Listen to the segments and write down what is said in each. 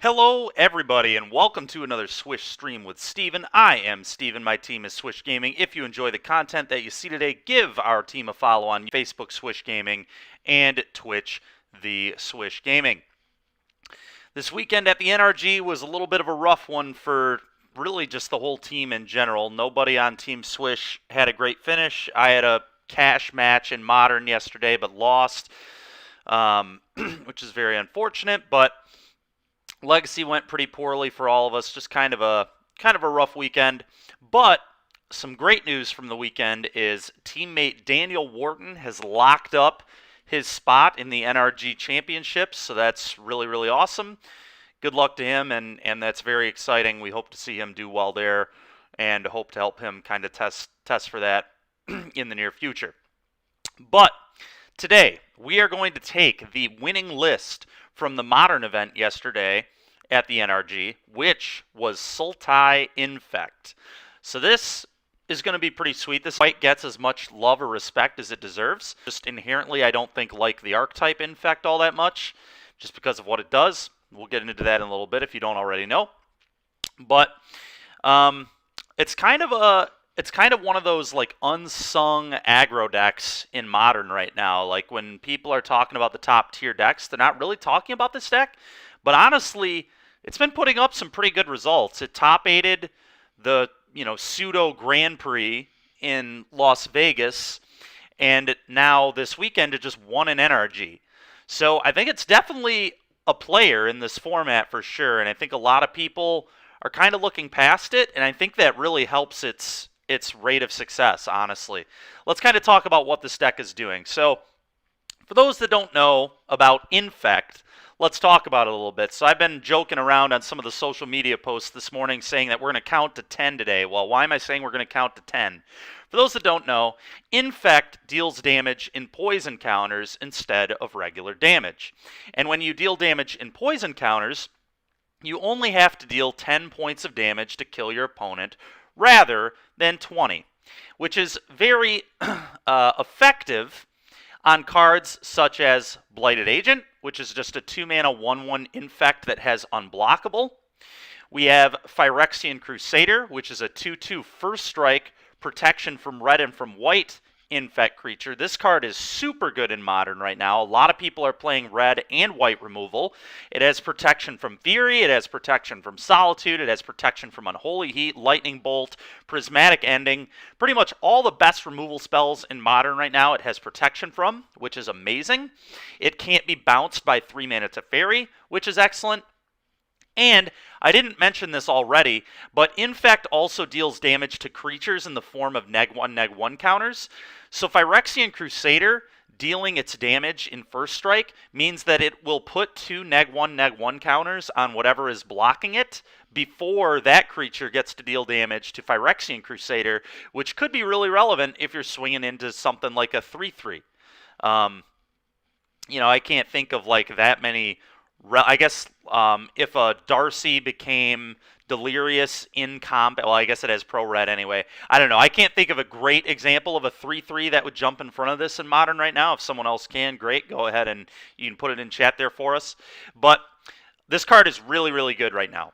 Hello, everybody, and welcome to another Swish stream with Steven. I am Steven. My team is Swish Gaming. If you enjoy the content that you see today, give our team a follow on Facebook, Swish Gaming, and Twitch, The Swish Gaming. This weekend at the NRG was a little bit of a rough one for really just the whole team in general. Nobody on Team Swish had a great finish. I had a cash match in Modern yesterday, but lost, which is very unfortunate, but Legacy went pretty poorly for all of us. Just kind of a rough weekend. But some great news from the weekend is teammate Daniel Wharton has locked up his spot in the NRG Championships. So that's really, really awesome. Good luck to him, and that's very exciting. We hope to see him do well there and hope to help him kind of test for that in the near future. But today, we are going to take the winning list from the Modern event yesterday at the NRG, which was Sultai Infect. So this is going to be pretty sweet. This fight gets as much love or respect as it deserves. Just inherently, I don't think like the archetype Infect all that much, just because of what it does. We'll get into that in a little bit if you don't already know. But it's kind of one of those like unsung aggro decks in Modern right now. Like when people are talking about the top tier decks, they're not really talking about this deck. But honestly, it's been putting up some pretty good results. It top aided the pseudo Grand Prix in Las Vegas, and now this weekend it just won an NRG. So I think it's definitely a player in this format for sure, and I think a lot of people are kind of looking past it, and I think that really helps its rate of success, honestly. Let's kind of talk about what this deck is doing. So, for those that don't know about Infect, let's talk about it a little bit. So I've been joking around on some of the social media posts this morning saying that we're going to count to 10 today. Well, why am I saying we're going to count to 10? For those that don't know, Infect deals damage in poison counters instead of regular damage. And when you deal damage in poison counters, you only have to deal 10 points of damage to kill your opponent rather than 20, which is very effective on cards such as Blighted Agent, which is just a 2-mana 1/1 Infect that has Unblockable. We have Phyrexian Crusader, which is a 2/2 First Strike, protection from red and from white Infect creature. This card is super good in Modern right now. A lot of people are playing red and white removal. It has protection from Fury, it has protection from Solitude, it has protection from Unholy Heat, Lightning Bolt, Prismatic Ending. Pretty much all the best removal spells in Modern right now it has protection from, which is amazing. It can't be bounced by 3 mana Teferi, which is excellent. And I didn't mention this already, but Infect also deals damage to creatures in the form of neg1 counters. So Phyrexian Crusader dealing its damage in First Strike means that it will put 2 neg1 counters on whatever is blocking it before that creature gets to deal damage to Phyrexian Crusader, which could be really relevant if you're swinging into something like a 3/3. I can't think of like that many. I guess if a Darcy became Delirious in combat, well, I guess it has pro red anyway. I don't know. I can't think of a great example of a 3/3 that would jump in front of this in Modern right now. If someone else can, great. Go ahead and you can put it in chat there for us. But this card is really, really good right now.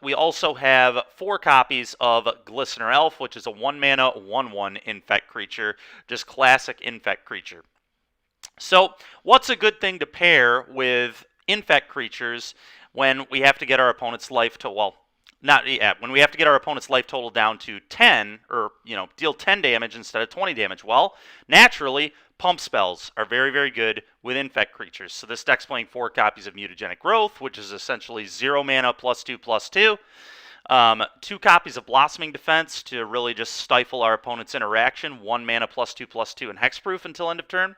We also have 4 copies of Glistener Elf, which is a 1-mana 1/1 Infect creature, just classic Infect creature. So, what's a good thing to pair with Infect creatures when we have to get our opponent's life to, when we have to get our opponent's life total down to 10, or, deal 10 damage instead of 20 damage? Well, naturally, pump spells are very, very good with Infect creatures. So this deck's playing 4 copies of Mutagenic Growth, which is essentially 0 mana +2/+2. 2 copies of Blossoming Defense to really just stifle our opponent's interaction. 1 mana +2/+2 and Hexproof until end of turn.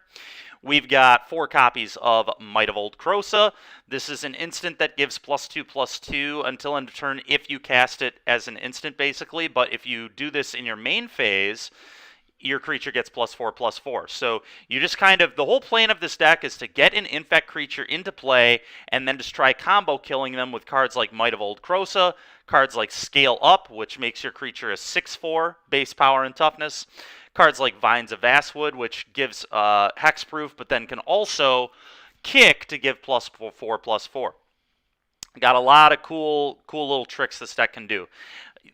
We've got 4 copies of Might of Old Krosa. This is an instant that gives +2/+2 until end of turn if you cast it as an instant, basically. But if you do this in your main phase, your creature gets +4/+4. So you just the whole plan of this deck is to get an Infect creature into play and then just try combo killing them with cards like Might of Old Krosa, cards like Scale Up, which makes your creature a 6/4 base power and toughness, cards like Vines of Vastwood, which gives hexproof, but then can also kick to give +4/+4. Got a lot of cool little tricks this deck can do.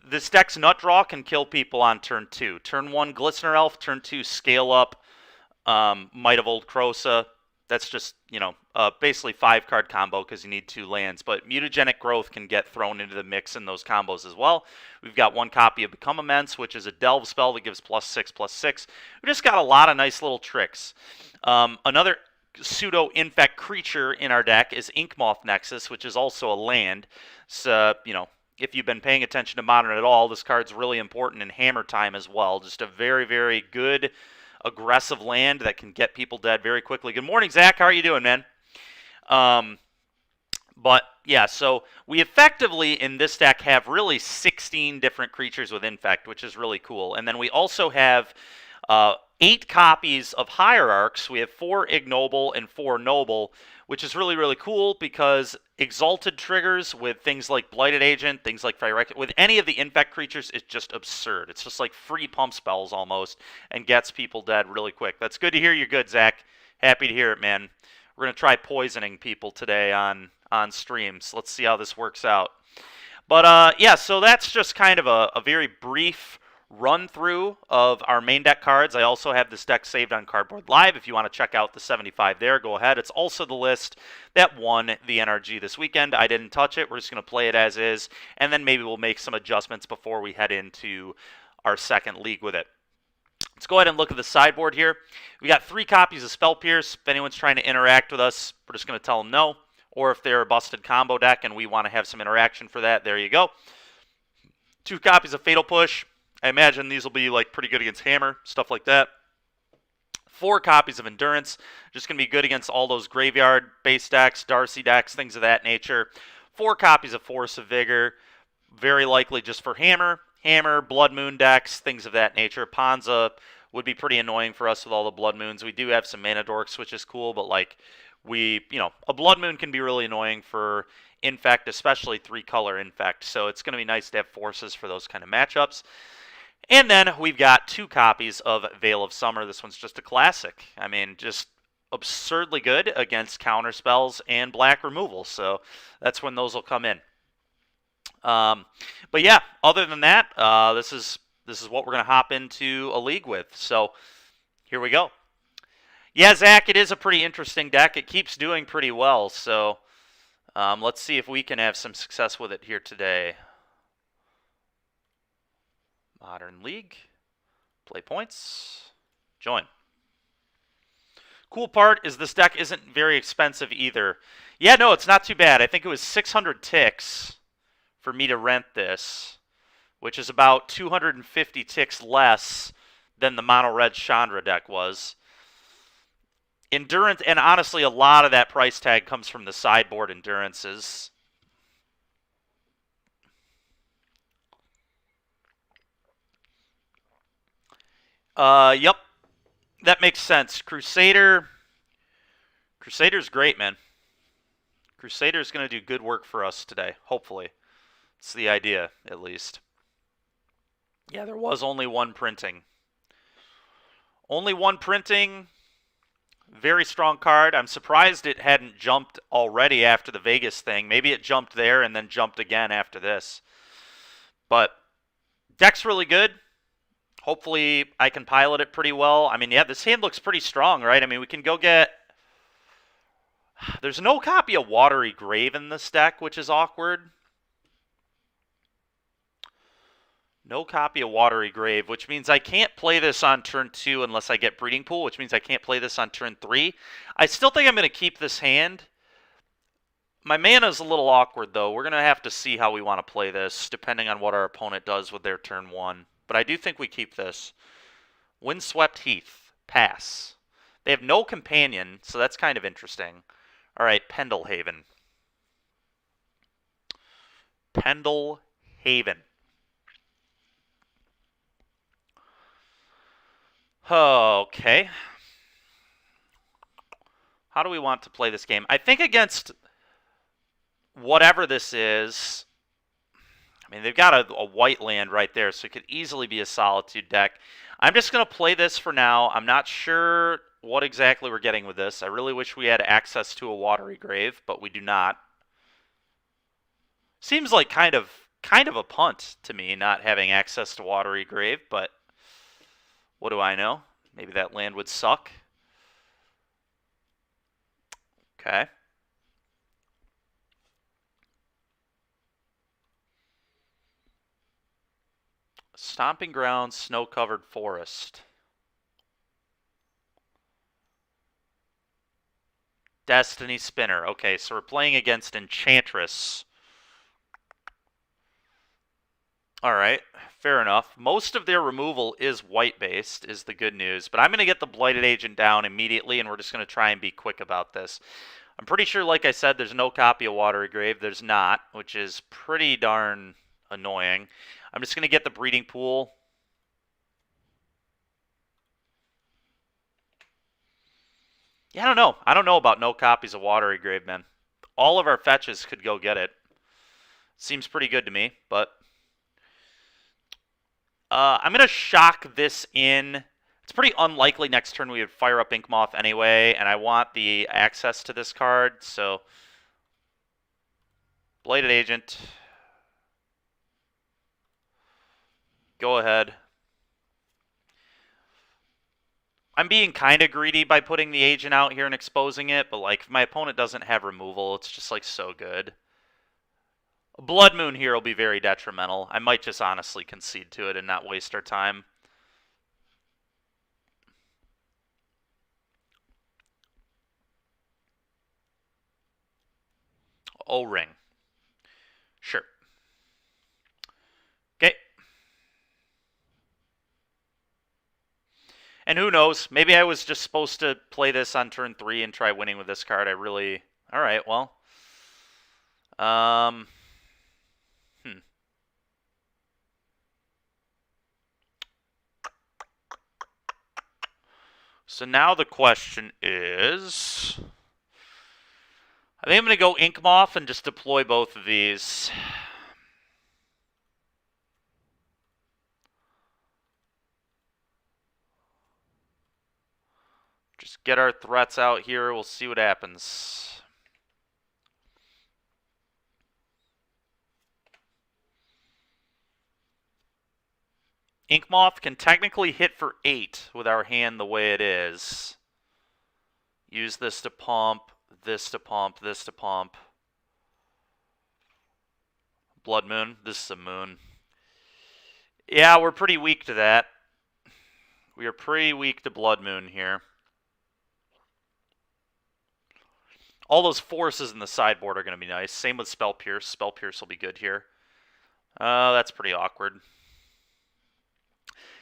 This deck's Nut Draw can kill people on turn 2. Turn 1, Glistener Elf. Turn 2, Scale Up, Might of Old Krosa. That's just, basically 5-card combo because you need 2 lands. But Mutagenic Growth can get thrown into the mix in those combos as well. We've got 1 copy of Become Immense, which is a Delve spell that gives +6/+6. We just got a lot of nice little tricks. Another pseudo infect creature in our deck is Inkmoth Nexus, which is also a land. So, if you've been paying attention to Modern at all, this card's really important in Hammer Time as well. Just a very, very good, aggressive land that can get people dead very quickly. Good morning, Zach. How are you doing, man? But, yeah, so we effectively, in this deck, have really 16 different creatures with Infect, which is really cool. And then we also have 8 copies of Hierarchs. We have 4 Ignoble and 4 Noble, which is really, really cool because Exalted triggers with things like Blighted Agent, things like Pyrexia, with any of the Infect creatures is just absurd. It's just like free pump spells almost and gets people dead really quick. That's good to hear you're good, Zach. Happy to hear it, man. We're going to try poisoning people today on streams. Let's see how this works out. But, yeah, so that's just kind of a very brief run through of our main deck cards. I also have this deck saved on Cardboard Live. If you want to check out the 75 there, go ahead. It's also the list that won the NRG this weekend. I didn't touch it. We're just going to play it as is, and then maybe we'll make some adjustments before we head into our second league with it. Let's go ahead and look at the sideboard here. We got 3 copies of Spell Pierce. If anyone's trying to interact with us, we're just going to tell them no. Or if they're a busted combo deck and we want to have some interaction for that, there you go. 2 copies of Fatal Push. I imagine these will be like pretty good against Hammer, stuff like that. 4 copies of Endurance, just going to be good against all those graveyard base decks, Darcy decks, things of that nature. 4 copies of Force of Vigor, very likely just for Hammer, Blood Moon decks, things of that nature. Ponza would be pretty annoying for us with all the Blood Moons. We do have some Mana Dorks, which is cool, but like a Blood Moon can be really annoying for Infect, especially 3-color Infect. So it's going to be nice to have forces for those kind of matchups. And then we've got 2 copies of Veil of Summer. This one's just a classic. I mean, just absurdly good against counter spells and black removal. So that's when those will come in. But yeah, other than that, this is what we're going to hop into a league with. So here we go. Yeah, Zach, it is a pretty interesting deck. It keeps doing pretty well. So let's see if we can have some success with it here today. Modern League, play points, join. Cool part is this deck isn't very expensive either. Yeah, no, it's not too bad. I think it was 600 ticks for me to rent this, which is about 250 ticks less than the Mono Red Chandra deck was. Endurance, and honestly, a lot of that price tag comes from the sideboard endurances. Yep. That makes sense. Crusader's great, man. Crusader's going to do good work for us today, hopefully. It's the idea, at least. Yeah, there was only 1 printing. Only 1 printing. Very strong card. I'm surprised it hadn't jumped already after the Vegas thing. Maybe it jumped there and then jumped again after this. But deck's really good. Hopefully, I can pilot it pretty well. I mean, yeah, this hand looks pretty strong, right? I mean, we can go get... There's no copy of Watery Grave in this deck, which is awkward. No copy of Watery Grave, which means I can't play this on turn 2 unless I get Breeding Pool, which means I can't play this on turn 3. I still think I'm going to keep this hand. My mana's a little awkward, though. We're going to have to see how we want to play this, depending on what our opponent does with their turn 1. But I do think we keep this. Windswept Heath. Pass. They have no companion, so that's kind of interesting. All right, Pendelhaven. Pendelhaven. Okay. How do we want to play this game? I think against whatever this is... I mean, they've got a white land right there, so it could easily be a Solitude deck. I'm just going to play this for now. I'm not sure what exactly we're getting with this. I really wish we had access to a watery grave, but we do not. Seems like kind of a punt to me not having access to watery grave, but what do I know? Maybe that land would suck. Okay. Stomping ground, snow-covered forest. Destiny Spinner. Okay, so we're playing against Enchantress. Alright, fair enough. Most of their removal is white-based, is the good news. But I'm going to get the Blighted Agent down immediately, and we're just going to try and be quick about this. I'm pretty sure, like I said, there's no copy of Watery Grave. There's not, which is pretty darn annoying. I'm just going to get the Breeding Pool. Yeah, I don't know. I don't know about no copies of Watery Grave, man. All of our fetches could go get it. Seems pretty good to me, but... I'm going to shock this in. It's pretty unlikely next turn we would fire up Inkmoth anyway, and I want the access to this card, so... Bladed Agent. Go ahead. I'm being kind of greedy by putting the Agent out here and exposing it, but like if my opponent doesn't have removal, it's just like so good. A Blood Moon here will be very detrimental. I might just honestly concede to it and not waste our time. O-Ring. Sure. Okay. And who knows? Maybe I was just supposed to play this on turn 3 and try winning with this card. I really... Alright, well. So now the question is... I think I'm going to go Inkmoth and just deploy both of these. Just get our threats out here. We'll see what happens. Inkmoth can technically hit for 8 with our hand the way it is. Use this to pump, this to pump, this to pump. Blood Moon. This is a moon. Yeah, we're pretty weak to that. We are pretty weak to Blood Moon here. All those forces in the sideboard are going to be nice. Same with Spell Pierce. Spell Pierce will be good here. That's pretty awkward.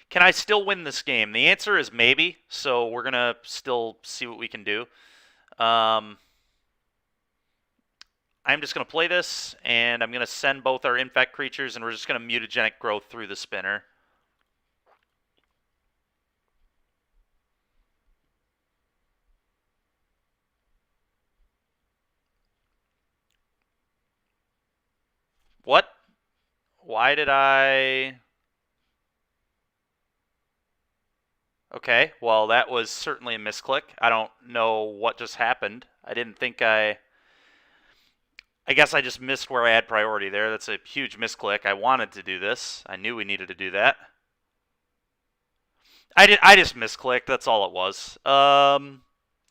Can I still win this game? The answer is maybe, so we're going to still see what we can do. I'm just going to play this, and I'm going to send both our Infect creatures, and we're just going to Mutagenic Growth through the spinner. What? Why did I... Okay, well, that was certainly a misclick. I don't know what just happened. I didn't think I guess I just missed where I had priority there. That's a huge misclick. I wanted to do this. I knew we needed to do that. I just misclicked. That's all it was. All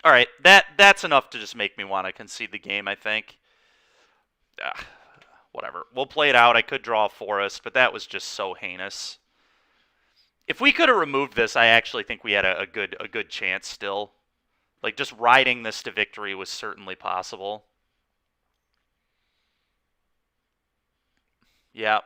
right, that's enough to just make me want to concede the game, I think. Whatever. We'll play it out. I could draw a forest, but that was just so heinous. If we could have removed this, I actually think we had a good chance still. Like, just riding this to victory was certainly possible. Yeah.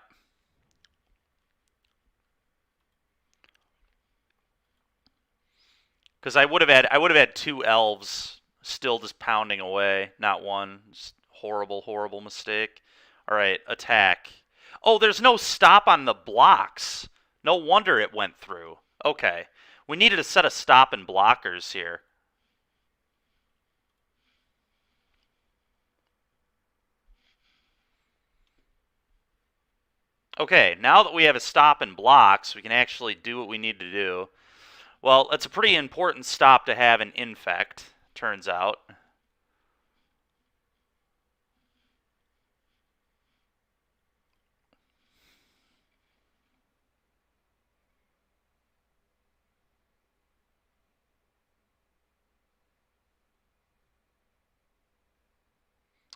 Because I would have had 2 elves still just pounding away, not one. Just horrible, horrible mistake. All right, attack. Oh, there's no stop on the blocks. No wonder it went through. Okay. We needed a set of stop and blockers here. Okay, now that we have a stop and blocks, we can actually do what we need to do. Well, it's a pretty important stop to have in Infect, turns out.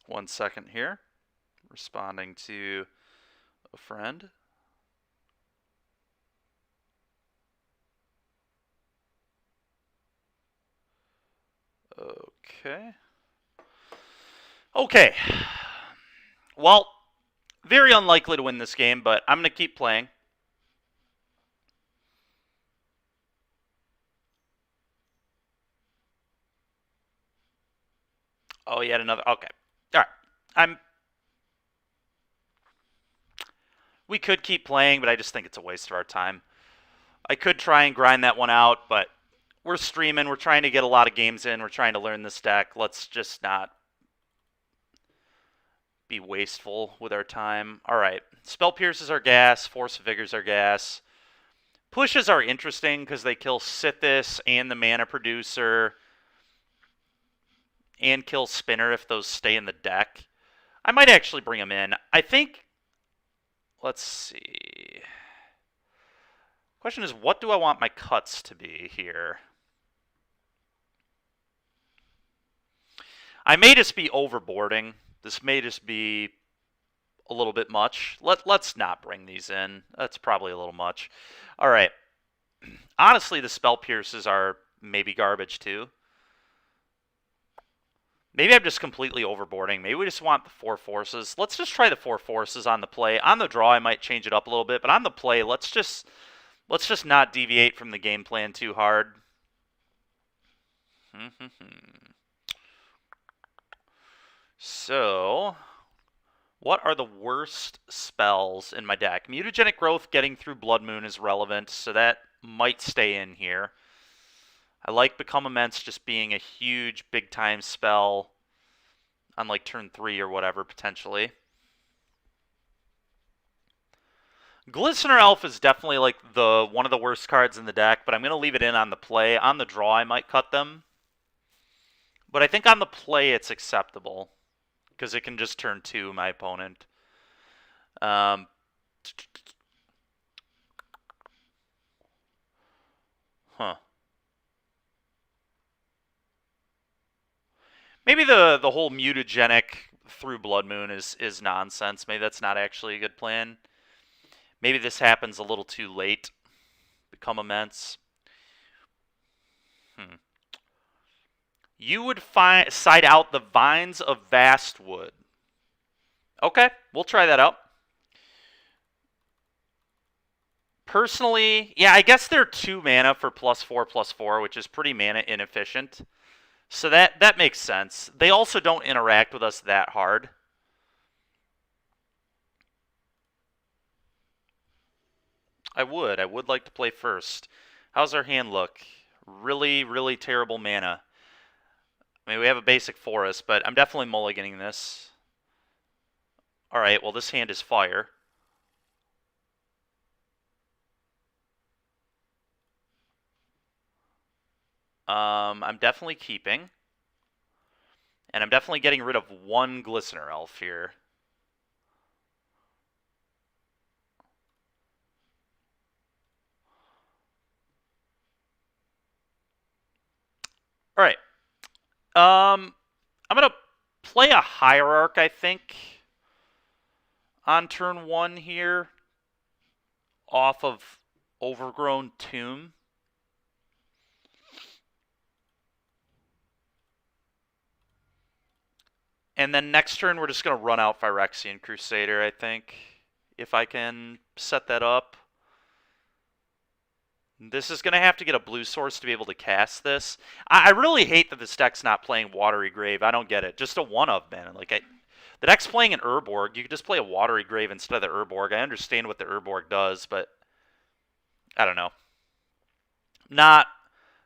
One second here. Responding to a friend. Okay. Okay. Well, very unlikely to win this game, but I'm going to keep playing. Oh, yet another. Okay. All right. We could keep playing, but I just think it's a waste of our time. I could try and grind that one out, but we're streaming. We're trying to get a lot of games in. We're trying to learn this deck. Let's just not be wasteful with our time. All right. Spell Pierces are gas. Force of Vigors are gas. Pushes are interesting because they kill Sithis and the Mana Producer and kill Spinner if those stay in the deck. I might actually bring them in. I think... Let's see. Question is, what do I want my cuts to be here? I may just be overboarding. This may just be a little bit much. Let's not bring these in. That's probably a little much. All right. Honestly, the Spell Pierces are maybe garbage too. Maybe I'm just completely overboarding. Maybe we just want the 4 forces. Let's just try the 4 forces on the play. On the draw, I might change it up a little bit, but on the play, let's just not deviate from the game plan too hard. So, what are the worst spells in my deck? Mutagenic Growth getting through Blood Moon is relevant, so that might stay in here. I like Become Immense just being a huge, big-time spell on like turn 3 or whatever, potentially. Glistener Elf is definitely like one of the worst cards in the deck, but I'm going to leave it in on the play. On the draw, I might cut them. But I think on the play, it's acceptable, because it can just turn 2 my opponent. Huh. Maybe the whole mutagenic through Blood Moon is nonsense. Maybe that's not actually a good plan. Maybe this happens a little too late. Become Immense. You would side out the Vines of Vastwood. Okay, we'll try that out. Personally, yeah, I guess they're 2 mana for +4/+4, which is pretty mana inefficient. So that makes sense. They also don't interact with us that hard. I would like to play first. How's our hand look? Really, really terrible mana. I mean, we have a basic forest, but I'm definitely mulliganing this. Alright, well, this hand is fire. I'm definitely keeping. And I'm definitely getting rid of 1 Glistener Elf here. Alright. I'm going to play a Hierarch, I think, on turn 1 here, off of Overgrown Tomb. And then next turn, we're just going to run out Phyrexian Crusader, I think, if I can set that up. This is going to have to get a blue source to be able to cast this. I really hate that this deck's not playing Watery Grave. I don't get it. Just a one-of, man. Like, the deck's playing an Urborg. You could just play a Watery Grave instead of the Urborg. I understand what the Urborg does, but I don't know. Not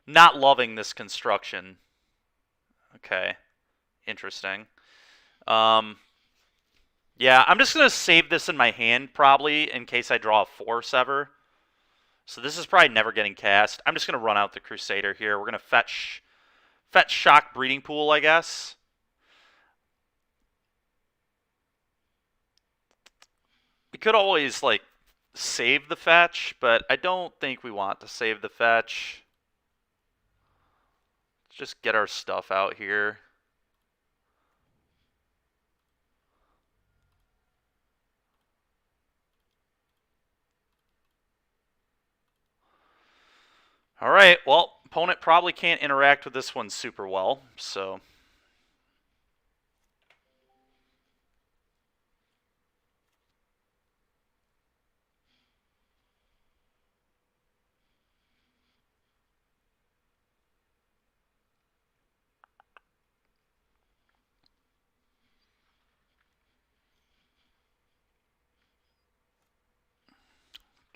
loving this construction. Okay. Interesting. Yeah, I'm just going to save this in my hand, probably, in case I draw a Force ever. So this is probably never getting cast. I'm just going to run out the Crusader here. We're going to fetch Shock Breeding Pool, I guess. We could always, like, save the fetch, but I don't think we want to save the fetch. Let's just get our stuff out here. Alright, well, opponent probably can't interact with this one super well, so...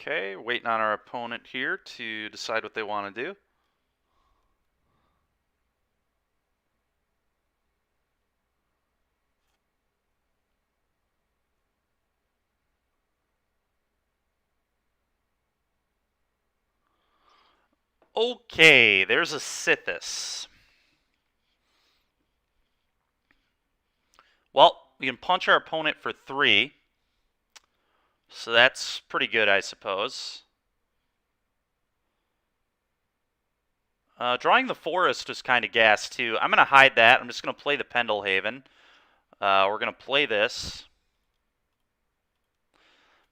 Okay, waiting on our opponent here to decide what they want to do. Okay, there's a Sithis. Well, we can punch our opponent for 3. So that's pretty good, I suppose. Drawing the Forest is kind of gas, too. I'm going to hide that. I'm just going to play the Pendelhaven. We're going to play this.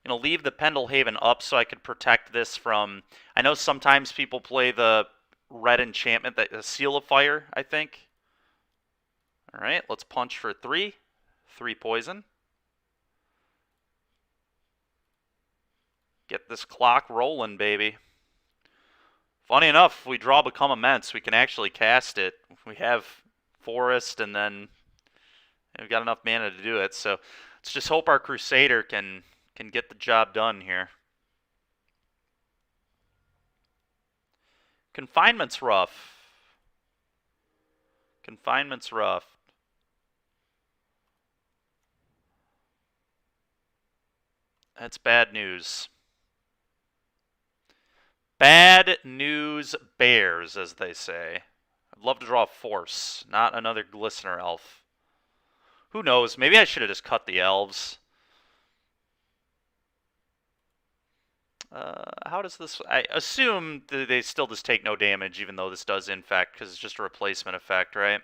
I'm going to leave the Pendelhaven up so I could protect this from... I know sometimes people play the red enchantment, the Seal of Fire, I think. Alright, let's punch for 3. 3 poison. Get this clock rolling, baby. Funny enough, if we draw Become Immense, we can actually cast it. We have Forest, and then we've got enough mana to do it. So let's just hope our Crusader can get the job done here. Confinement's rough. Confinement's rough. That's bad news. Bad news bears, as they say. I'd love to draw a Force, not another Glistener Elf. Who knows? Maybe I should have just cut the elves. How does this... I assume that they still just take no damage, even though this does Infect, because it's just a replacement effect, right?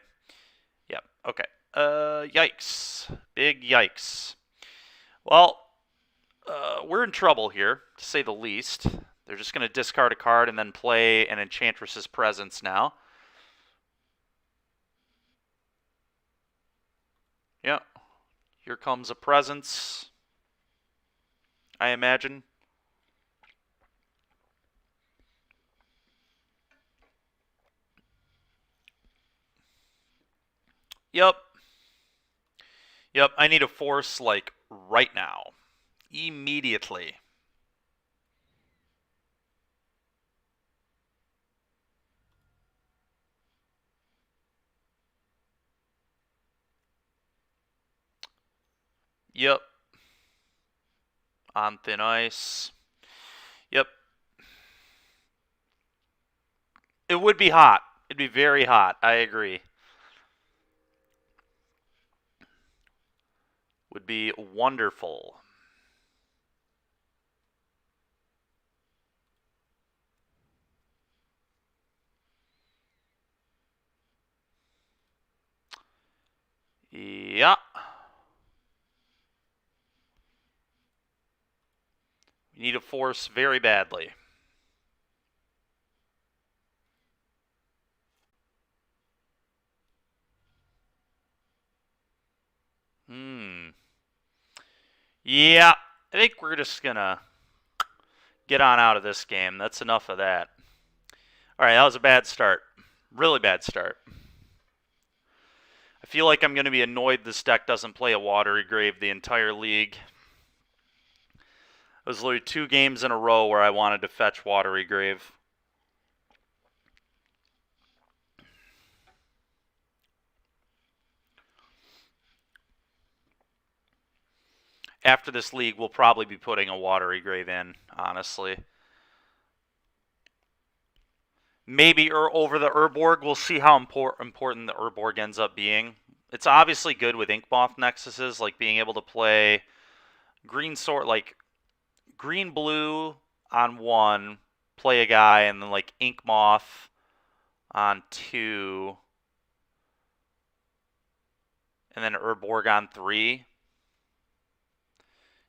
Yep, okay. Yikes. Big yikes. Well, we're in trouble here, to say the least. They're just going to discard a card and then play an Enchantress's Presence now. Yeah. Here comes a Presence, I imagine. Yep. Yep, I need a Force, like, right now. Immediately. Yep. On thin ice. Yep. It would be hot. It'd be very hot. I agree. Would be wonderful. Yeah. We need a Force very badly. Yeah, I think we're just gonna get on out of this game. That's enough of that. Alright, that was a bad start. Really bad start. I feel like I'm going to be annoyed this deck doesn't play a Watery Grave the entire league. It was literally 2 games in a row where I wanted to fetch Watery Grave. After this league, we'll probably be putting a Watery Grave in, honestly. maybe over the Urborg. We'll see how important the Urborg ends up being. It's obviously good with Inkmoth Nexuses, like being able to play green sword, like green blue on one, play a guy, and then like Inkmoth on two, and then Urborg on three.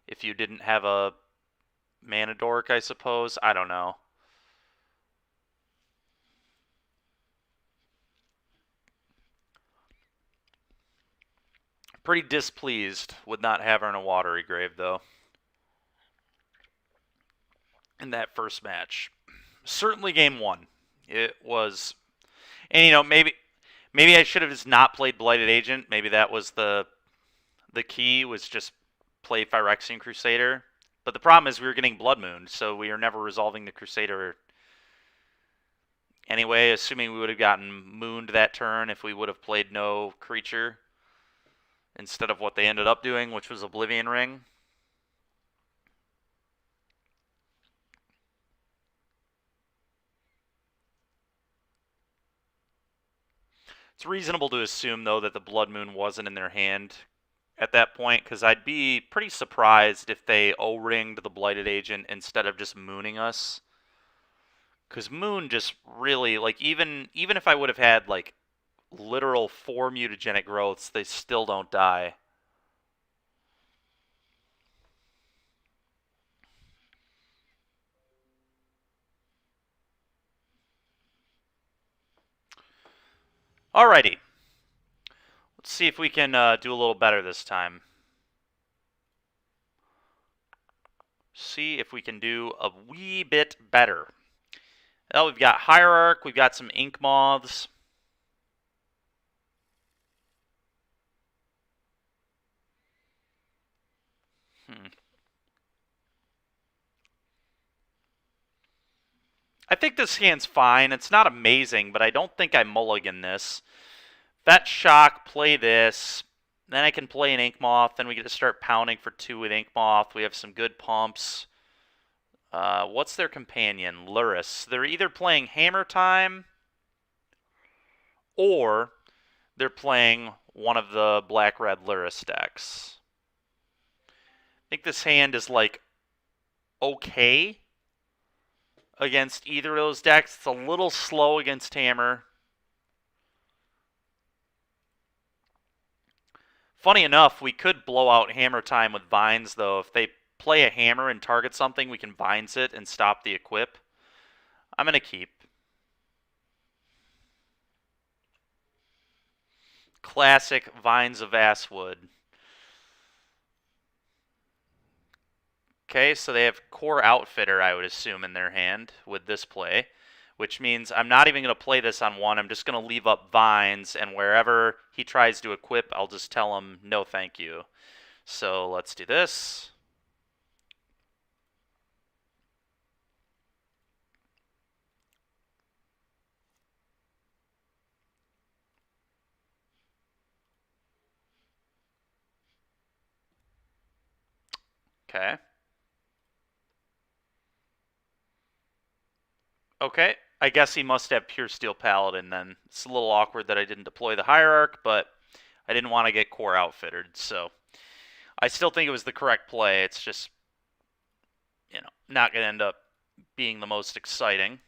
If you didn't have a Mana Dork, I suppose. I don't know. Pretty displeased with not having a Watery Grave, though, in that first match. Certainly game one. It was... And, you know, maybe I should have just not played Blighted Agent. Maybe that was the key, was just play Phyrexian Crusader. But the problem is we were getting Blood Moon, so we are never resolving the Crusader anyway, assuming we would have gotten mooned that turn if we would have played no creature instead of what they ended up doing, which was Oblivion Ring. It's reasonable to assume, though, that the Blood Moon wasn't in their hand at that point, because I'd be pretty surprised if they O-ringed the Blighted Agent instead of just mooning us. Because Moon just really, like, even if I would have had, like, literal 4 mutagenic growths, they still don't die. Alrighty. Let's see if we can do a little better this time. See if we can do a wee bit better. Well, we've got Hierarch, we've got some Ink Moths. I think this hand's fine. It's not amazing, but I don't think I mulligan this. Fetch Shock, play this. Then I can play an Inkmoth. Then we get to start pounding for 2 with Inkmoth. We have some good pumps. What's their companion? Luris. They're either playing Hammer Time or they're playing one of the black-red Luris decks. I think this hand is, like, okay against either of those decks. It's a little slow against Hammer. Funny enough, we could blow out Hammer Time with Vines, though. If they play a hammer and target something, we can Vines it and stop the equip. I'm going to keep. Classic Vines of Asswood. Okay, so they have Core Outfitter, I would assume, in their hand with this play, which means I'm not even going to play this on one. I'm just going to leave up Vines, and wherever he tries to equip, I'll just tell him, no thank you. So let's do this. Okay. Okay, I guess he must have Pure Steel Paladin then. It's a little awkward that I didn't deploy the Hierarch, but I didn't want to get Core Outfitted, so I still think it was the correct play. It's just, you know, not going to end up being the most exciting.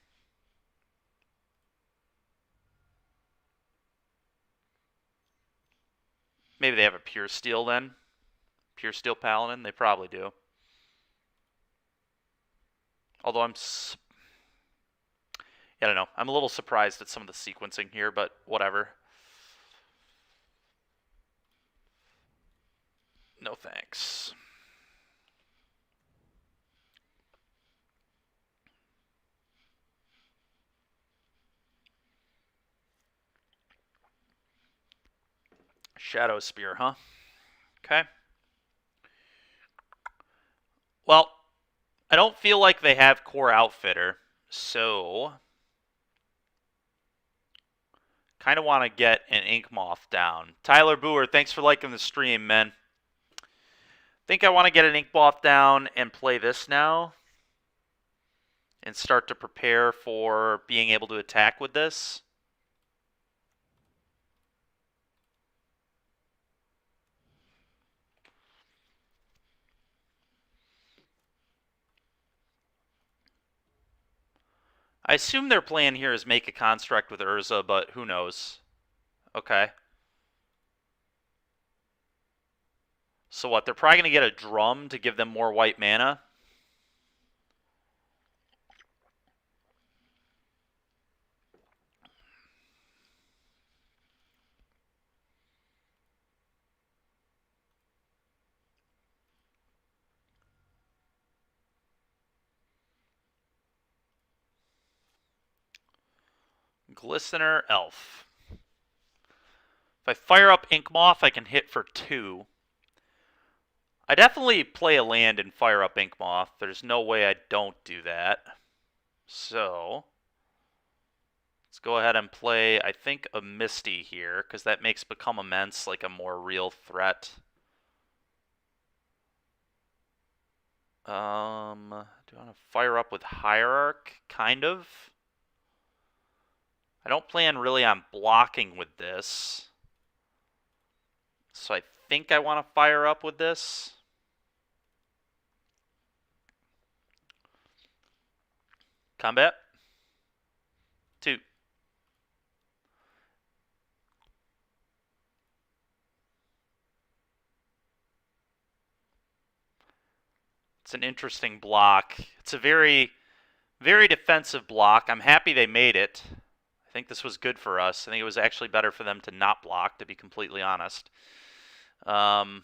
Maybe they have a Pure Steel then? Pure Steel Paladin? They probably do. Although I don't know. I'm a little surprised at some of the sequencing here, but whatever. No thanks. Shadow Spear, huh? Okay. Well, I don't feel like they have Core Outfitter, so kind of want to get an Inkmoth down. Tyler Boer, thanks for liking the stream, man. Think I want to get an Inkmoth down and play this now. and start to prepare for being able to attack with this. I assume their plan here is make a construct with Urza, but who knows? Okay. So what? They're probably going to get a drum to give them more white mana. Glistener, Elf. If I fire up Inkmoth, I can hit for 2. I definitely play a land and fire up Inkmoth. There's no way I don't do that. So, let's go ahead and play, I think, a Misty here, because that makes Become Immense like a more real threat. Do I want to fire up with Hierarch? Kind of. I don't plan really on blocking with this. So I think I want to fire up with this. Combat. 2. It's an interesting block. It's a very, very defensive block. I'm happy they made it. I think this was good for us. I think it was actually better for them to not block, to be completely honest. Let's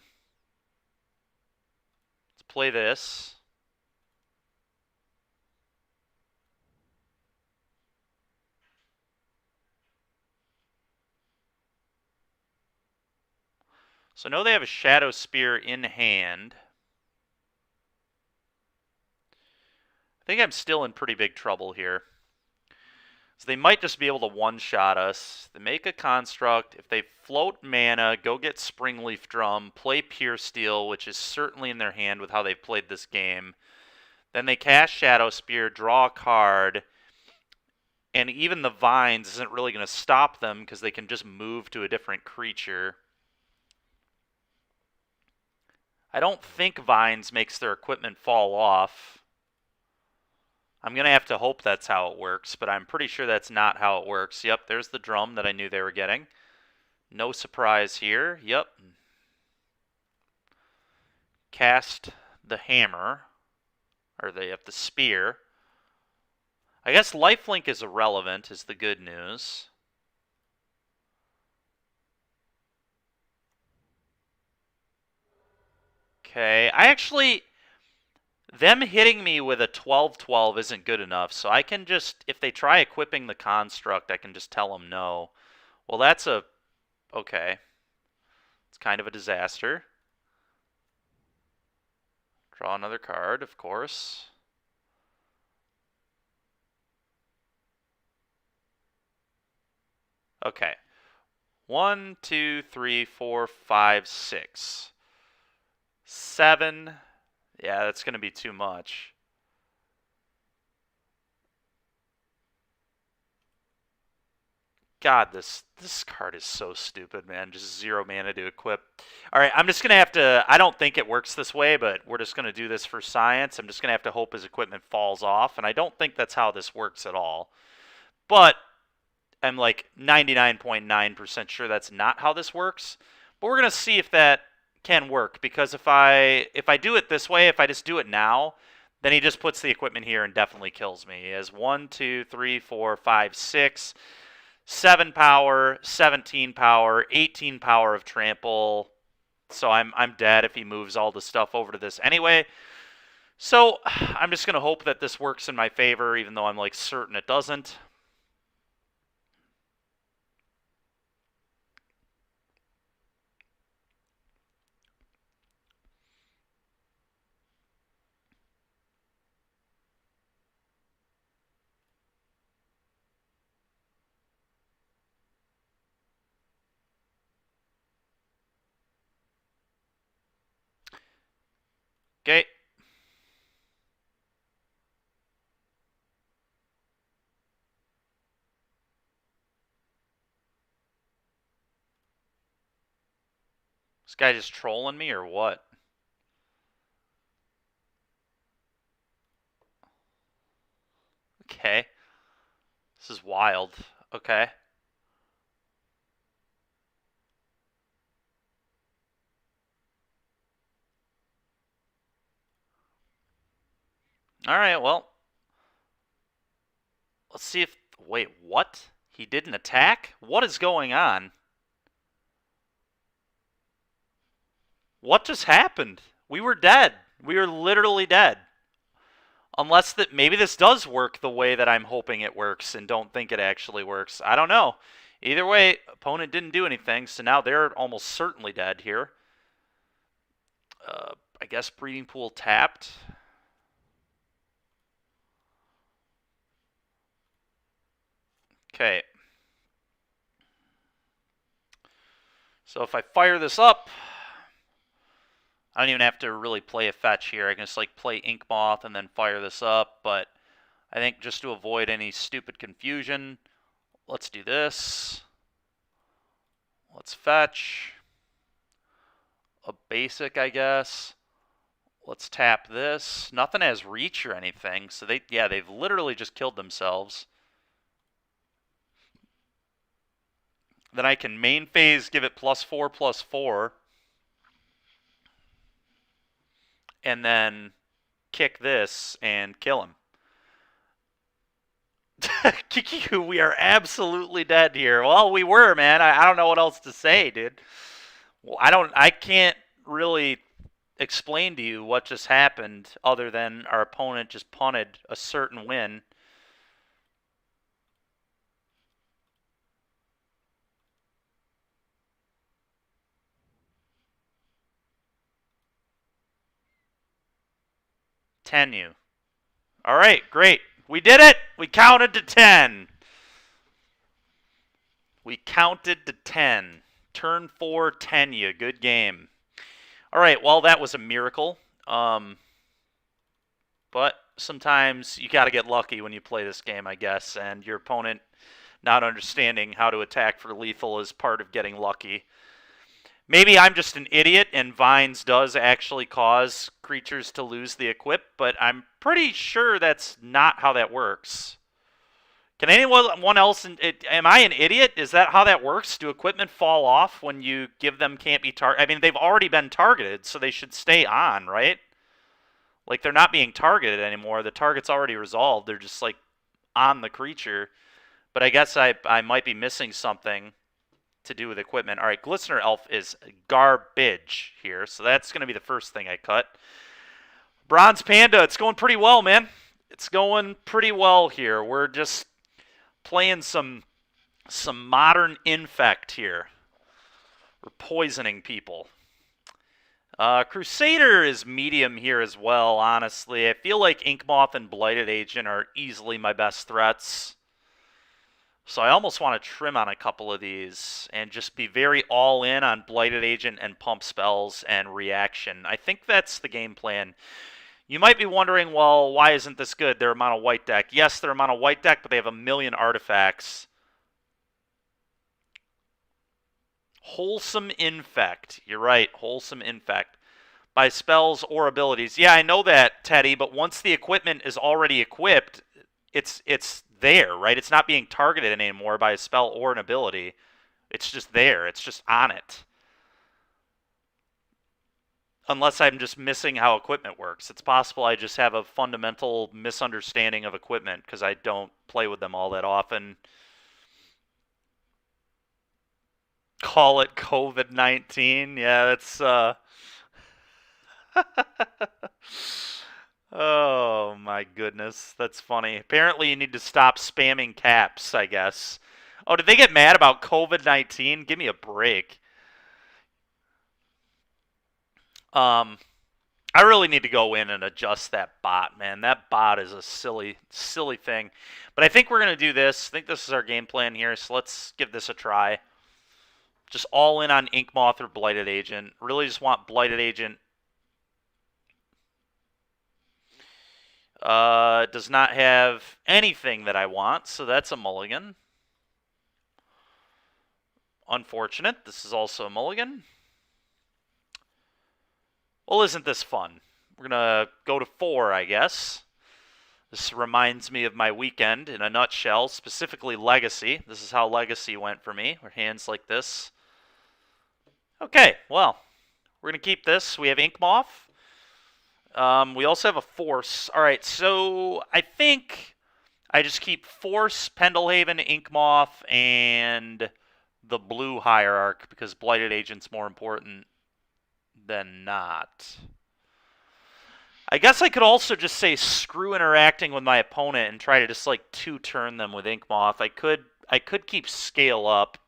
play this. So I know they have a Shadow Spear in hand. I think I'm still in pretty big trouble here. So they might just be able to one-shot us. They make a construct. If they float mana, go get Springleaf Drum, play Pierce Steel, which is certainly in their hand with how they've played this game. Then they cast Shadow Spear, draw a card, and even the Vines isn't really going to stop them because they can just move to a different creature. I don't think Vines makes their equipment fall off. I'm going to have to hope that's how it works, but I'm pretty sure that's not how it works. Yep, there's the drum that I knew they were getting. No surprise here. Yep. Cast the hammer, or they have the spear. I guess lifelink is irrelevant, is the good news. Okay, them hitting me with a 12-12 isn't good enough, so I can just, if they try equipping the construct, I can just tell them no. Well, that's okay. It's kind of a disaster. Draw another card, of course. Okay. 1, 2, 3, 4, 5, 6. 7. Yeah, that's going to be too much. God, this card is so stupid, man. Just 0 mana to equip. All right, I'm just going to have to... I don't think it works this way, but we're just going to do this for science. I'm just going to have to hope his equipment falls off, and I don't think that's how this works at all. But I'm like 99.9% sure that's not how this works. But we're going to see if that can work, because if I do it this way, if I just do it now, then he just puts the equipment here and definitely kills me. He has 1, 2, 3, 4, 5, 6... 7 power, 17 power, 18 power of trample. So I'm dead if he moves all the stuff over to this anyway. So I'm just going to hope that this works in my favor, even though I'm like certain it doesn't. Okay. This guy just trolling me or what? Okay. This is wild. Okay. Alright, well. Let's see if... Wait, what? He didn't attack? What is going on? What just happened? We were dead. We were literally dead. Unless that maybe this does work the way that I'm hoping it works and don't think it actually works. I don't know. Either way, opponent didn't do anything, so now they're almost certainly dead here. I guess breeding pool tapped. Okay. So if I fire this up, I don't even have to really play a fetch here. I can just like play Ink Moth and then fire this up, but I think just to avoid any stupid confusion, let's do this. Let's fetch a basic, I guess. Let's tap this. Nothing has reach or anything, so they've literally just killed themselves. Then I can main phase, give it +4/+4, and then kick this and kill him. Kikiku, we are absolutely dead here. Well, we were, man. I don't know what else to say, dude. Well, I can't really explain to you what just happened other than our opponent just punted a certain win. Tenyu. All right, great. We did it. We counted to 10. We counted to 10. Turn 4, Tenyu. Good game. All right, well, that was a miracle. But sometimes you got to get lucky when you play this game, I guess, and your opponent not understanding how to attack for lethal is part of getting lucky. Maybe I'm just an idiot and Vines does actually cause creatures to lose the equip, but I'm pretty sure that's not how that works. Can anyone else... Am I an idiot? Is that how that works? Do equipment fall off when you give them can't be targeted? I mean, they've already been targeted, so they should stay on, right? Like, they're not being targeted anymore. The target's already resolved. They're just, like, on the creature. But I guess I might be missing something to do with equipment. All right, Glistener Elf is garbage here, so that's going to be the first thing I cut. Bronze Panda, it's going pretty well, man. It's going pretty well here. We're just playing some modern Infect here. We're poisoning people. Crusader is medium here as well, honestly. I feel like Inkmoth and Blighted Agent are easily my best threats. So I almost want to trim on a couple of these and just be very all in on Blighted Agent and pump spells and reaction. I think that's the game plan. You might be wondering, well, why isn't this good? They're a mono white deck. Yes, they're a mono white deck, but they have a million artifacts. Wholesome Infect. You're right, Wholesome Infect. By spells or abilities. Yeah, I know that, Teddy, but once the equipment is already equipped, it's there, right? It's not being targeted anymore by a spell or an ability. It's just there. It's just on it. Unless I'm just missing how equipment works. It's possible I just have a fundamental misunderstanding of equipment because I don't play with them all that often. Call it COVID-19. Yeah, that's... Oh, my goodness. That's funny. Apparently, you need to stop spamming caps, I guess. Oh, did they get mad about COVID-19? Give me a break. I really need to go in and adjust that bot, man. That bot is a silly, silly thing. But I think we're going to do this. I think this is our game plan here, so let's give this a try. Just all in on Inkmoth or Blighted Agent. Really just want Blighted Agent. Does not have anything that I want, so that's a mulligan. Unfortunate. This is also a mulligan. Well, isn't this fun? We're going to go to 4, I guess. This reminds me of my weekend in a nutshell, specifically Legacy. This is how Legacy went for me, with hands like this. Okay, well, we're going to keep this. We have Ink Moth. We also have a Force. All right, so I think I just keep Force, Pendelhaven, Ink Moth, and the blue Hierarch because Blighted Agent's more important than not. I guess I could also just say screw interacting with my opponent and try to just like 2-turn them with Ink Moth. I could keep Scale Up.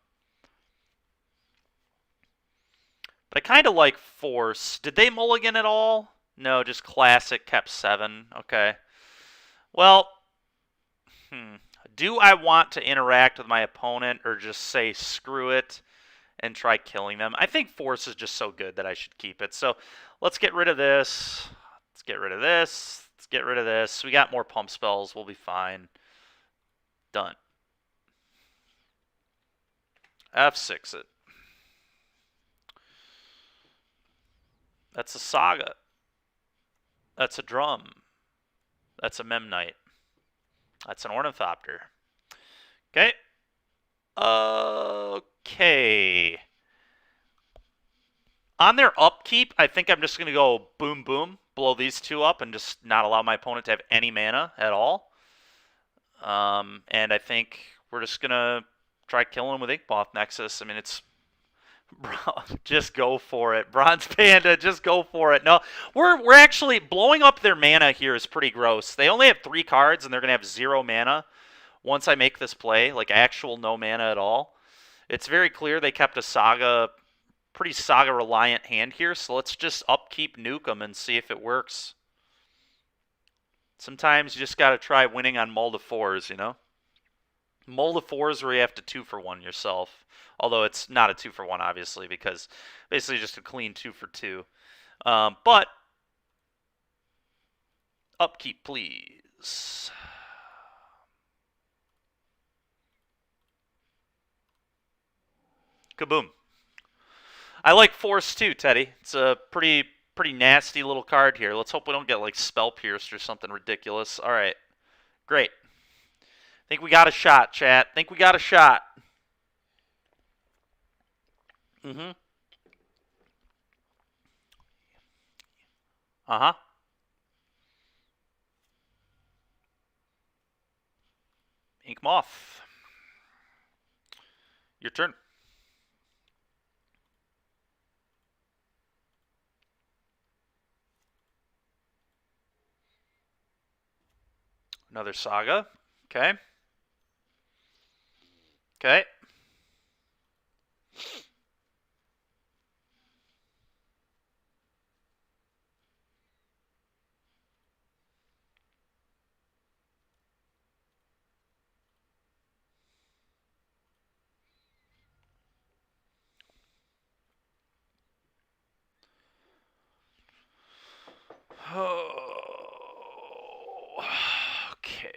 But I kind of like Force. Did they mulligan at all? No, just Classic kept 7. Okay. Well, do I want to interact with my opponent or just say screw it and try killing them? I think Force is just so good that I should keep it. So let's get rid of this. Let's get rid of this. Let's get rid of this. We got more pump spells. We'll be fine. Done. F6 it. That's a Saga. That's a Drum. That's a Memnite. That's an Ornithopter. Okay. Okay. On their upkeep, I think I'm just going to go boom, boom, blow these two up and just not allow my opponent to have any mana at all. And I think we're just going to try killing him with Ink Moth Nexus. I mean, it's... just go for it. Bronze Panda, just go for it. No, we're actually... Blowing up their mana here is pretty gross. They only have 3 cards, and they're going to have 0 mana once I make this play. Like, actual no mana at all. It's very clear they kept a Saga... Pretty Saga-reliant hand here, so let's just upkeep nuke them and see if it works. Sometimes you just got to try winning on mull to 4s, you know? Mull to 4s where you have to 2-for-1 yourself. Although it's not a 2-for-1, obviously, because basically just a clean 2-for-2. But, upkeep, please. Kaboom. I like Force too, Teddy. It's a pretty nasty little card here. Let's hope we don't get like Spell Pierced or something ridiculous. All right. Great. Think we got a shot, chat. Think we got a shot. Uh-huh. Ink Moth. Your turn. Another Saga. Okay. Okay. Okay.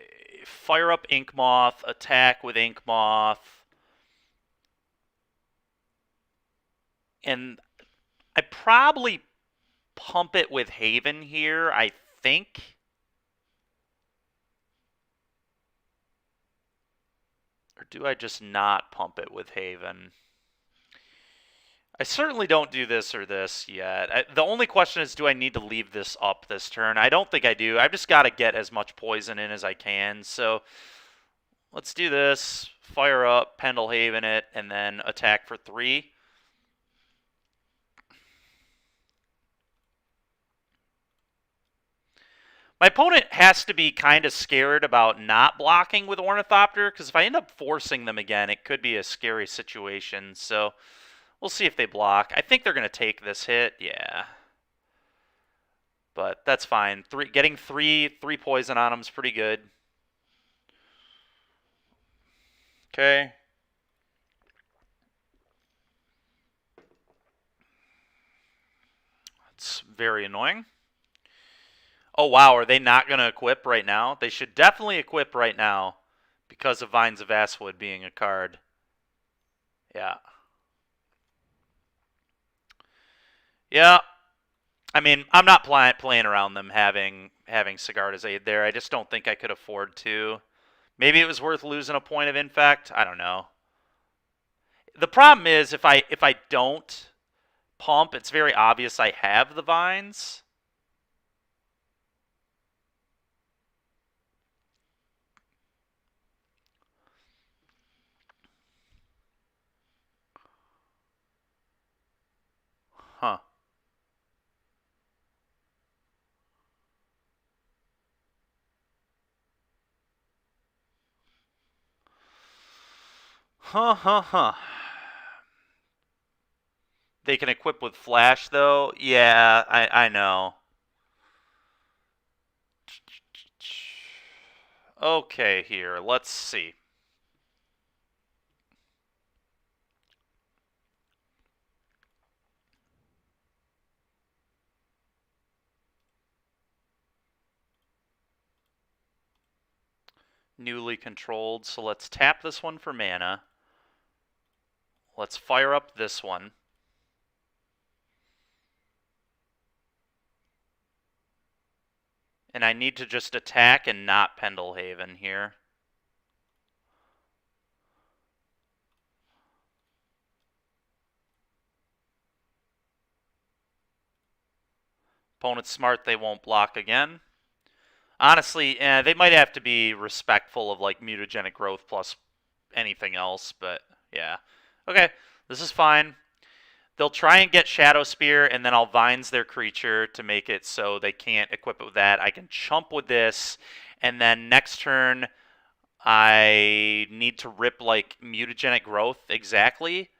Fire up Ink Moth. Attack with Ink Moth. And I probably pump it with Haven here, I think. Or do I just not pump it with Haven? I certainly don't do this or this yet. The only question is, do I need to leave this up this turn? I don't think I do. I've just got to get as much poison in as I can. So let's do this. Fire up, Pendelhaven it, and then attack for 3. My opponent has to be kind of scared about not blocking with Ornithopter, because if I end up forcing them again, it could be a scary situation. So we'll see if they block. I think they're going to take this hit. Yeah. But that's fine. Getting three poison on them is pretty good. Okay. It's very annoying. Oh, wow. Are they not going to equip right now? They should definitely equip right now because of Vines of Vastwood being a card. Yeah. Yeah. I mean, I'm not playing around them having Sigarda's aid there. I just don't think I could afford to. Maybe it was worth losing a point of Infect. I don't know. The problem is if I don't pump, it's very obvious I have the vines. Huh. Huh. They can equip with flash though. Yeah, I know. Okay, here. Let's see. Newly controlled. So let's tap this one for mana. Let's fire up this one. And I need to just attack and not Pendelhaven here. Opponent's smart, they won't block again. Honestly, they might have to be respectful of like mutagenic growth plus anything else, but yeah. Okay, this is fine. They'll try and get Shadow Spear, and then I'll Vines their creature to make it so they can't equip it with that. I can chump with this, and then next turn I need to rip like mutagenic growth exactly.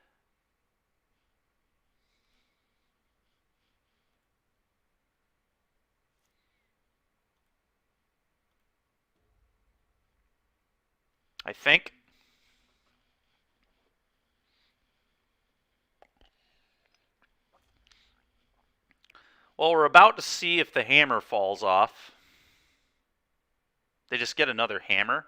I think. Well, we're about to see if the hammer falls off. They just get another hammer.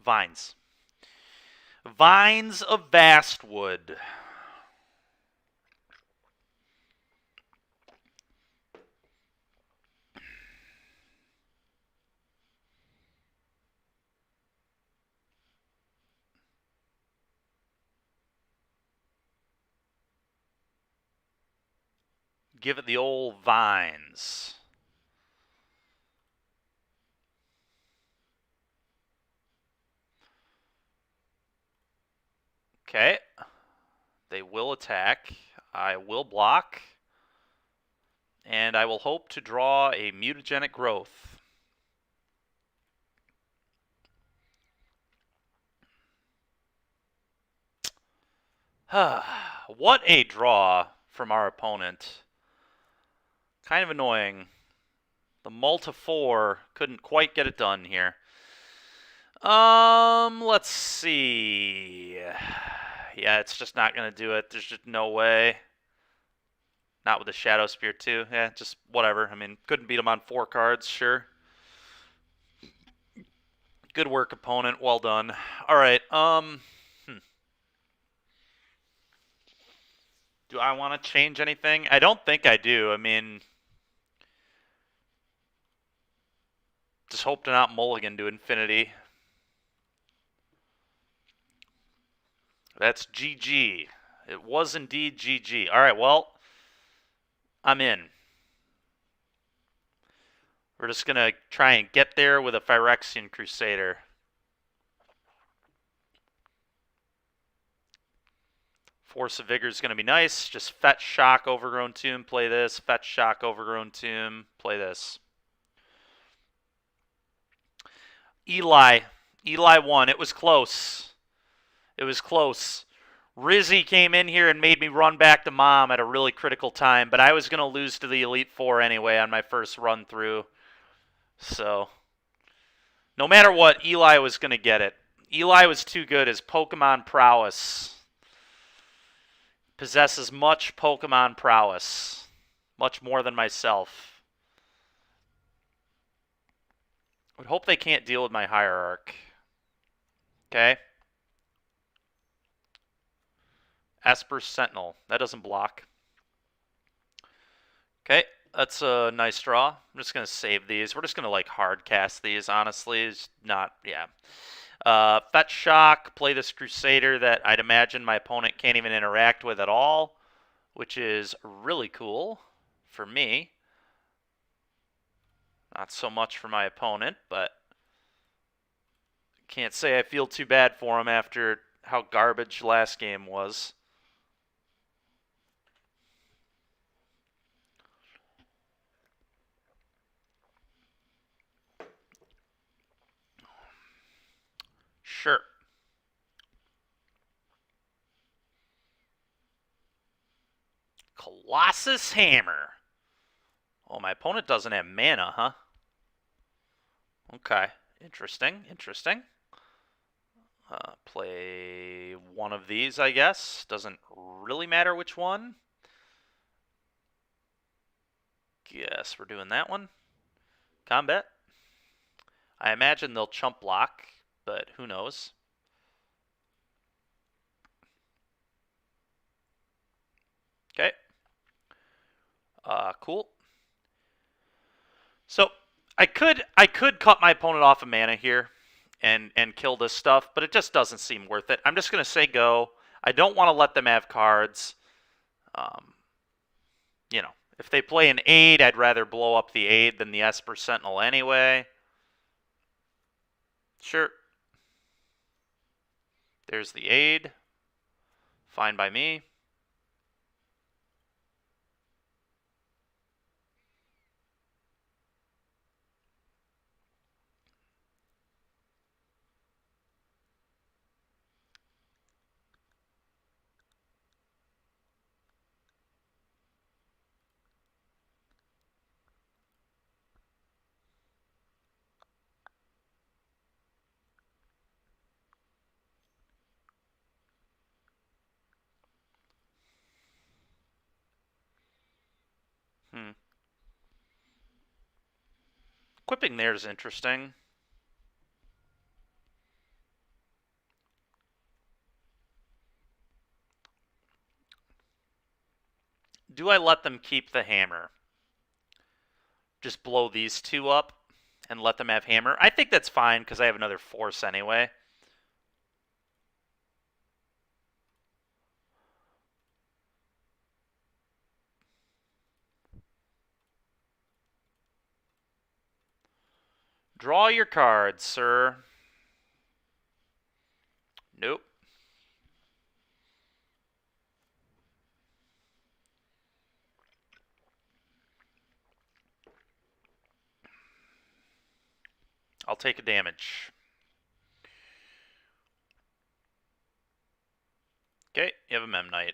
Vines. Vines of Vastwood. Give it the old Vines. Okay. They will attack. I will block. And I will hope to draw a mutagenic growth. What a draw from our opponent. Kind of annoying. The Multi-4 couldn't quite get it done here. Let's see. Yeah, it's just not going to do it. There's just no way. Not with the Shadow Spear, too. Yeah, just whatever. I mean, couldn't beat him on 4 cards, sure. Good work, opponent. Well done. All right, do I want to change anything? I don't think I do. I mean, just hope to not mulligan to infinity. That's GG. It was indeed GG. All right, well, I'm in. We're just going to try and get there with a Phyrexian Crusader. Force of Vigor is going to be nice. Just fetch Shock Overgrown Tomb, play this. Fetch Shock Overgrown Tomb, play this. Eli won. It was close. It was close. Rizzy came in here and made me run back to mom at a really critical time, but I was going to lose to the Elite Four anyway on my first run through. So, no matter what, Eli was going to get it. Eli was too good. His Pokemon prowess possesses much Pokemon prowess. Much more than myself. would hope they can't deal with my Hierarch. Okay. Esper Sentinel. That doesn't block. Okay, that's a nice draw. I'm just going to save these. We're just going to, like, hard cast these, honestly. It's not, yeah. Fetch Shock, play this Crusader that I'd imagine my opponent can't even interact with at all, which is really cool for me. Not so much for my opponent, but can't say I feel too bad for him after how garbage last game was. Sure. Colossus Hammer. Oh, my opponent doesn't have mana, huh? Okay. Interesting. Interesting. Play one of these, I guess. Doesn't really matter which one. Guess we're doing that one. Combat. I imagine they'll chump block, but who knows? Okay. Cool. So I could cut my opponent off of mana here and kill this stuff, but it just doesn't seem worth it. I'm just gonna say go. I don't want to let them have cards. You know, if they play an aid, I'd rather blow up the aid than the Esper Sentinel anyway. Sure. There's the aid. Fine by me. Equipping there is interesting. Do I let them keep the hammer? Just blow these two up and let them have hammer? I think that's fine because I have another force anyway. Draw your cards, sir. Nope. I'll take a damage. Okay, you have a Memnite.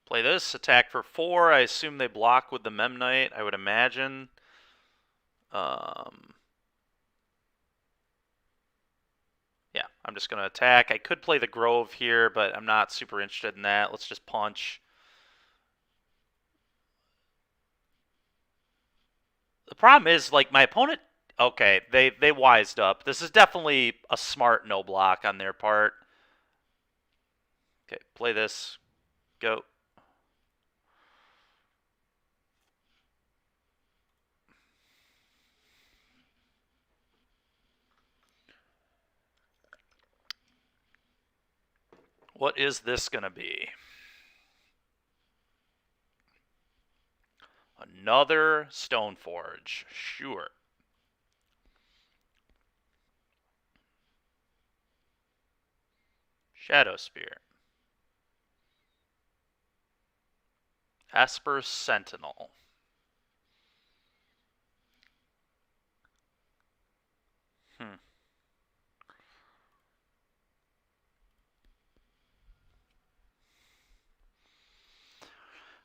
Play this, attack for 4. I assume they block with the Memnite, I would imagine. Yeah, I'm just going to attack. I could play the Grove here, but I'm not super interested in that. Let's just punch. The problem is, like, my opponent... Okay, they wised up. This is definitely a smart no block on their part. Okay, play this. Go. What is this going to be? Another Stoneforge. Sure. Shadow Spear. Esper Sentinel.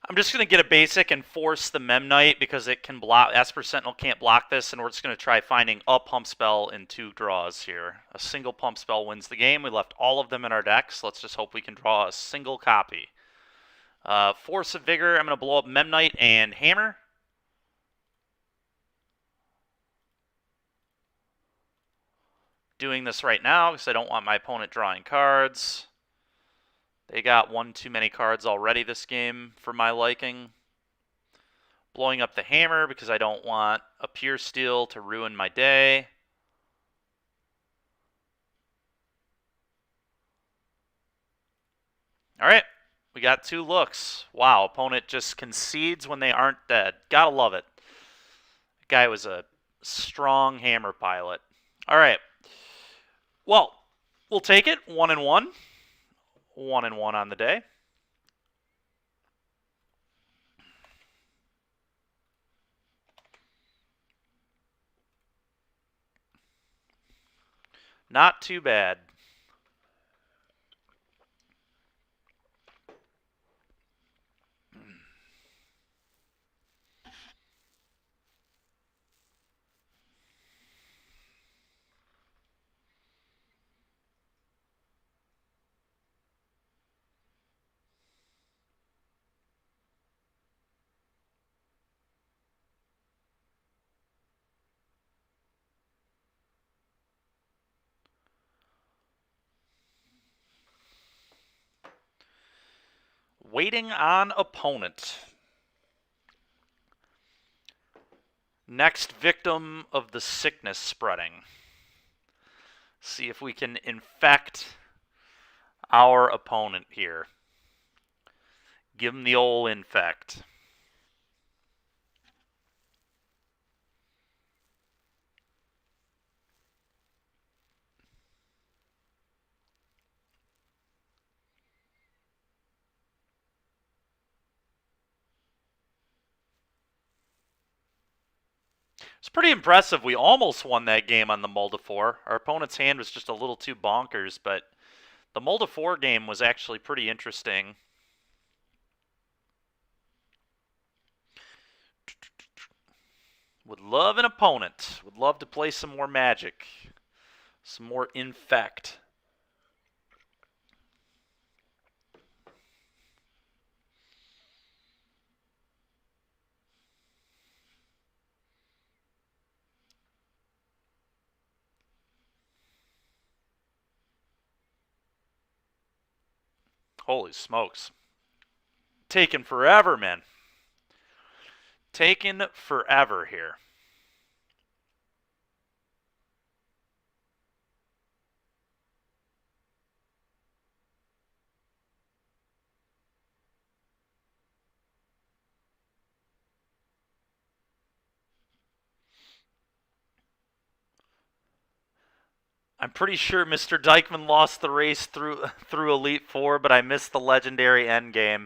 I'm just going to get a basic and force the Mem Knight because it can block. Esper Sentinel can't block this, and we're just going to try finding a pump spell in 2 draws here. A single pump spell wins the game. We left all of them in our decks. Let's just hope we can draw a single copy. Force of Vigor. I'm going to blow up Mem Knight and Hammer. Doing this right now because I don't want my opponent drawing cards. They got one too many cards already this game for my liking. Blowing up the Hammer because I don't want a Pure Steel to ruin my day. All right, we got 2 looks. Wow, opponent just concedes when they aren't dead. Gotta love it. The guy was a strong Hammer pilot. All right. Well, we'll take it. 1-1. 1-1 on the day. Not too bad. Waiting on opponent. Next victim of the sickness spreading. See if we can infect our opponent here. Give him the old infect. It's pretty impressive. We almost won that game on the Moldifor. Our opponent's hand was just a little too bonkers, but the Moldifor game was actually pretty interesting. Would love an opponent. Would love to play some more Magic. Some more Infect. Holy smokes. Taking forever, man. Taking forever here. I'm pretty sure Mr. Dykeman lost the race through Elite Four, but I missed the legendary endgame.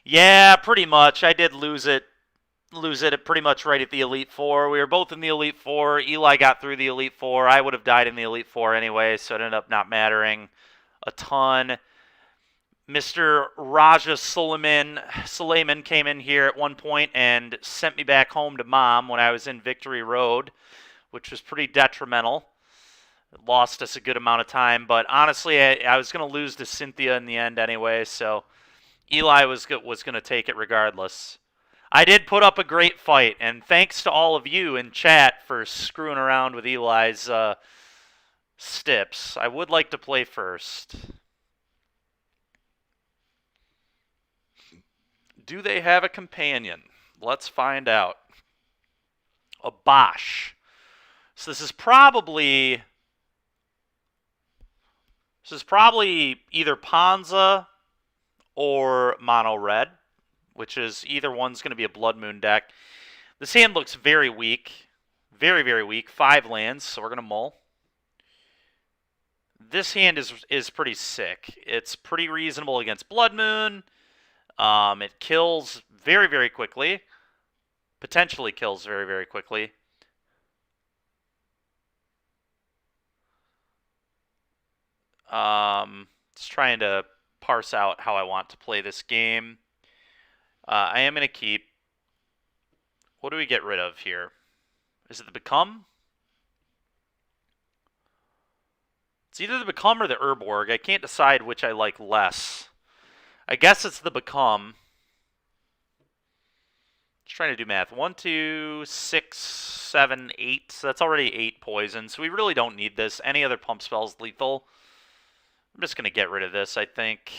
Yeah, pretty much. I did lose it pretty much right at the Elite Four. We were both in the Elite Four. Eli got through the Elite Four. I would have died in the Elite Four anyway, so it ended up not mattering a ton. Mr. Raja Suleiman came in here at one point and sent me back home to Mom when I was in Victory Road, which was pretty detrimental. It lost us a good amount of time, but honestly, I was going to lose to Cynthia in the end anyway, so Eli was going to take it regardless. I did put up a great fight, and thanks to all of you in chat for screwing around with Eli's stips. I would like to play first. Do they have a companion? Let's find out. A Bosch. So this is probably either Panza or Mono Red, which is either one's going to be a Blood Moon deck. This hand looks very weak. Very, very weak. 5 lands, so we're going to mull. This hand is pretty sick. It's pretty reasonable against Blood Moon. It kills very, very quickly. Potentially kills very, very quickly. Just trying to parse out how I want to play this game. I am going to keep. What do we get rid of here? Is it the Become? It's either the Become or the Urborg. I can't decide which I like less. I guess it's the Become. Just trying to do math. 1, 2, 6, 7, 8. So that's already 8 poison. So we really don't need this. Any other pump spell is lethal. I'm just going to get rid of this, I think.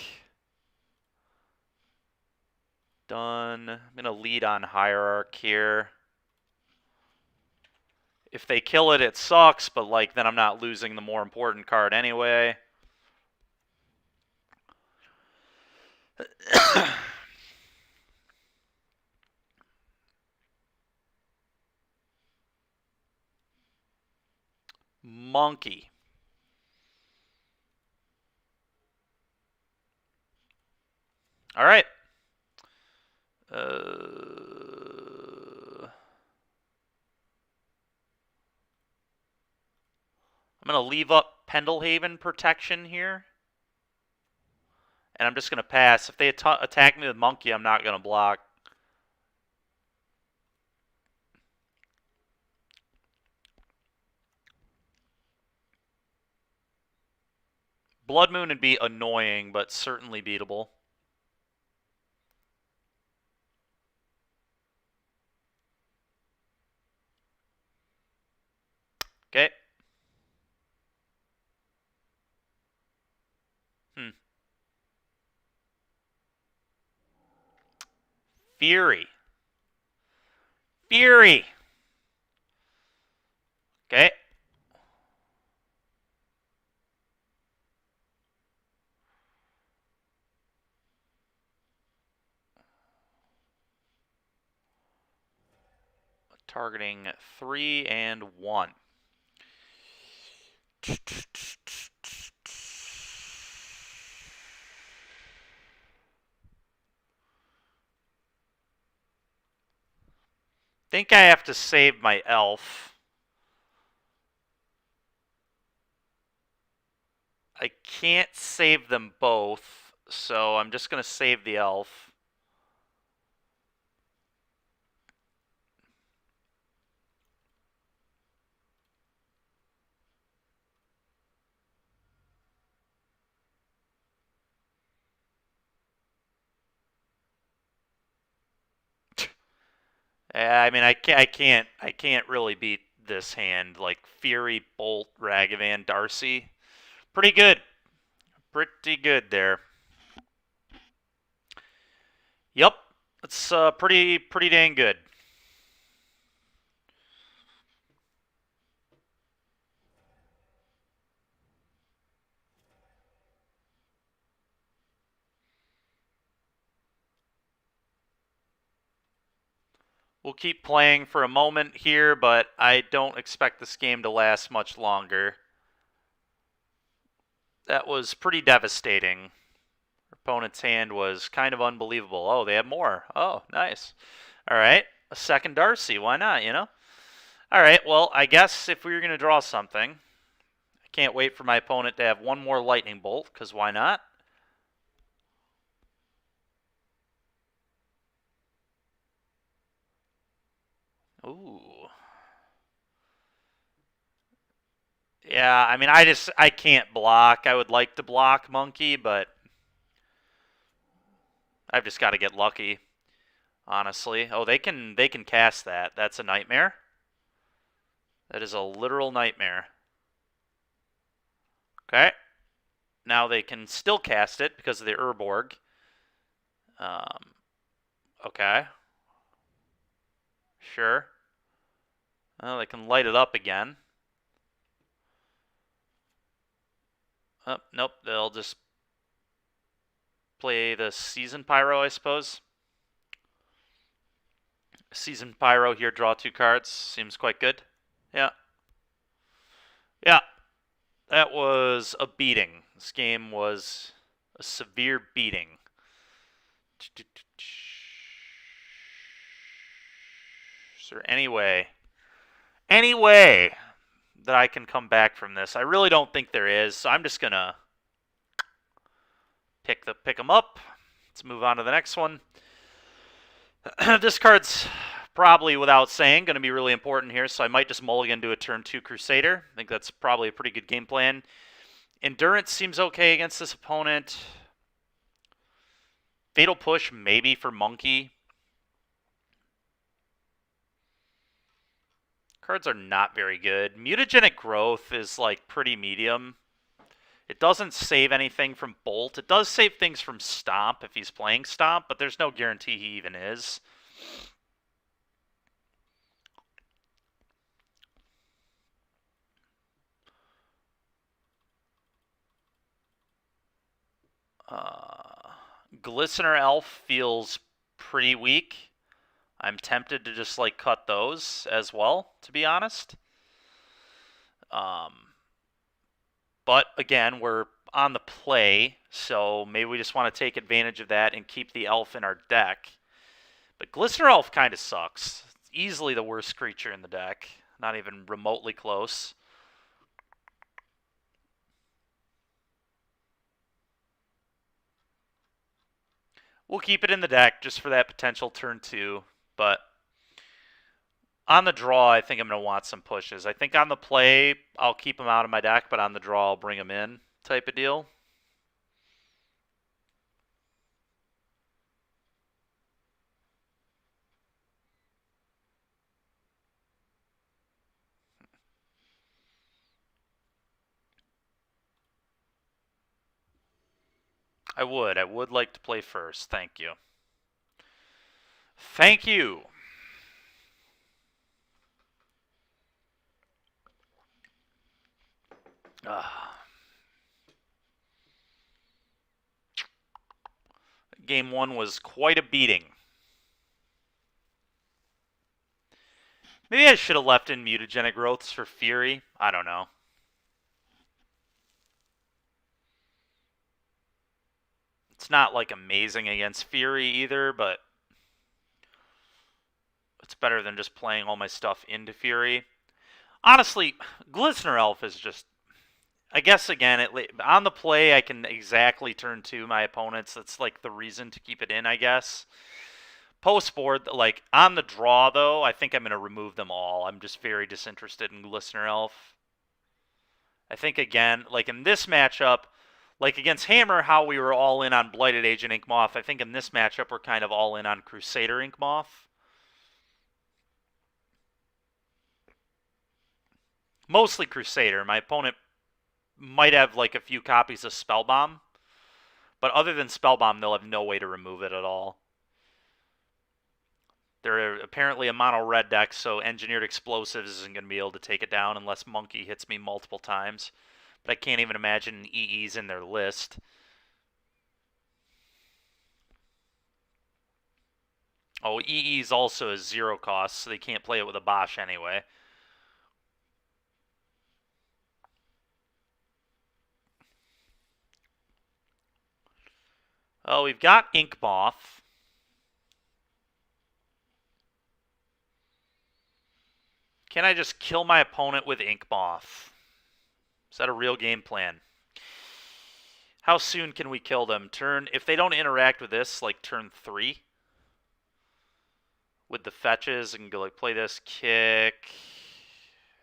Done. I'm going to lead on Hierarch here. If they kill it, it sucks, but like then I'm not losing the more important card anyway. Monkey. All right. I'm going to leave up Pendelhaven protection here. And I'm just going to pass. If they attack me with Monkey, I'm not going to block. Blood Moon would be annoying, but certainly beatable. Okay. Fury. Fury. Okay. Targeting 3 and 1. Think I have to save my elf. I can't save them both, so I'm just going to save the elf. I mean, I can't really beat this hand. Like Fury, Bolt, Ragavan, Darcy, pretty good there. Yep, it's pretty dang good. We'll keep playing for a moment here, but I don't expect this game to last much longer. That was pretty devastating. Opponent's hand was kind of unbelievable. Oh, they have more. Oh, nice. All right, a second Darcy. Why not, you know? All right, well, I guess if we were going to draw something, I can't wait for my opponent to have one more Lightning Bolt, because why not? Ooh. Yeah, I mean, I can't block. I would like to block Monkey, but I've just got to get lucky, honestly. Oh, they can cast that. That's a nightmare. That is a literal nightmare. Okay. Now they can still cast it because of the Urborg. Okay. Sure. Well, they can light it up again. Oh, nope, they'll just play the Season Pyro, I suppose. Season Pyro here, draw 2 cards. Seems quite good. Yeah. Yeah. That was a beating. This game was a severe beating. Is there any way that I can come back from this? I really don't think there is, so I'm just gonna pick them up. Let's move on to the next one. This card's probably, without saying, going to be really important here, so I might just mulligan to a turn 2 Crusader. I think that's probably a pretty good game plan. Endurance seems okay against this opponent. Fatal Push maybe for Monkey. Cards are not very good. Mutagenic Growth is like pretty medium. It doesn't save anything from Bolt. It does save things from Stomp if he's playing Stomp, but there's no guarantee he even is. Glistener Elf feels pretty weak. I'm tempted to just like cut those as well, to be honest. But again, we're on the play, so maybe we just want to take advantage of that and keep the elf in our deck. But Glistener Elf kind of sucks. It's easily the worst creature in the deck. Not even remotely close. We'll keep it in the deck just for that potential turn 2. But on the draw, I think I'm going to want some pushes. I think on the play, I'll keep them out of my deck, but on the draw, I'll bring them in type of deal. I would like to play first. Thank you. Thank you. Game 1 was quite a beating. Maybe I should have left in Mutagenic Growths for Fury. I don't know. It's not like amazing against Fury either, but it's better than just playing all my stuff into Fury. Honestly, Glistener Elf is just... I guess, again, on the play, I can exactly turn to my opponents. That's, like, the reason to keep it in, I guess. Post-board, like, on the draw, though, I think I'm going to remove them all. I'm just very disinterested in Glistener Elf. I think, again, like, in this matchup, like, against Hammer, how we were all in on Blighted Agent Inkmoth, I think in this matchup, we're kind of all in on Crusader Inkmoth. Mostly Crusader. My opponent might have like a few copies of Spellbomb, but other than Spellbomb, they'll have no way to remove it at all. They're apparently a mono red deck, so Engineered Explosives isn't going to be able to take it down unless Monkey hits me multiple times. But I can't even imagine EE's in their list. Oh, EE's also is 0 cost, so they can't play it with a Bosch anyway. Oh, we've got Inkmoth. Can I just kill my opponent with Inkmoth? Is that a real game plan? How soon can we kill them? If they don't interact with this, like turn 3? With the fetches, and go like play this, kick.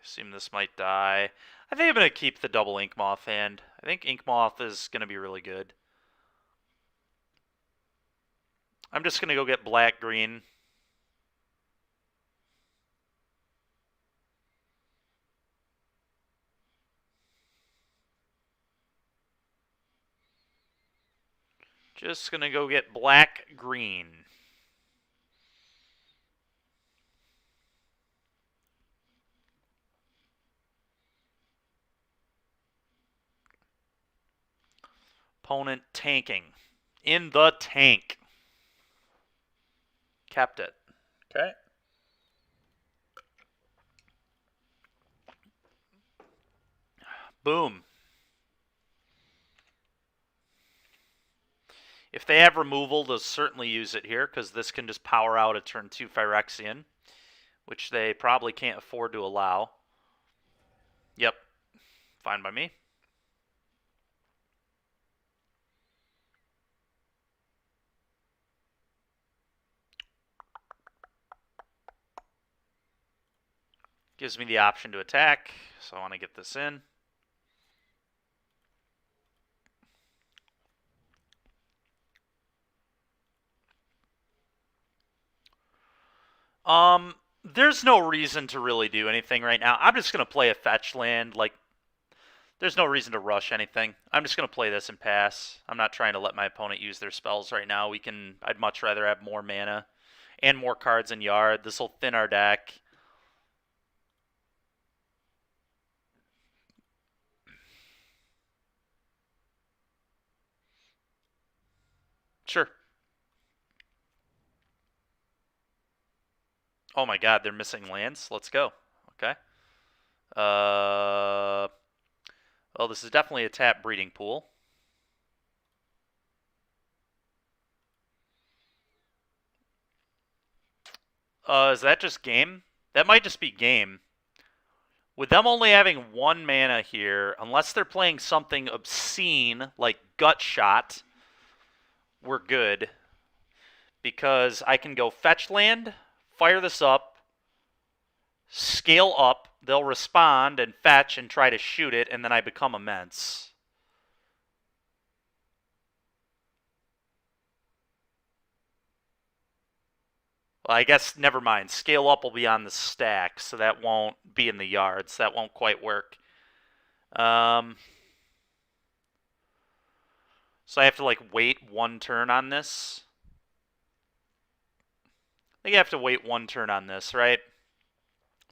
Assume this might die. I think I'm going to keep the double Inkmoth hand. I think Inkmoth is going to be really good. I'm just going to go get black-green. Just going to go get black-green. Opponent tanking. In the tank. Kept it. Okay. Boom. If they have removal, they'll certainly use it here, because this can just power out a turn 2 Phyrexian, which they probably can't afford to allow. Yep. Fine by me. Gives me the option to attack, so I want to get this in. There's no reason to really do anything right now. I'm just going to play a fetch land. Like, there's no reason to rush anything. I'm just going to play this and pass. I'm not trying to let my opponent use their spells right now. I'd much rather have more mana and more cards in yard. This will thin our deck. Sure. Oh my god, they're missing lands. Let's go. Okay. Well, this is definitely a tap breeding pool. Is that just game? That might just be game. With them only having 1 mana here, unless they're playing something obscene like Gut Shot, we're good. Because I can go fetch land, fire this up, scale up, they'll respond and fetch and try to shoot it, and then I become immense. Well, I guess, never mind. Scale up will be on the stack, so that won't be in the yards. That won't quite work. So I have to, like, wait 1 turn on this. I think I have to wait 1 turn on this, right?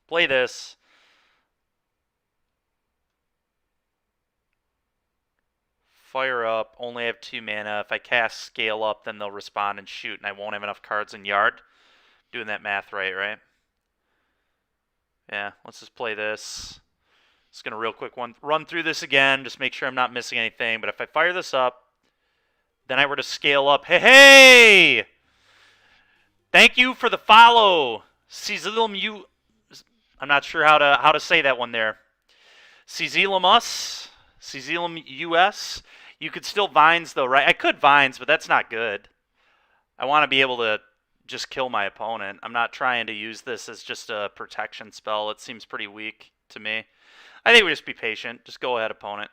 Play this. Fire up. Only have 2 mana. If I cast scale up, then they'll respond and shoot, and I won't have enough cards in yard. Doing that math right? Yeah, let's just play this. Just going to real quick run through this again, just make sure I'm not missing anything. But if I fire this up, then I were to scale up. Hey! Thank you for the follow. Cezilum I'm not sure how to say that one there. Cezilum US. You could still Vines though, right? I could Vines, but that's not good. I want to be able to just kill my opponent. I'm not trying to use this as just a protection spell. It seems pretty weak to me. I think we just be patient. Just go ahead, opponent.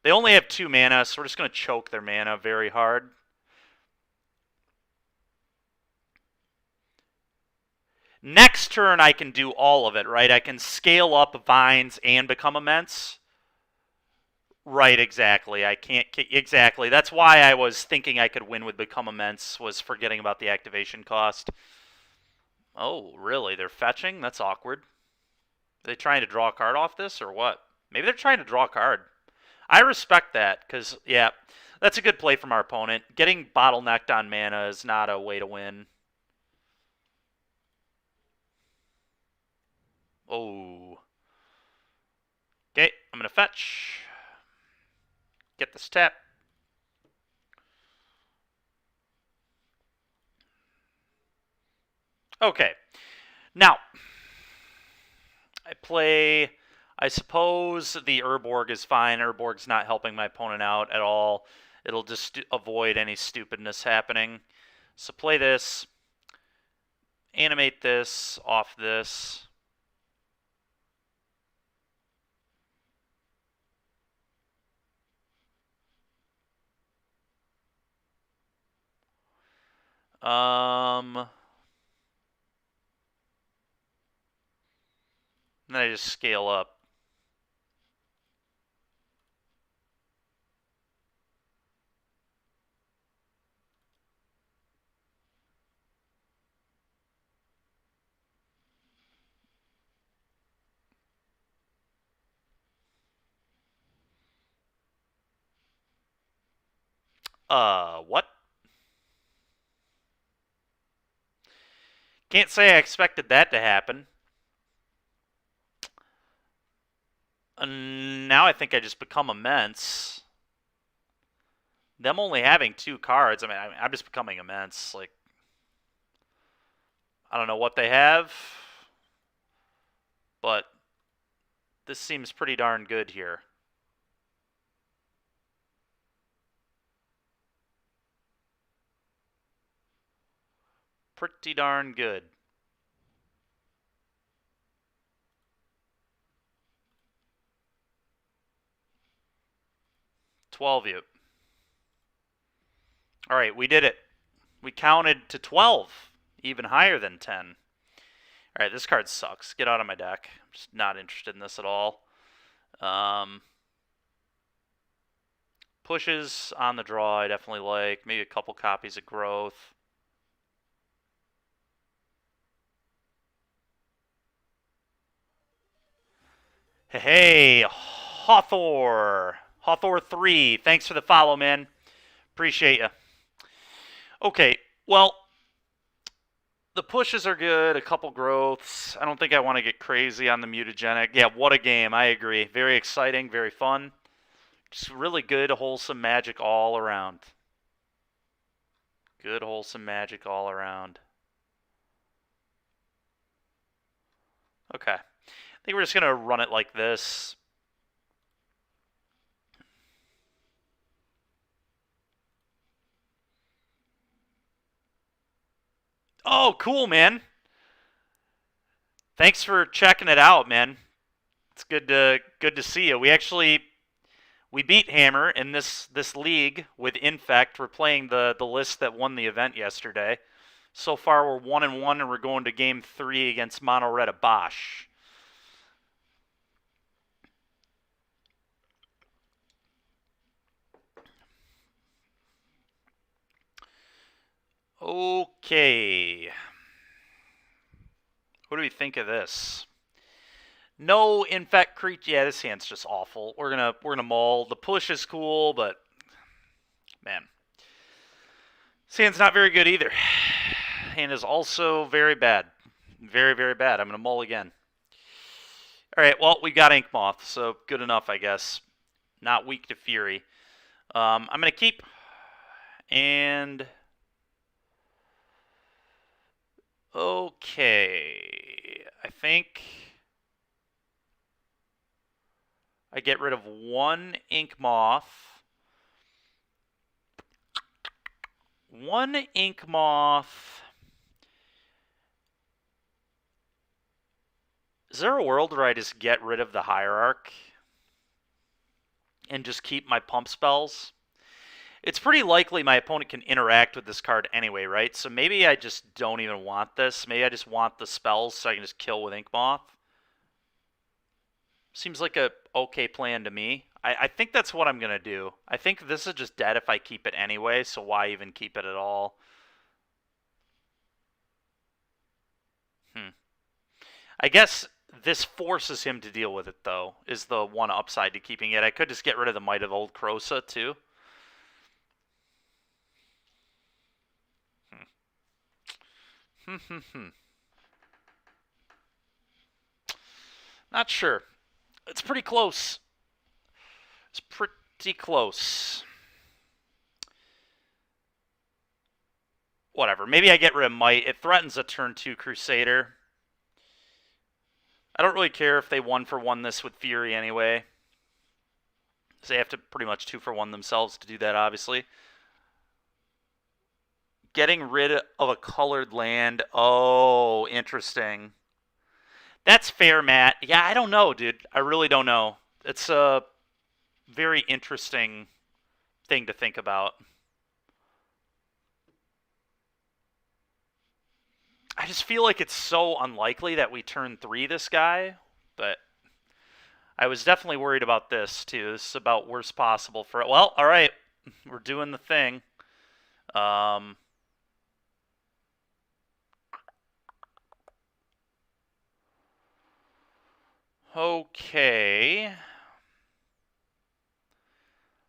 They only have 2 mana, so we're just going to choke their mana very hard. Next turn, I can do all of it, right? I can scale up Vines and become immense. Right, exactly. I can't... Exactly. That's why I was thinking I could win with Become Immense, was forgetting about the activation cost. Oh, really? They're fetching? That's awkward. Are they trying to draw a card off this, or what? Maybe they're trying to draw a card. I respect that, because, yeah, that's a good play from our opponent. Getting bottlenecked on mana is not a way to win. Oh. Okay, I'm going to fetch. Get this tap. Okay. Now, I play... I suppose the Urborg is fine. Urborg's not helping my opponent out at all. It'll just avoid any stupidness happening. So play this. Animate this off this. And then I just scale up. What? Can't say I expected that to happen. Now I think I just become immense. Them only having 2 cards, I mean, I'm just becoming immense. Like, I don't know what they have, but this seems pretty darn good here. Pretty darn good. 12 you. All right, we did it. We counted to 12, even higher than 10. All right, this card sucks. Get out of my deck. I'm just not interested in this at all. Pushes on the draw, I definitely like. Maybe a couple copies of growth. Hey, Hathor. Hathor 3. Thanks for the follow, man. Appreciate you. Okay, well, the pushes are good. A couple growths. I don't think I want to get crazy on the mutagenic. Yeah, what a game. I agree. Very exciting, very fun. Just really good, wholesome magic all around. Good, wholesome magic all around. Okay. I think we're just going to run it like this. Oh, cool, man. Thanks for checking it out, man. It's good to see you. We beat Hammer in this league with Infect. We're playing the list that won the event yesterday. So far, we're 1-1, and we're going to Game 3 against Mono Red Bosch. Okay. What do we think of this? No Infect creature. Yeah, this hand's just awful. We're gonna maul. The push is cool, but man, this hand's not very good either. Hand is also very bad. Very, very bad. I'm gonna mull again. Alright, well, we got Ink Moth, so good enough, I guess. Not weak to Fury. I'm gonna keep. And okay. I think I get rid of one Ink Moth. One Ink Moth. Is there a world where I just get rid of the Hierarch and just keep my pump spells? It's pretty likely my opponent can interact with this card anyway, right? So maybe I just don't even want this. Maybe I just want the spells so I can just kill with Ink Moth. Seems like a okay plan to me. I think that's what I'm going to do. I think this is just dead if I keep it anyway, so why even keep it at all? I guess this forces him to deal with it, though, is the one upside to keeping it. I could just get rid of the Might of Old Krosa, too. Not sure. It's pretty close. It's pretty close. Whatever. Maybe I get rid of Might. It threatens a turn 2 Crusader. I don't really care if they 1-for-1 this with Fury anyway. They have to pretty much 2-for-1 themselves to do that, obviously. Getting rid of a colored land. Oh, interesting. That's fair, Matt. Yeah, I don't know, dude. I really don't know. It's a very interesting thing to think about. I just feel like it's so unlikely that we turn 3 this guy, but I was definitely worried about this, too. This is about worst possible for it. Well, all right. We're doing the thing. Okay.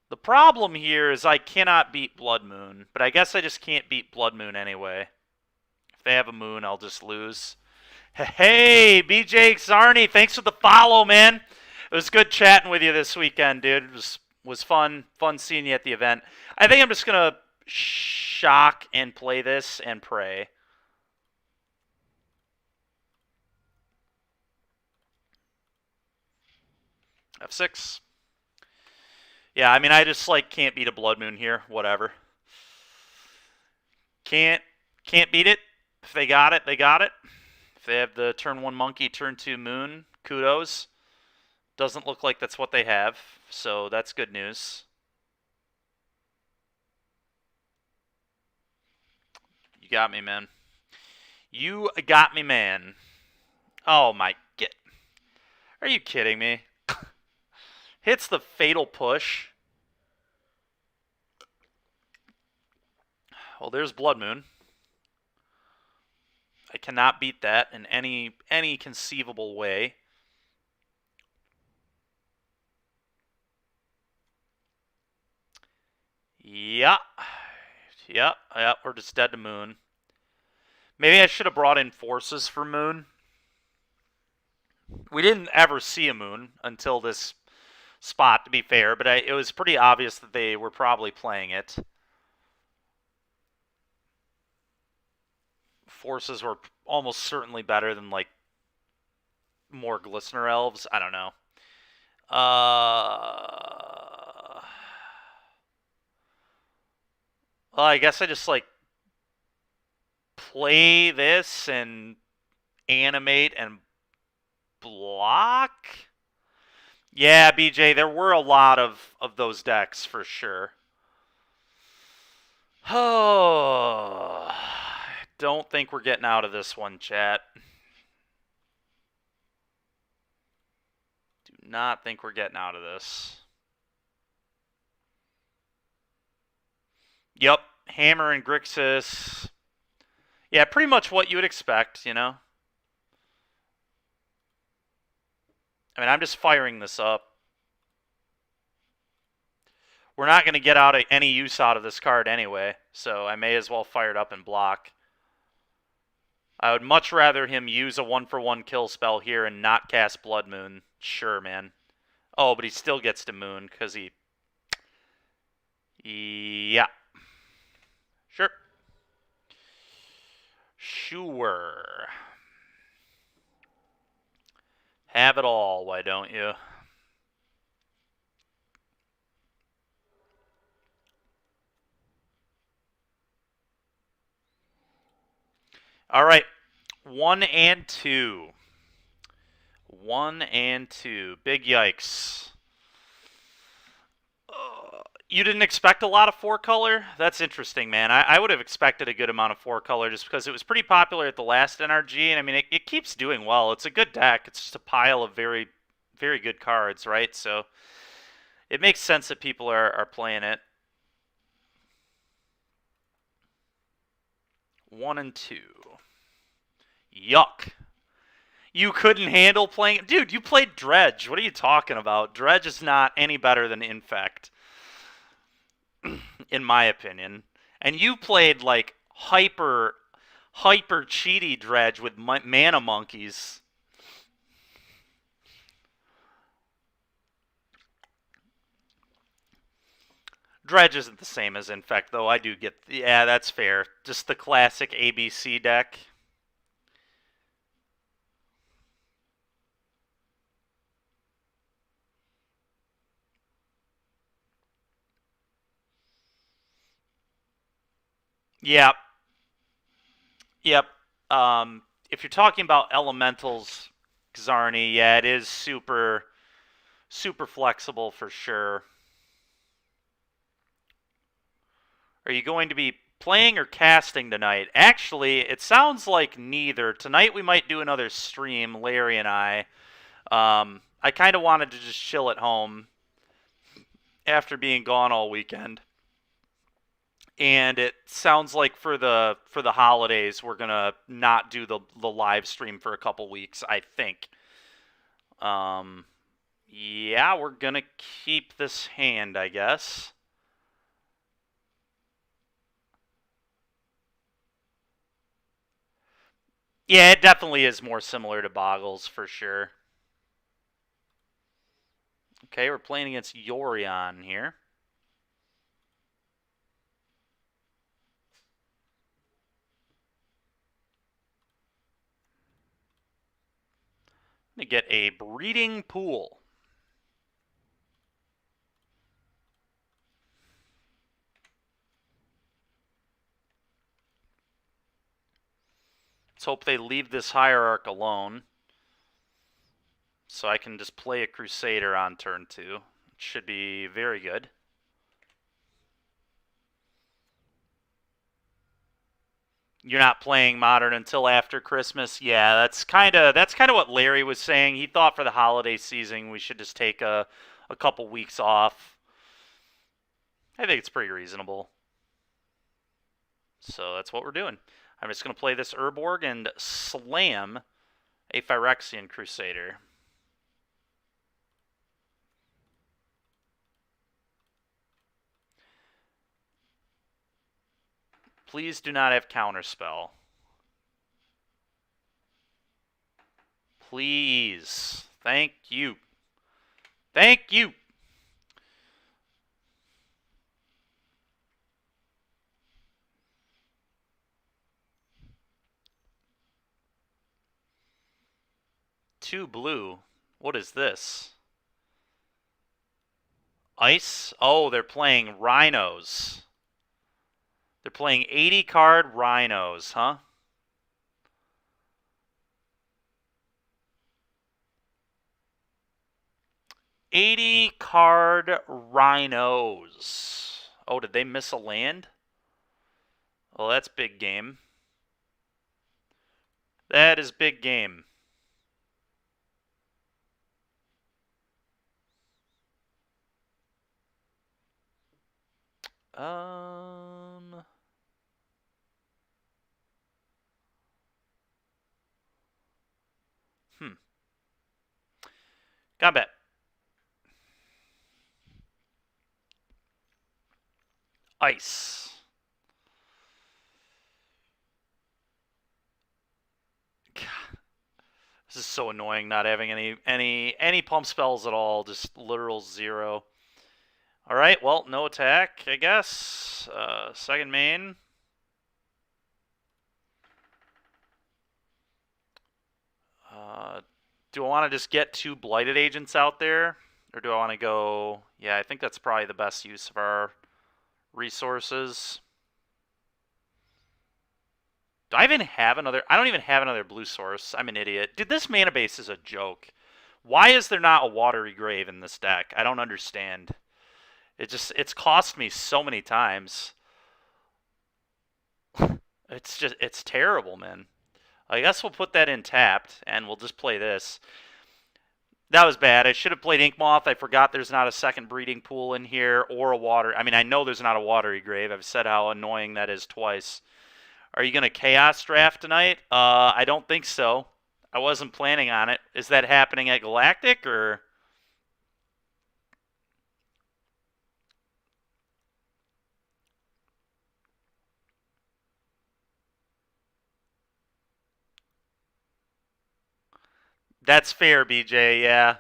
The problem here is I cannot beat Blood Moon, but I guess I just can't beat Blood Moon anyway. If they have a moon, I'll just lose. Hey, BJ Xarni, thanks for the follow, man. It was good chatting with you this weekend, dude. It was fun seeing you at the event. I think I'm just going to shock and play this and pray. F6. Yeah, I mean, I just, like, can't beat a Blood Moon here. Whatever. Can't beat it. If they got it, they got it. If they have the turn 1 Monkey, turn 2 Moon, kudos. Doesn't look like that's what they have, so that's good news. You got me, man. You got me, man. Oh, my... Are you kidding me? Hits the fatal push. Well, there's Blood Moon. I cannot beat that in any conceivable way. Yeah. Yep, we're just dead to Moon. Maybe I should have brought in forces for Moon. We didn't ever see a Moon until this spot, to be fair, but it was pretty obvious that they were probably playing it. Forces were almost certainly better than, like, more Glistener Elves. I don't know. Well, I guess I just, like, play this and animate and block? Yeah, BJ, there were a lot of those decks for sure. Oh, don't think we're getting out of this one, chat. Do not think we're getting out of this. Yep, Hammer and Grixis. Yeah, pretty much what you would expect, you know? I mean, I'm just firing this up. We're not going to get out any use out of this card anyway, so I may as well fire it up and block. I would much rather him use a 1-for-1 kill spell here and not cast Blood Moon. Sure, man. Oh, but he still gets to Moon because he... Yeah. Sure. Sure. Have it all, why don't you? All right. 1 and 2. 1 and 2. Big yikes. You didn't expect a lot of 4-color? That's interesting, man. I would have expected a good amount of 4-color just because it was pretty popular at the last NRG, and I mean, it keeps doing well. It's a good deck. It's just a pile of very, very good cards, right? So it makes sense that people are playing it. 1 and 2. Yuck. You couldn't handle playing... Dude, you played Dredge. What are you talking about? Dredge is not any better than Infect, in my opinion. And you played, like, hyper cheaty Dredge with mana monkeys. Dredge isn't the same as Infect, though. I do get... Yeah, that's fair. Just the classic ABC deck. Yep. Yep. If you're talking about elementals, Xarni, yeah, it is super flexible for sure. Are you going to be playing or casting tonight? Actually, it sounds like neither. Tonight we might do another stream, Larry and I. I kind of wanted to just chill at home after being gone all weekend. And it sounds like for the holidays we're gonna not do the live stream for a couple weeks, I think. Yeah, we're gonna keep this hand, I guess. Yeah, it definitely is more similar to Boggles for sure. Okay, we're playing against Yorion here. To get a breeding pool. Let's hope they leave this Hierarch alone, so I can just play a Crusader on turn 2. It should be very good. You're not playing Modern until after Christmas. Yeah, that's kind of what Larry was saying. He thought for the holiday season we should just take a couple weeks off. I think it's pretty reasonable. So that's what we're doing. I'm just going to play this Urborg and slam a Phyrexian Crusader. Please do not have Counterspell. Please. Thank you. Thank you. Two blue. What is this? Ice? Oh, they're playing Rhinos. They're playing 80 card Rhinos, huh? $80 Rhinos. Oh, did they miss a land? Well, that's big game. That is big game. Um... Combat. Ice. God, this is so annoying not having any pump spells at all. Just literal zero. All right, well, no attack, I guess. Second main. Do I want to just get two blighted agents out there? Or do I want to go... Yeah, I think that's probably the best use of our resources. Do I even have another... I don't even have another blue source. I'm an idiot. Dude, this mana base is a joke. Why is there not a Watery Grave in this deck? I don't understand. It's cost me so many times. It's terrible, man. I guess we'll put that in tapped, and we'll just play this. That was bad. I should have played Inkmoth. I forgot there's not a second breeding pool in here or a water. I mean, I know there's not a Watery Grave. I've said how annoying that is twice. Are you going to Chaos Draft tonight? I don't think so. I wasn't planning on it. Is that happening at Galactic, or... That's fair, BJ, yeah.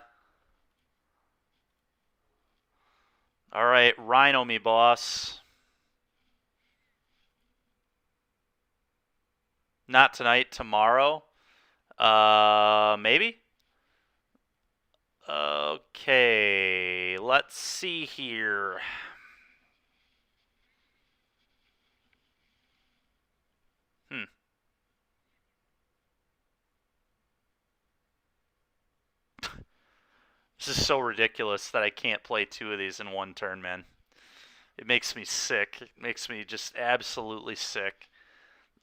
All right, Rhino me, boss. Not tonight, tomorrow. Maybe? Okay, let's see here. This is so ridiculous that I can't play two of these in one turn, man. It makes me sick. It makes me just absolutely sick.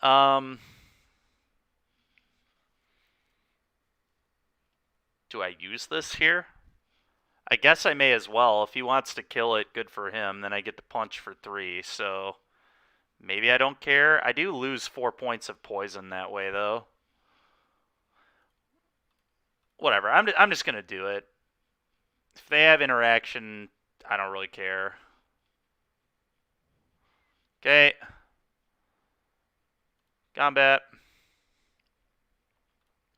Do I use this here? I guess I may as well. If he wants to kill it, good for him. Then I get to punch for 3, so maybe I don't care. I do lose 4 points of poison that way, though. Whatever. I'm just going to do it. If they have interaction, I don't really care. Okay. Combat.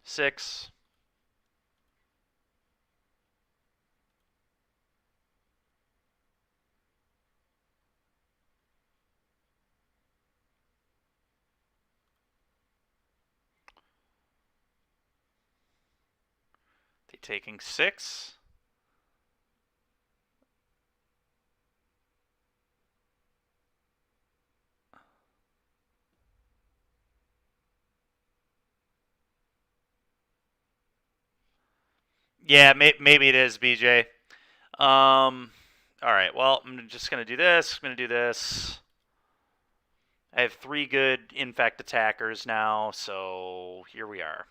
6. They taking 6. Yeah, maybe it is, BJ. All right, well, I'm just going to do this. I'm going to do this. I have 3 good Infect attackers now, so here we are.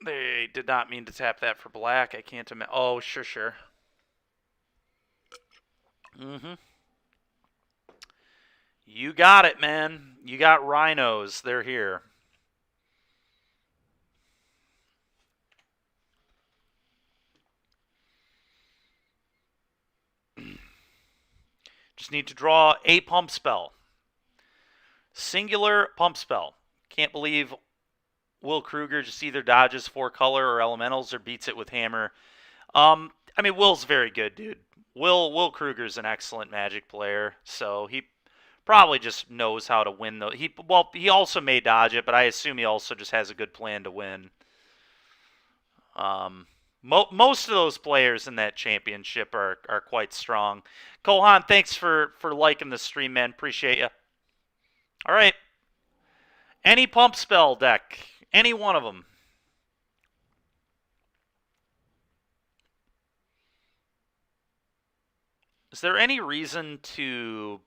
They did not mean to tap that for black. I can't imagine. Oh, sure. Mm-hmm. You got it, man. You got rhinos. They're here. Just need to draw a pump spell. Singular pump spell. Can't believe Will Kruger just either dodges 4 color or elementals or beats it with hammer. I mean, Will's very good, dude. Will Kruger's an excellent Magic player, so he probably just knows how to win. He also may dodge it, but I assume he also just has a good plan to win. Most of those players in that championship are quite strong. Kohan, thanks for liking the stream, man. Appreciate you. All right. Any pump spell deck, any one of them. Is there any reason to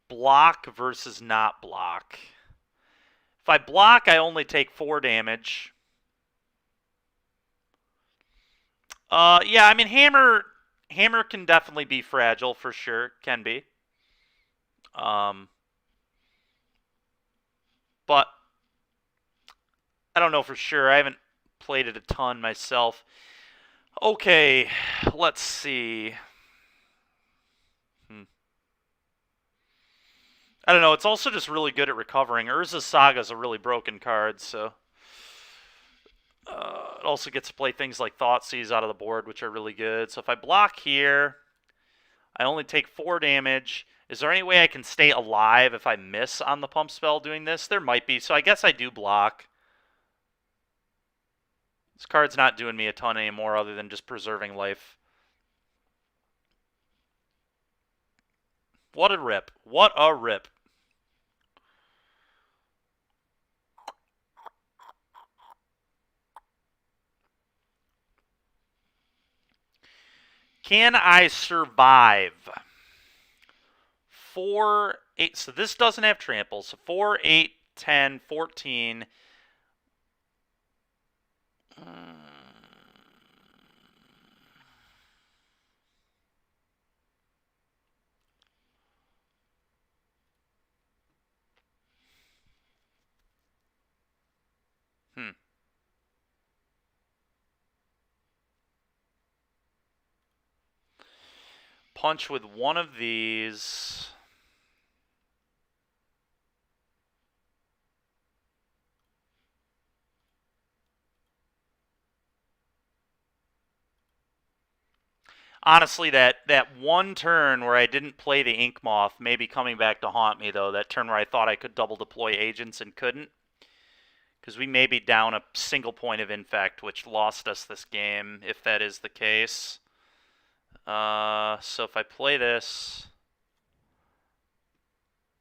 block versus not block? If I block, I only take 4 damage. Yeah, I mean, hammer can definitely be fragile for sure. Can be. But I don't know for sure. I haven't played it a ton myself. Okay, let's see. I don't know. It's also just really good at recovering. Urza's Saga is a really broken card, so it also gets to play things like Thoughtseize out of the board, which are really good. So if I block here, I only take 4 damage. Is there any way I can stay alive if I miss on the pump spell doing this? There might be, so I guess I do block. This card's not doing me a ton anymore other than just preserving life. What a rip. What a rip. Can I survive? 4, 8. So this doesn't have trample. So 4, 8, 10, 14. Punch with one of these. Honestly, that one turn where I didn't play the Ink Moth may be coming back to haunt me, though. That turn where I thought I could double deploy agents and couldn't. Because we may be down a single point of Infect, which lost us this game, if that is the case. So if I play this,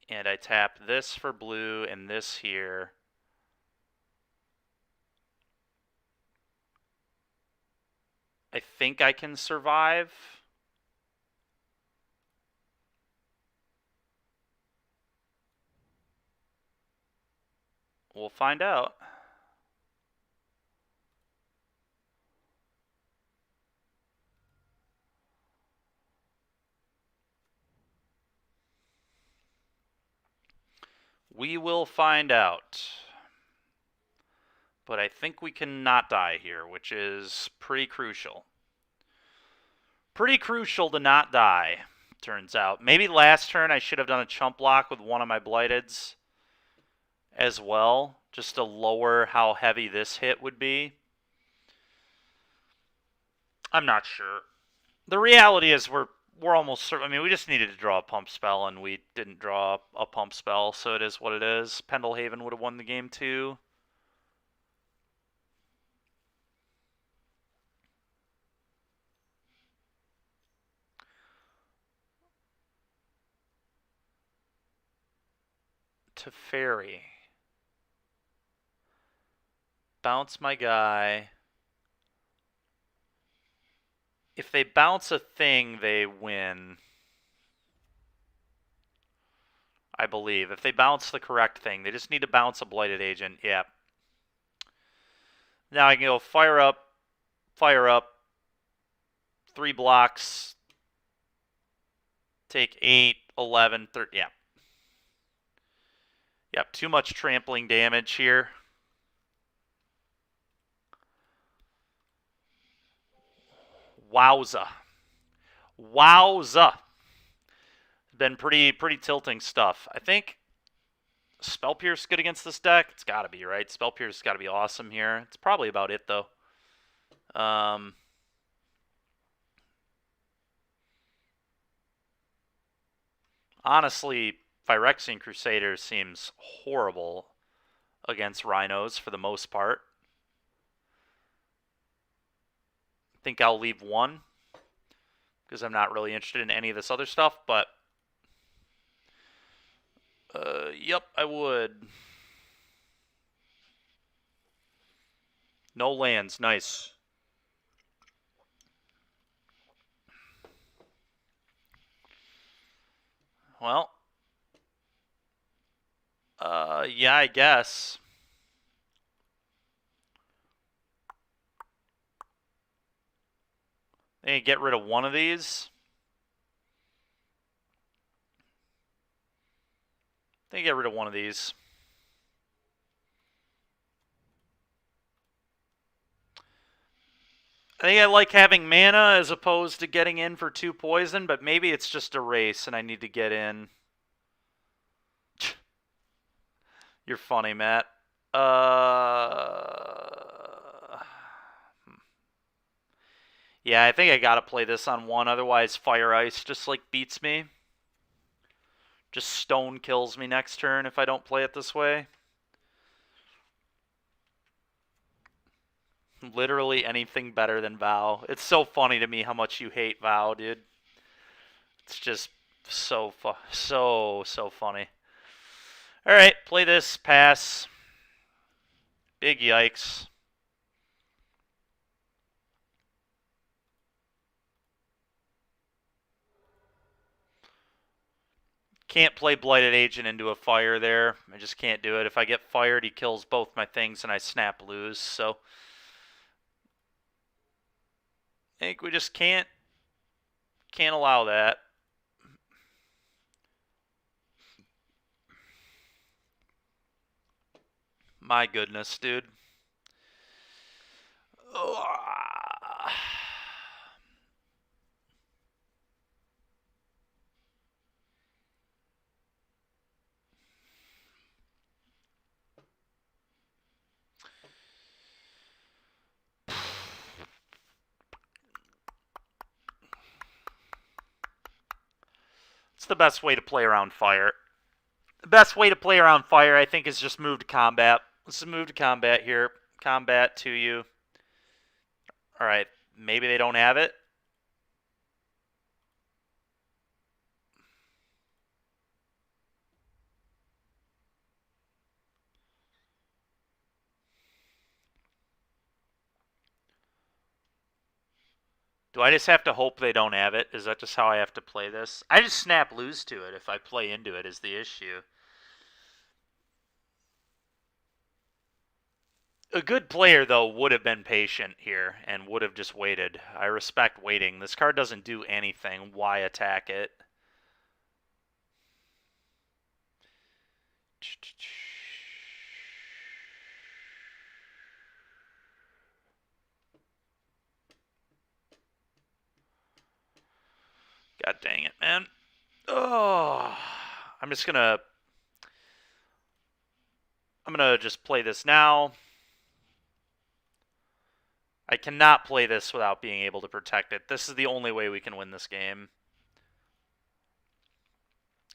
and I tap this for blue and this here, I think I can survive. We'll find out. We will find out. But I think we can not die here, which is pretty crucial. Pretty crucial to not die, turns out. Maybe last turn I should have done a chump block with one of my Blighteds as well, just to lower how heavy this hit would be. I'm not sure. The reality is we're almost certain. I mean, we just needed to draw a pump spell, and we didn't draw a pump spell, so it is what it is. Pendelhaven would have won the game too. Teferi. Bounce my guy. If they bounce a thing, they win. I believe. If they bounce the correct thing. They just need to bounce a Blighted Agent. Yeah. Now I can go fire up, 3 blocks, take 8, 11, 30. Yeah. Yep, too much trampling damage here. Wowza. Wowza. Been pretty tilting stuff. I think Spell Pierce good against this deck? It's got to be, right? Spell Pierce has got to be awesome here. It's probably about it, though. Honestly, Phyrexian Crusader seems horrible against Rhinos for the most part. I think I'll leave 1 because I'm not really interested in any of this other stuff, but yep, I would. No lands, nice. Well, yeah, I guess. They get rid of one of these. They get rid of one of these. I think I like having mana as opposed to getting in for 2 poison, but maybe it's just a race and I need to get in. You're funny, Matt. Yeah, I think I gotta play this on 1, otherwise Fire Ice just like beats me. Just stone kills me next turn if I don't play it this way. Literally anything better than Vow. It's so funny to me how much you hate Vow, dude. It's just so funny. Alright, play this, pass. Big yikes. Can't play Blighted Agent into a fire there. I just can't do it. If I get fired, he kills both my things and I snap lose. So I think we just can't allow that. My goodness, dude. It's the best way to play around fire. The best way to play around fire, I think, is just move to combat. Let's move to combat here. Combat to you. Alright, maybe they don't have it. Do I just have to hope they don't have it? Is that just how I have to play this? I just snap lose to it if I play into it is the issue. A good player, though, would have been patient here and would have just waited. I respect waiting. This card doesn't do anything. Why attack it? God dang it, man. Oh, I'm gonna just play this now. I cannot play this without being able to protect it. This is the only way we can win this game.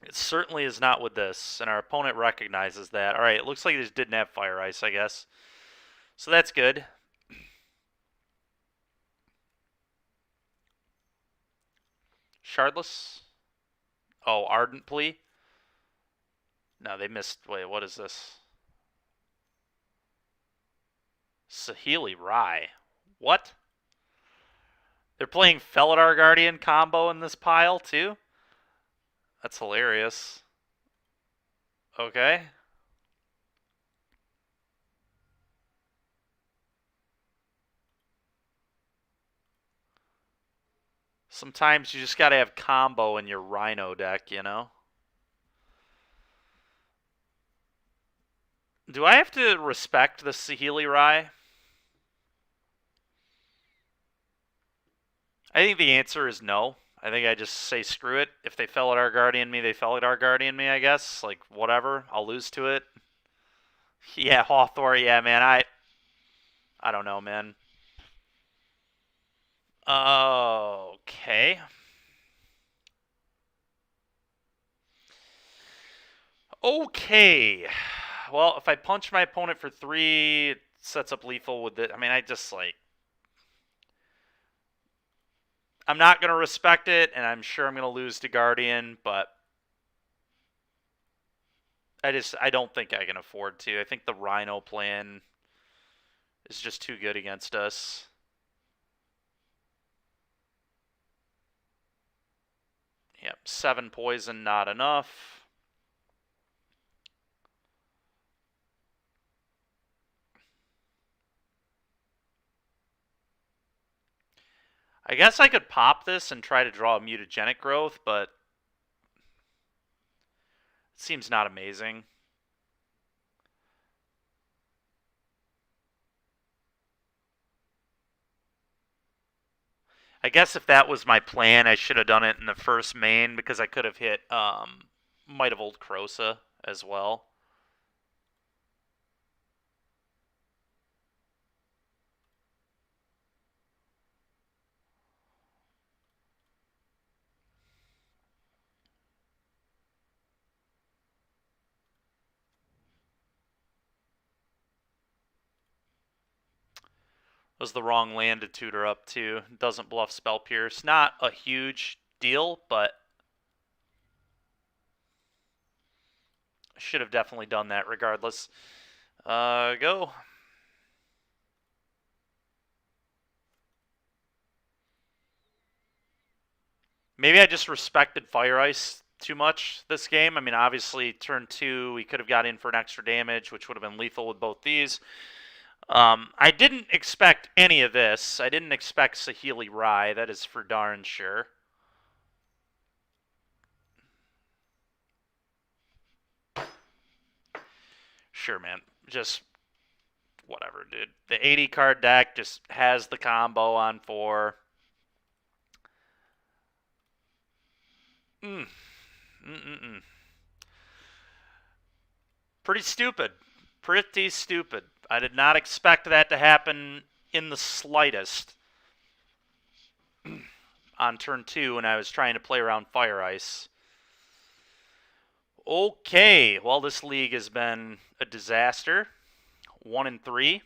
It certainly is not with this, and our opponent recognizes that. All right, it looks like he just didn't have Fire Ice, I guess. So that's good. Shardless? Oh, Ardent Plea? No, they missed. Wait, what is this? Saheeli Rai. What? They're playing Felidar Guardian combo in this pile, too? That's hilarious. Okay. Sometimes you just gotta have combo in your Rhino deck, you know? Do I have to respect the Saheeli Rai? I think the answer is no. I think I just say screw it. If they Felidar Guardian me, they Felidar Guardian me, I guess. Like, whatever. I'll lose to it. Yeah, Hawthorne, yeah, man. I don't know, man. Okay. Okay. Well, if I punch my opponent for 3, it sets up lethal with it. I mean, I just, like... I'm not going to respect it, and I'm sure I'm going to lose to Guardian, but... I don't think I can afford to. I think the Rhino plan is just too good against us. Yep, 7 poison, not enough. I guess I could pop this and try to draw a mutagenic growth, but it seems not amazing. I guess if that was my plan, I should have done it in the first main because I could have hit Might of Old Krosa as well. Was the wrong land to tutor up to. Doesn't bluff Spell Pierce. Not a huge deal, but should have definitely done that regardless. Go. Maybe I just respected Fire Ice too much this game. I mean, obviously, turn 2, we could have got in for an extra damage, which would have been lethal with both these. I didn't expect any of this. I didn't expect Saheeli Rai. That is for darn sure. Sure, man. Just whatever, dude. The 80 card deck just has the combo on 4. Pretty stupid. Pretty stupid. I did not expect that to happen in the slightest on turn 2 when I was trying to play around Fire Ice. Okay, well, this league has been a disaster. 1-3.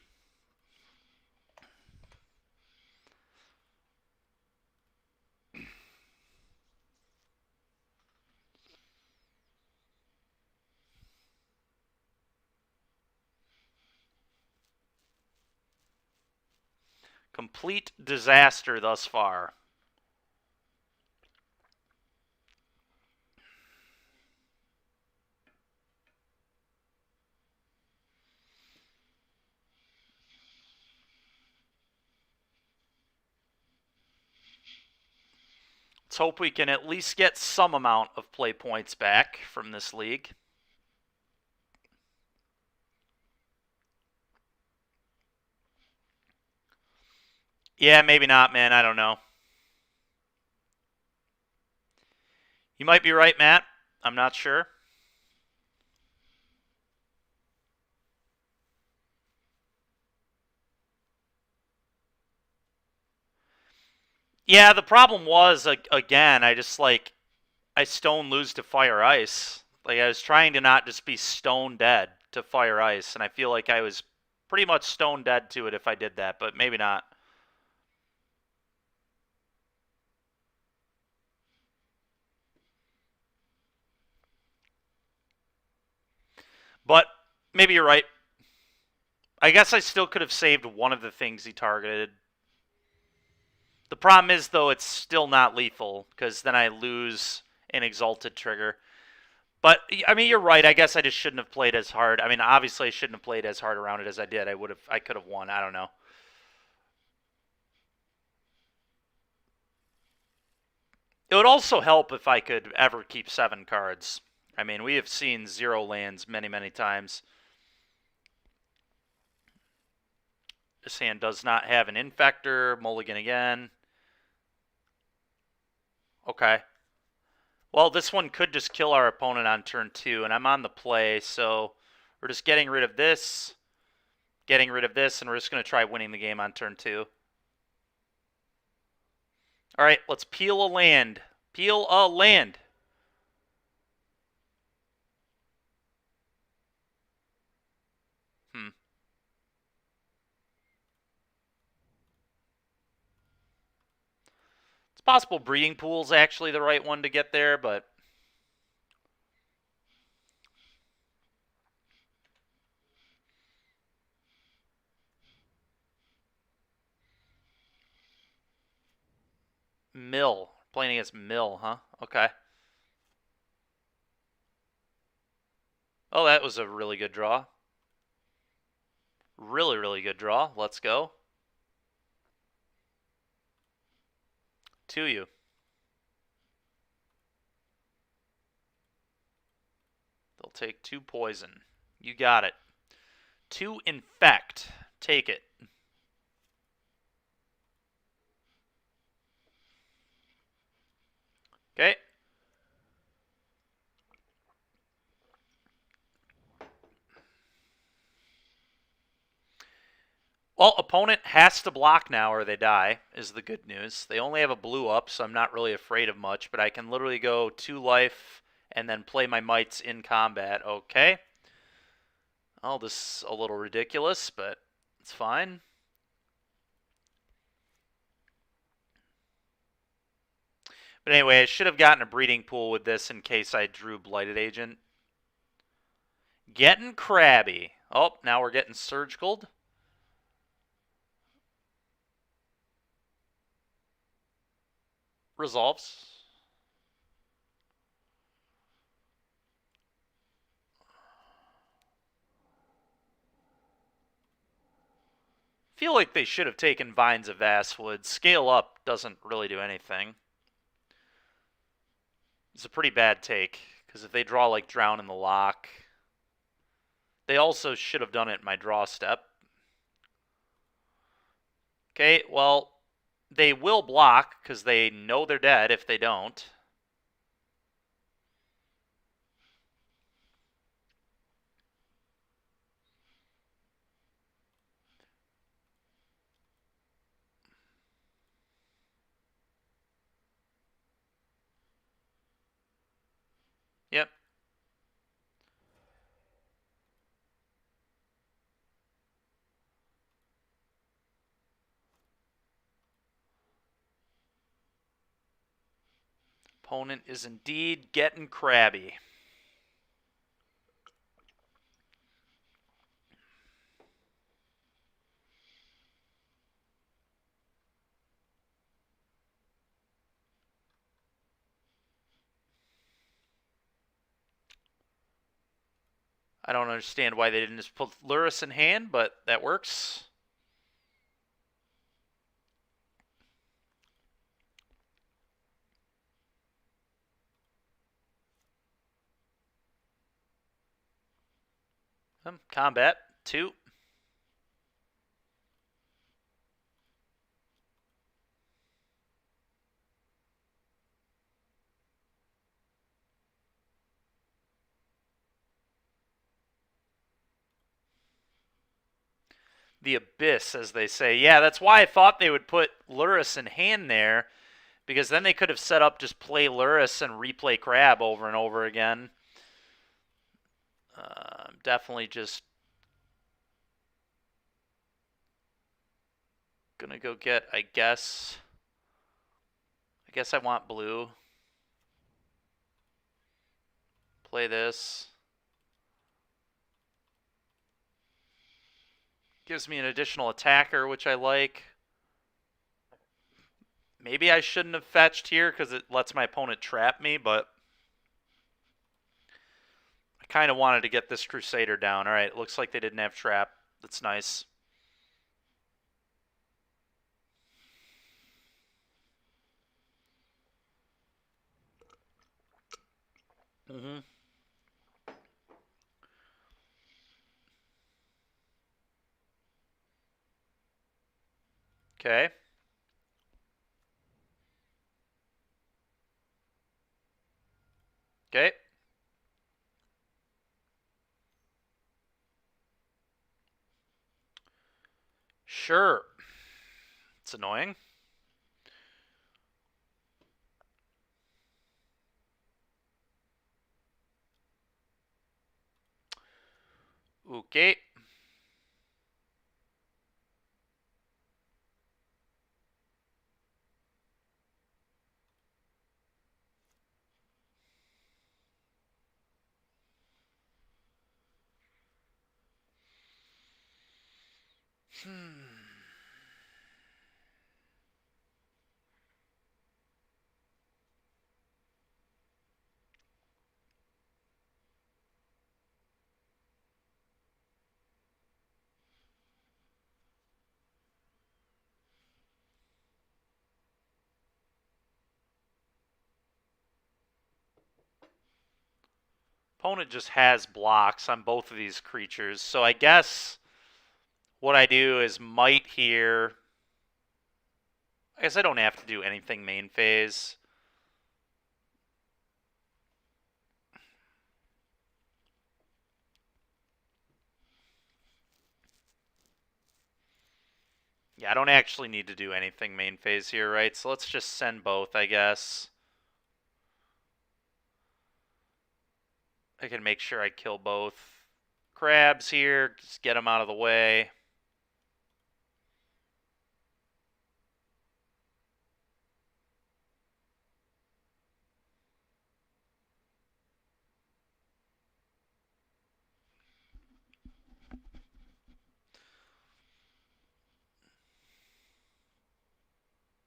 Complete disaster thus far. Let's hope we can at least get some amount of play points back from this league. Yeah, maybe not, man. I don't know. You might be right, Matt. I'm not sure. Yeah, the problem was, again, I just, like, I stone lose to Fire Ice. Like, I was trying to not just be stone dead to Fire Ice, and I feel like I was pretty much stone dead to it if I did that, but maybe not. But maybe you're right. I guess I still could have saved one of the things he targeted. The problem is, though, it's still not lethal, because then I lose an Exalted trigger. But, I mean, you're right. I guess I just shouldn't have played as hard. I mean, obviously, I shouldn't have played as hard around it as I did. I could have won. I don't know. It would also help if I could ever keep 7 cards. I mean, we have seen 0 lands many, many times. This hand does not have an Infector. Mulligan again. Okay. Well, this one could just kill our opponent on turn 2, and I'm on the play, so we're just getting rid of this, and we're just going to try winning the game on turn 2. All right, let's peel a land. Peel a land. It's possible Breeding Pool's actually the right one to get there, but Mill. Playing against Mill, huh? Okay. Oh, that was a really good draw. Really, really good draw. Let's go. To you. They'll take 2 poison. You got it. 2 infect. Take it. Okay. Well, opponent has to block now or they die, is the good news. They only have a blue up, so I'm not really afraid of much, but I can literally go 2 life and then play my mites in combat. Okay. Oh, this is a little ridiculous, but it's fine. But anyway, I should have gotten a breeding pool with this in case I drew Blighted Agent. Getting crabby. Oh, now we're getting surgical. Resolves. Feel like they should have taken Vines of Vastwood. Scale up doesn't really do anything. It's a pretty bad take, because if they draw like Drown in the Lock, they also should have done it in my draw step. Okay, well, they will block, because they know they're dead if they don't. Yep. Opponent is indeed getting crabby. I don't understand why they didn't just put Luris in hand, but that works. Combat 2. The Abyss, as they say. Yeah, that's why I thought they would put Luris in hand there, because then they could have set up just play Luris and replay Crab over and over again. Definitely just gonna go get, I guess I want blue. Play this. Gives me an additional attacker, which I like. Maybe I shouldn't have fetched here because it lets my opponent trap me, but I kind of wanted to get this Crusader down. All right, it looks like they didn't have trap. That's nice. Mm-hmm. Okay. Okay. Sure. It's annoying. Okay. Opponent just has blocks on both of these creatures, so I guess what I do is might here. I guess I don't have to do anything main phase. Yeah, I don't actually need to do anything main phase here, right? So let's just send both, I guess. I can make sure I kill both crabs here, just get them out of the way.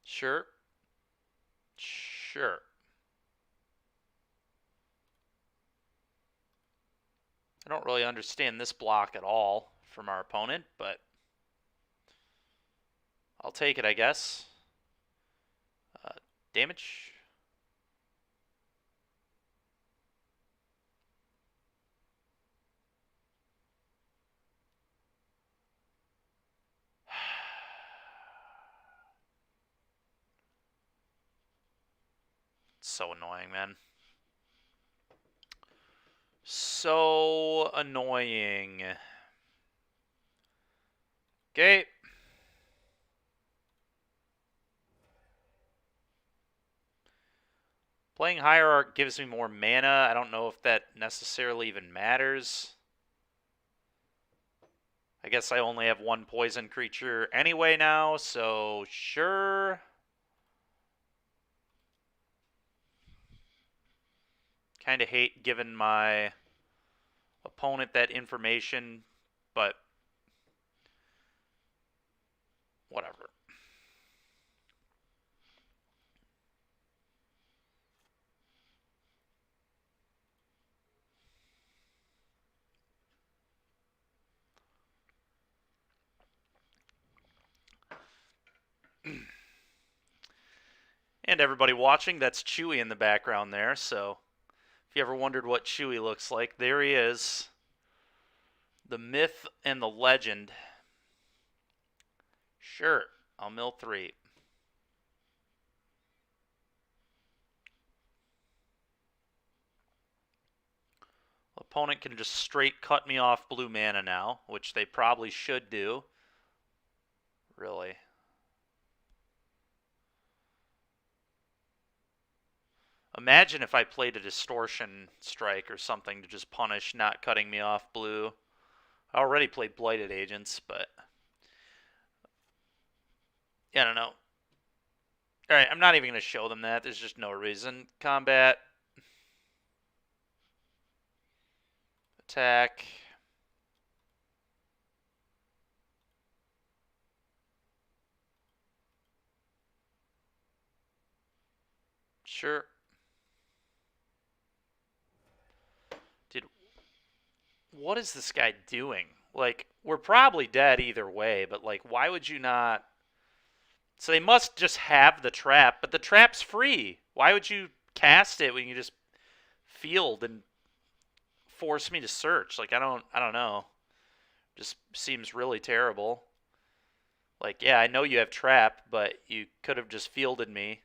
Sure. Sure. I don't really understand this block at all from our opponent, but I'll take it, I guess. Damage. It's so annoying, man. So annoying. Okay. Playing Hierarch gives me more mana. I don't know if that necessarily even matters. I guess I only have one poison creature anyway now, so sure. Kind of hate giving my opponent that information, but whatever. And everybody watching, that's Chewy in the background there, so if you ever wondered what Chewy looks like, there he is. The myth and the legend. Sure, I'll mill 3. Opponent can just straight cut me off blue mana now, which they probably should do. Really. Imagine if I played a Distortion Strike or something to just punish not cutting me off blue. I already played Blighted Agents, but yeah, I don't know. Alright, I'm not even going to show them that. There's just no reason. Combat. Attack. Sure. Dude, what is this guy doing? Like, we're probably dead either way, but, like, why would you not... So they must just have the trap, but the trap's free. Why would you cast it when you just field and force me to search? Like, I don't know. Just seems really terrible. Like, yeah, I know you have trap, but you could have just fielded me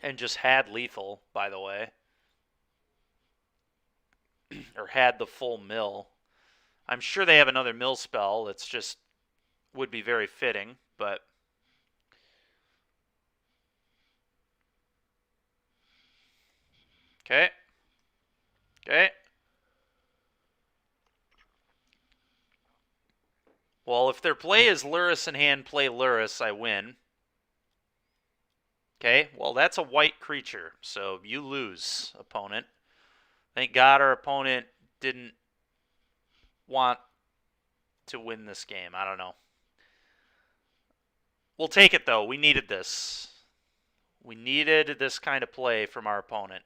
and just had lethal, by the way. Or had the full mill. I'm sure they have another mill spell that's just would be very fitting, but okay. Okay. Well, if their play is Luris in hand, play Luris, I win. Okay, well, that's a white creature, so you lose, opponent. Thank God our opponent didn't want to win this game. I don't know. We'll take it, though. We needed this. We needed this kind of play from our opponent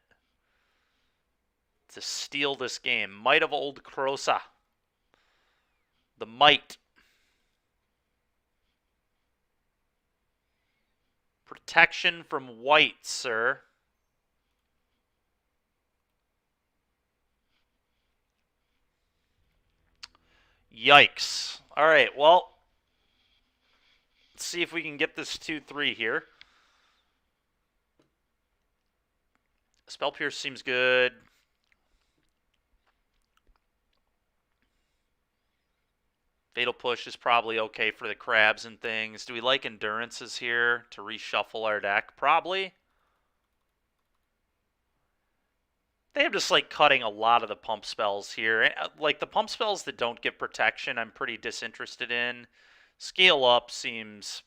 to steal this game. Might of Old Krosa. The might. Protection from white, sir. Yikes. All right, well, let's see if we can get this 2-3 here. Spell Pierce seems good. Fatal Push is probably okay for the crabs and things. Do we like Endurances here to reshuffle our deck? Probably. They have just like cutting a lot of the pump spells here. Like the pump spells that don't give protection, I'm pretty disinterested in. Scale Up seems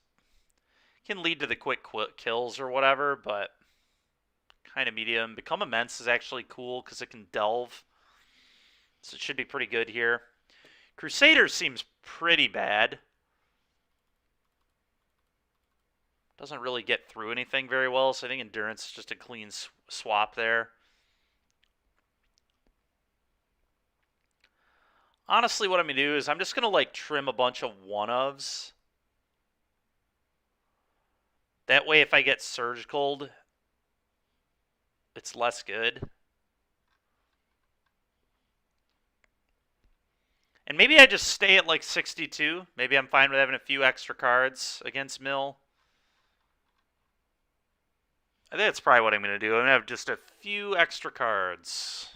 can lead to the quick kills or whatever, but kind of medium. Become Immense is actually cool because it can delve, so it should be pretty good here. Crusader seems pretty bad. Doesn't really get through anything very well, so I think Endurance is just a clean swap there. Honestly, what I'm going to do is I'm just going to, like, trim a bunch of one-ofs. That way, if I get Surgical, it's less good. And maybe I just stay at, like, 62. Maybe I'm fine with having a few extra cards against Mill. I think that's probably what I'm going to do. I'm going to have just a few extra cards.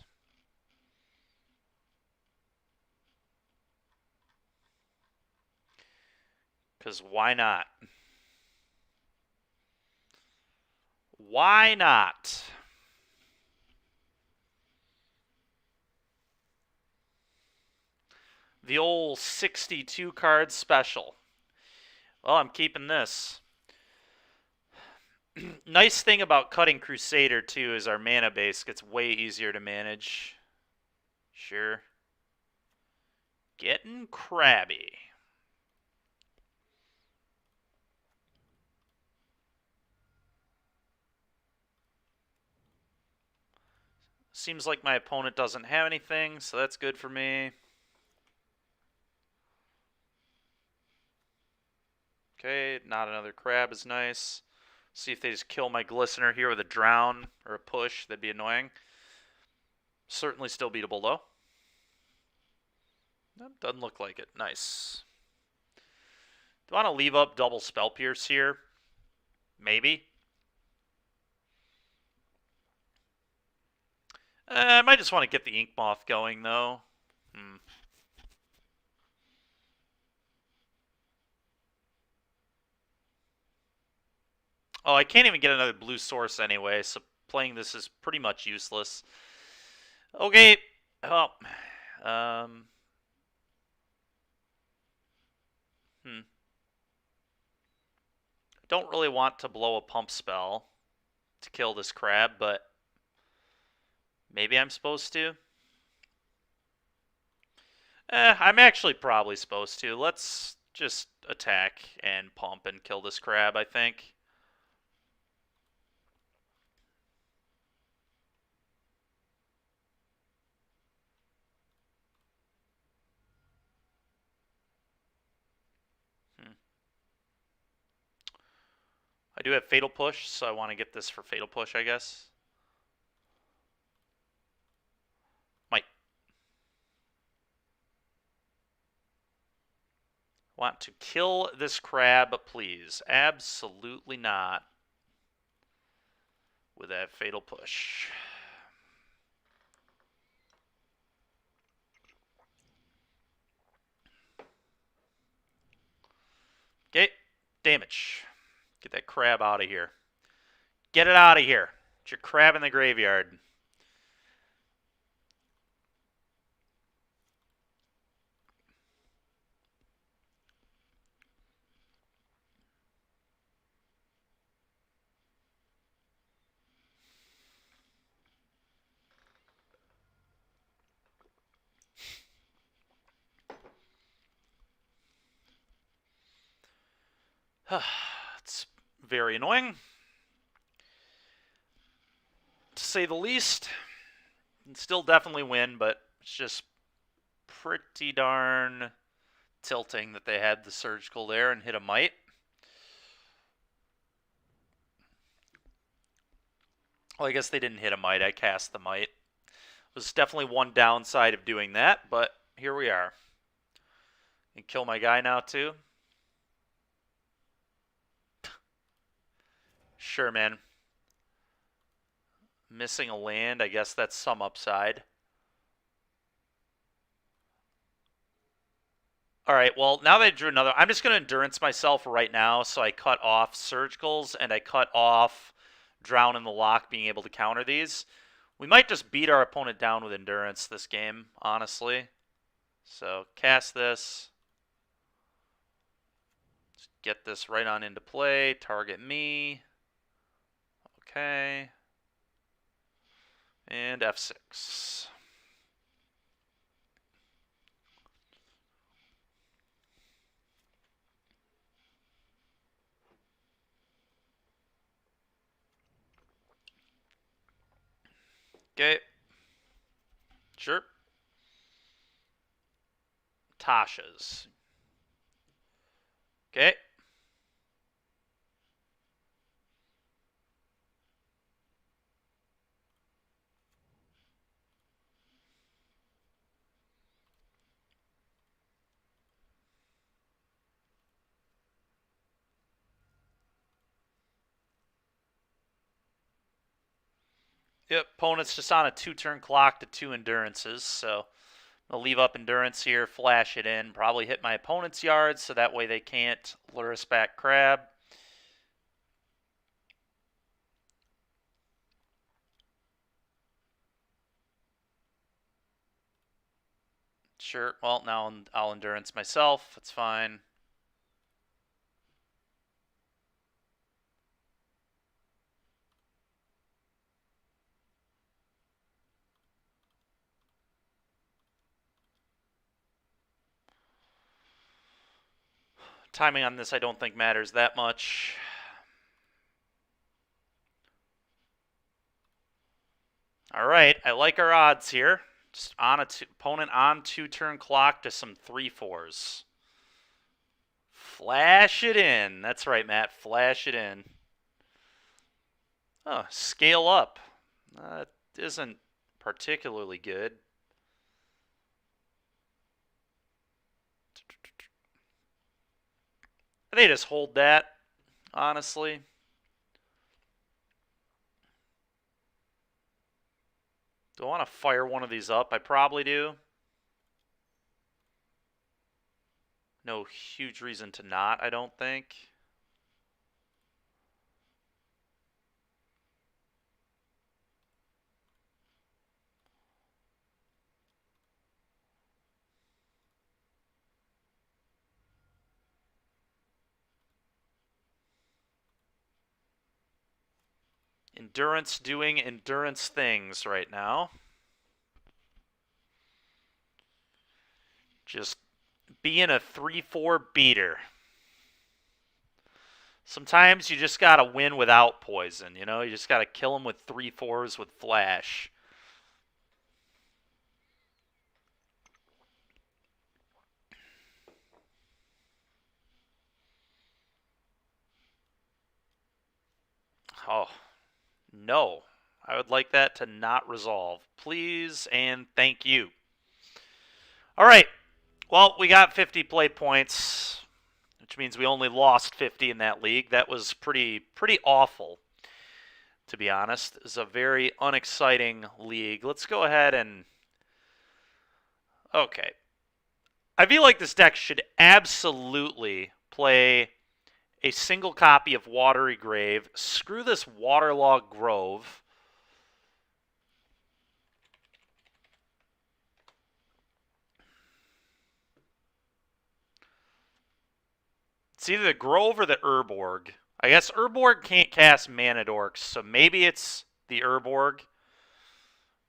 Because why not? Why not? The old 62 card special. Well, I'm keeping this. Nice thing about cutting Crusader, too, is our mana base gets way easier to manage. Sure. Getting crabby. Seems like my opponent doesn't have anything, so that's good for me. Okay, not another crab is nice. See if they just kill my Glistener here with a Drown or a Push. That'd be annoying. Certainly still beatable, though. That doesn't look like it. Nice. Do I want to leave up double Spell Pierce here? Maybe. I might just want to get the Ink Moth going, though. Oh, I can't even get another blue source anyway, so playing this is pretty much useless. Okay. Oh. Don't really want to blow a pump spell to kill this crab, but maybe I'm supposed to. I'm actually probably supposed to. Let's just attack and pump and kill this crab, I think. I do have Fatal Push, so I want to get this for Fatal Push, I guess. Might. Want to kill this crab, please. Absolutely not. With that Fatal Push. Okay, damage. Get that crab out of here. Get it out of here. It's your crab in the graveyard. It's very annoying, to say the least. Can still definitely win, but it's just pretty darn tilting that they had the surgical there and hit a mite. Well, I guess they didn't hit a mite. I cast the mite. Was definitely one downside of doing that, but here we are. And kill my guy now too. Sure, man. Missing a land, I guess that's some upside. All right, well, now that I drew another, I'm just going to endurance myself right now, so I cut off surgicals and I cut off drown in the lock, being able to counter these. We might just beat our opponent down with endurance this game, honestly. So cast this. Just get this right on into play. Target me. Okay. And F6. Okay. Sure. Tasha's. Okay. Yep, opponent's just on a 2-turn clock to 2 endurances, so I'll leave up endurance here, flash it in, probably hit my opponent's yard, so that way they can't lure us back crab. Sure, well, now I'll endurance myself, it's fine. Timing on this I don't think matters that much. All right, I like our odds here. Just on opponent on 2-turn clock to some 3/4s. Flash it in. That's right, Matt. Flash it in. Oh, scale up. That isn't particularly good. They just hold that, honestly. Do I want to fire one of these up? I probably do. No huge reason to not, I don't think. Endurance doing endurance things right now. Just being a 3/4 beater. Sometimes you just gotta win without poison, you know? You just gotta kill them with 3/4s with flash. Oh, no. I would like that to not resolve. Please and thank you. All right. Well, we got 50 play points, which means we only lost 50 in that league. That was pretty awful, to be honest. It's a very unexciting league. Let's go ahead and... Okay. I feel like this deck should absolutely play a single copy of Watery Grave. Screw this Waterlogged Grove. It's either the Grove or the Urborg. I guess Urborg can't cast Mana Dorks, so maybe it's the Urborg.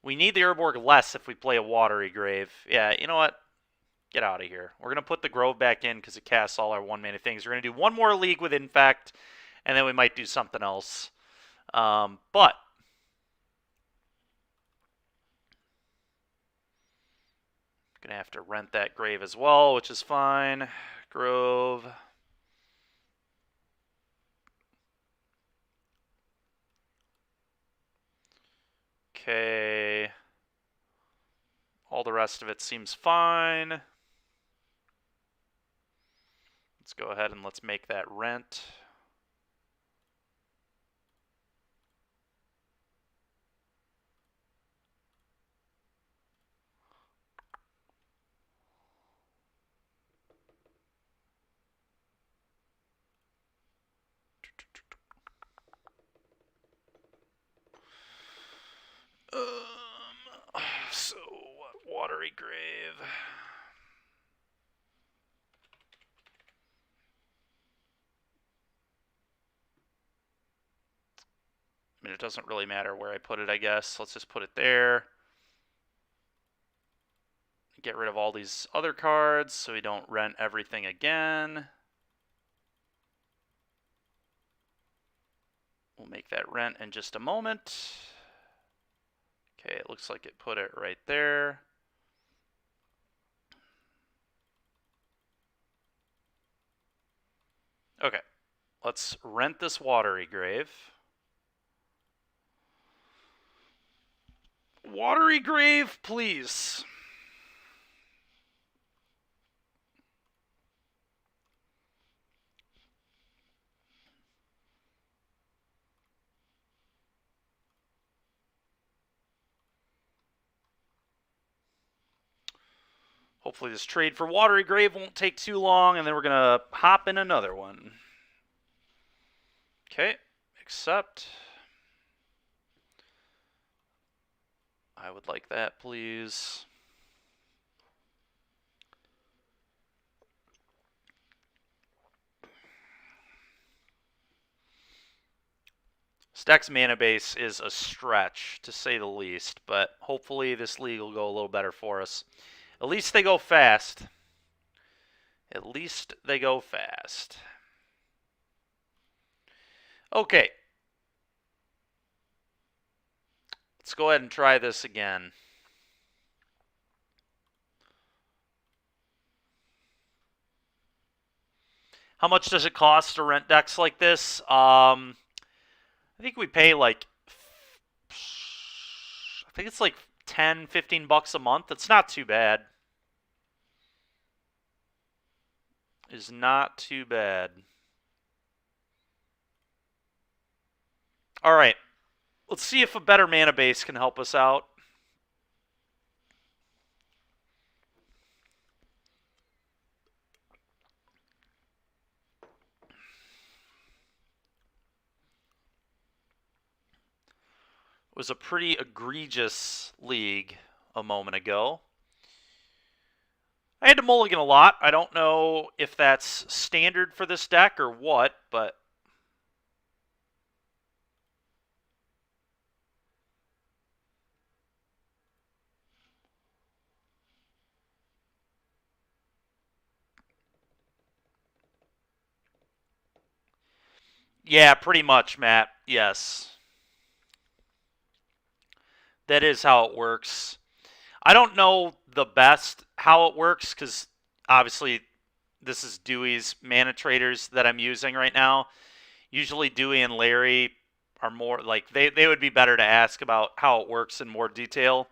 We need the Urborg less if we play a Watery Grave. Yeah, you know what? Get out of here. We're going to put the Grove back in because it casts all our 1-mana things. We're going to do one more league with Infect, and then we might do something else. But going to have to rent that Grave as well, which is fine. Grove. Okay. All the rest of it seems fine. Let's go ahead and let's make that rent. So, Watery Grave. I mean, it doesn't really matter where I put it, I guess. Let's just put it there. Get rid of all these other cards so we don't rent everything again. We'll make that rent in just a moment. Okay, it looks like it put it right there. Okay, let's rent this Watery Grave. Watery Grave, please. Hopefully this trade for Watery Grave won't take too long, and then we're going to hop in another one. Okay, accept. I would like that, please. Stack's mana base is a stretch, to say the least, but hopefully this league will go a little better for us. At least they go fast. At least they go fast. Okay. Let's go ahead and try this again. How much does it cost to rent decks like this? I think we pay like, I think it's like 10, 15 bucks a month. It's not too bad. Is not too bad. All right. Let's see if a better mana base can help us out. It was a pretty egregious league a moment ago. I had to mulligan a lot. I don't know if that's standard for this deck or what, but... Yeah, pretty much, Matt. Yes. That is how it works. I don't know the best how it works because obviously this is Dewey's mana traders that I'm using right now. Usually Dewey and Larry are more like they would be better to ask about how it works in more detail.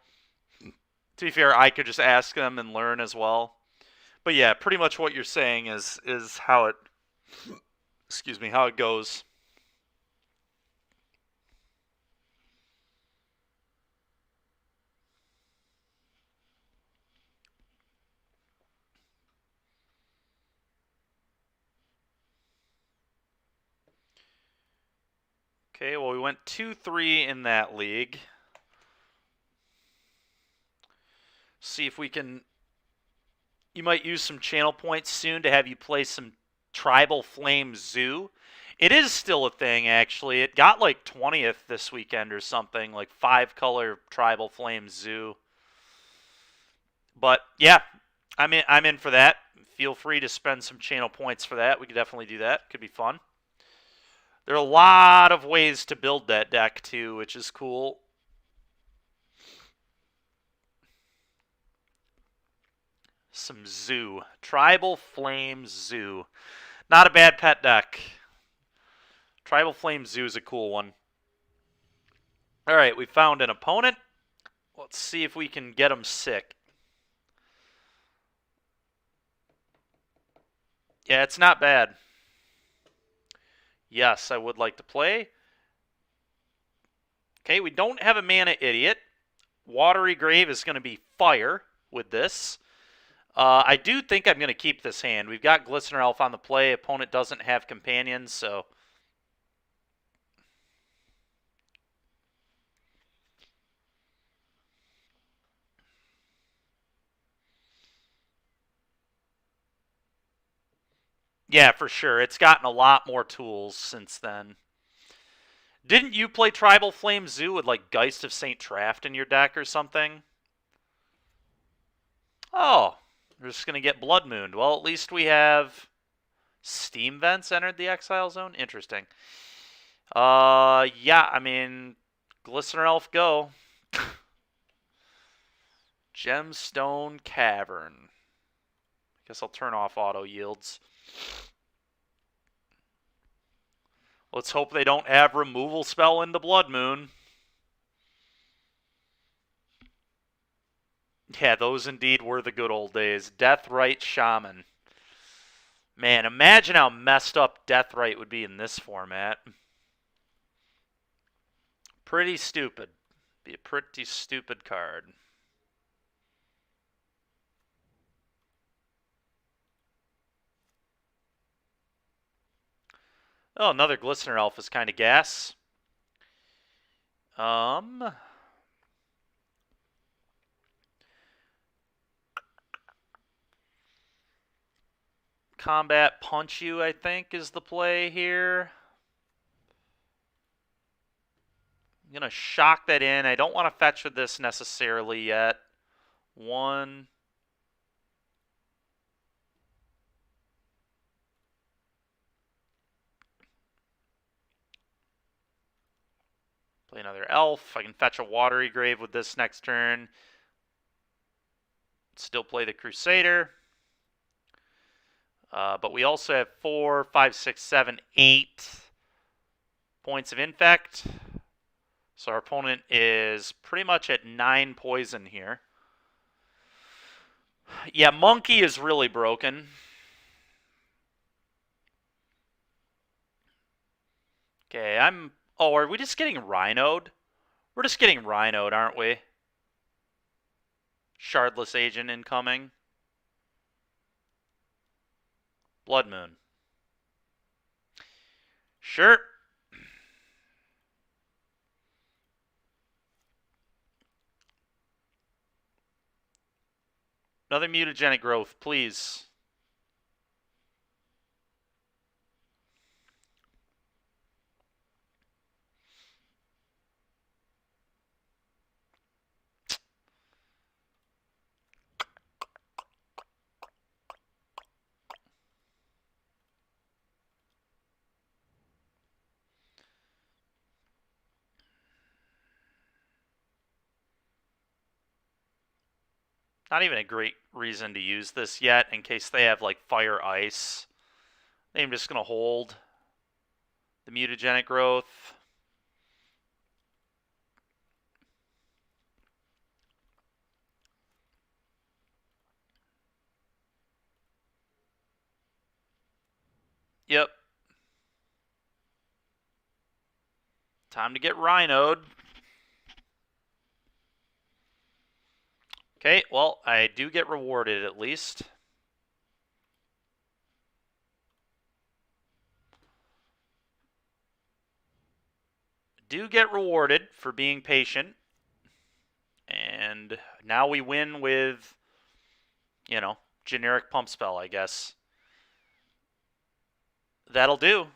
To be fair, I could just ask them and learn as well. But yeah, pretty much what you're saying is how it how it goes. Okay, well we went 2-3 in that league. See if we can. You might use some channel points soon to have you play some Tribal Flame Zoo. It is still a thing, actually. It got like 20th this weekend or something, like 5-color Tribal Flame Zoo. But yeah, I'm in for that. Feel free to spend some channel points for that. We could definitely do that. Could be fun. There are a lot of ways to build that deck too, which is cool. Some Zoo. Tribal Flame Zoo. Not a bad pet deck. Tribal Flame Zoo is a cool one. Alright, we found an opponent. Let's see if we can get him sick. Yeah, it's not bad. Yes, I would like to play. Okay, we don't have a Mana Idiot. Watery Grave is going to be fire with this. I do think I'm going to keep this hand. We've got Glistener Elf on the play. Opponent doesn't have companions, so... Yeah, for sure. It's gotten a lot more tools since then. Didn't you play Tribal Flame Zoo with, like, Geist of St. Traft in your deck or something? Oh, we're just going to get Blood Moon. Well, at least we have Steam Vents entered the Exile Zone. Interesting. Yeah, I mean, Glistener Elf, go. Gemstone Cavern. Guess I'll turn off auto yields. Let's hope they don't have removal spell into Blood Moon. Yeah, those indeed were the good old days. Deathrite Shaman. Man, imagine how messed up Deathrite would be in this format. Pretty stupid. Be a pretty stupid card. Oh, another Glistener Elf is kind of gas. Combat Punch You, I think, is the play here. I'm going to shock that in. I don't want to fetch with this necessarily yet. 1. Play another Elf. I can fetch a Watery Grave with this next turn. Still play the Crusader. But we also have 4, 5, 6, 7, 8 points of Infect. So our opponent is pretty much at 9 poison here. Yeah, Monkey is really broken. Okay, Oh, are we just getting Rhinoed? We're just getting Rhinoed, aren't we? Shardless Agent incoming. Blood Moon. Sure. Another mutagenic growth, please. Not even a great reason to use this yet in case they have like Fire Ice. I'm just going to hold the mutagenic growth. Time to get rhinoed. Okay, well, I do get rewarded at least. Do get rewarded for being patient. And now we win with, you know, generic pump spell, I guess. That'll do.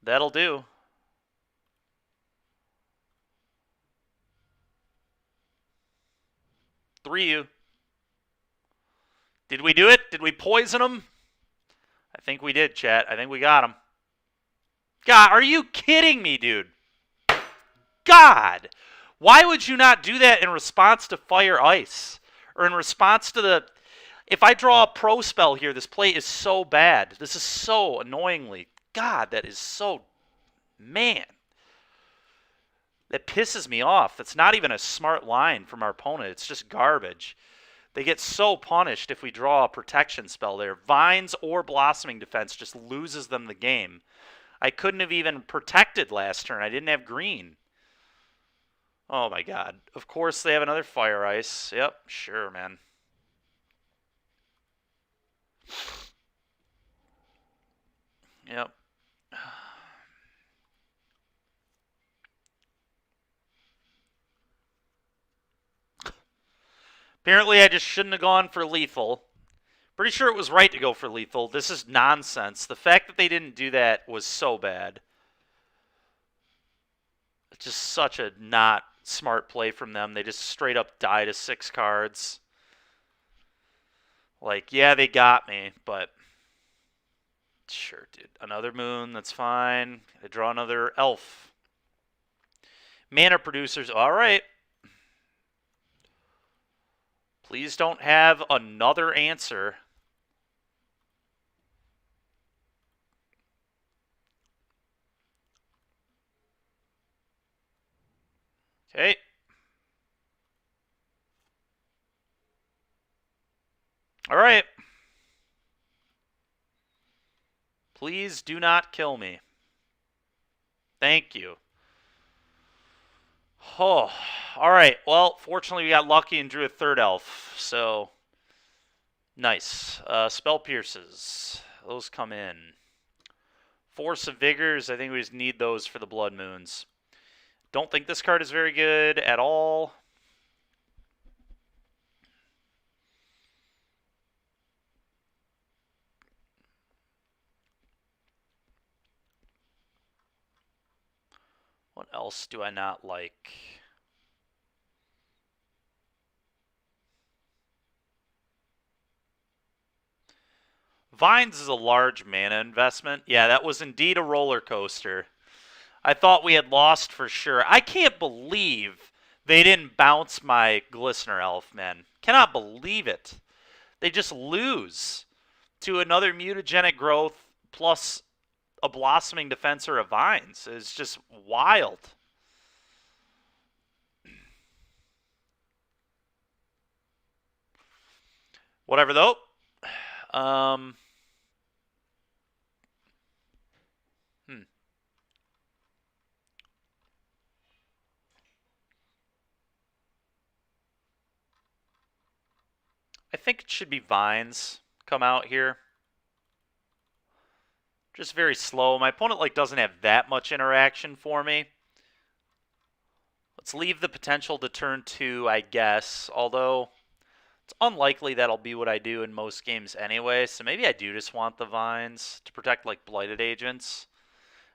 That'll do. 3U. Did we do it? Did we poison him? I think we did, chat. I think we got him. God, are you kidding me, dude? God! Why would you not do that in response to Fire Ice? Or in response to the... If I draw a pro spell here, this play is so bad. This is so annoyingly... God, that is so... Man. That pisses me off. That's not even a smart line from our opponent. It's just garbage. They get so punished if we draw a protection spell there. Vines or Blossoming Defense just loses them the game. I couldn't have even protected last turn. I didn't have green. Oh my god. Of course they have another Fire Ice. Yep, sure, man. Yep. Apparently I just shouldn't have gone for lethal. Pretty sure it was right to go for lethal. This is nonsense. The fact that they didn't do that was so bad. It's just such a not smart play from them. They just straight up die to 6 cards. Like, yeah, they got me, but... Sure, dude. Another moon, that's fine. I draw another elf. Mana producers, alright. Please don't have another answer. Okay. Alright. Please do not kill me. Thank you. Oh, alright. Well, fortunately we got lucky and drew a third elf, so... Nice. Spell Pierces. Those come in. Force of Vigors, I think we just need those for the Blood Moons. Don't think this card is very good at all. What else do I not like? Vines is a large mana investment. Yeah, that was indeed a roller coaster. I thought we had lost for sure. I can't believe they didn't bounce my Glistener Elf, man. Cannot believe it. They just lose to another mutagenic growth plus a Blossoming Defense or a Vines. It's just wild. Whatever, though. I think it should be Vines come out here. Just very slow. My opponent doesn't have that much interaction for me. Let's leave the potential to turn 2, I guess. Although, it's unlikely that'll be what I do in most games anyway. So maybe I do just want the Vines to protect, Blighted Agents.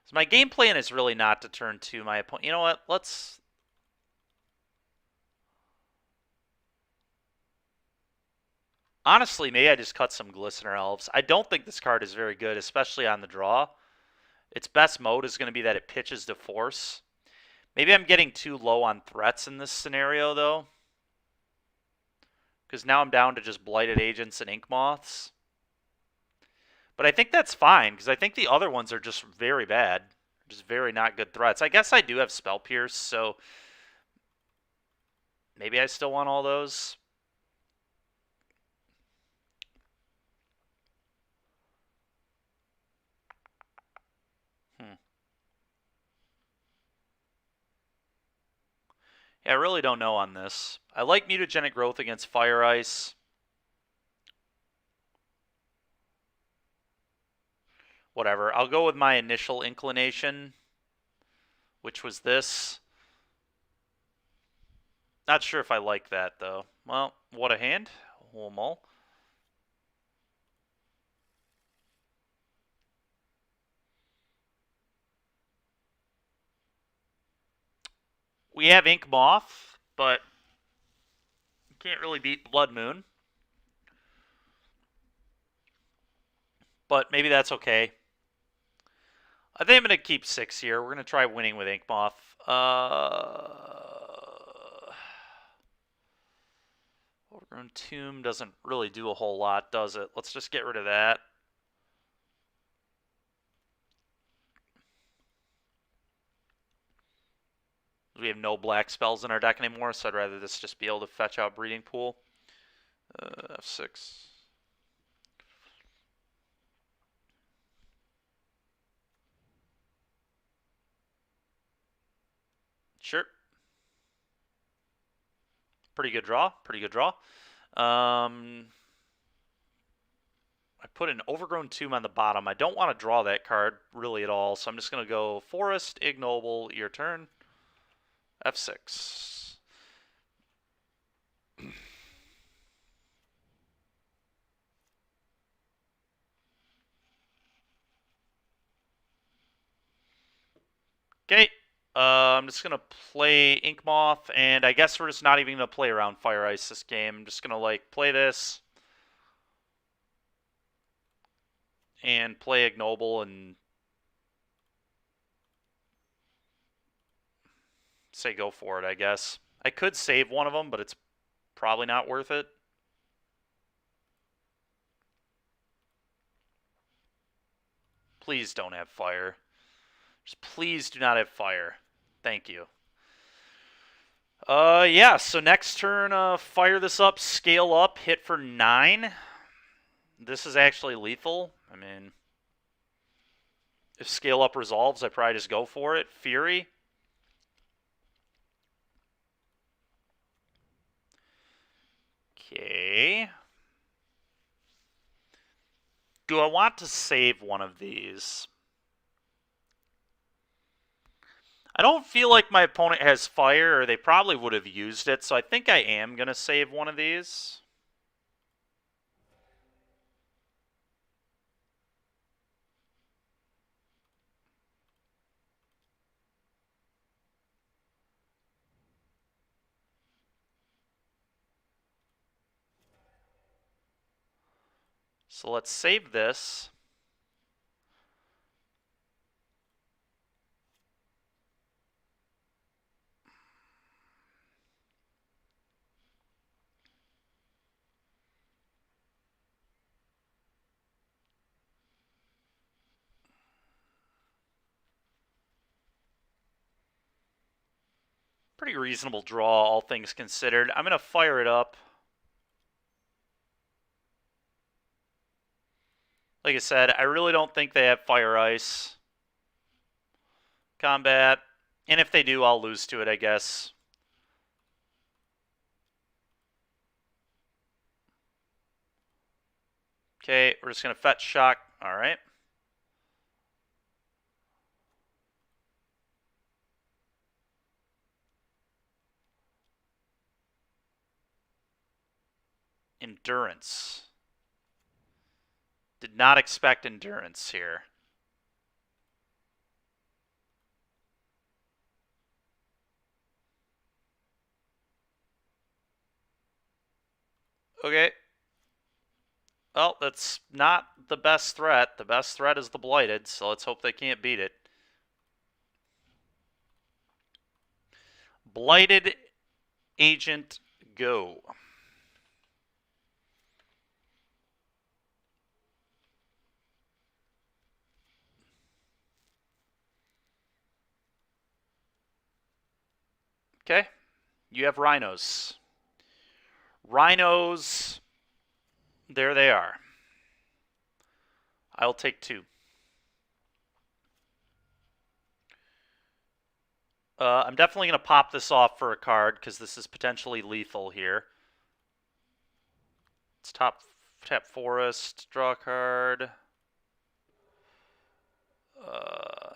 So my game plan is really not to turn 2 my opponent. You know what? Let's... Honestly, maybe I just cut some Glistener Elves. I don't think this card is very good, especially on the draw. Its best mode is going to be that it pitches to Force. Maybe I'm getting too low on threats in this scenario, though. Because now I'm down to just Blighted Agents and Ink Moths. But I think that's fine, because I think the other ones are just very bad. Just very not good threats. I guess I do have Spell Pierce, so... Maybe I still want all those. Yeah, I really don't know on this. I like mutagenic growth against fire ice. Whatever. I'll go with my initial inclination, which was this. Not sure if I like that, though. Well, what a hand. We'll mull. We have Ink Moth, but you can't really beat Blood Moon. But maybe that's okay. I think I'm going to keep 6 here. We're going to try winning with Ink Moth. Overgrown Tomb doesn't really do a whole lot, does it? Let's just get rid of that. We have no black spells in our deck anymore, so I'd rather this just be able to fetch out Breeding Pool. F6. Sure. Pretty good draw. Pretty good draw. I put an Overgrown Tomb on the bottom. I don't want to draw that card really at all, so I'm just going to go Forest, Ignoble, your turn. F6. Okay. I'm just going to play Ink Moth, and I guess we're just not even going to play around Fire Ice this game. I'm just going to, like, play this and play Ignoble and say go for it, I guess. I could save one of them, but it's probably not worth it. Please don't have fire. Just please do not have fire. Thank you. Yeah, so next turn, fire this up, scale up, hit for 9. This is actually lethal. I mean, if scale up resolves, I probably just go for it. Fury. Okay. Do I want to save one of these? I don't feel like my opponent has fire, or they probably would have used it, so I think I am going to save one of these. So let's save this. Pretty reasonable draw, all things considered. I'm going to fire it up. Like I said, I really don't think they have Fire Ice. Combat. And if they do, I'll lose to it, I guess. Okay, we're just going to fetch shock. All right. Endurance. Did not expect endurance here. Okay. Well, that's not the best threat. The best threat is the Blighted, so let's hope they can't beat it. Blighted Agent, go. Okay. You have rhinos. Rhinos, there they are. I'll take 2. I'm definitely going to pop this off for a card because this is potentially lethal here. Let's tap Forest, draw a card.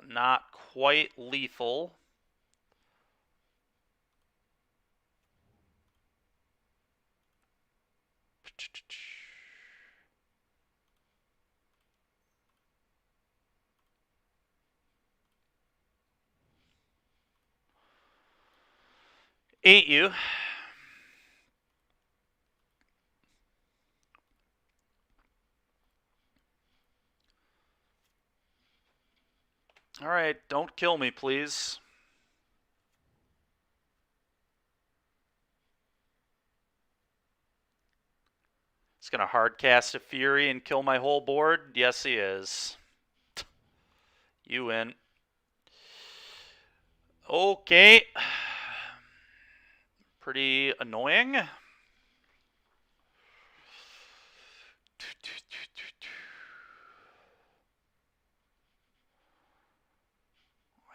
Not quite lethal. Ate you. Alright, don't kill me, please. He's going to hard cast a Fury and kill my whole board? Yes, he is. You win. Okay. Pretty annoying. I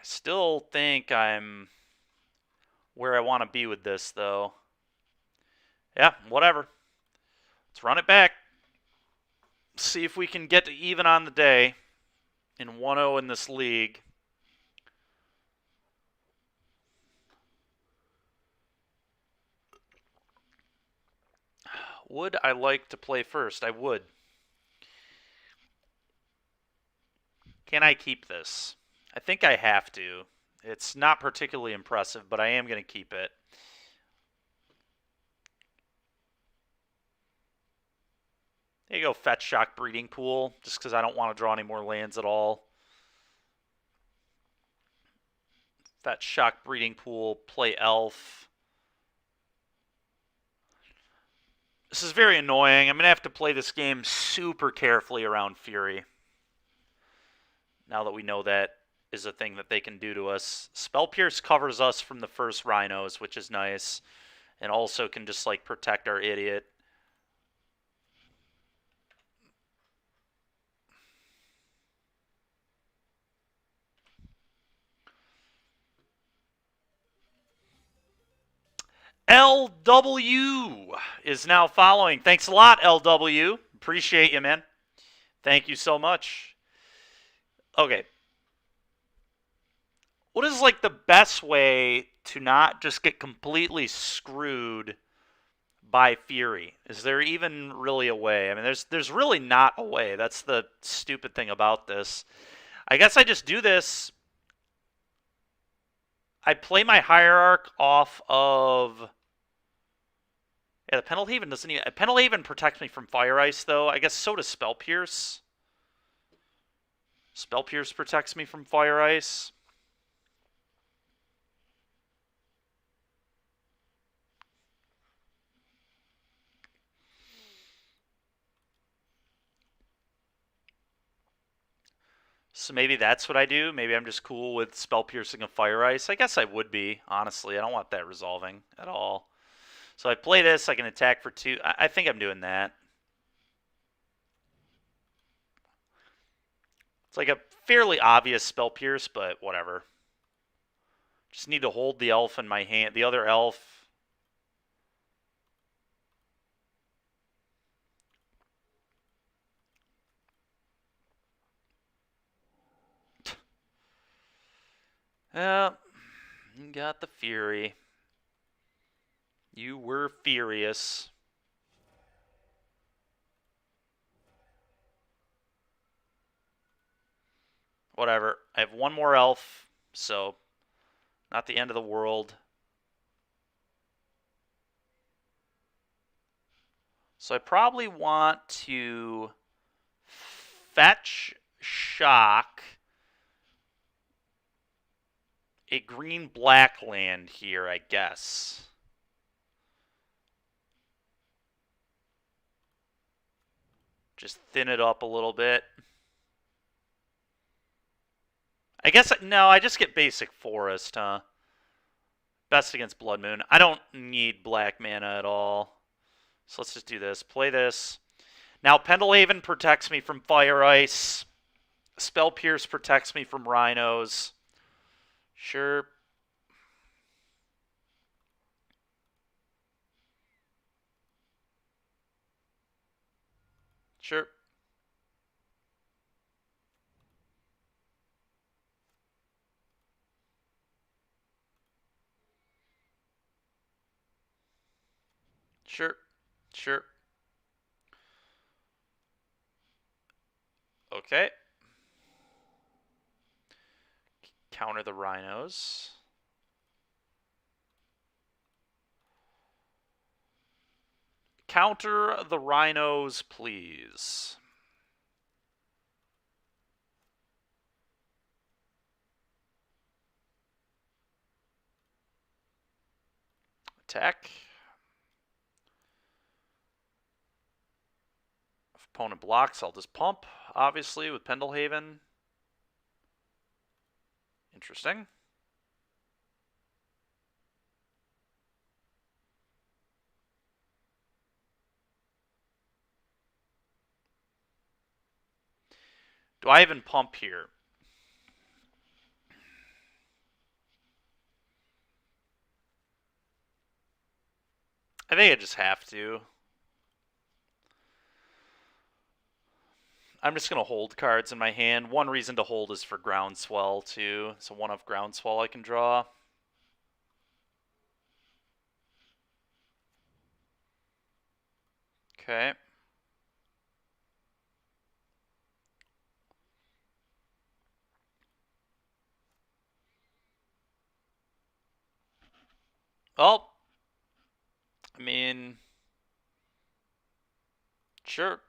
still think I'm where I want to be with this, though. Yeah, whatever. Let's run it back. See if we can get to even on the day in 1-0 in this league. Would I like to play first? I would. Can I keep this? I think I have to. It's not particularly impressive, but I am going to keep it. There you go, Fetch Shock Breeding Pool, just because I don't want to draw any more lands at all. Fetch Shock Breeding Pool, play Elf. This is very annoying. I'm going to have to play this game super carefully around Fury. Now that we know that is a thing that they can do to us. Spell Pierce covers us from the first Rhinos, which is nice. And also can just, like, protect our idiot. LW is now following. Thanks a lot, LW. Appreciate you, man. Thank you so much. Okay. What is, like, the best way to not just get completely screwed by Fury? Is there even really a way? I mean, there's really not a way. That's the stupid thing about this. I guess I just do this. I play my Hierarch off of... Yeah, the Pendelhaven doesn't even... Pendelhaven protects me from Fire Ice, though. I guess so does Spell Pierce. Spell Pierce protects me from Fire Ice. So maybe that's what I do. Maybe I'm just cool with Spell Piercing of Fire Ice. I guess I would be, honestly. I don't want that resolving at all. So I play this, I can attack for 2. I think I'm doing that. It's like a fairly obvious Spell Pierce, but whatever. Just need to hold the elf in my hand. The other elf. Yeah, got the Fury. You were furious. Whatever. I have one more elf, so not the end of the world. So I probably want to fetch Shock a green-black land here, I guess. Just thin it up a little bit. I guess, no, I just get basic Forest, huh? Best against Blood Moon. I don't need black mana at all. So let's just do this. Play this. Now, Pendelhaven protects me from Fire Ice. Spell Pierce protects me from Rhinos. Sure. Sure. Sure. Sure. Okay. Counter the rhinos. Counter the rhinos, please. Attack. If opponent blocks, I'll just pump, obviously, with Pendelhaven. Interesting. Do I even pump here? I think I just have to. I'm just going to hold cards in my hand. One reason to hold is for Groundswell, too. So one of Groundswell I can draw. Okay. Well, I mean, sure.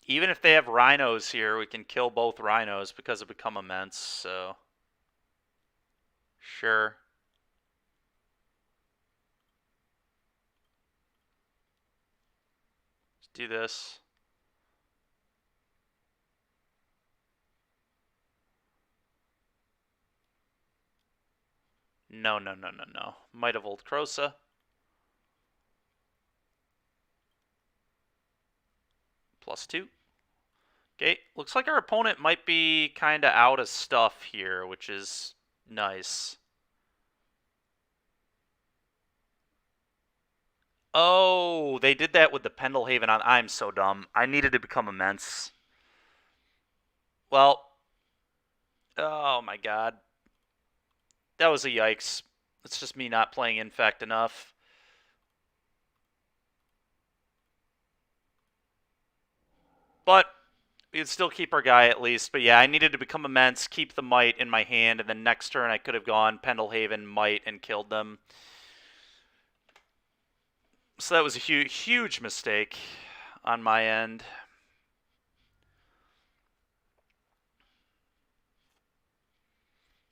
Even if they have rhinos here, we can kill both rhinos because it become immense, so sure. Let's do this. No, no, no, no, no. Might of Old Crosa. +2. Okay, looks like our opponent might be kind of out of stuff here, which is nice. Oh, they did that with the Pendelhaven on. I'm so dumb. I needed to become immense. Well, oh my god. That was a yikes. It's just me not playing Infect enough. But we could still keep our guy at least. But yeah, I needed to become immense, keep the might in my hand, and then next turn I could have gone Pendelhaven, might, and killed them. So that was a huge mistake on my end.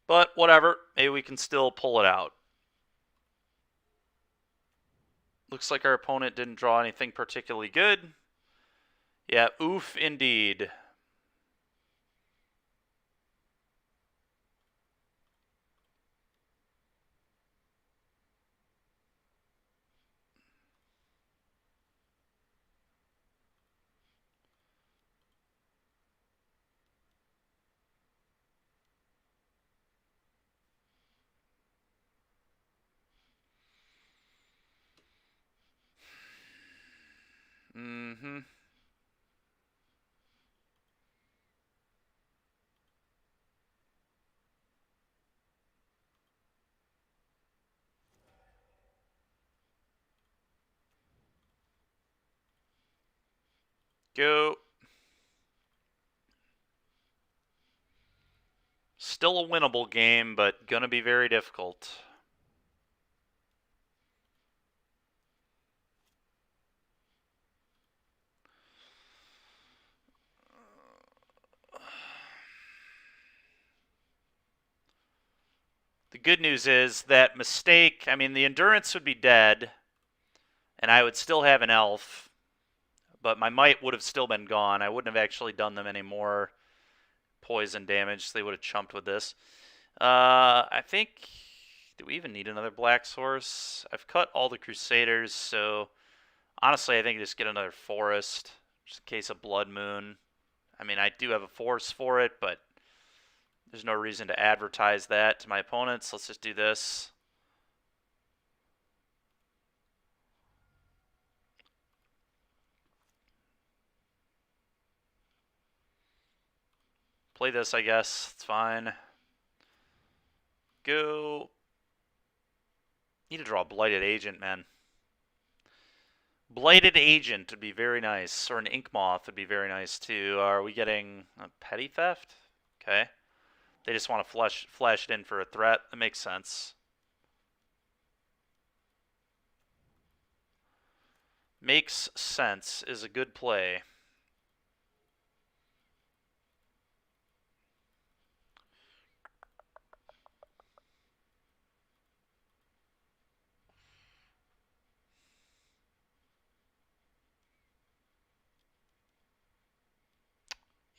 But whatever, maybe we can still pull it out. Looks like our opponent didn't draw anything particularly good. Yeah, oof indeed. Mm-hmm. Go. Still a winnable game, but gonna be very difficult. The good news is that mistake, I mean, the endurance would be dead, and I would still have an elf, but my might would have still been gone. I wouldn't have actually done them any more poison damage, so they would have chumped with this. I think, do we even need another black source? I've cut all the Crusaders, so honestly, I think just get another forest, just in case of Blood Moon. I mean, I do have a force for it, but there's no reason to advertise that to my opponents. Let's just do this. play this, I guess. It's fine. Go. Need to draw a Blighted Agent, man. Blighted Agent would be very nice. Or an Ink Moth would be very nice, too. Are we getting a Petty Theft? Okay. They just want to flash it in for a threat. That makes sense. Makes sense is a good play.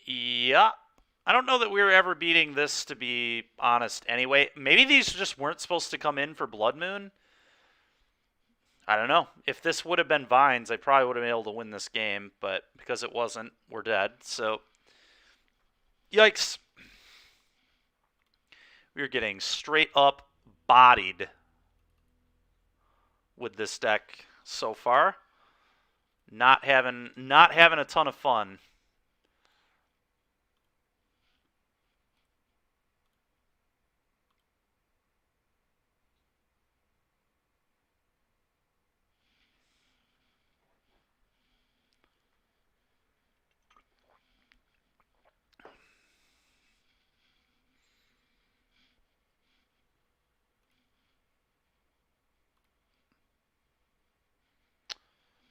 Yeah. I don't know that we were ever beating this, to be honest, anyway. Maybe these just weren't supposed to come in for Blood Moon. I don't know. If this would have been Vines, I probably would have been able to win this game, but because it wasn't, we're dead. So, yikes. We are getting straight up bodied with this deck so far. Not having a ton of fun.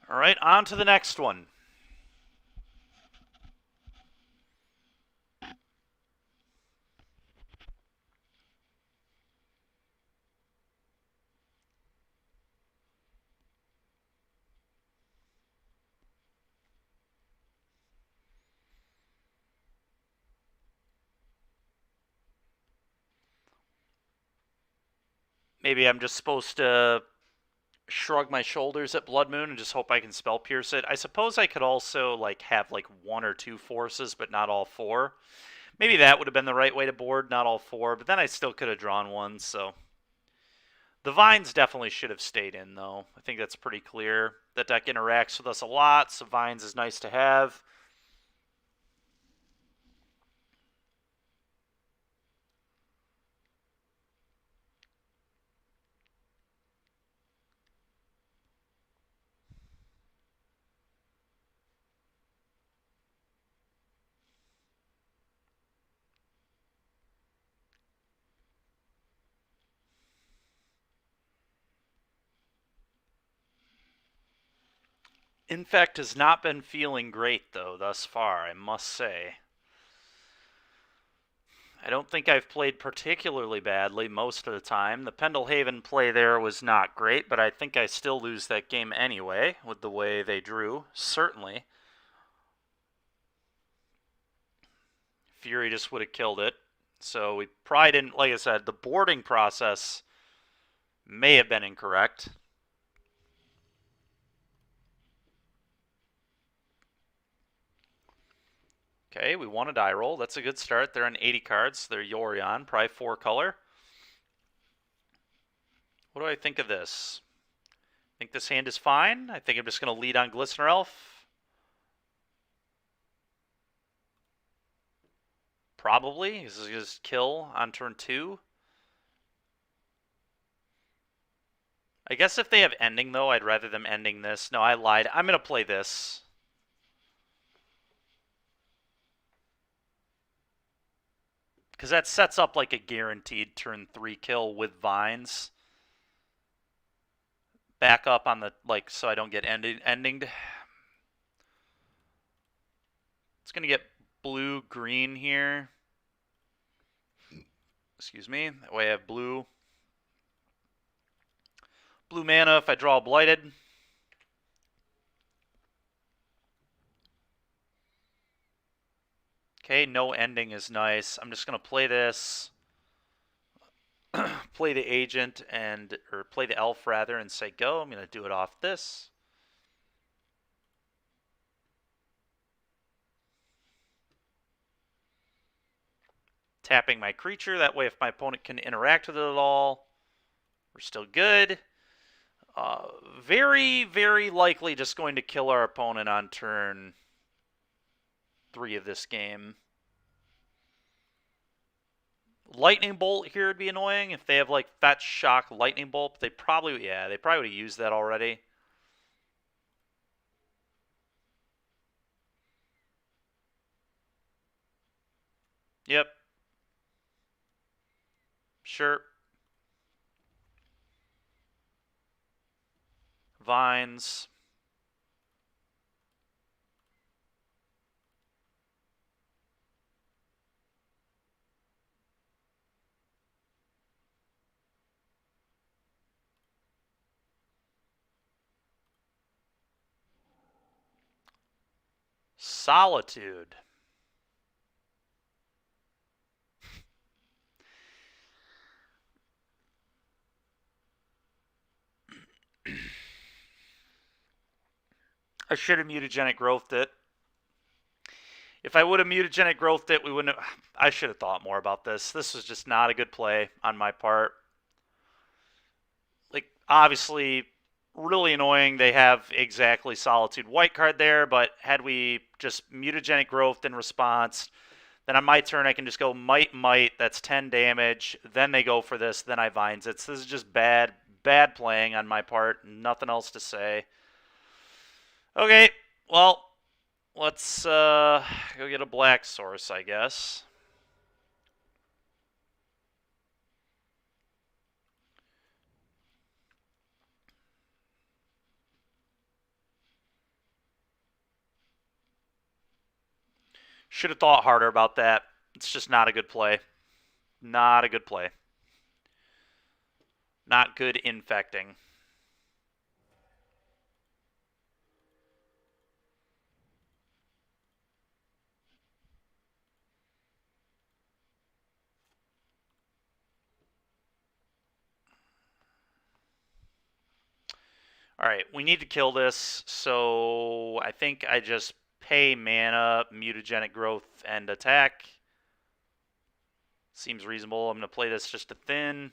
All right, on to the next one. Maybe I'm just supposed to shrug my shoulders at Blood Moon and just hope I can spell pierce it. I suppose I could also have one or two forces, but not all four. Maybe that would have been the right way to board, not all four, but then I still could have drawn one, so. The Vines definitely should have stayed in, though. I think that's pretty clear. That deck interacts with us a lot, so Vines is nice to have. Infect has not been feeling great, though, thus far, I must say. I don't think I've played particularly badly most of the time. The Pendelhaven play there was not great, but I think I still lose that game anyway, with the way they drew, certainly. Fury just would have killed it. So we probably didn't, like I said, the boarding process may have been incorrect. Okay, we won a die roll. That's a good start. They're on 80 cards. They're Yorion, probably 4-color. What do I think of this? I think this hand is fine. I think I'm just going to lead on Glistener Elf. Probably. This is just kill on turn 2. I guess if they have ending, though, I'd rather them ending this. No, I lied. I'm going to play this. Because that sets up a guaranteed turn 3 kill with Vines. Back up on the, so I don't get endinged. It's going to get blue-green here. Excuse me. That way I have blue. Blue mana if I draw a Blighted. Okay, no ending is nice. I'm just going to play this. Play the agent or play the elf rather and say go. I'm going to do it off this. Tapping my creature. That way if my opponent can interact with it at all, we're still good. Very, very likely just going to kill our opponent on turn 3 of this game. Lightning Bolt here would be annoying if they have like Fetch, Shock, Lightning Bolt. They probably would have used that already. Yep. Sure. Vines. Solitude. I should have mutagenic growthed it. If I would have mutagenic growthed it, we wouldn't have. I should have thought more about this. This was just not a good play on my part. Like, obviously, really annoying. They have exactly Solitude white card there, but had we just mutagenic growth in response, then on my turn I can just go might. That's 10 damage. Then they go for this. Then I vines it. So this is just bad playing on my part. Nothing else to say. Okay, well, let's go get a black source, I guess. Should have thought harder about that. It's just not a good play. Not a good play. Not good infecting. Alright, we need to kill this, so I think I just pay mana, mutagenic growth, and attack. Seems reasonable. I'm going to play this just to thin.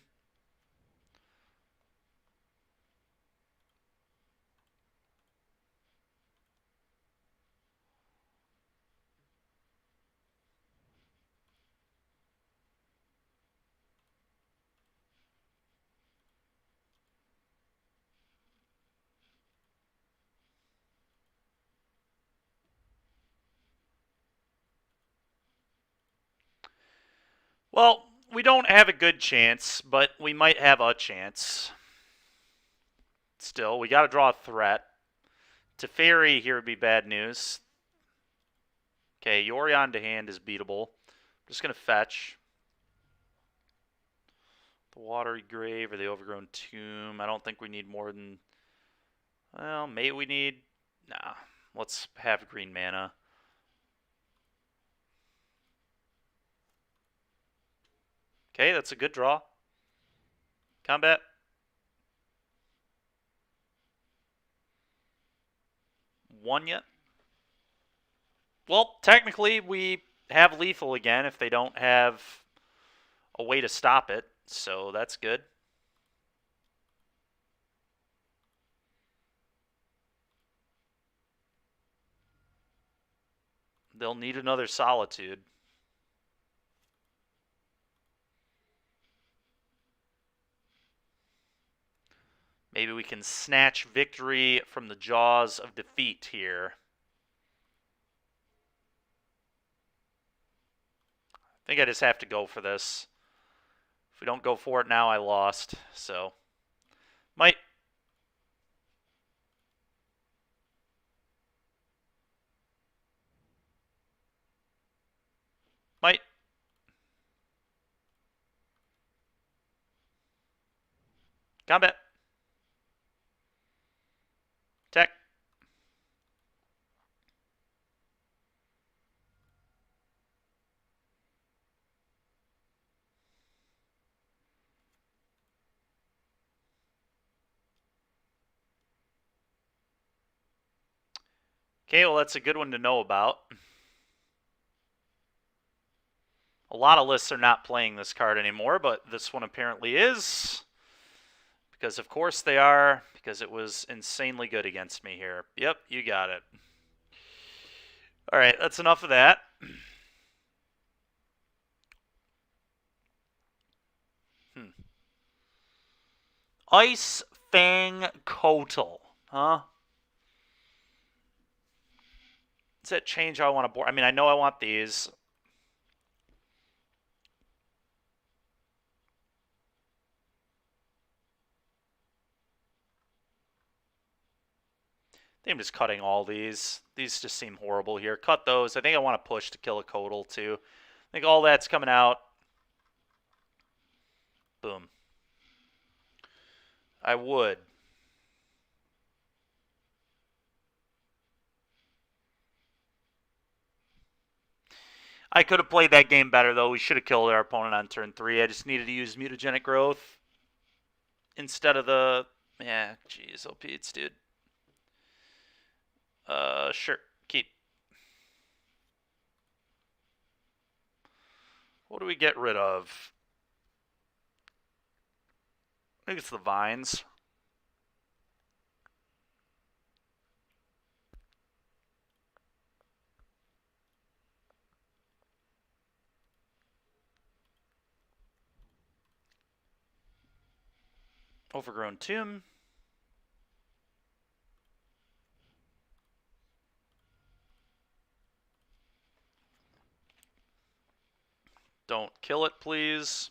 Well, we don't have a good chance, but we might have a chance. Still, we got to draw a threat. Teferi here would be bad news. Okay, Yorion to hand is beatable. I'm just going to fetch. The Watery Grave or the Overgrown Tomb. I don't think we need more than... Well, maybe we need... Nah, let's have green mana. Okay, that's a good draw. Combat. One yet? Well, technically, we have lethal again if they don't have a way to stop it, so that's good. They'll need another Solitude. Maybe we can snatch victory from the jaws of defeat here. I think I just have to go for this. If we don't go for it now, I lost. So, might. Combat. Tech. Okay, well, that's a good one to know about. A lot of lists are not playing this card anymore, but this one apparently is. Because of course they are, because it was insanely good against me here. Yep, you got it. Alright, that's enough of that. Ice Fang Kotal. Huh? Does that change how I want to board? I mean, I know I want these. I think I'm just cutting all these. These just seem horrible here. Cut those. I think I want to push to kill a Kotal, too. I think all that's coming out. Boom. I would. I could have played that game better, though. We should have killed our opponent on turn 3. I just needed to use mutagenic growth instead of the... Yeah, jeez, oh Pete's, dude. Sure. Keep. What do we get rid of? I think it's the vines. Overgrown tomb. Don't kill it, please.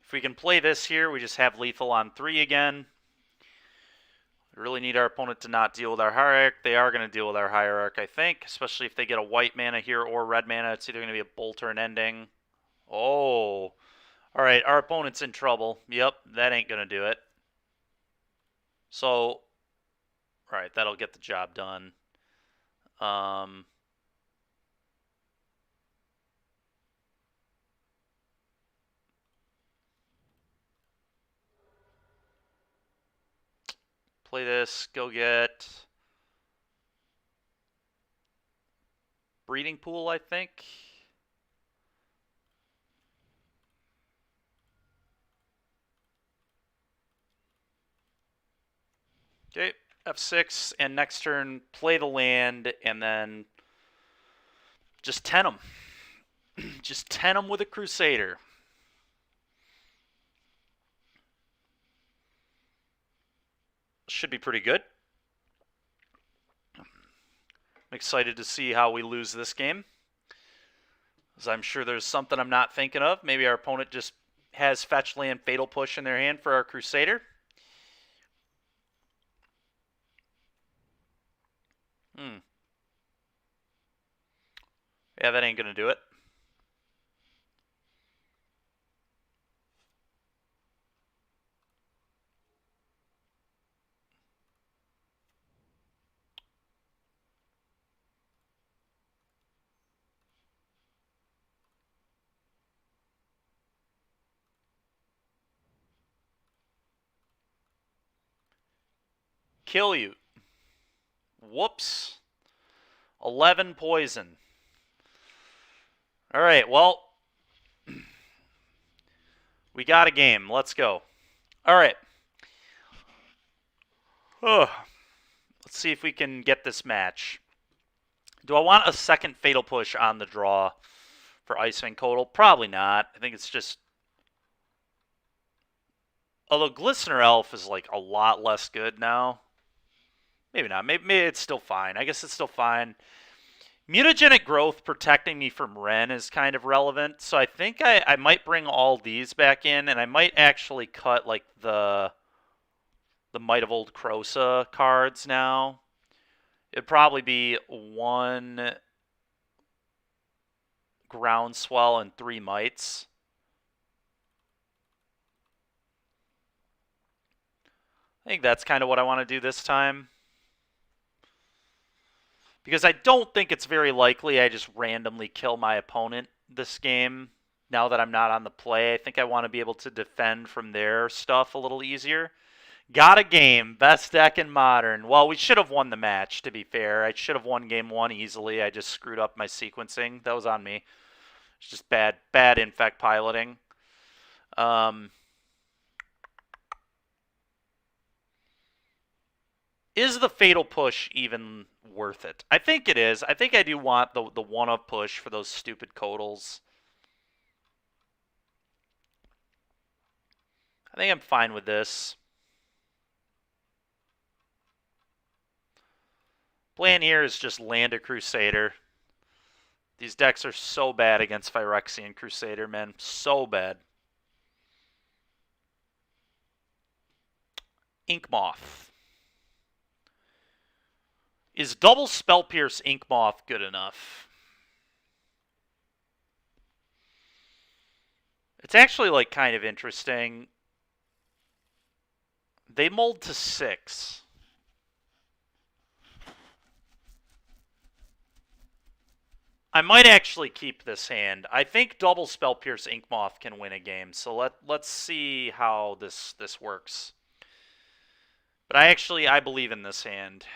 If we can play this here, we just have lethal on 3 again. We really need our opponent to not deal with our hierarch. They are going to deal with our hierarch, I think, especially if they get a white mana here or red mana. It's either going to be a bolt or an ending. Oh. All right, our opponent's in trouble. Yep, that ain't going to do it. So, all right, that'll get the job done. Play this, go get breeding pool, I think. Okay, F6, and next turn, play the land, and then just 10 them. Just 10 them with a Crusader. Should be pretty good. I'm excited to see how we lose this game, as I'm sure there's something I'm not thinking of. Maybe our opponent just has fetch land fatal push in their hand for our Crusader. Yeah, that ain't gonna do it. Kill you. Whoops. 11 poison. All right, well, we got a game. Let's go. All right. Oh, let's see if we can get this match. Do I want a second fatal push on the draw for Iceman Kotal? Probably not. I think it's just... Although Glistener Elf is like a lot less good now. Maybe not. Maybe it's still fine. I guess it's still fine. Mutagenic growth protecting me from Ren is kind of relevant. So I think I might bring all these back in, and I might actually cut like the Might of Old Krosa cards now. It'd probably be 1 Groundswell and 3 Mites. I think that's kind of what I want to do this time. Because I don't think it's very likely I just randomly kill my opponent this game now that I'm not on the play. I think I want to be able to defend from their stuff a little easier. Got a game. Best deck in Modern. Well, we should have won the match, to be fair. I should have won game 1 easily. I just screwed up my sequencing. That was on me. It's just bad Infect piloting. Is the Fatal Push even worth it? I think it is. I think I do want the one-up push for those stupid Codals. I think I'm fine with this. Plan here is just land a Crusader. These decks are so bad against Phyrexian Crusader, man. So bad. Inkmoth. Is double Spell Pierce Inkmoth good enough? It's actually like kind of interesting. They mold to 6. I might actually keep this hand. I think double Spell Pierce Inkmoth can win a game, so let's see how this works. But I believe in this hand.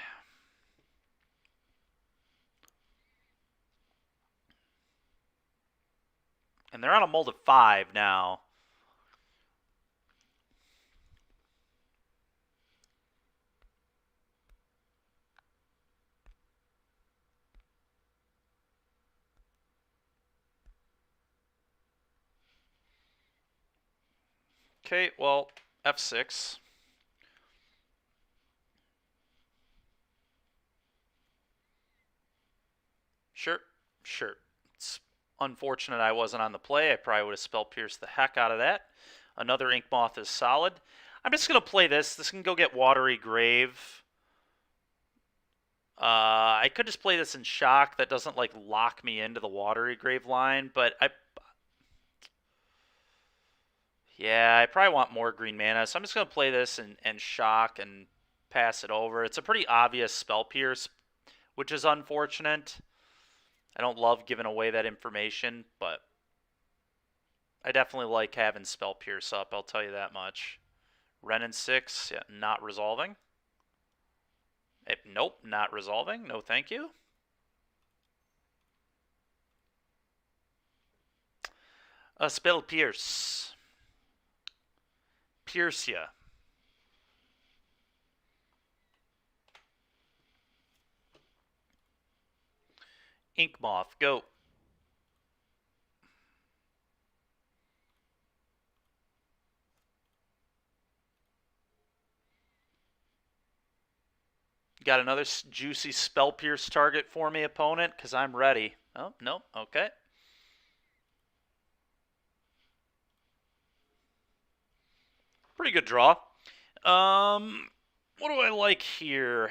And they're on a mold of 5 now. Okay, well, F6. Sure. It's unfortunate I wasn't on the play. I probably would have spell pierced the heck out of that. Another Inkmoth is solid. I'm just going to play this. This can go get Watery Grave. I could just play this in Shock. That doesn't, like, lock me into the Watery Grave line, but yeah, I probably want more green mana, so I'm just going to play this and Shock and pass it over. It's a pretty obvious Spell Pierce, which is unfortunate. I don't love giving away that information, but I definitely like having Spell Pierce up, I'll tell you that much. Ren and 6, yeah, not resolving. Nope, not resolving. No thank you. Spell Pierce. Pierce ya. Inkmoth, go. Got another juicy Spell Pierce target for me, opponent, because I'm ready. Oh, no, okay. Pretty good draw. What do I like here?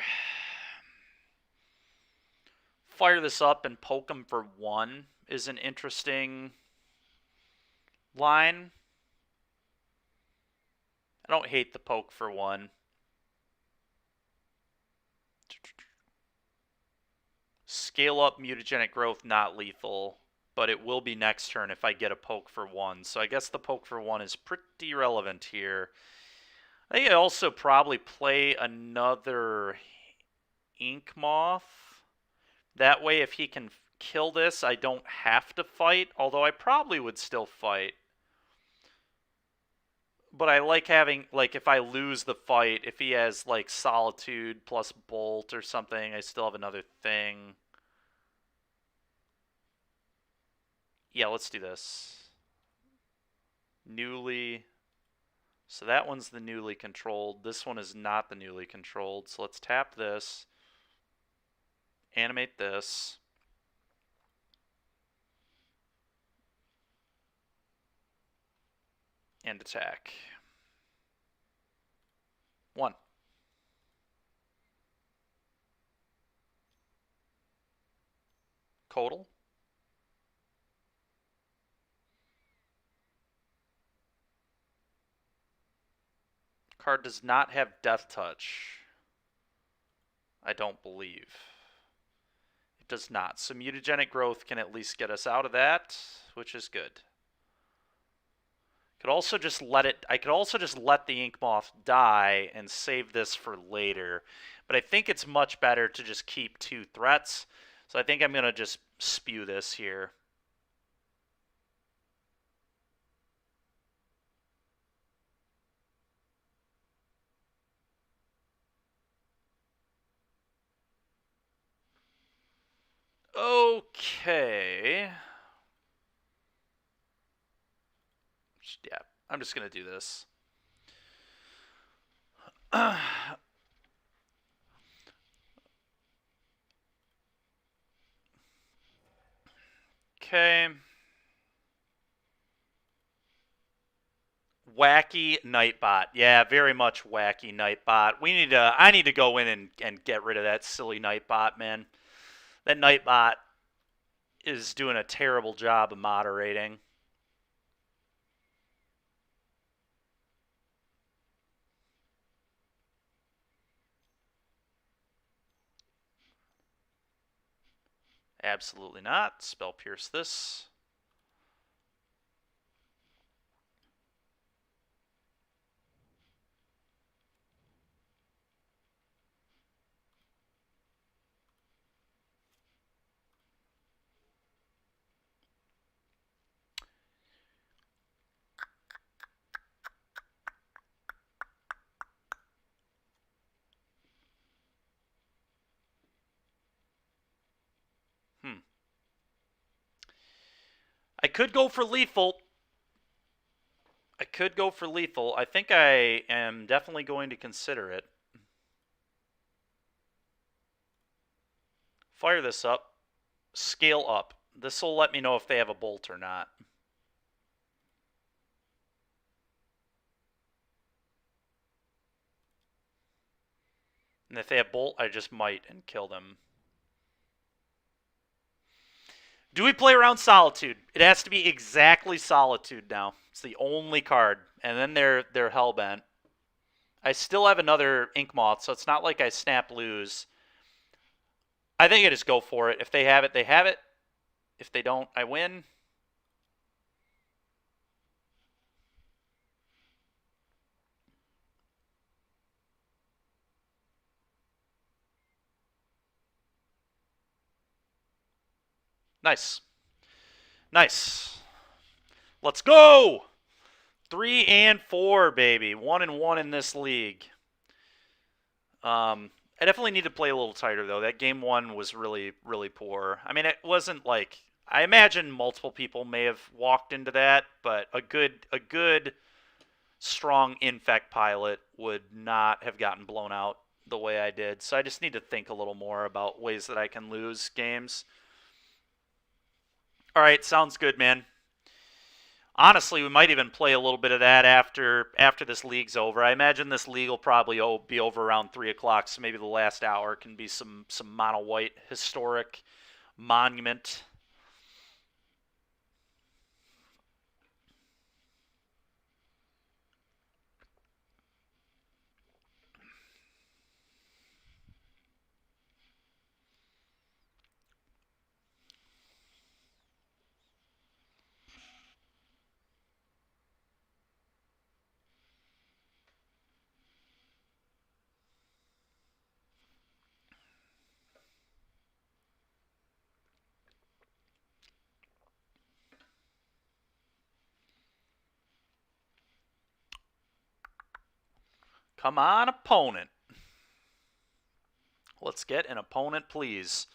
Fire this up and poke him for 1 is an interesting line. I don't hate the poke for 1. Scale up mutagenic growth, not lethal, but it will be next turn if I get a poke for 1. So I guess the poke for 1 is pretty relevant here. I think I also probably play another Inkmoth. That way, if he can kill this, I don't have to fight, although I probably would still fight. But I like having, like, if I lose the fight, if he has, like, Solitude plus Bolt or something, I still have another thing. Yeah, let's do this. Newly. So that one's the newly controlled. This one is not the newly controlled. So let's tap this. Animate this. And attack. 1. Codal. Card does not have Death Touch. I don't believe. It does not. So mutagenic growth can at least get us out of that, which is good. Could also just let it. I could also just let the Inkmoth die and save this for later. But I think it's much better to just keep 2 threats. So I think I'm going to just spew this here. Okay. Yeah, I'm just going to do this. Okay. Wacky Nightbot. Yeah, very much wacky Nightbot. I need to go in and get rid of that silly Nightbot, man. That Nightbot is doing a terrible job of moderating. Absolutely not. Spell pierce this. I could go for lethal. I could go for lethal. I think I am definitely going to consider it. Fire this up. Scale up. This will let me know if they have a bolt or not. And if they have bolt, I just might and kill them. Do we play around Solitude? It has to be exactly Solitude now. It's the only card. And then they're Hellbent. I still have another Ink Moth, so it's not like I snap lose. I think I just go for it. If they have it, they have it. If they don't, I win. Nice. Nice. Let's go! 3 and 4, baby. 1 and 1 in this league. I definitely need to play a little tighter, though. That game 1 was really, really poor. I mean, it wasn't like... I imagine multiple people may have walked into that, but a good strong Infect pilot would not have gotten blown out the way I did. So I just need to think a little more about ways that I can lose games. All right, sounds good, man. Honestly, we might even play a little bit of that after this league's over. I imagine this league will probably be over around 3 o'clock, so maybe the last hour can be some mono white historic monument. Come on, opponent. Let's get an opponent, please.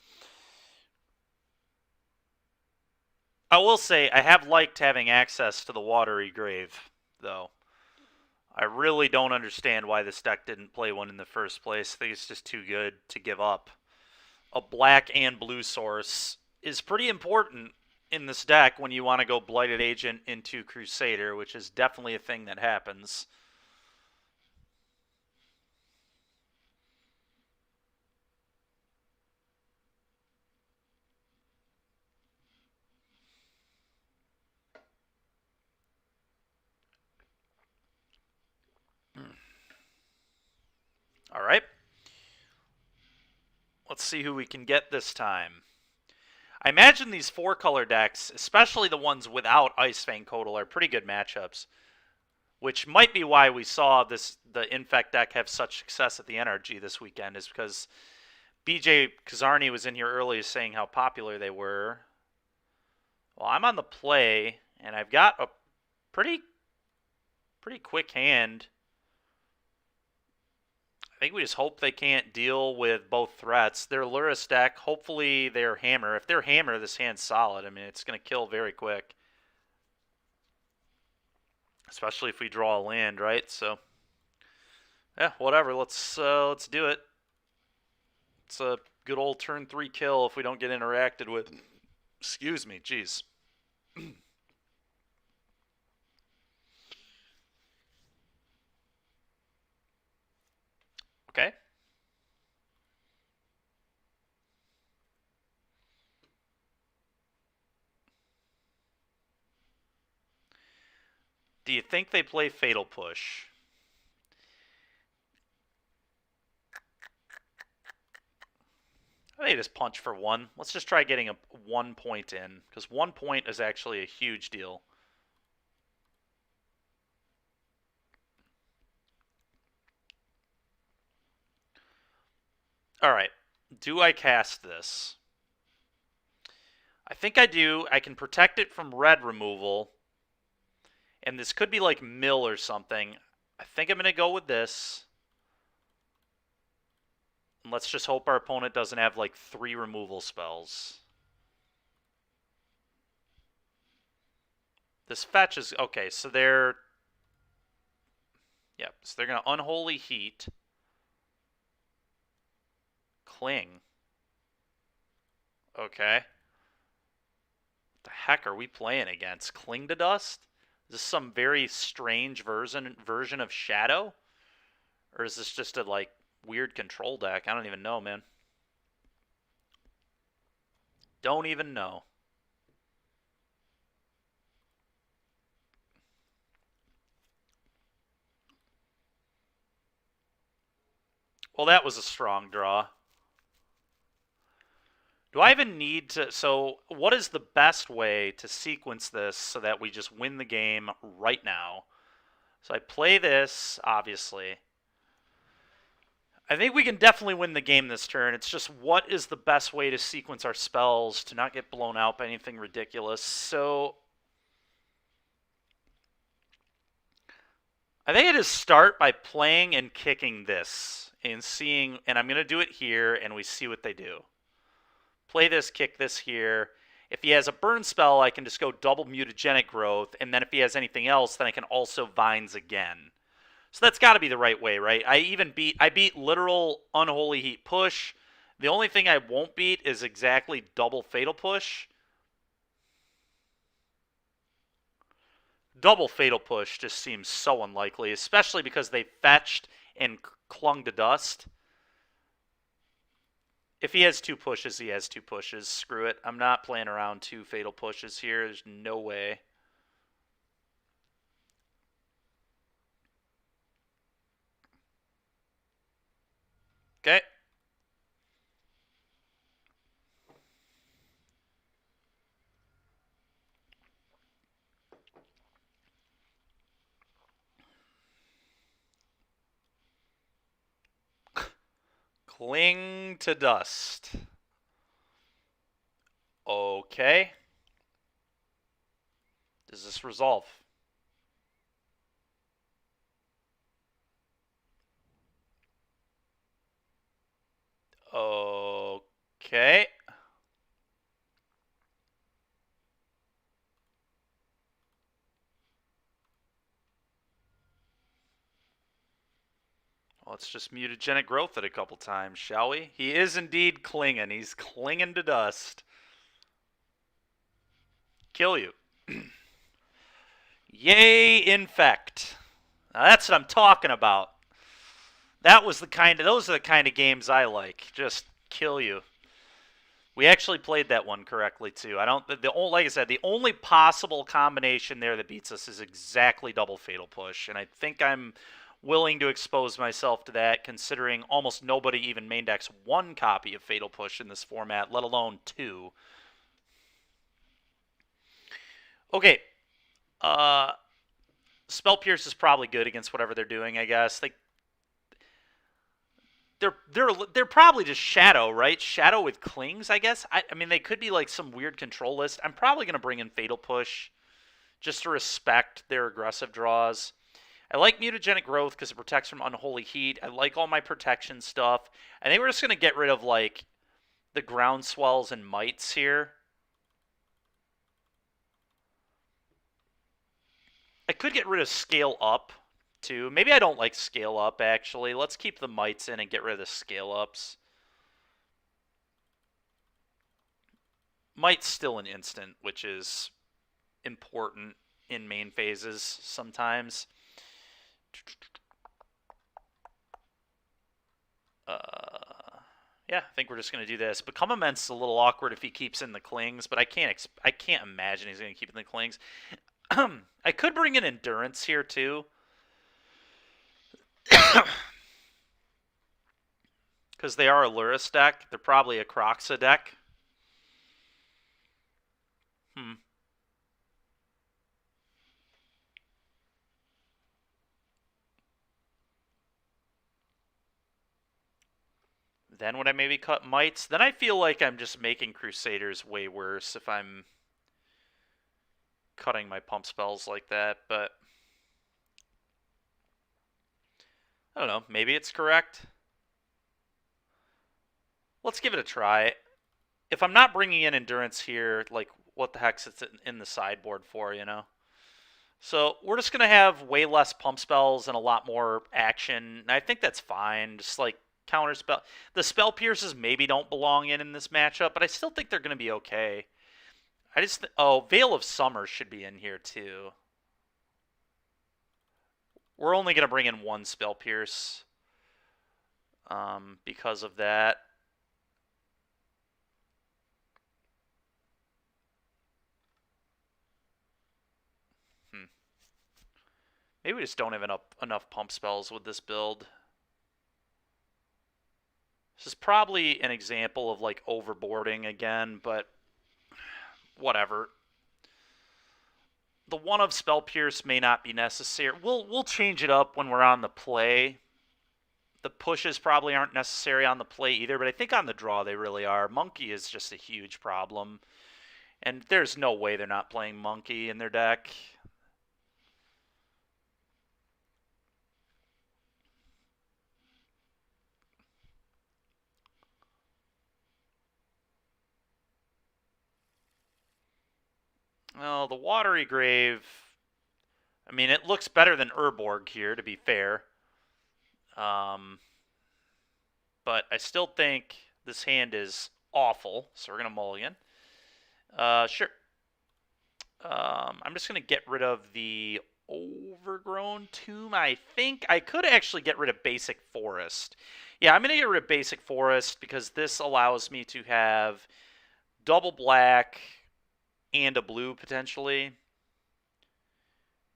I will say I have liked having access to the Watery Grave, though. I really don't understand why this deck didn't play one in the first place. I think it's just too good to give up. A black and blue source is pretty important in this deck when you want to go Blighted Agent into Crusader, which is definitely a thing that happens. All right. Let's see who we can get this time. I imagine these 4-color decks, especially the ones without Icefang Kotal, are pretty good matchups, which might be why we saw the Infect deck have such success at the NRG this weekend, is because BJ Kazarni was in here earlier saying how popular they were. Well, I'm on the play, and I've got a pretty quick hand. I think we just hope they can't deal with both threats. Their Lurrus deck, hopefully they're Hammer. If they're Hammer, this hand's solid. I mean, it's going to kill very quick. Especially if we draw a land, right? So, yeah, whatever. Let's do it. It's a good old turn 3 kill if we don't get interacted with. Excuse me, jeez. Okay. Do you think they play Fatal Push? They just punch for 1. Let's just try getting a 1 point in, because 1 point is actually a huge deal. Alright, do I cast this? I think I do. I can protect it from red removal, and this could be like mill or something. I think I'm going to go with this. And let's just hope our opponent doesn't have like 3 removal spells. This fetch is... Okay, so they're... Yep, so they're going to Unholy Heat. Cling. Okay. What the heck are we playing against? Cling to Dust? Is this some very strange version of Shadow? Or is this just a, like, weird control deck? I don't even know, man. Don't even know. Well, that was a strong draw. Do I even need to... So, what is the best way to sequence this so that we just win the game right now? So I play this, obviously. I think we can definitely win the game this turn. It's just what is the best way to sequence our spells to not get blown out by anything ridiculous. So I think I just start by playing and kicking this and seeing, and I'm going to do it here, and we see what they do. Play this, kick this here. If he has a burn spell, I can just go double mutagenic growth, and then if he has anything else, then I can also vines again. So that's got to be the right way, right? I beat literal Unholy Heat push. The only thing I won't beat is exactly double Fatal Push. Double Fatal Push just seems so unlikely, especially because they fetched and clung to dust. If he has 2 pushes, he has 2 pushes. Screw it. I'm not playing around 2 Fatal Pushes here. There's no way. Okay. Cling to dust. Okay. Does this resolve? Okay. Let's just mutagenic growth it a couple times, shall we? He is indeed clinging. He's clinging to dust. Kill you. Yay, Infect. Now that's what I'm talking about. Those are the kind of games I like. Just kill you. We actually played that one correctly too. Like I said, the only possible combination there that beats us is exactly double Fatal Push, and I think I'm willing to expose myself to that, considering almost nobody even main decks 1 copy of Fatal Push in this format, let alone 2. Okay. Spell Pierce is probably good against whatever they're doing, I guess. They're probably just Shadow, right? Shadow with Clings, I guess. I mean, they could be like some weird control list. I'm probably going to bring in Fatal Push just to respect their aggressive draws. I like mutagenic growth because it protects from unholy heat. I like all my protection stuff. I think we're just going to get rid of, like, the ground swells and mites here. I could get rid of scale up, too. Maybe I don't like scale up, actually. Let's keep the mites in and get rid of the scale ups. Might's still an instant, which is important in main phases sometimes. Yeah, I think we're just going to do this. Become Immense is a little awkward if he keeps in the clings, but I can't imagine he's going to keep in the clings. I could bring in Endurance here, too. Because they are a Luris deck. They're probably a Croxa deck. Then would I maybe cut Mites? Then I feel like I'm just making Crusaders way worse if I'm cutting my pump spells like that, but I don't know. Maybe it's correct. Let's give it a try. If I'm not bringing in Endurance here, like, what the heck's it in the sideboard for, you know? So we're just going to have way less pump spells and a lot more action. And I think that's fine. Just, like, counter spell. The Spell Pierces maybe don't belong in this matchup, but I still think they're going to be okay. I just... oh, Veil of Summer should be in here, too. We're only going to bring in one Spell Pierce because of that. Maybe we just don't have enough pump spells with this build. This is probably an example of, like, overboarding again, but whatever. The one of Spell Pierce may not be necessary. We'll change it up when we're on the play. The pushes probably aren't necessary on the play either, but I think on the draw they really are. Monkey is just a huge problem. And there's no way they're not playing Monkey in their deck. Well, the Watery Grave... I mean, it looks better than Urborg here, to be fair. But I still think this hand is awful, so we're going to mulligan. Sure. I'm just going to get rid of the Overgrown Tomb, I think. I could actually get rid of Basic Forest. Yeah, I'm going to get rid of Basic Forest because this allows me to have double black and a blue, potentially.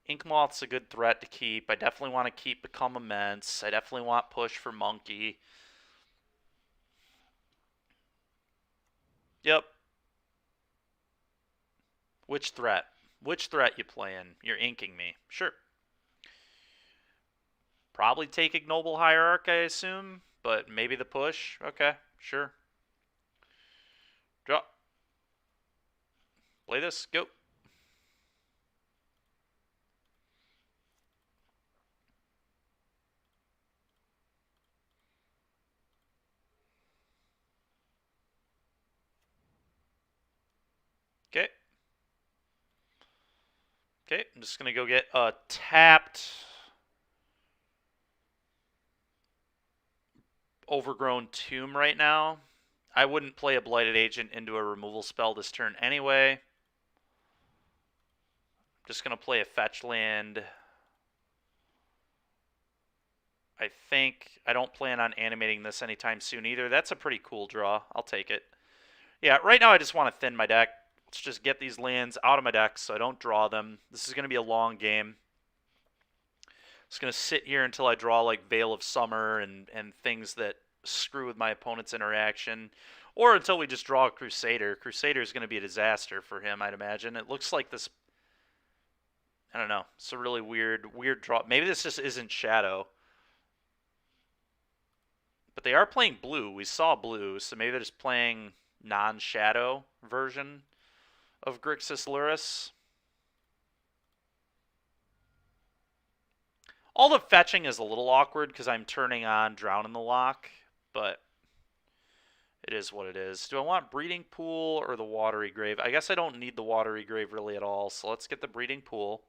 Inkmoth's a good threat to keep. I definitely want to keep Become Immense. I definitely want Push for Monkey. Yep. Which threat? Which threat you playing? You're inking me. Sure. Probably take Ignoble Hierarch, I assume, but maybe the push. Okay, sure. Draw. Play this. Go. Okay. Okay, I'm just going to go get a tapped Overgrown Tomb right now. I wouldn't play a Blighted Agent into a removal spell this turn anyway. I'm just going to play a fetch land. I think I don't plan on animating this anytime soon either. That's a pretty cool draw. I'll take it. Yeah, right now I just want to thin my deck. Let's just get these lands out of my deck so I don't draw them. This is going to be a long game. It's going to sit here until I draw, like, Veil of Summer and things that screw with my opponent's interaction. Or until we just draw a Crusader. Crusader is going to be a disaster for him, I'd imagine. It looks like this... I don't know. It's a really weird draw. Maybe this just isn't Shadow. But they are playing blue. We saw blue, so maybe they're just playing non-Shadow version of Grixis Luris. All the fetching is a little awkward because I'm turning on Drown in the Lock, but it is what it is. Do I want Breeding Pool or the Watery Grave? I guess I don't need the Watery Grave really at all, so let's get the Breeding Pool.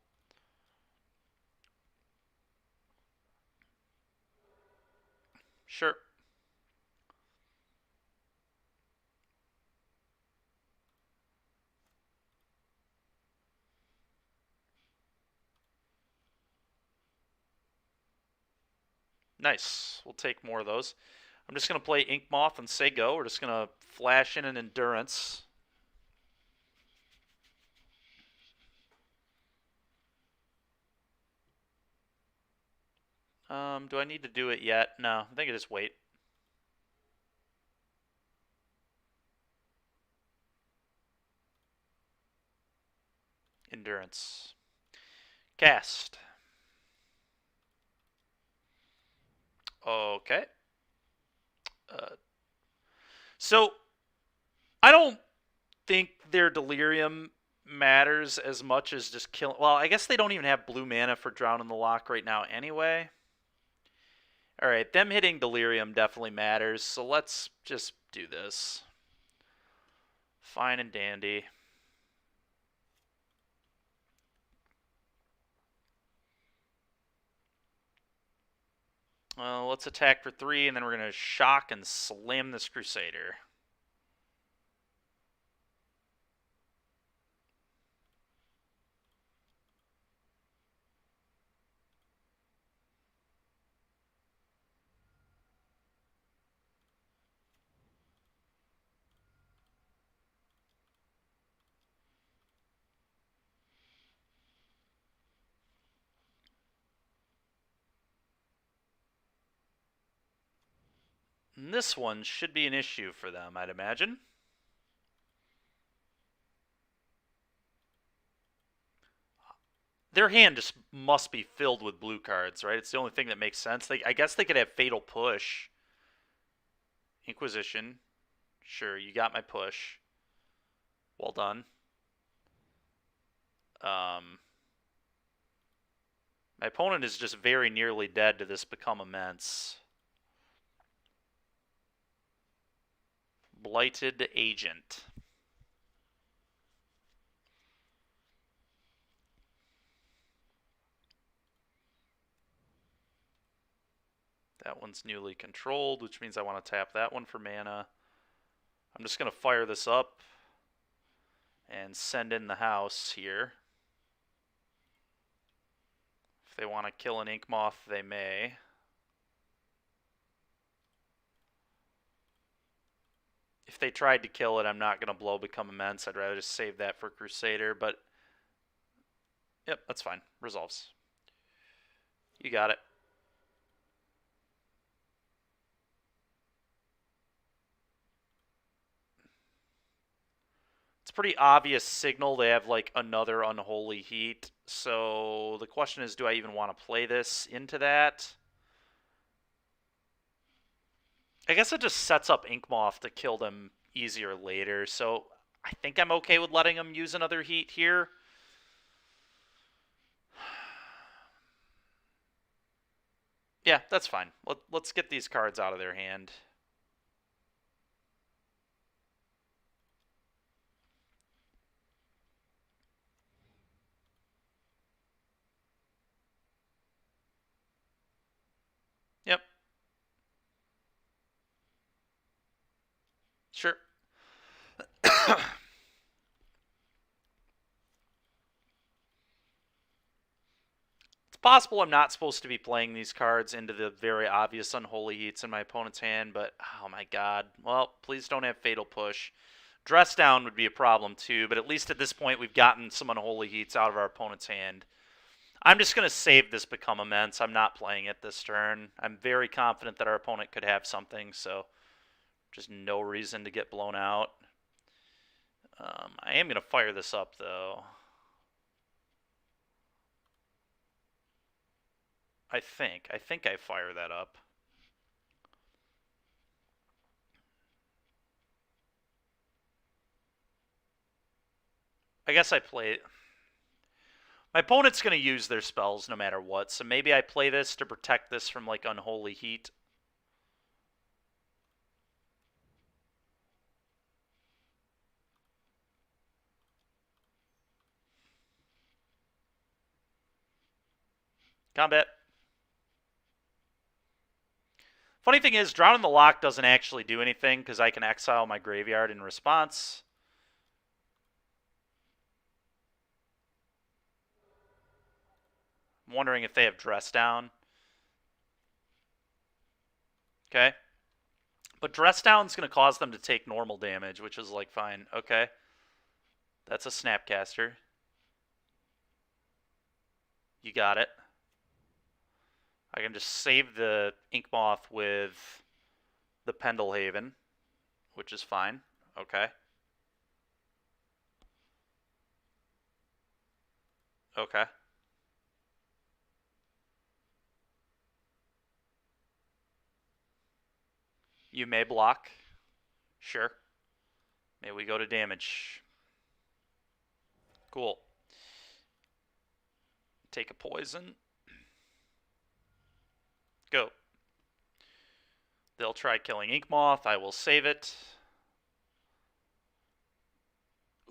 Sure. Nice. We'll take more of those. I'm just going to play Ink Moth and say go. We're just going to flash in an Endurance. Do I need to do it yet? No, I think I just wait. Endurance. Cast. Okay. So, I don't think their Delirium matters as much as just killing. Well, I guess they don't even have blue mana for Drown in the Lock right now anyway. Alright, them hitting Delirium definitely matters, so let's just do this. Fine and dandy. Well, let's attack for 3, and then we're going to shock and slam this Crusader. And this one should be an issue for them, I'd imagine. Their hand just must be filled with blue cards, right? It's the only thing that makes sense. I guess they could have Fatal Push. Inquisition. Sure, you got my push. Well done. My opponent is just very nearly dead to this Become Immense. Blighted Agent. That one's newly controlled, which means I want to tap that one for mana. I'm just going to fire this up and send in the house here. If they want to kill an Ink Moth, they may. If they tried to kill it, I'm not going to blow Become Immense. I'd rather just save that for Crusader, but yep, that's fine. Resolves. You got it. It's a pretty obvious signal they have like another Unholy Heat. So the question is, do I even want to play this into that? I guess it just sets up Ink Moth to kill them easier later. So I think I'm okay with letting them use another Heat here. Yeah, that's fine. Let's get these cards out of their hand. Yep. Sure. It's possible I'm not supposed to be playing these cards into the very obvious Unholy Heats in my opponent's hand, but oh my god. Well, please don't have Fatal Push. Dress Down would be a problem too, but at least at this point we've gotten some Unholy Heats out of our opponent's hand. I'm just going to save this Become Immense. I'm not playing it this turn. I'm very confident that our opponent could have something, so just no reason to get blown out. I am going to fire this up, though. I think I fire that up. I guess I play. My opponent's going to use their spells no matter what, so maybe I play this to protect this from, like, Unholy Heat. Combat. Funny thing is, Drown in the Loch doesn't actually do anything because I can exile my graveyard in response. I'm wondering if they have Dress Down. Okay. But Dress Down's going to cause them to take normal damage, which is, like, fine. Okay. That's a Snapcaster. You got it. I can just save the Inkmoth with the Pendelhaven, which is fine. Okay. Okay. You may block. Sure. May we go to damage. Cool. Take a poison. Go. They'll try killing Inkmoth. I will save it.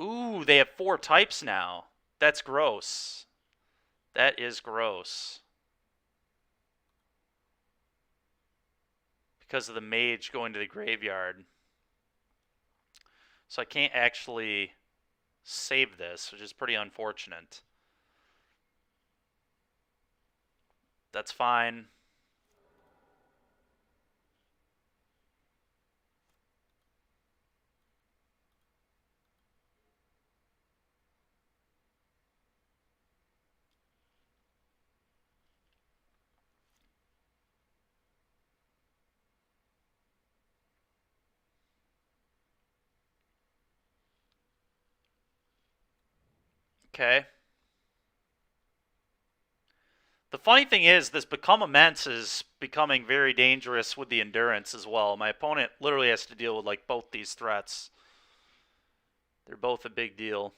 Ooh, they have 4 types now. That's gross. That is gross. Because of the mage going to the graveyard. So I can't actually save this, which is pretty unfortunate. That's fine. Okay. The funny thing is, this Become Immense is becoming very dangerous with the Endurance as well. My opponent literally has to deal with, like, both these threats. They're both a big deal.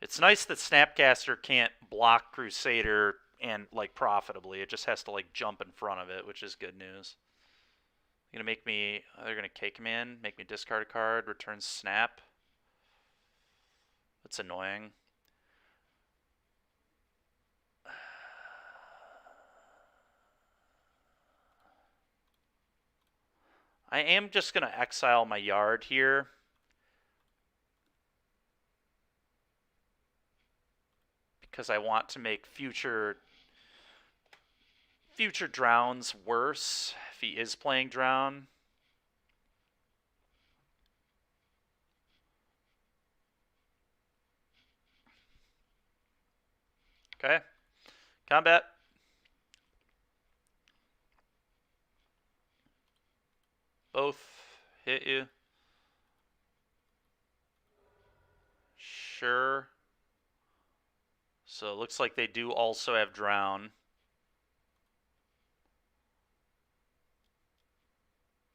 It's nice that Snapcaster can't block Crusader and, like, profitably. It just has to, like, jump in front of it, which is good news. They're gonna make me. They're gonna K-Command, make me discard a card, return Snap. That's annoying. I am just gonna exile my yard here. Because I want to make future Drowns worse if he is playing Drown. Okay. Combat. Both hit you. Sure. So it looks like they do also have Drown.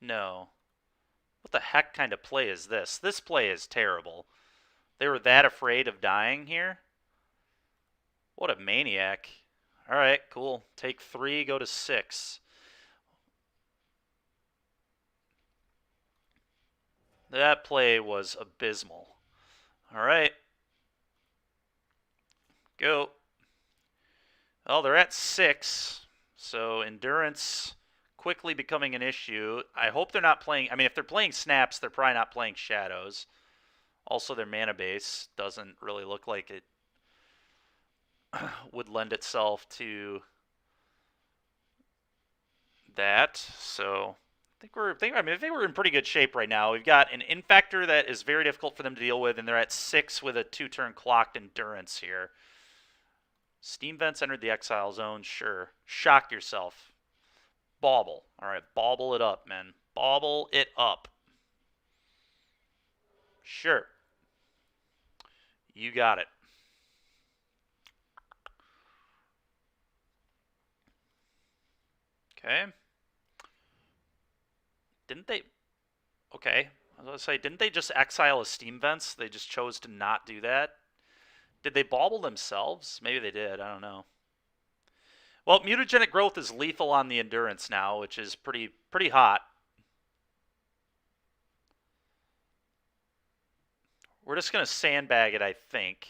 No. What the heck kind of play is this? This play is terrible. They were that afraid of dying here? What a maniac. Alright, cool. Take 3, go to 6. That play was abysmal. Alright. Go. Well, they're at 6, so Endurance quickly becoming an issue. I hope they're not playing. I mean, if they're playing Snaps, they're probably not playing Shadows. Also, their mana base doesn't really look like it would lend itself to that. So I think I think we're in pretty good shape right now. We've got an Infector that is very difficult for them to deal with, and they're at 6 with a 2-turn clocked Endurance here. Steam Vents entered the exile zone. Sure. Shock yourself. Bauble. All right, bauble it up, man. Bauble it up. Sure. You got it. Okay. Didn't they... Okay. I was going to say, didn't they just exile a Steam Vents? They just chose to not do that. Did they bauble themselves? Maybe they did. I don't know. Well, mutagenic growth is lethal on the endurance now, which is pretty hot. We're just going to sandbag it, I think.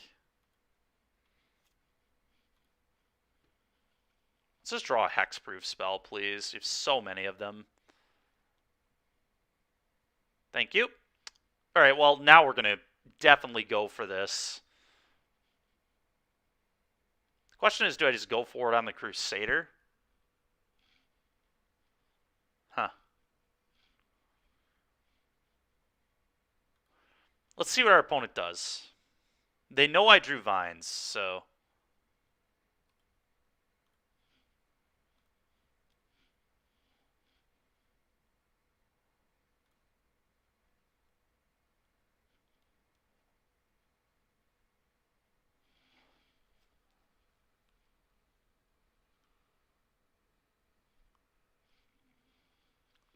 Let's just draw a hexproof spell, please. You have so many of them. Thank you. All right, well, now we're going to definitely go for this. The question is, do I just go for it on the Crusader? Huh. Let's see what our opponent does. They know I drew vines, so...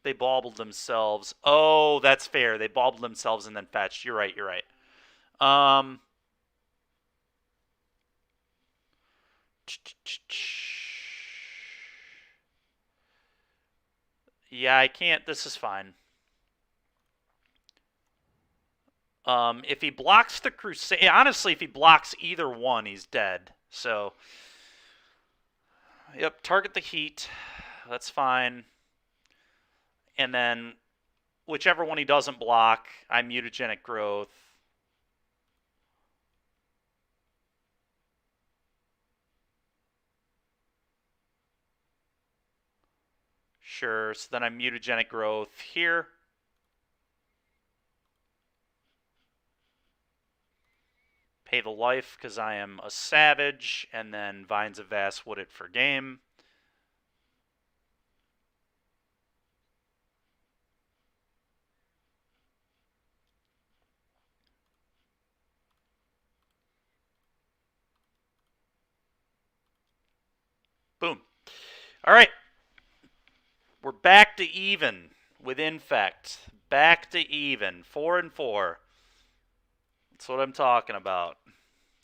They baubled themselves. Oh, that's fair. They baubled themselves and then fetched. You're right, you're right. Yeah, I can't. This is fine. If he blocks the Crusade... Honestly, if he blocks either one, he's dead. So... Yep, target the heat. That's fine. And then whichever one he doesn't block, I mutagenic growth. Sure, so then I'm mutagenic growth here. Pay the life because I am a savage, and then Vines of Vast Wood it for game. Boom. All right. We're back to even with Infect. Back to even. 4-4. That's what I'm talking about. I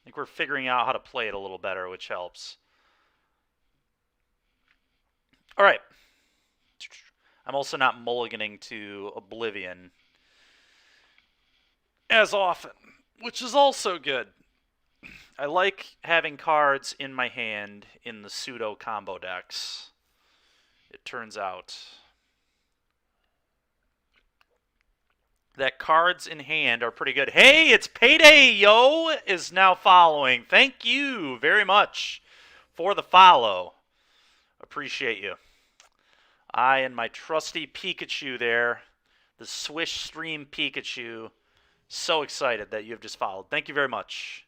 think we're figuring out how to play it a little better, which helps. All right. I'm also not mulliganing to Oblivion as often, which is also good. I like having cards in my hand in the pseudo combo decks, it turns out. That cards in hand are pretty good. Hey, it's payday, yo, is now following. Thank you very much for the follow. Appreciate you. I and my trusty Pikachu there, the Swish Stream Pikachu, so excited that you have just followed. Thank you very much.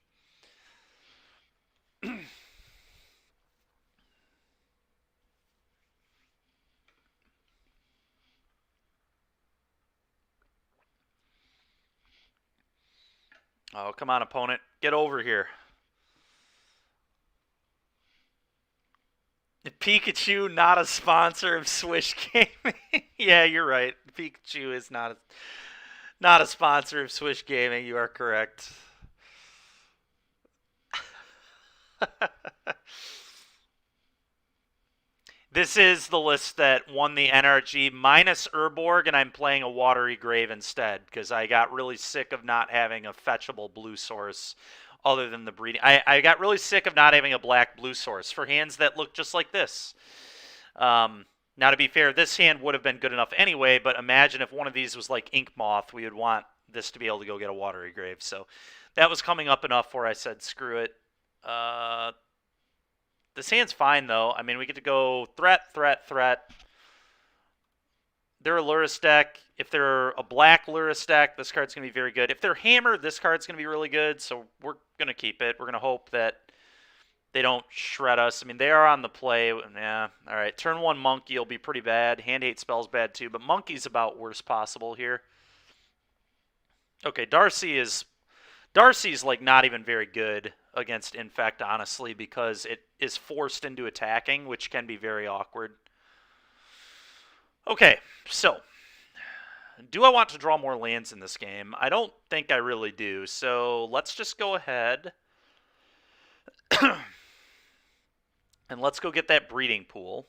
Oh, come on, opponent. Get over here. Pikachu, not a sponsor of Swish Gaming. Yeah, you're right. Pikachu is not a sponsor of Swish Gaming. You are correct. This is the list that won the NRG minus Urborg, and I'm playing a Watery Grave instead because I got really sick of not having a fetchable blue source other than the breeding. I got really sick of not having a black-blue source for hands that look just like this. Now, to be fair, this hand would have been good enough anyway, but imagine if one of these was like Ink Moth, we would want this to be able to go get a Watery Grave. So that was coming up enough where I said, screw it. This hand's fine, though. I mean, we get to go threat, threat, threat. They're a Lurrus deck. If they're a black Lurrus deck, this card's going to be very good. If they're hammered, this card's going to be really good, so we're going to keep it. We're going to hope that they don't shred us. I mean, they are on the play. Yeah, all right. Turn 1 Monkey will be pretty bad. Hand 8 spell's bad, too, but Monkey's about worst possible here. Okay, Darcy's like not even very good against Infect, honestly, because it is forced into attacking, which can be very awkward. Okay, so do I want to draw more lands in this game? I don't think I really do, so let's just go ahead And let's go get that breeding pool.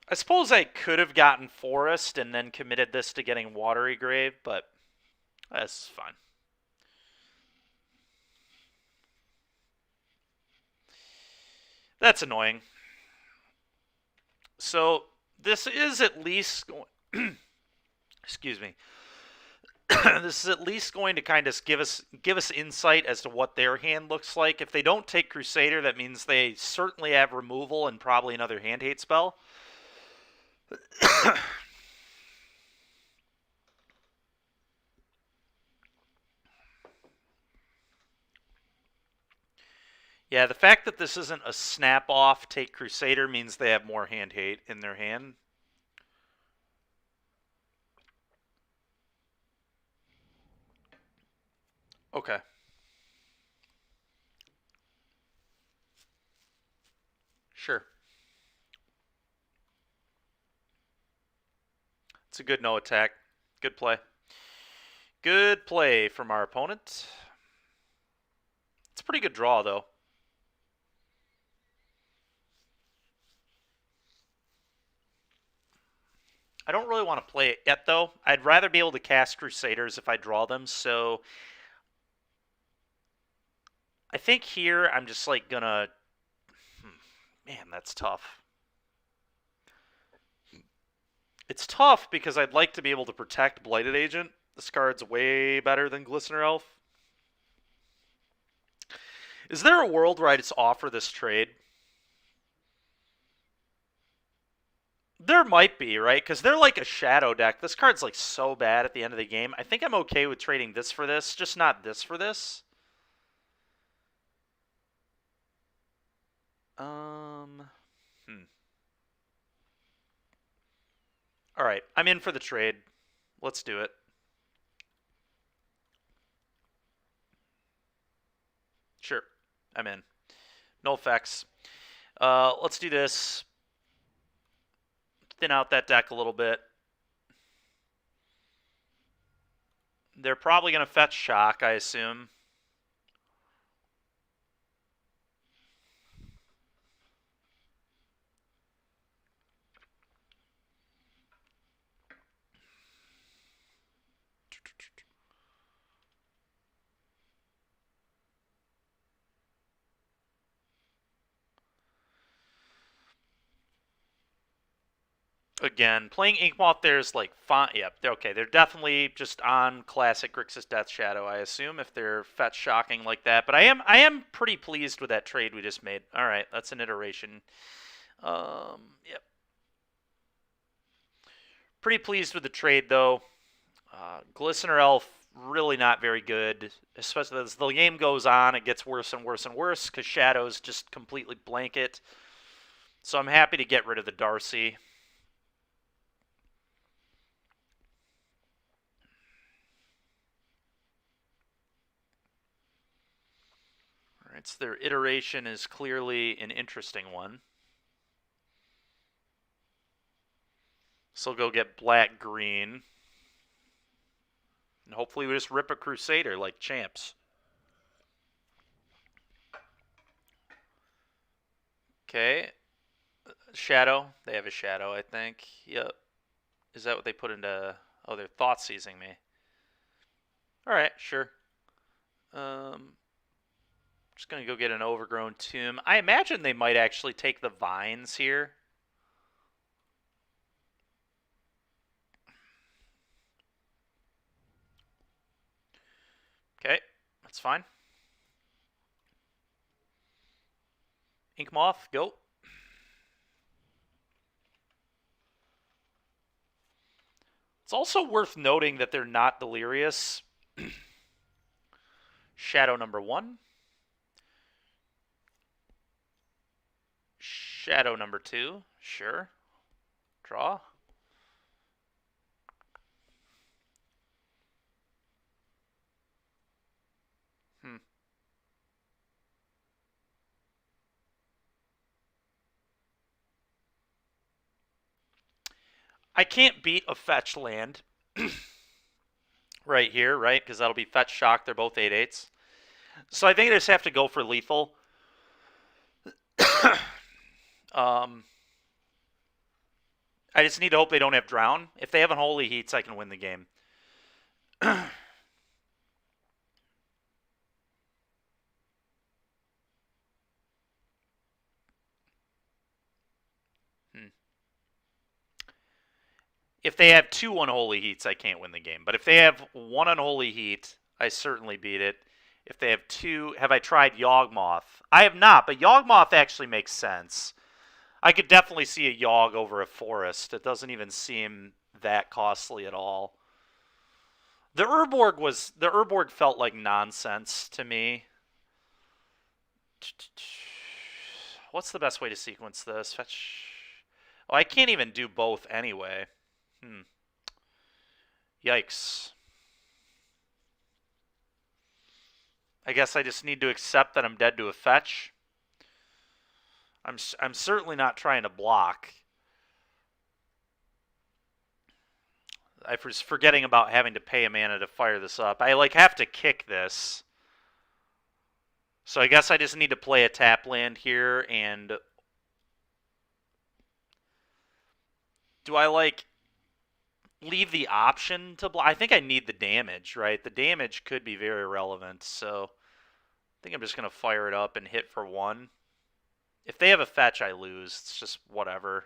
I suppose I could have gotten Forest and then committed this to getting Watery Grave, but that's fine. That's annoying. So this is at least going. Excuse me. This is at least going to kind of give us insight as to what their hand looks like. If they don't take Crusader, that means they certainly have removal and probably another hand hate spell. Yeah, the fact that this isn't a snap off take Crusader means they have more hand hate in their hand. Okay. Sure. It's a good no attack. Good play. Good play from our opponent. It's a pretty good draw, though. I don't really want to play it yet, though. I'd rather be able to cast Crusaders if I draw them, so I think here I'm just like gonna... Man, that's tough. It's tough because I'd like to be able to protect Blighted Agent. This card's way better than Glistener Elf. Is there a world where I just offer this trade? There might be, right? Because they're like a shadow deck. This card's like so bad at the end of the game. I think I'm okay with trading this for this, just not this for this. All right, I'm in for the trade. Let's do it. Sure, I'm in. No effects. Let's do this. Thin out that deck a little bit. They're probably going to fetch Shock, I assume. Again, playing Inkmoth there is like fine. Yep, they're okay. They're definitely just on classic Grixis Death Shadow, I assume, if they're fetch shocking like that. But I am pretty pleased with that trade we just made. All right, that's an iteration. Yep. Pretty pleased with the trade though. Glistener Elf really not very good, especially as the game goes on. It gets worse and worse and worse because Shadows just completely blanket. So I'm happy to get rid of the Darcy. Alright, so their iteration is clearly an interesting one. So we'll go get black-green. And hopefully we just rip a Crusader like champs. Okay. Shadow. They have a Shadow, I think. Yep. Is that what they put into... Oh, they're thought-seizing me. Alright, sure. Just going to go get an Overgrown Tomb. I imagine they might actually take the Vines here. Okay, that's fine. Inkmoth, go. It's also worth noting that they're not delirious. Shadow number 1. Shadow number 2. Sure. Draw. I can't beat a fetch land right here, right? Because that'll be fetch shock. They're both 8/8s. So I think I just have to go for lethal. um, I just need to hope they don't have drown. If they have unholy heats, I can win the game. If they have 2 unholy heats, I can't win the game. But if they have 1 unholy heat, I certainly beat it. If they have 2, have I tried Yawgmoth? I have not, but Yawgmoth actually makes sense. I could definitely see a Yawg over a forest. It doesn't even seem that costly at all. The Urborg felt like nonsense to me. What's the best way to sequence this? Fetch. Oh, I can't even do both anyway. Yikes. I guess I just need to accept that I'm dead to a fetch. I'm certainly not trying to block. I was forgetting about having to pay a mana to fire this up. I have to kick this. So I guess I just need to play a tap land here, and do I leave the option to block? I think I need the damage, right? The damage could be very relevant, so I think I'm just going to fire it up and hit for 1. If they have a fetch, I lose. It's just whatever.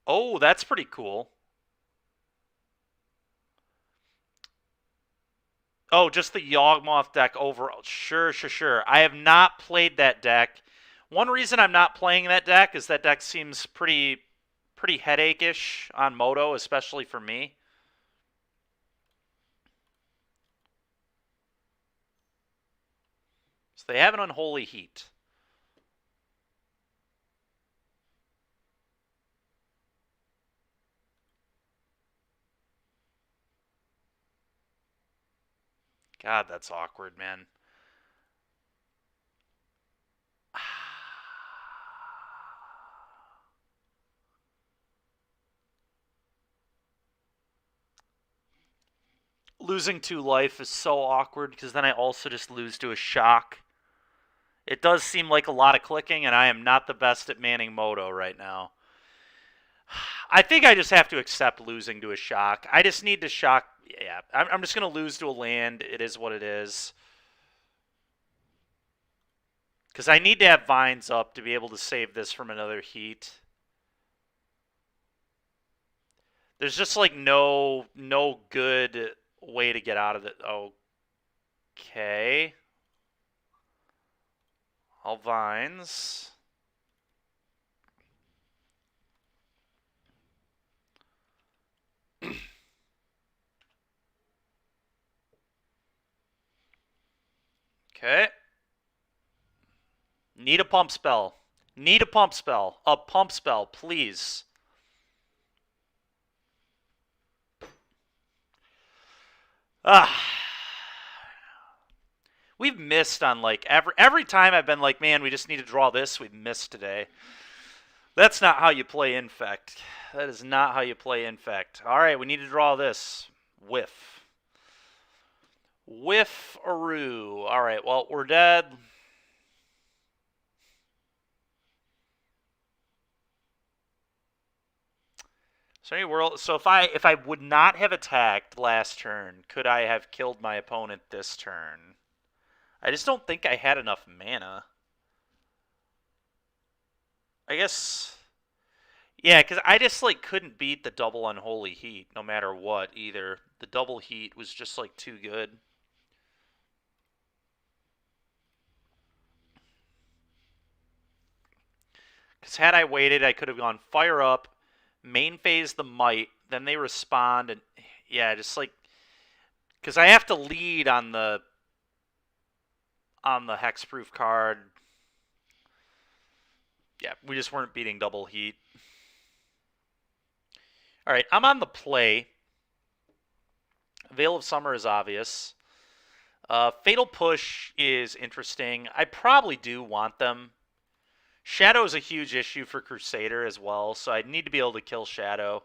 Oh, that's pretty cool. Oh, just the Yawgmoth deck overall. Sure. I have not played that deck. One reason I'm not playing that deck is that deck seems pretty headache-ish on Moto, especially for me. So they have an Unholy Heat. God, that's awkward, man. Losing 2 life is so awkward because then I also just lose to a shock. It does seem like a lot of clicking, and I am not the best at manning Moto right now. I think I just have to accept losing to a shock. I just need to shock. Yeah, I'm just going to lose to a land. It is what it is. Because I need to have vines up to be able to save this from another heat. There's just no good way to get out of it. Okay. All vines. Okay. Need a pump spell. Need a pump spell. A pump spell, please. We've missed on every time I've been like, man, we just need to draw this. We've missed today. That's not how you play Infect. That is not how you play Infect. All right, we need to draw this. Whiff. Whiff Aru. All right, well, we're dead. So if I would not have attacked last turn, could I have killed my opponent this turn? I just don't think I had enough mana. I guess, yeah, because I just couldn't beat the double Unholy Heat no matter what either. The double heat was just too good. Because had I waited, I could have gone fire up, main phase the might, then they respond, and yeah, just because I have to lead on the hexproof card. Yeah, we just weren't beating double heat. All right, I'm on the play. Veil of Summer is obvious. Fatal Push is interesting. I probably do want them. Shadow is a huge issue for Crusader as well, so I need to be able to kill Shadow.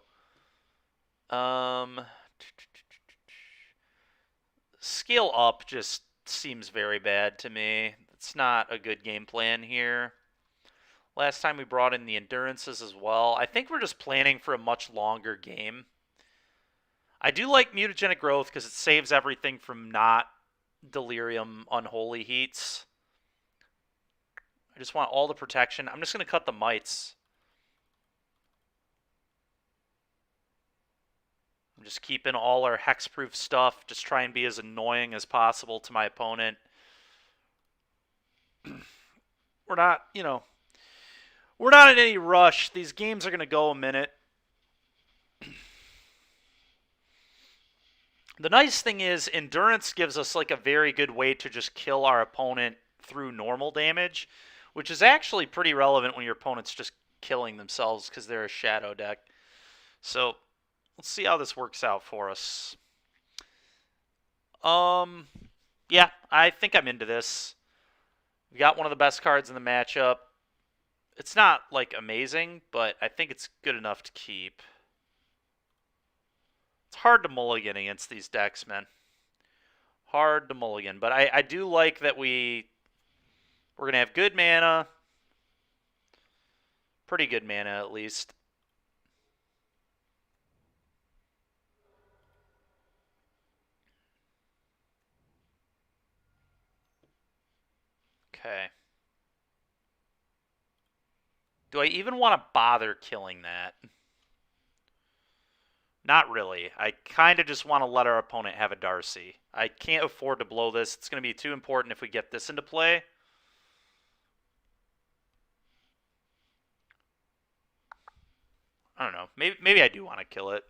Scale up just seems very bad to me. It's not a good game plan here. Last time we brought in the Endurances as well. I think we're just planning for a much longer game. I do like Mutagenic Growth because it saves everything from not Delirium Unholy Heats. I just want all the protection. I'm just going to cut the Mites. I'm just keeping all our hexproof stuff. Just try and be as annoying as possible to my opponent. We're not, we're not in any rush. These games are going to go a minute. The nice thing is Endurance gives us like a very good way to just kill our opponent through normal damage, which is actually pretty relevant when your opponent's just killing themselves because they're a Shadow deck. So let's see how this works out for us. Yeah, I think I'm into this. We got one of the best cards in the matchup. It's not, like, amazing, but I think it's good enough to keep. It's hard to mulligan against these decks, man. Hard to mulligan. But I do like that we're going to have good mana. Pretty good mana, at least. Okay. Do I even want to bother killing that? Not really. I kind of just want to let our opponent have a Darcy. I can't afford to blow this. It's going to be too important if we get this into play. I don't know. Maybe I do want to kill it.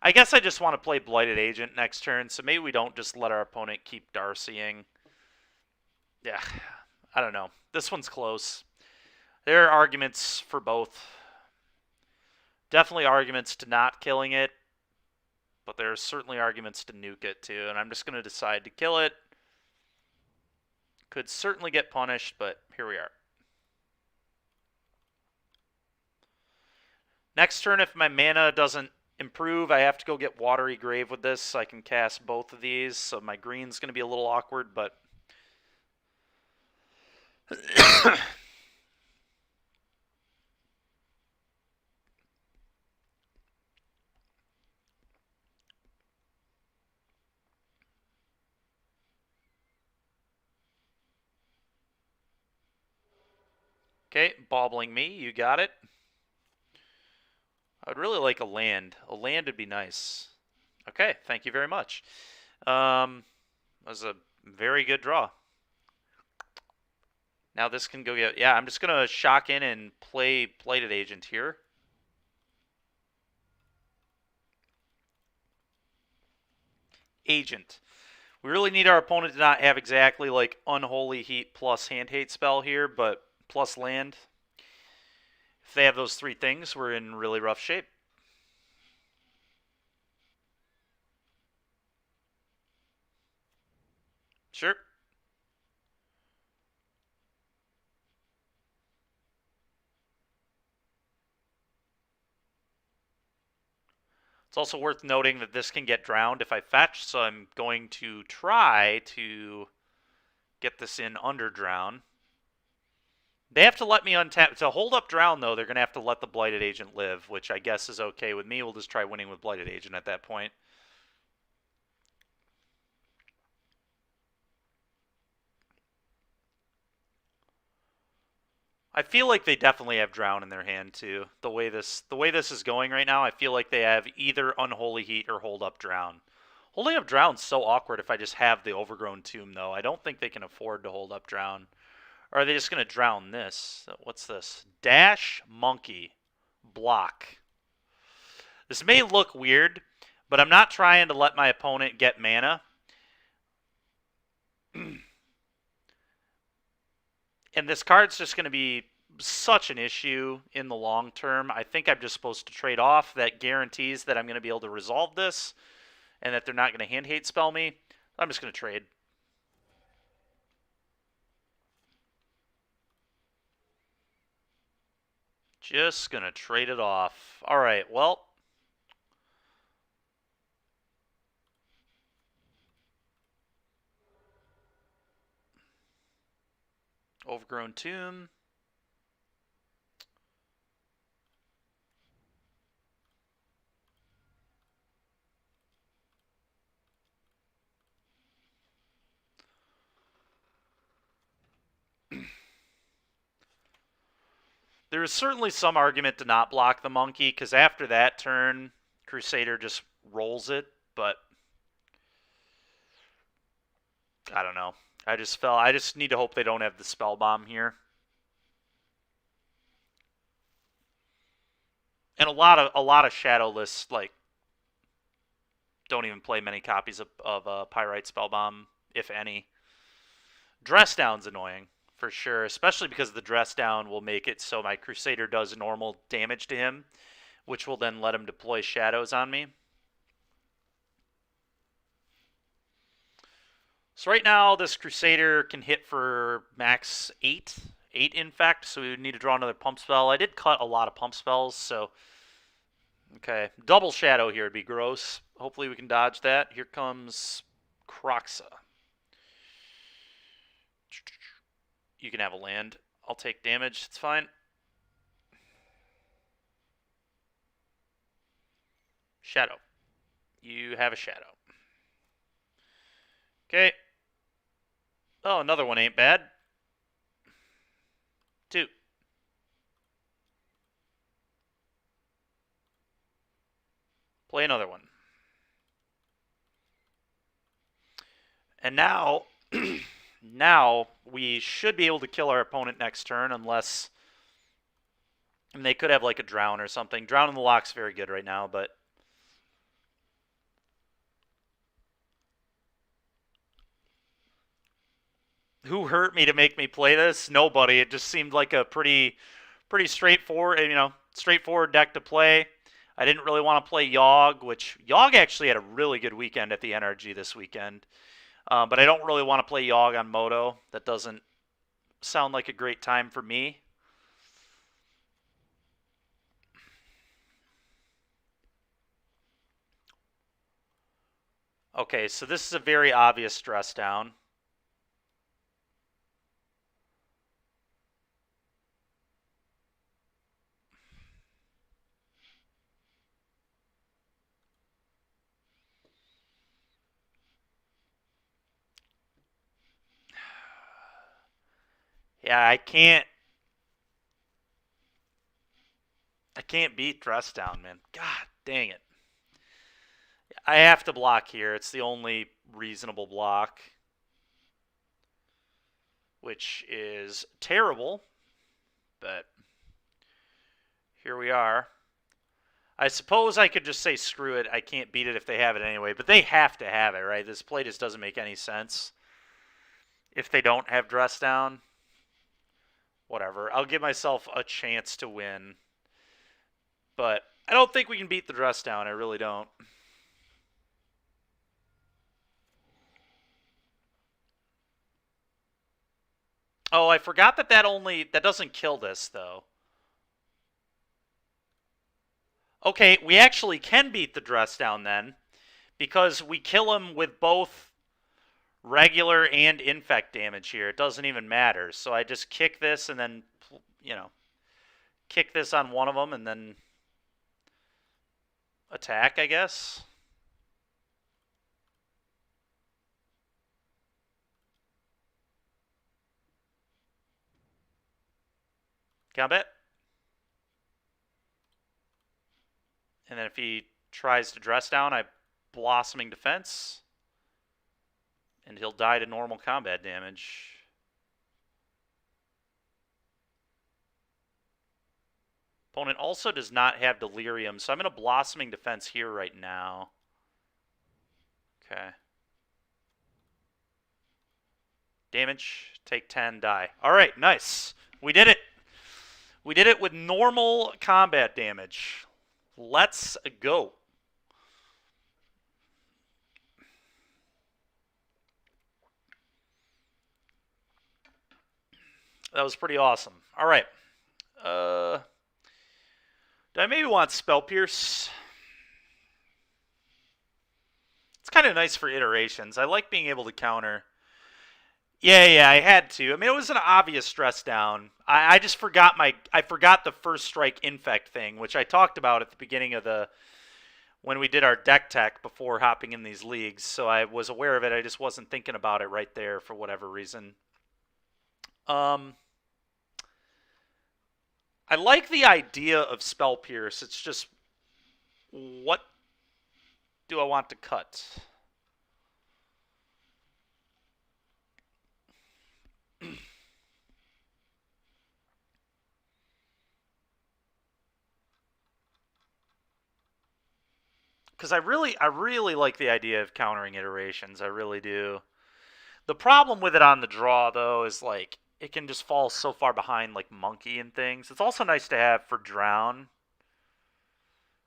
I guess I just want to play Blighted Agent next turn, so maybe we don't just let our opponent keep Darcying. Yeah, I don't know. This one's close. There are arguments for both. Definitely arguments to not killing it, but there are certainly arguments to nuke it too, and I'm just going to decide to kill it. Could certainly get punished, but here we are. Next turn, if my mana doesn't improve, I have to go get Watery Grave with this so I can cast both of these, so my green's going to be a little awkward, but... Okay, bobbling me, you got it. I'd really like a land. A land would be nice. Okay, thank you very much. That was a very good draw. Now this can go get... Yeah, I'm just going to shock in and play Blighted Agent here. Agent. We really need our opponent to not have exactly like Unholy Heat plus Hand Hate spell here, but plus land. If they have those three things, we're in really rough shape. Sure. It's also worth noting that this can get drowned if I fetch, so I'm going to try to get this in under drown. They have to let me untap. To hold up drown, though, they're going to have to let the Blighted Agent live, which I guess is okay with me. We'll just try winning with Blighted Agent at that point. I feel like they definitely have drown in their hand too. The way this is going right now, I feel like they have either Unholy Heat or hold up drown. Holding up drown's so awkward if I just have the Overgrown Tomb, though. I don't think they can afford to hold up drown. Or are they just going to drown this? What's this? Dash, Monkey, Block. This may look weird, but I'm not trying to let my opponent get mana. And this card's just going to be such an issue in the long term. I think I'm just supposed to trade off that guarantees that I'm going to be able to resolve this and that they're not going to hand hate spell me, I'm just going to trade. Just going to trade it off. All right, well. Overgrown Tomb. There is certainly some argument to not block the monkey, because after that turn, Crusader just rolls it, but I don't know. I just need to hope they don't have the spell bomb here. And a lot of shadow lists like don't even play many copies of Pyrite spell bomb, if any. Dress down's annoying for sure, especially because the dress down will make it so my Crusader does normal damage to him, which will then let him deploy shadows on me. So right now, this Crusader can hit for max 8 Infect, so we would need to draw another pump spell. I did cut a lot of pump spells, so... Okay, double shadow here would be gross. Hopefully we can dodge that. Here comes Croxa. You can have a land. I'll take damage, it's fine. Shadow. You have a shadow. Okay. Oh, another one ain't bad. 2. Play another one. And now, now we should be able to kill our opponent next turn, unless... I mean, they could have like a Drown or something. Drown in the Lock's very good right now, but... Who hurt me to make me play this? Nobody. It just seemed like a pretty straightforward, straightforward deck to play. I didn't really want to play Yogg, which Yogg actually had a really good weekend at the NRG this weekend. But I don't really want to play Yogg on Moto. That doesn't sound like a great time for me. Okay, so this is a very obvious stress down. Yeah, I can't beat dress down, man. God dang it. I have to block here. It's the only reasonable block, which is terrible, but here we are. I suppose I could just say screw it. I can't beat it if they have it anyway, but they have to have it, right? This play just doesn't make any sense if they don't have dress down. Whatever. I'll give myself a chance to win, but I don't think we can beat the dress down. I really don't. Oh, I forgot that that doesn't kill this, though. Okay, we actually can beat the dress down then, because we kill him with both regular and infect damage here. It doesn't even matter. So I just kick this and then, kick this on one of them and then attack, I guess. Combat. And then if he tries to dress down, I Blossoming Defense. And he'll die to normal combat damage. Opponent also does not have Delirium, so I'm going to Blossoming Defense here right now. Okay. Damage, take 10, die. All right, nice. We did it. We did it with normal combat damage. Let's go. That was pretty awesome. All right. Uh, do I maybe want Spell Pierce? It's kind of nice for iterations. I like being able to counter. Yeah, I had to. I mean, it was an obvious stress down. I just forgot I forgot the first strike infect thing, which I talked about at the beginning of the when we did our deck tech before hopping in these leagues. So I was aware of it. I just wasn't thinking about it right there for whatever reason. Um, I like the idea of Spell Pierce. It's just what do I want to cut? Because I really like the idea of countering iterations. I really do. The problem with it on the draw though is like it can just fall so far behind like Monkey and things. It's also nice to have for Drown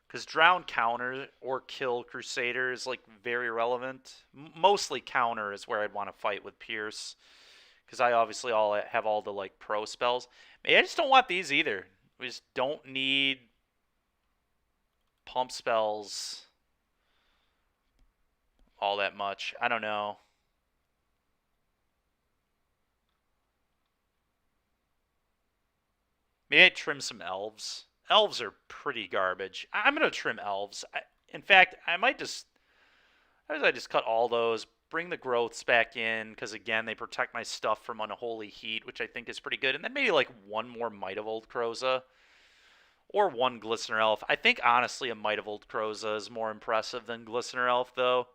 because Drown counter or kill Crusader is like very relevant. Mostly counter is where I'd want to fight with Pierce because I obviously all have all the like pro spells. Maybe I just don't want these either. We just don't need pump spells all that much. I don't know. Maybe I trim some elves. Elves are pretty garbage. I'm gonna trim elves. In fact, I just cut all those, bring the growths back in because again they protect my stuff from unholy heat, which I think is pretty good. And then maybe like one more Might of Old Kroza or one Glistener Elf. I think honestly a Might of Old Kroza is more impressive than Glistener Elf though.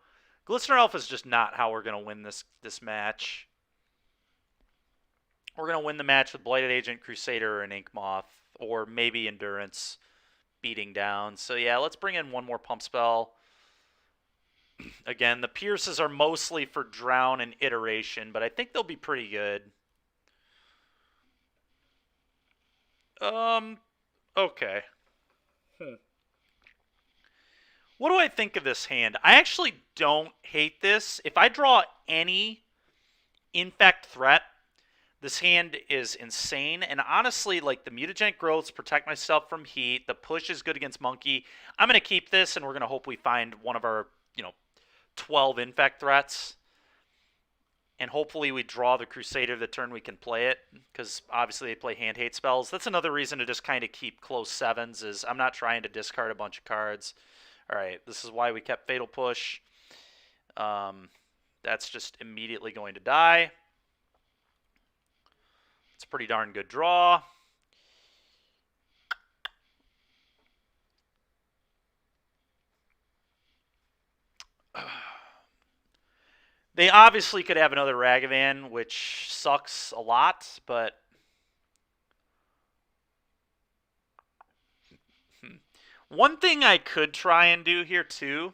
Glistener Elf is just not how we're gonna win this match. We're going to win the match with Blighted Agent, Crusader, and Ink Moth, or maybe Endurance beating down. So yeah, let's bring in one more pump spell. Again, the Pierces are mostly for Drown and Iteration, but I think they'll be pretty good. Okay. What do I think of this hand? I actually don't hate this. If I draw any Infect threat, this hand is insane, and honestly, like the mutagenic growths protect myself from heat. The push is good against Monkey. I'm gonna keep this, and we're gonna hope we find one of our 12 infect threats, and hopefully we draw the Crusader the turn we can play it, because obviously they play hand hate spells. That's another reason to just kind of keep close sevens. Is I'm not trying to discard a bunch of cards. All right, this is why we kept Fatal Push. That's just immediately going to die. It's a pretty darn good draw. They obviously could have another Ragavan, which sucks a lot, but one thing I could try and do here too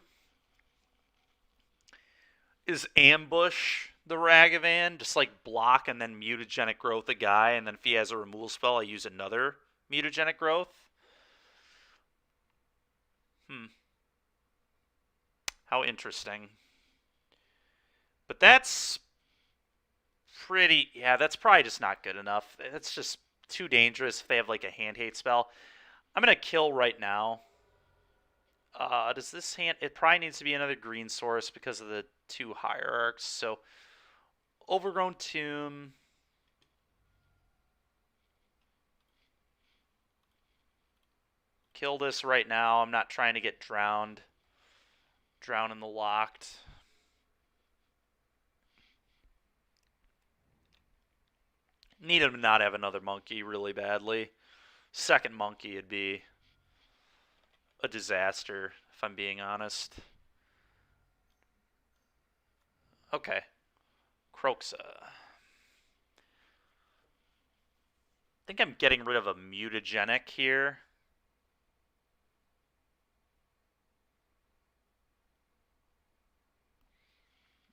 is ambush the Ragavan, just like block and then mutagenic growth a guy, and then if he has a removal spell, I use another mutagenic growth. How interesting. But that's that's probably just not good enough. That's just too dangerous if they have like a hand hate spell. I'm going to kill right now. Does this hand... It probably needs to be another green source because of the two hierarchs. So, Overgrown Tomb. Kill this right now. I'm not trying to get drowned. Drown in the locked. Need him to not have another monkey really badly. Second monkey would be a disaster, if I'm being honest. Okay. Croxa. I think I'm getting rid of a mutagenic here.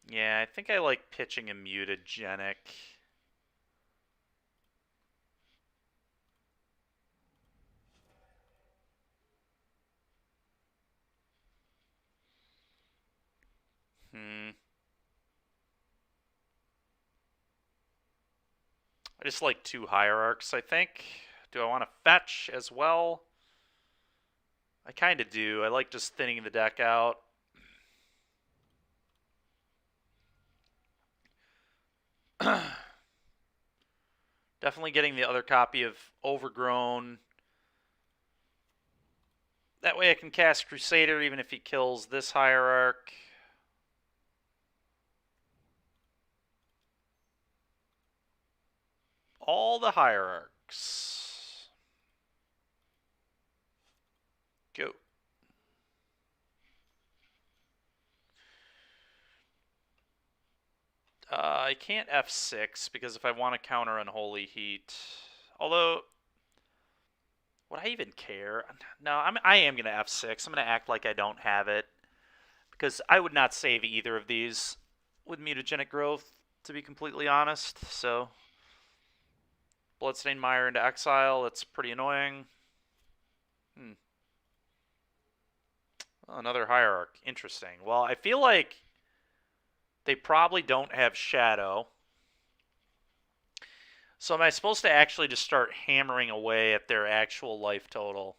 Yeah, I think I like pitching a mutagenic. I just like 2 hierarchs, I think. Do I want to fetch as well? I kind of do. I like just thinning the deck out. Definitely getting the other copy of Overgrown. That way I can cast Crusader even if he kills this hierarch. All the hierarchs. Go. I can't F6 because if I want to counter Unholy Heat, although, would I even care? No, I am going to F6. I'm going to act like I don't have it because I would not save either of these with mutagenic growth, to be completely honest. So, Bloodstained Mire into exile, that's pretty annoying. Oh, another hierarch. Interesting. Well, I feel like they probably don't have Shadow. So am I supposed to actually just start hammering away at their actual life total?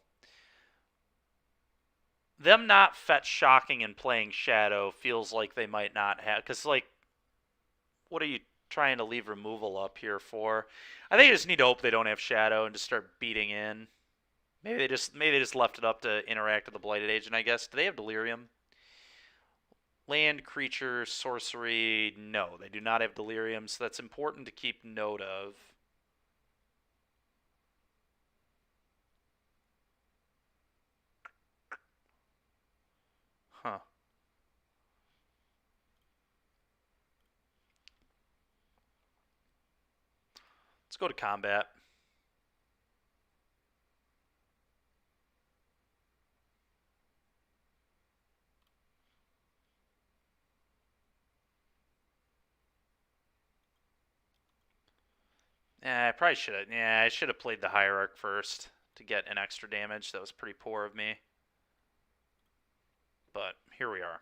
Them not fetch shocking and playing Shadow feels like they might not have, because, like, what are you trying to leave removal up here for? I think I just need to hope they don't have Shadow and just start beating in. Maybe they just left it up to interact with the Blighted Agent, I guess. Do they have Delirium? Land, creature, sorcery. No, they do not have Delirium, so that's important to keep note of. Huh. Let's go to combat. I probably should have. Yeah, I should have played the Hierarch first to get an extra damage. That was pretty poor of me. But here we are.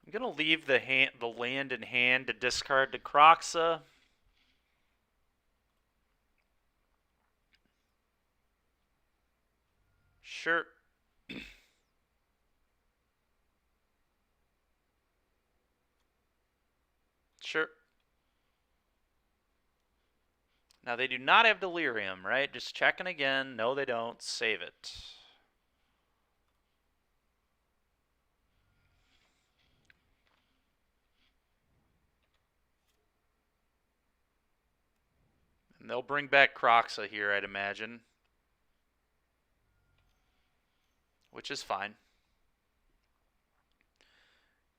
I'm gonna leave the land in hand to discard to Croxa. Sure. Sure. Now they do not have Delirium, right? Just checking again. No, they don't. Save it. And they'll bring back Croxa here, I'd imagine. Which is fine.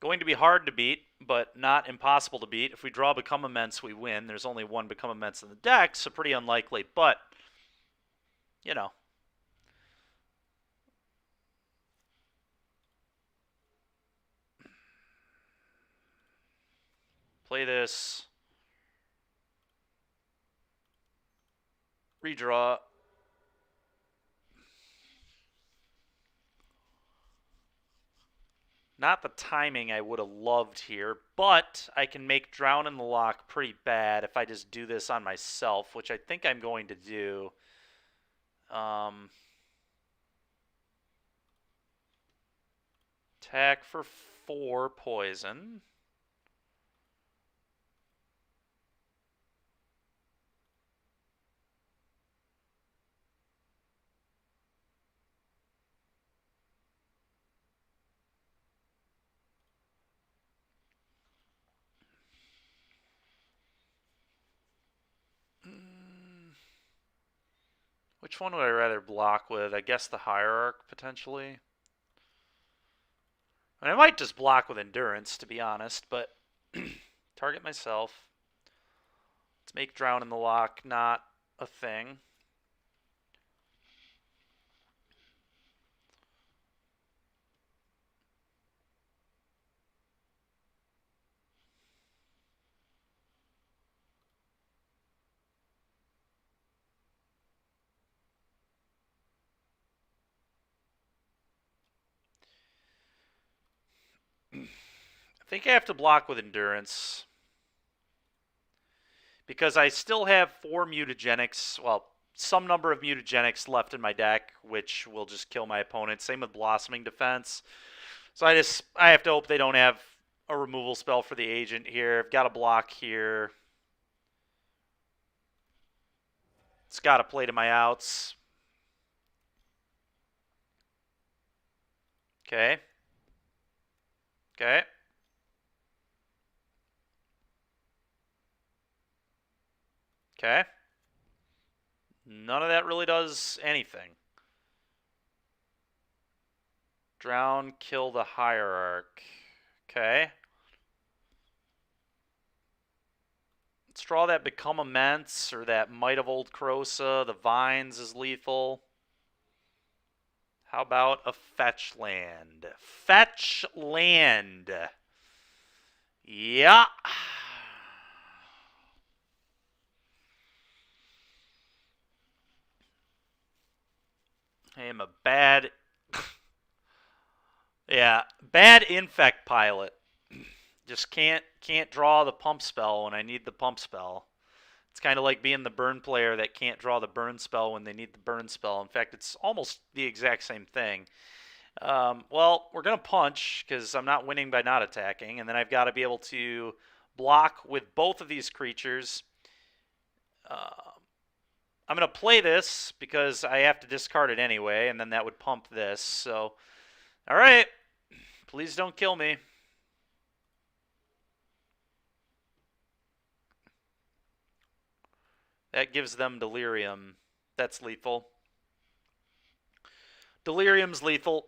Going to be hard to beat, but not impossible to beat. If we draw Become Immense, we win. There's only one Become Immense in the deck, so pretty unlikely. But, you know. Play this. Redraw. Not the timing I would have loved here, but I can make Drown in the Loch pretty bad if I just do this on myself, which I think I'm going to do. Attack for 4 poison. Which one would I rather block with? I guess the Hierarch, potentially. I might just block with Endurance, to be honest, but target myself. Let's make Drown in the Loch not a thing. think I have to block with Endurance. Because I still have 4 mutagenics, well, some number of mutagenics left in my deck, which will just kill my opponent. Same with Blossoming Defense. So I have to hope they don't have a removal spell for the agent here. I've got a block here. It's got to play to my outs. Okay. Okay. Okay. None of that really does anything. Drown, kill the Hierarch. Okay. Let's draw that Become Immense or that Might of Old Krosa. The Vines is lethal. How about a fetch land? Fetch land. Yeah. I am a bad... yeah, bad Infect pilot. Just can't draw the pump spell when I need the pump spell. It's kind of like being the burn player that can't draw the burn spell when they need the burn spell. In fact, it's almost the exact same thing. Well, we're going to punch because I'm not winning by not attacking. And then I've got to be able to block with both of these creatures. I'm going to play this because I have to discard it anyway. And then that would pump this. So, all right. Please don't kill me. That gives them Delirium. That's lethal. Delirium's lethal.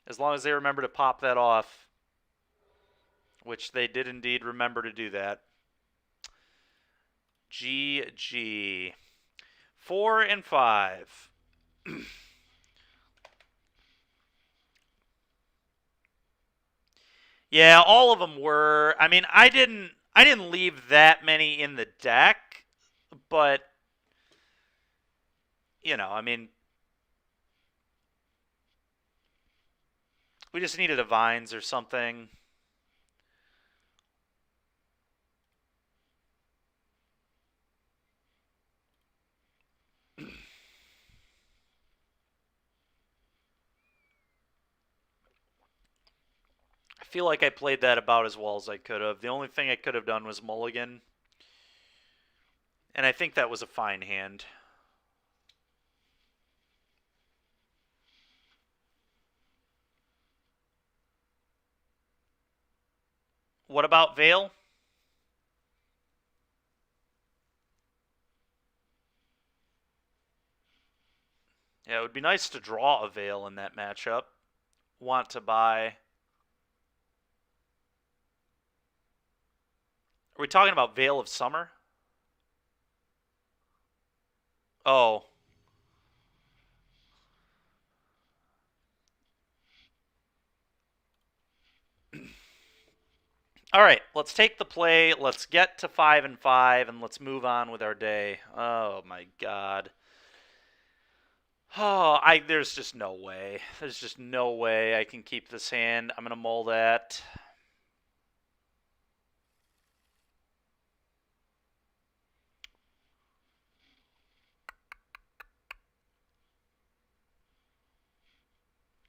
As long as they remember to pop that off. Which they did indeed remember to do that. GG. 4 and 5. Yeah, all of them were. I mean, I didn't leave that many in the deck, but you know, I mean, we just needed a Vines or something. I feel like I played that about as well as I could have. The only thing I could have done was mulligan. And I think that was a fine hand. What about Veil? Yeah, it would be nice to draw a Veil in that matchup. Want to buy... Are we talking about Veil of Summer? Oh. All right, let's take the play. Let's get to 5 and 5, and let's move on with our day. Oh my God. Oh, there's just no way. There's just no way I can keep this hand. I'm gonna mull that.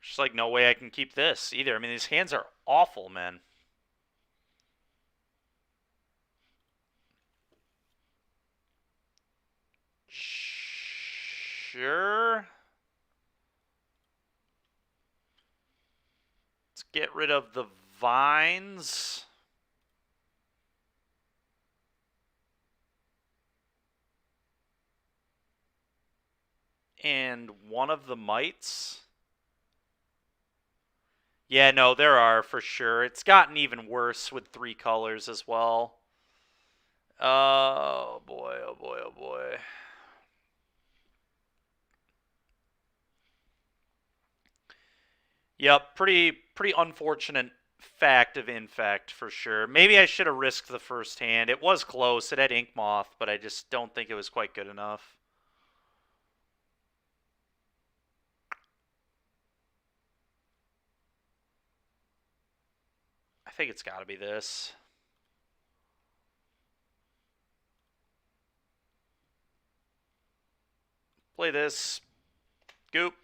Just like no way I can keep this either. I mean, these hands are awful, man. Sure. Let's get rid of the Vines. And one of the Mites. Yeah, no, there are for sure. It's gotten even worse with 3 colors as well. Oh boy, oh boy, oh boy. Yep, pretty unfortunate fact of Infect for sure. Maybe I should have risked the first hand. It was close. It had Ink Moth, but I just don't think it was quite good enough. think it's got to be this. Play this. Goop.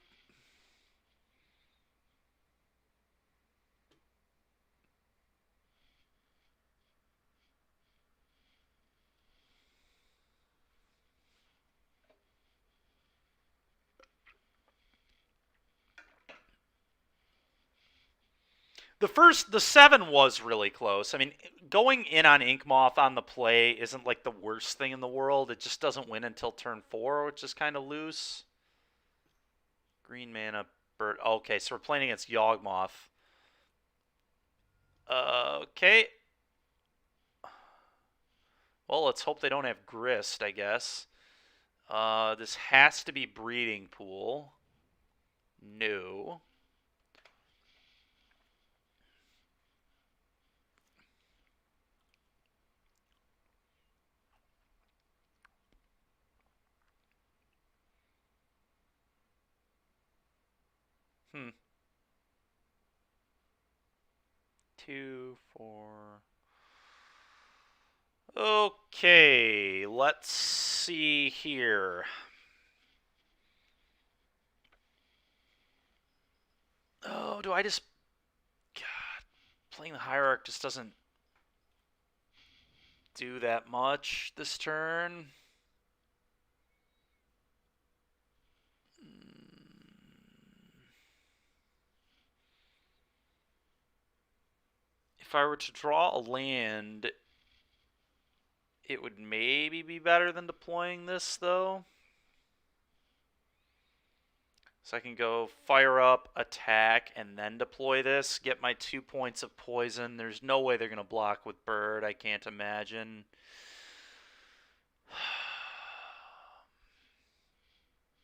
The 7 was really close. I mean, going in on Inkmoth on the play isn't like the worst thing in the world. It just doesn't win until turn 4, which is kind of loose. Green mana, bird. Okay, so we're playing against Yawgmoth. Okay. Well, let's hope they don't have Grist, I guess. This has to be Breeding Pool. No. Hmm. 2, 4. Okay, let's see here. Oh, do I just... God, playing the Hierarch just doesn't do that much this turn. If I were to draw a land, it would maybe be better than deploying this, though. So I can go fire up, attack, and then deploy this, get my 2 points of poison. There's no way they're going to block with bird, I can't imagine.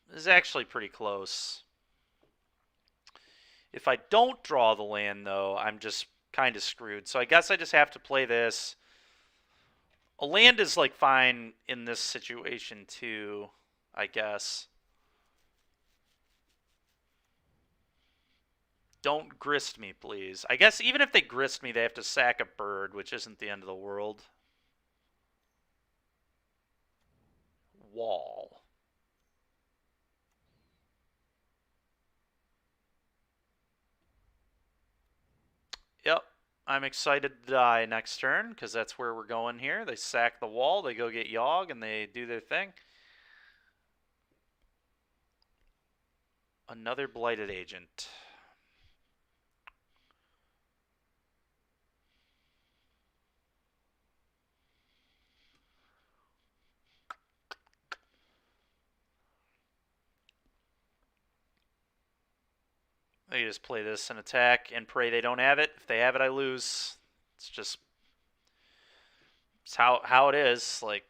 This is actually pretty close. If I don't draw the land, though, I'm just kind of screwed. So I guess I just have to play this. A land is, like, fine in this situation, too, I guess. Don't grist me, please. I guess even if they grist me, they have to sack a bird, which isn't the end of the world. Wall. Yep. I'm excited to die next turn, because that's where we're going here. They sack the wall, they go get Yogg, and they do their thing. Another Blighted Agent. They just play this and attack and pray they don't have it. If they have it, I lose. It's just it's how it is. Like,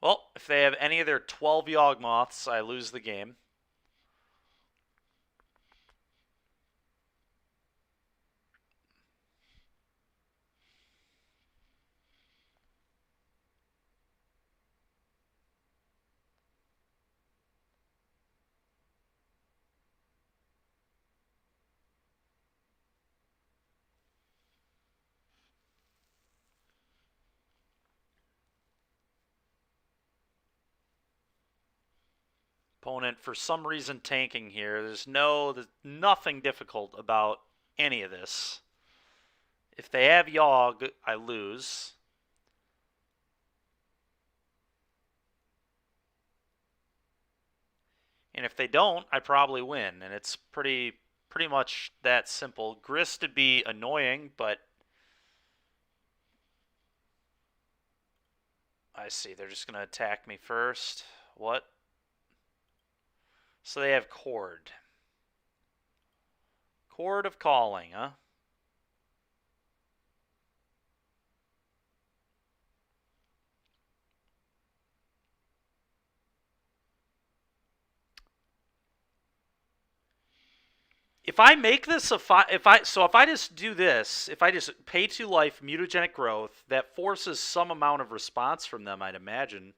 well, if they have any of their 12 Yawgmoths, I lose the game. Opponent, for some reason, tanking here. There's nothing difficult about any of this. If they have Yogg, I lose. And if they don't, I probably win. And it's pretty much that simple. Grist would be annoying, but I see. They're just going to attack me first. What? So they have Chord. Chord of Calling, huh? If I make this a five, if I just do this, if I just pay 2 life mutagenic growth, that forces some amount of response from them, I'd imagine.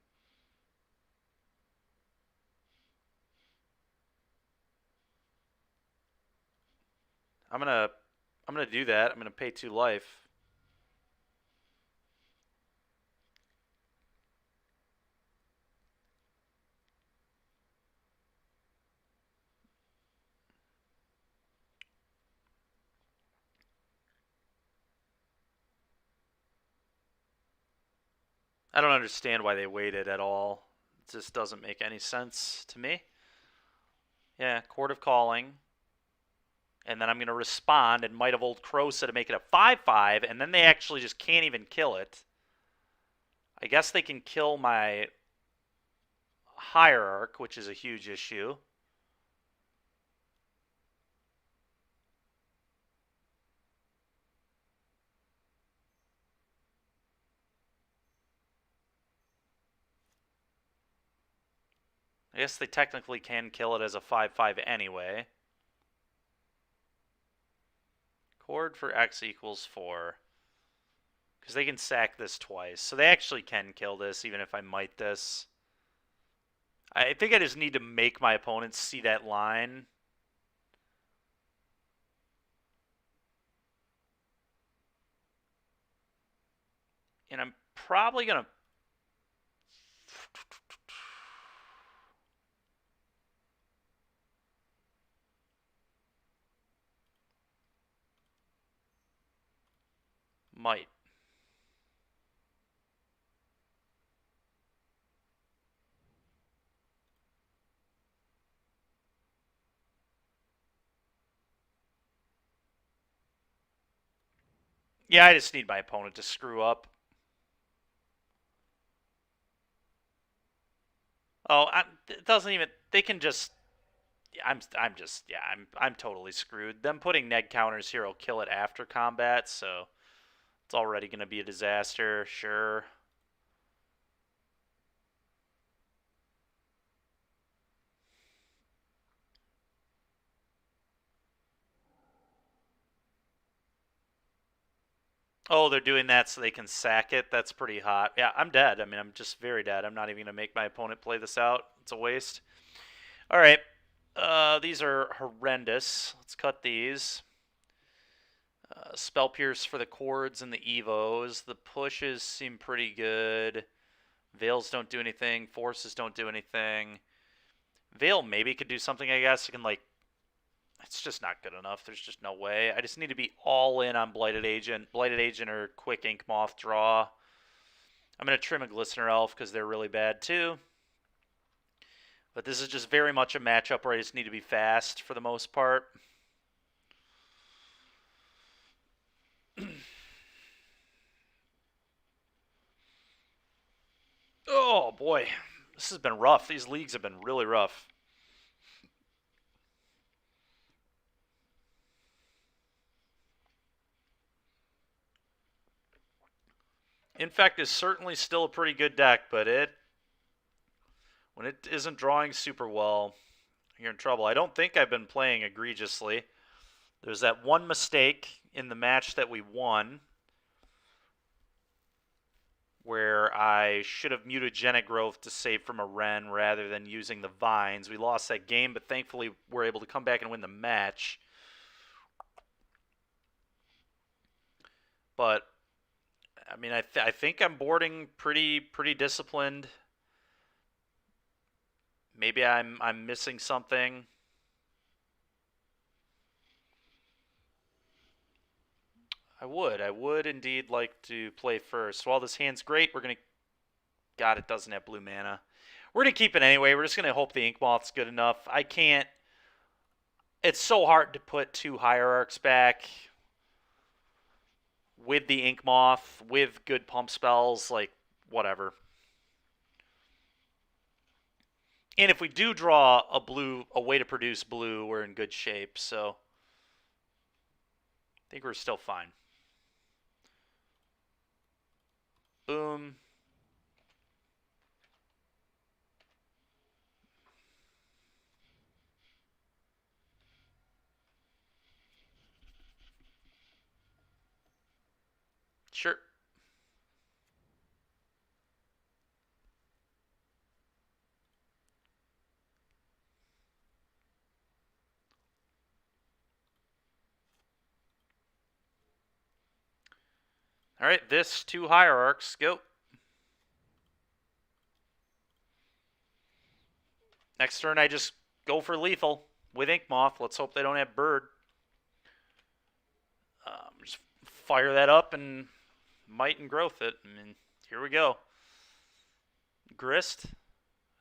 I'm gonna do that. I'm gonna pay 2 life. I don't understand why they waited at all. It just doesn't make any sense to me. Yeah, Court of Calling. And then I'm going to respond, and Might of Old Crosa to make it a 5/5, and then they actually just can't even kill it. I guess they can kill my Hierarch, which is a huge issue. I guess they technically can kill it as a 5/5 anyway. Chord for X equals 4. Because they can sack this twice. So they actually can kill this, even if I might this. I think I just need to make my opponents see that line. And I'm probably going to... Might. Yeah, I just need my opponent to screw up. Oh, it doesn't even... They can just... I'm totally screwed. Them putting neg counters here will kill it after combat, so it's already going to be a disaster, sure. Oh, they're doing that so they can sack it. That's pretty hot. Yeah, I'm dead. I mean, I'm just very dead. I'm not even going to make my opponent play this out. It's a waste. All right. These are horrendous. Let's cut these. Spell Pierce for the chords and the evos. The pushes seem pretty good. Veils don't do anything. Forces don't do anything. Veil maybe could do something, I guess. It can, like... It's just not good enough. There's just no way. I just need to be all in on Blighted Agent. Blighted Agent or Quick Ink Moth draw. I'm going to trim a Glistener Elf because they're really bad too. But this is just very much a matchup where I just need to be fast for the most part. Oh boy, this has been rough. These leagues have been really rough. Infect is certainly still a pretty good deck, but when it isn't drawing super well, you're in trouble. I don't think I've been playing egregiously. There's that one mistake in the match that we won where I should have mutagenic growth to save from a Ren rather than using the vines. We lost that game, but thankfully we're able to come back and win the match. But I mean, I think I'm boarding pretty disciplined. Maybe I'm missing something. I would indeed like to play first. While this hand's great, we're gonna... God, it doesn't have blue mana. We're gonna keep it anyway. We're just gonna hope the Ink Moth's good enough. I can't... It's so hard to put 2 Hierarchs back with the Ink Moth, with good pump spells, like, whatever. And if we do draw a way to produce blue, we're in good shape, so I think we're still fine. Boom. Sure. All right, this 2 hierarchs. Go. Next turn, I just go for lethal with Ink Moth. Let's hope they don't have Bird. Just fire that up and Might and Growth it. I mean, here we go. Grist.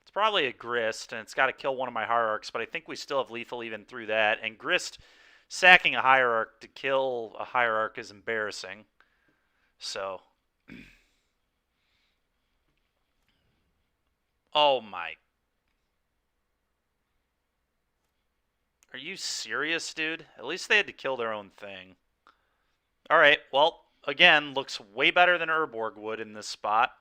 It's probably a Grist, and it's got to kill one of my Hierarchs, but I think we still have lethal even through that. And Grist sacking a Hierarch to kill a Hierarch is embarrassing. So. Oh my. Are you serious, dude? At least they had to kill their own thing. Alright, well, again, looks way better than Urborg would in this spot.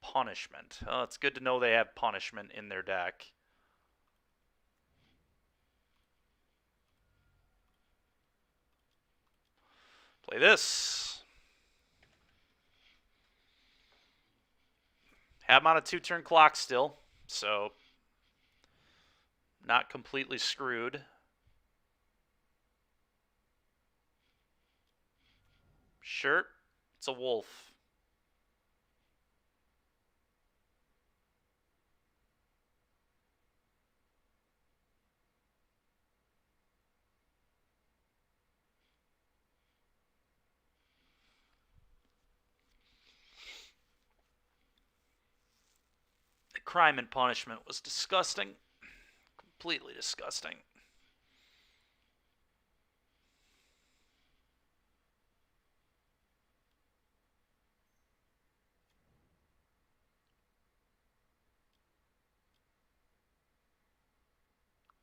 Punishment. Oh, it's good to know they have punishment in their deck. Play this. Have them on a 2-turn clock still, so not completely screwed. Sure, it's a wolf. The crime and punishment was disgusting. Completely disgusting.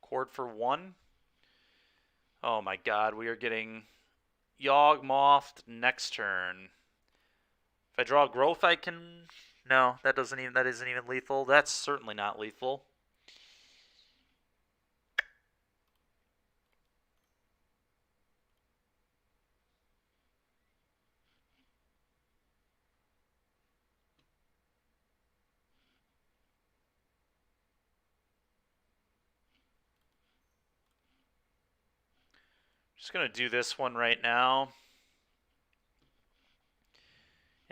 Cord for 1. Oh my god, we are getting Yawgmoth next turn. If I draw Growth, I can... No, that isn't even lethal. That's certainly not lethal. Just going to do this one right now.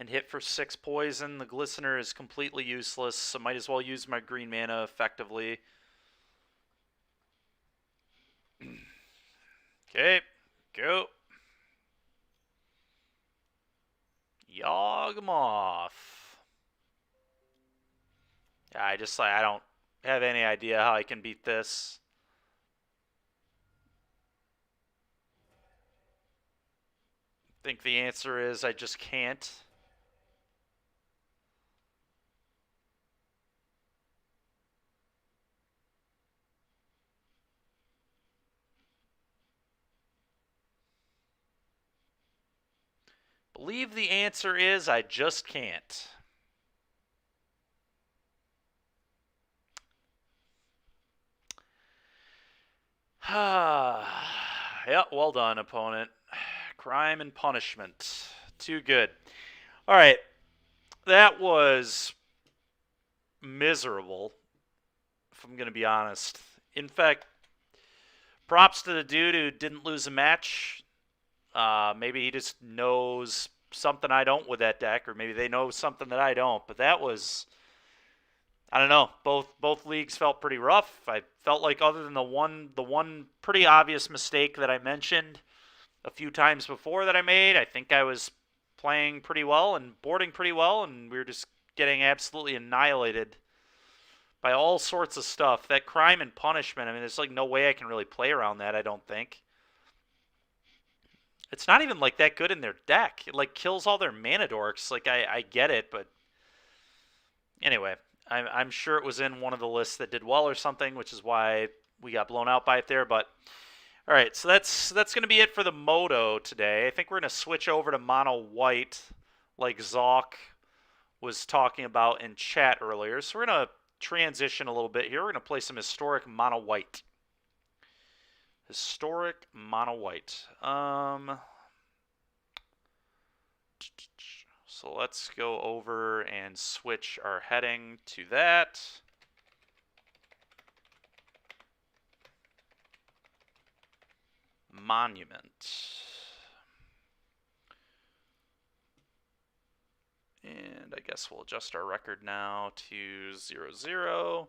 And hit for 6 poison. The Glistener is completely useless, so might as well use my green mana effectively. Okay, go. Yawgmoth. Yeah, I don't have any idea how I can beat this. I think the answer is I just can't. Believe the answer is I just can't. Yeah, well done, opponent. Crime and punishment. Too good. All right. That was miserable, if I'm going to be honest. In fact, props to the dude who didn't lose a match. Maybe he just knows something I don't with that deck, or maybe they know something that I don't. But that was, I don't know. Both leagues felt pretty rough. I felt like other than the one pretty obvious mistake that I mentioned a few times before that I made, I think I was playing pretty well and boarding pretty well, and we were just getting absolutely annihilated by all sorts of stuff. That crime and punishment, I mean, there's like no way I can really play around that, I don't think. It's not even like that good in their deck. It like kills all their mana dorks. Like I get it, but anyway, I'm sure it was in one of the lists that did well or something, which is why we got blown out by it there. But all right, so that's going to be it for the Moto today. I think we're going to switch over to mono white, like Zok was talking about in chat earlier. So we're going to transition a little bit here. We're going to play some historic mono white. Historic mono white. So let's go over and switch our heading to that. Monument. And I guess we'll adjust our record now to 0, 0.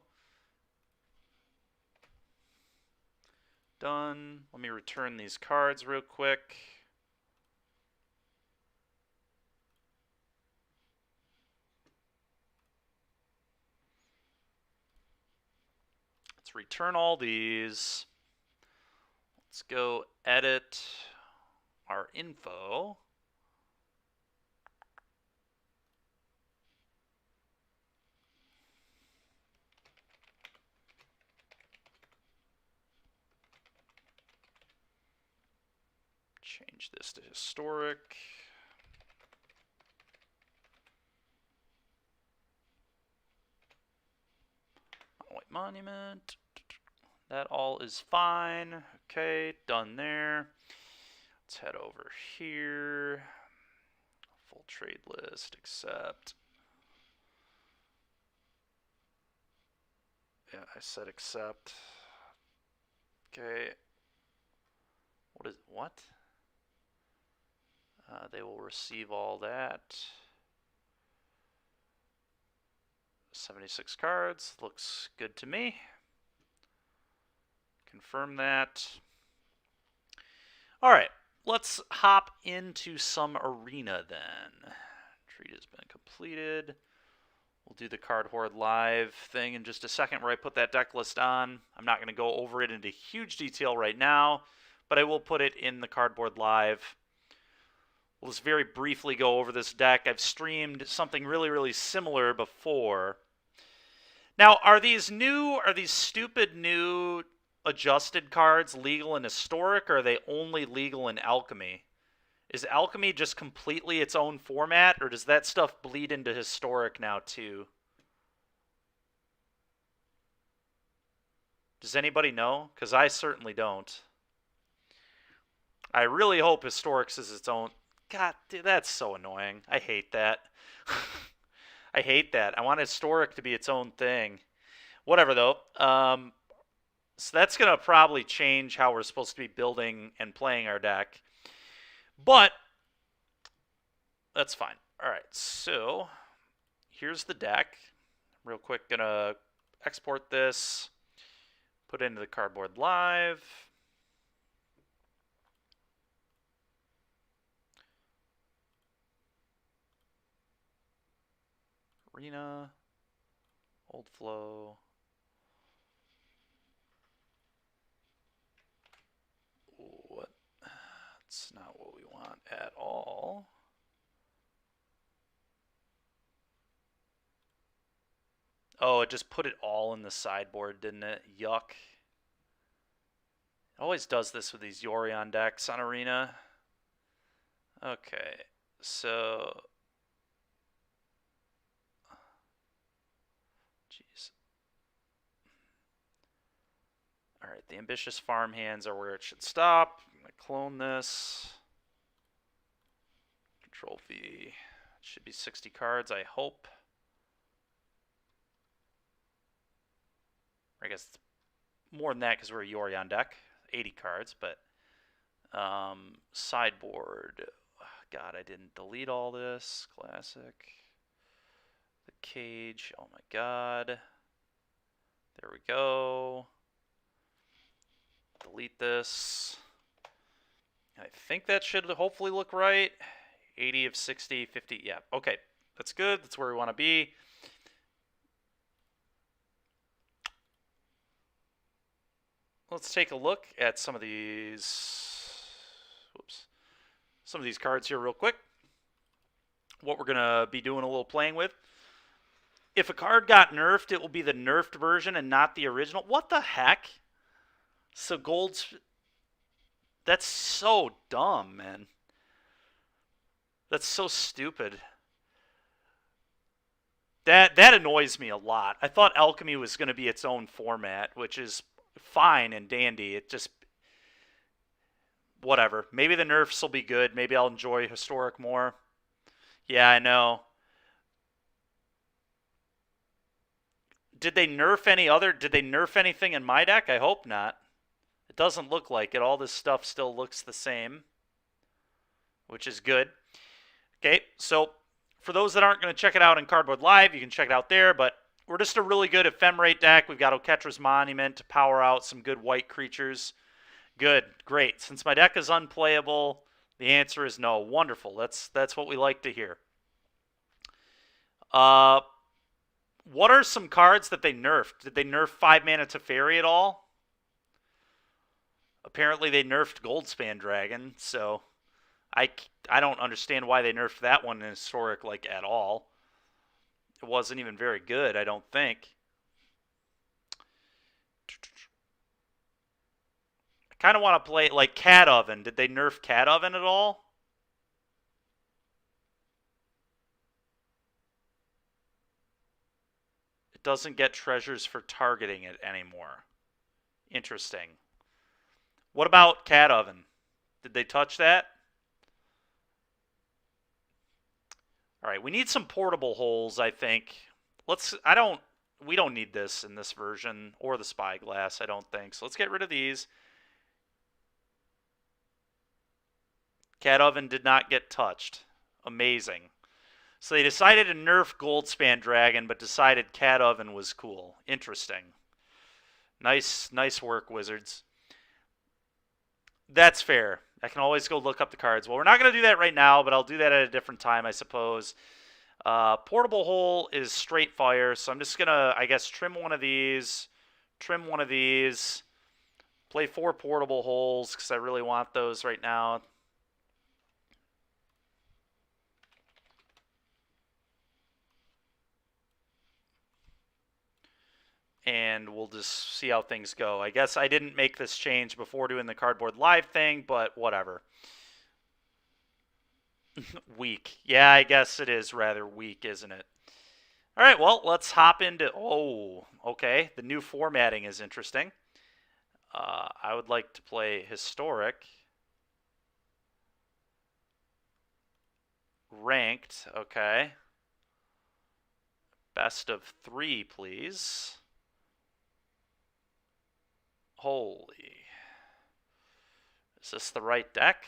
Done. Let me return these cards real quick. Let's return all these. Let's go edit our info. Change this to historic. White monument. That all is fine. Okay, done there. Let's head over here. Full trade list, accept. Yeah, I said accept. Okay. What? They will receive all that. 76 cards. Looks good to me. Confirm that. All right, let's hop into some arena then. Treat has been completed. We'll do the Card Horde Live thing in just a second where I put that deck list on. I'm not going to go over it into huge detail right now, but I will put it in the Cardboard Live. We'll just very briefly go over this deck. I've streamed something really, really similar before. Now, are these stupid new adjusted cards legal in Historic, or are they only legal in Alchemy? Is Alchemy just completely its own format, or does that stuff bleed into Historic now too? Does anybody know? Because I certainly don't. I really hope Historics is its own. God, dude, that's so annoying. I hate that. I hate that. I want Historic to be its own thing. Whatever, though. So that's going to probably change how we're supposed to be building and playing our deck. But that's fine. All right, so here's the deck. Real quick, going to export this, put it into the Cardboard Live. Arena, old flow. What? That's not what we want at all. Oh, it just put it all in the sideboard, didn't it? Yuck. It always does this with these Yorion decks on Arena. Okay, so... Jeez. Alright, the ambitious farmhands are where it should stop. I'm going to clone this. Control V. It should be 60 cards, I hope. I guess it's more than that because we're a Yorion deck. 80 cards, but sideboard. God, I didn't delete all this. Classic. The cage. Oh my god. There we go. Delete this. I think that should hopefully look right. 80 of 60, 50. Yeah, okay. That's good. That's where we want to be. Let's take a look at some of these. Whoops. Some of these cards here real quick. What we're going to be doing a little playing with. If a card got nerfed, it will be the nerfed version and not the original. What the heck? So gold's... That's so dumb, man. That's so stupid. That annoys me a lot. I thought Alchemy was going to be its own format, which is fine and dandy. whatever. Maybe the nerfs will be good. Maybe I'll enjoy Historic more. Yeah, I know. Did they nerf anything in my deck? I hope not. It doesn't look like it. All this stuff still looks the same, which is good. Okay, so for those that aren't going to check it out in Cardboard Live, you can check it out there, but we're just a really good ephemerate deck. We've got Oketra's Monument to power out some good white creatures. Good, great. Since my deck is unplayable, the answer is no. Wonderful. That's what we like to hear. What are some cards that they nerfed? Did they nerf 5-mana Teferi at all? Apparently they nerfed Goldspan Dragon, so I don't understand why they nerfed that one in Historic like at all. It wasn't even very good, I don't think. I kind of want to play like Cat Oven. Did they nerf Cat Oven at all? It doesn't get treasures for targeting it anymore. Interesting. What about Cat Oven? Did they touch that? All right, we need some portable holes, I think. We don't need this in this version or the Spyglass, I don't think. So let's get rid of these. Cat Oven did not get touched. Amazing. So they decided to nerf Goldspan Dragon, but decided Cat Oven was cool. Interesting. Nice work, Wizards. That's fair. I can always go look up the cards. Well, we're not going to do that right now, but I'll do that at a different time, I suppose. Portable Hole is straight fire, so I'm just going to, I guess, trim one of these, play 4 Portable Holes because I really want those right now. And we'll just see how things go. I guess I didn't make this change before doing the Cardboard Live thing, but whatever. Weak. Yeah, I guess it is rather weak, isn't it? All right, well, let's hop into... Oh, okay. The new formatting is interesting. I would like to play Historic. Ranked, okay. Best of 3, please. Holy. Is this the right deck?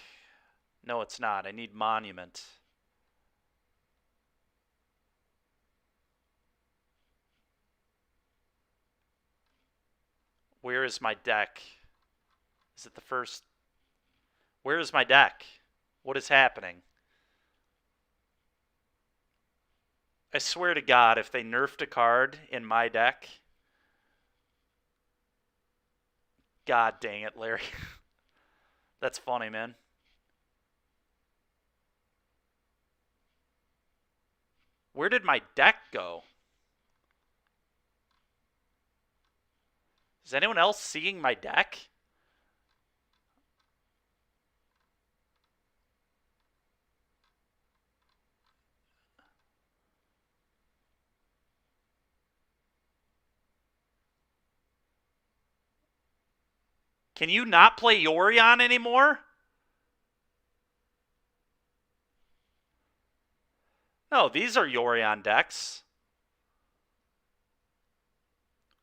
No, it's not. I need Monument. Where is my deck? Is it the first? Where is my deck? What is happening? I swear to God, if they nerfed a card in my deck... God dang it, Larry. That's funny, man. Where did my deck go? Is anyone else seeing my deck? Can you not play Yorion anymore? No, these are Yorion decks.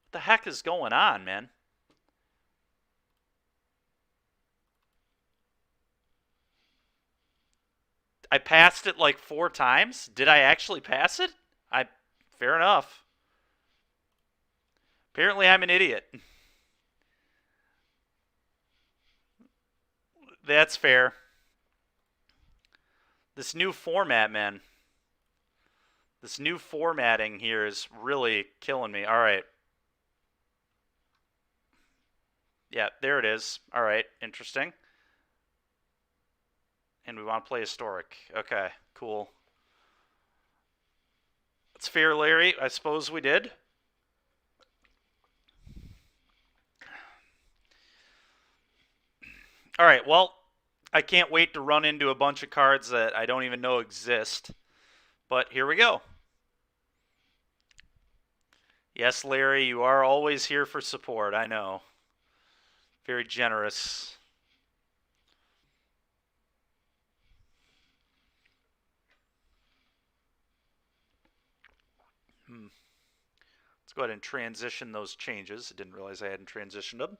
What the heck is going on, man? I passed it like 4 times. Did I actually pass it? Fair enough. Apparently I'm an idiot. That's fair. This new format, man. This new formatting here is really killing me. All right. Yeah, there it is. All right, interesting. And we want to play Historic. Okay, cool. It's fair, Larry. I suppose we did. All right, well, I can't wait to run into a bunch of cards that I don't even know exist. But here we go. Yes, Larry, you are always here for support. I know. Very generous. Let's go ahead and transition those changes. I didn't realize I hadn't transitioned them.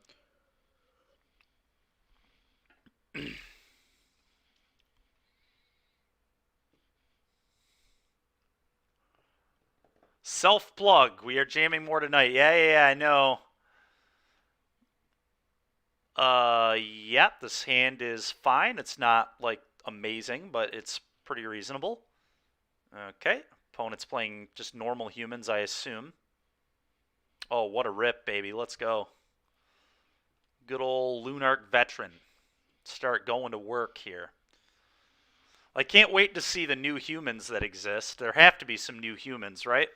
Self-plug. We are jamming more tonight. Yeah, I know. This hand is fine. It's not, like, amazing, but it's pretty reasonable. Okay. Opponent's playing just normal humans, I assume. Oh, what a rip, baby. Let's go. Good old Lunark veteran. Start going to work here. I can't wait to see the new humans that exist. There have to be some new humans, right?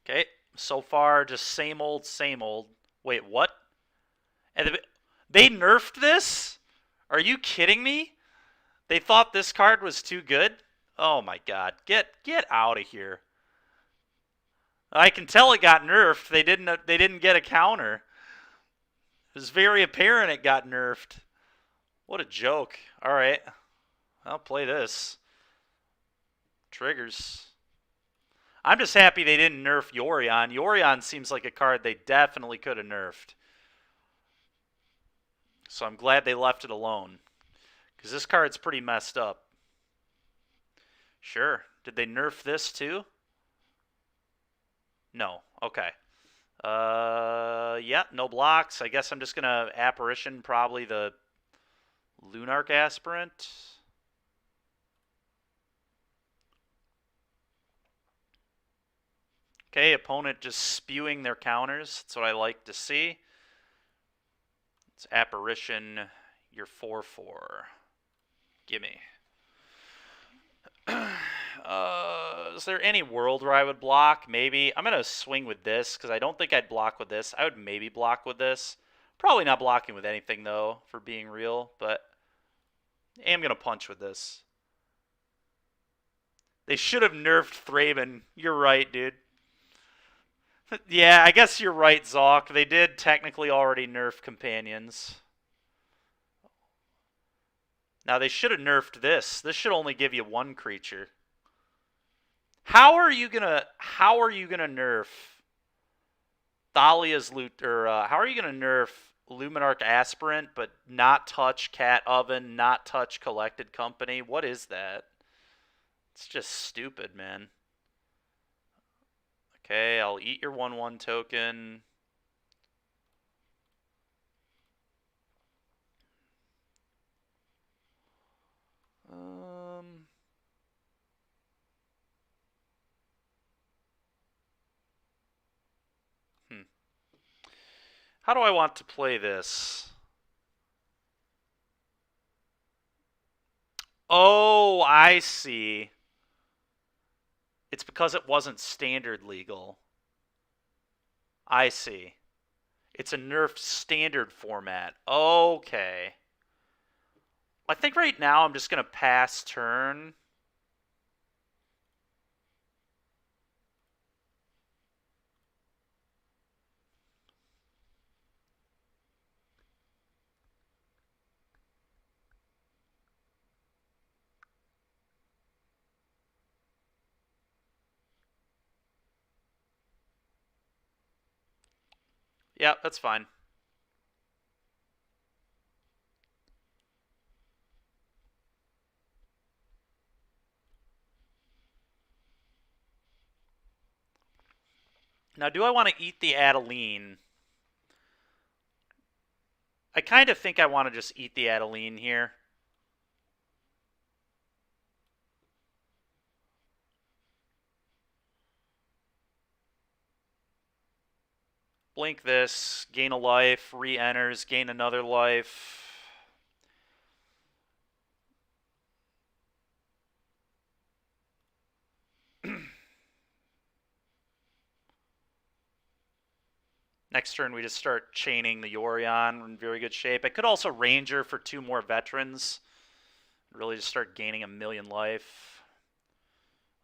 Okay. So far, just same old, same old. Wait, what? And they nerfed this? Are you kidding me? They thought this card was too good? Oh my god. Get out of here. I can tell it got nerfed. They didn't get a counter. It was very apparent it got nerfed. What a joke. All right. I'll play this. Triggers. I'm just happy they didn't nerf Yorion. Yorion seems like a card they definitely could have nerfed. So I'm glad they left it alone. Because this card's pretty messed up. Sure. Did they nerf this too? No. Okay. Yeah, no blocks. I guess I'm just going to Apparition probably the Lunark Aspirant. Okay, opponent just spewing their counters. That's what I like to see. It's Apparition, your 4/4. Gimme. Is there any world where I would block? Maybe. I'm going to swing with this because I don't think I'd block with this. I would maybe block with this. Probably not blocking with anything, though, for being real. But I am going to punch with this. They should have nerfed Thraben. You're right, dude. Yeah, I guess you're right, Zok. They did technically already nerf companions. Now, they should have nerfed this. This should only give you one creature. How are you gonna nerf Thalia's loot, or how are you gonna nerf Luminarch Aspirant but not touch Cat Oven, not touch Collected Company? What is that? It's just stupid, man. Okay, I'll eat your 1/1 token. How do I want to play this? Oh, I see. It's because it wasn't standard legal. I see. It's a nerfed standard format. Okay. I think right now I'm just going to pass turn. Yeah, that's fine. Now, do I want to eat the Adeline? I kind of think I want to just eat the Adeline here. Blink this, gain a life, re-enters, gain another life. Next turn, we just start chaining the Yorion. We're in very good shape. I could also Ranger for 2 more veterans. Really just start gaining a million life.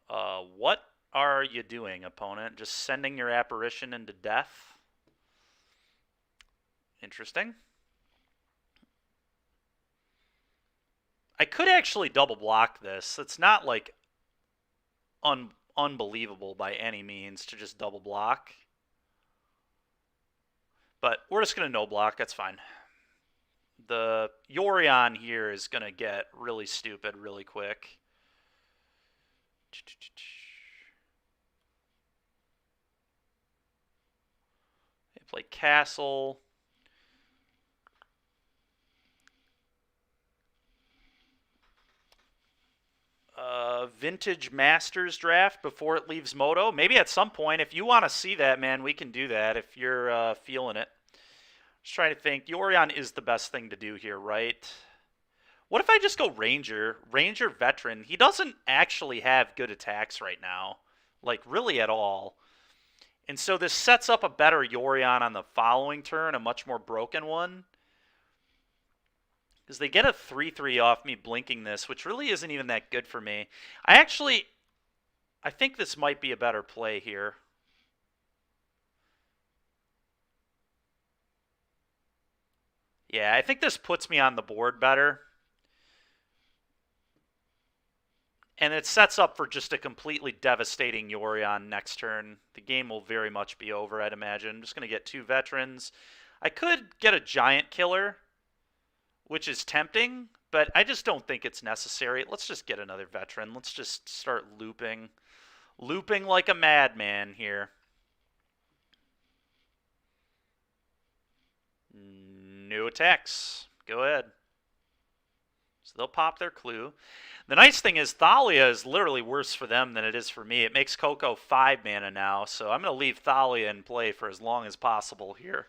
What are you doing, opponent? Just sending your Apparition into death? Interesting. I could actually double block this. It's not, like, unbelievable by any means to just double block. But we're just going to no block. That's fine. The Yorion here is going to get really stupid really quick. They play Castle. Vintage Masters draft before it leaves Moto. Maybe at some point, if you want to see that, man, we can do that if you're feeling it. Just trying to think. Yorion is the best thing to do here, right? What if I just go Ranger? Ranger Veteran. He doesn't actually have good attacks right now. Like, really at all. And so this sets up a better Yorion on the following turn, a much more broken one. Because they get a 3-3 off me blinking this, which really isn't even that good for me. I think this might be a better play here. Yeah, I think this puts me on the board better. And it sets up for just a completely devastating Yorion next turn. The game will very much be over, I'd imagine. I'm just going to get 2 veterans. I could get a giant killer, which is tempting, but I just don't think it's necessary. Let's just get another veteran. Let's just start looping. Looping like a madman here. No attacks. Go ahead. So they'll pop their clue. The nice thing is Thalia is literally worse for them than it is for me. It makes Coco 5 mana now, so I'm going to leave Thalia in play for as long as possible here.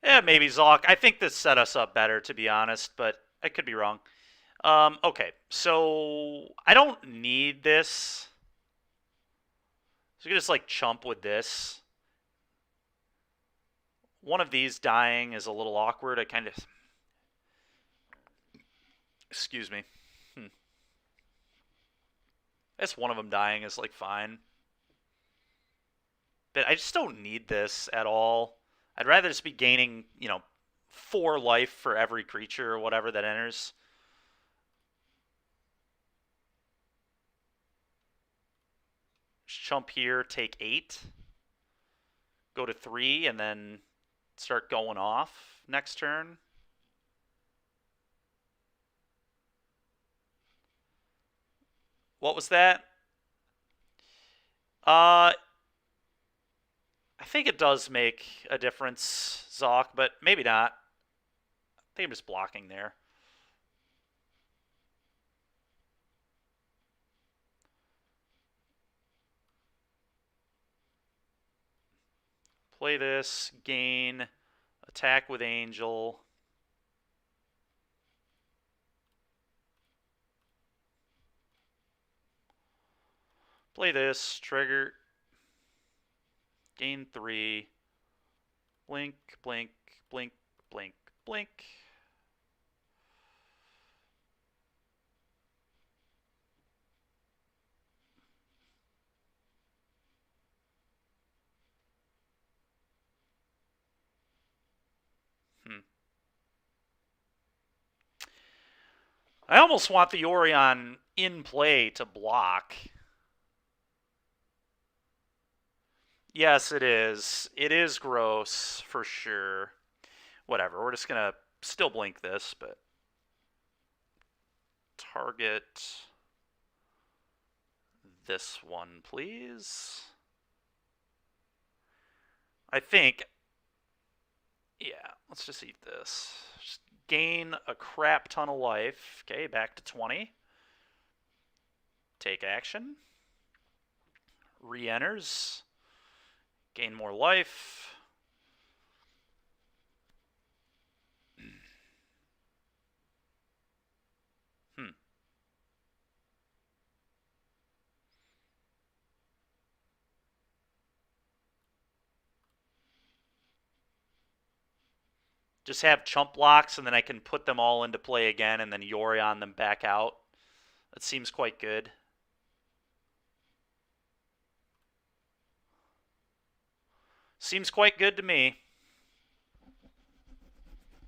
Yeah, maybe Zalk. I think this set us up better, to be honest, but I could be wrong. Okay, so I don't need this. So you can just like chump with this. One of these dying is a little awkward. I kind of... Excuse me. I guess one of them dying is like fine. But I just don't need this at all. I'd rather just be gaining, 4 life for every creature or whatever that enters. Chump here, take 8. Go to 3, and then start going off next turn. What was that? I think it does make a difference, Zoc, but maybe not. I think I'm just blocking there. Play this, gain, attack with Angel. Play this, trigger, gain 3, blink, blink, blink, blink, blink. I almost want the Yorion in play to block. Yes, it is. It is gross, for sure. Whatever, we're just going to still blink this, but... Target this one, please. I think... Yeah, let's just eat this. Just gain a crap ton of life. Okay, back to 20. Take action. Re-enters. Gain more life. Just have chump blocks, and then I can put them all into play again, and then Yorion them back out. That seems quite good. Seems quite good to me.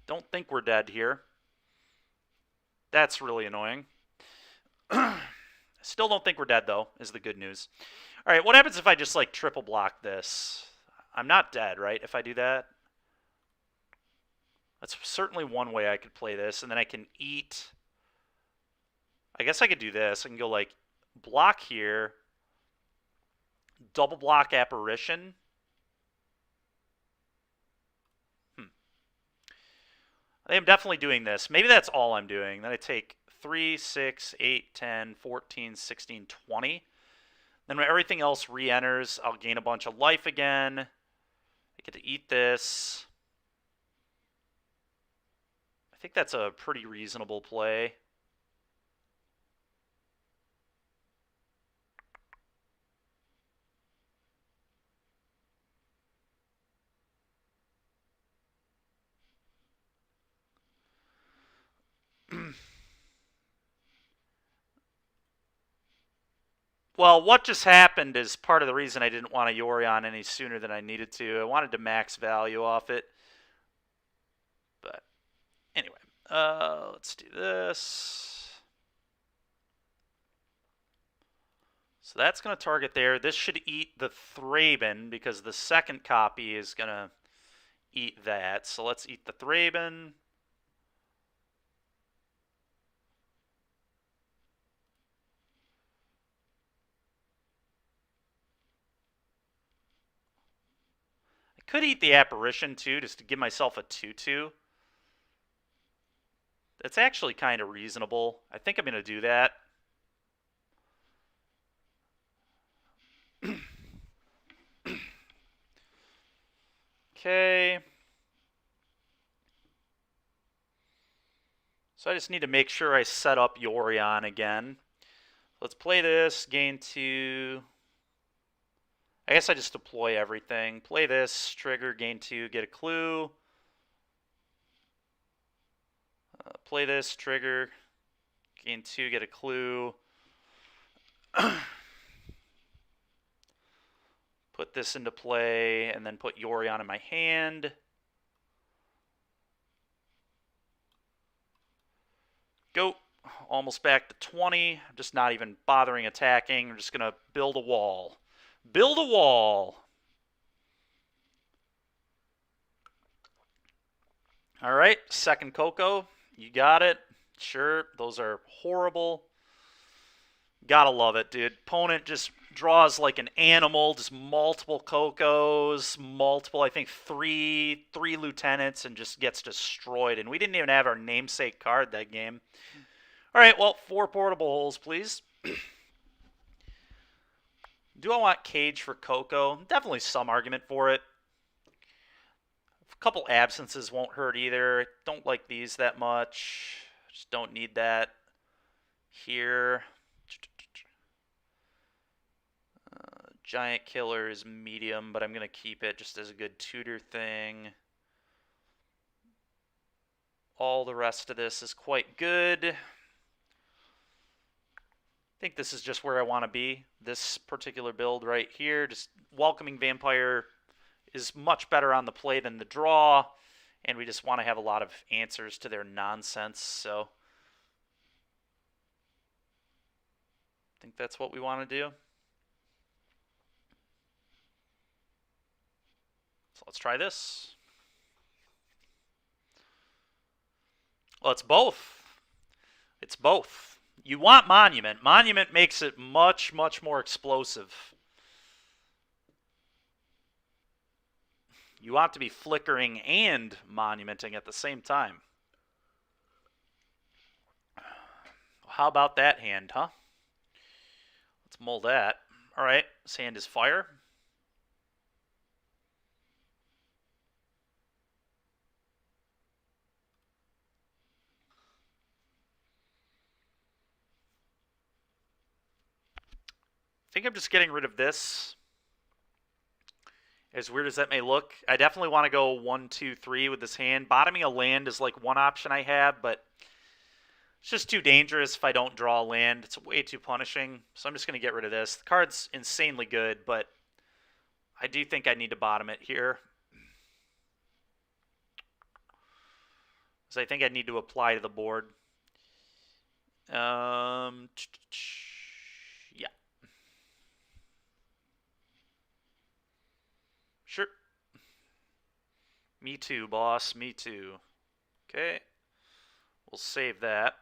Don't think we're dead here. That's really annoying. Still don't think we're dead, though, is the good news. All right, what happens if I just, like, triple block this? I'm not dead, right, if I do that? That's certainly one way I could play this, and then I can eat. I guess I could do this. I can go, like, block here, double block Apparition. I am definitely doing this. Maybe that's all I'm doing. Then I take 3, 6, 8, 10, 14, 16, 20. Then when everything else re-enters, I'll gain a bunch of life again. I get to eat this. I think that's a pretty reasonable play. Well, what just happened is part of the reason I didn't want a Yorion any sooner than I needed to. I wanted to max value off it. But anyway, let's do this. So that's going to target there. This should eat the Thraben because the second copy is going to eat that. So let's eat the Thraben. Could eat the Apparition, too, just to give myself a 2-2. That's actually kind of reasonable. I think I'm going to do that. Okay. So I just need to make sure I set up Yorion again. Let's play this, gain 2... I guess I just deploy everything. Play this, trigger, gain 2, get a clue. Play this, trigger, gain 2, get a clue. Put this into play, and then put Yorion in my hand. Go. Almost back to 20. I'm just not even bothering attacking. I'm just going to build a wall. Build a wall. All right, second Coco. You got it. Sure, those are horrible. Gotta love it, dude. Opponent just draws like an animal, just multiple Cocos, multiple, I think three lieutenants, and just gets destroyed. And we didn't even have our namesake card that game. All right, well, 4 portable holes, please. Do I want Cage for Coco? Definitely some argument for it. A couple absences won't hurt either. Don't like these that much. Just don't need that here. Giant Killer is medium, but I'm going to keep it just as a good tutor thing. All the rest of this is quite good. I think this is just where I want to be. This particular build right here, just Welcoming Vampire is much better on the play than the draw, and we just want to have a lot of answers to their nonsense, so I think that's what we want to do. So let's try this. Well, it's both. It's both. You want Monument. Monument makes it much, much more explosive. You want to be flickering and monumenting at the same time. How about that hand, huh? Let's mull that. All right, this hand is fire. I think I'm just getting rid of this. As weird as that may look, I definitely want to go 1, 2, 3 with this hand. Bottoming a land is like one option I have, but it's just too dangerous if I don't draw a land. It's way too punishing, so I'm just going to get rid of this. The card's insanely good, but I do think I need to bottom it here. So I think I need to apply to the board. Yeah. Sure. Me too, boss. Me too. Okay. We'll save that.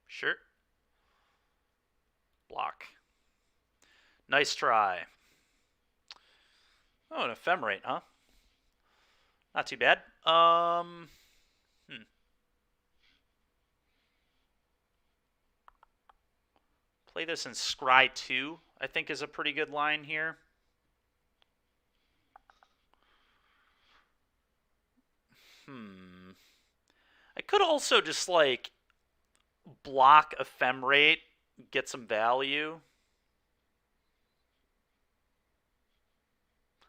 Sure. Block. Nice try. Oh, an ephemerate, huh? Not too bad. Play this in Scry 2, I think is a pretty good line here. I could also just, like, block ephemerate, get some value.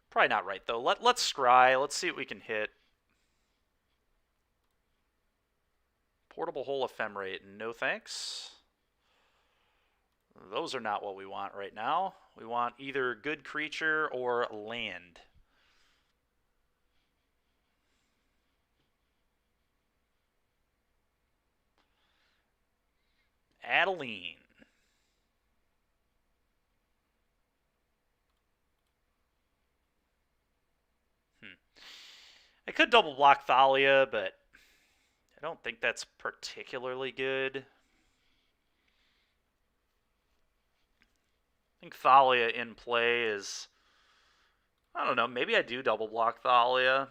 Probably not right, though. Let's scry. Let's see what we can hit. Portable hole ephemerate. No thanks. Those are not what we want right now. We want either good creature or land. Adeline. I could double block Thalia, but I don't think that's particularly good. I think Thalia in play is... I don't know, maybe I do double block Thalia.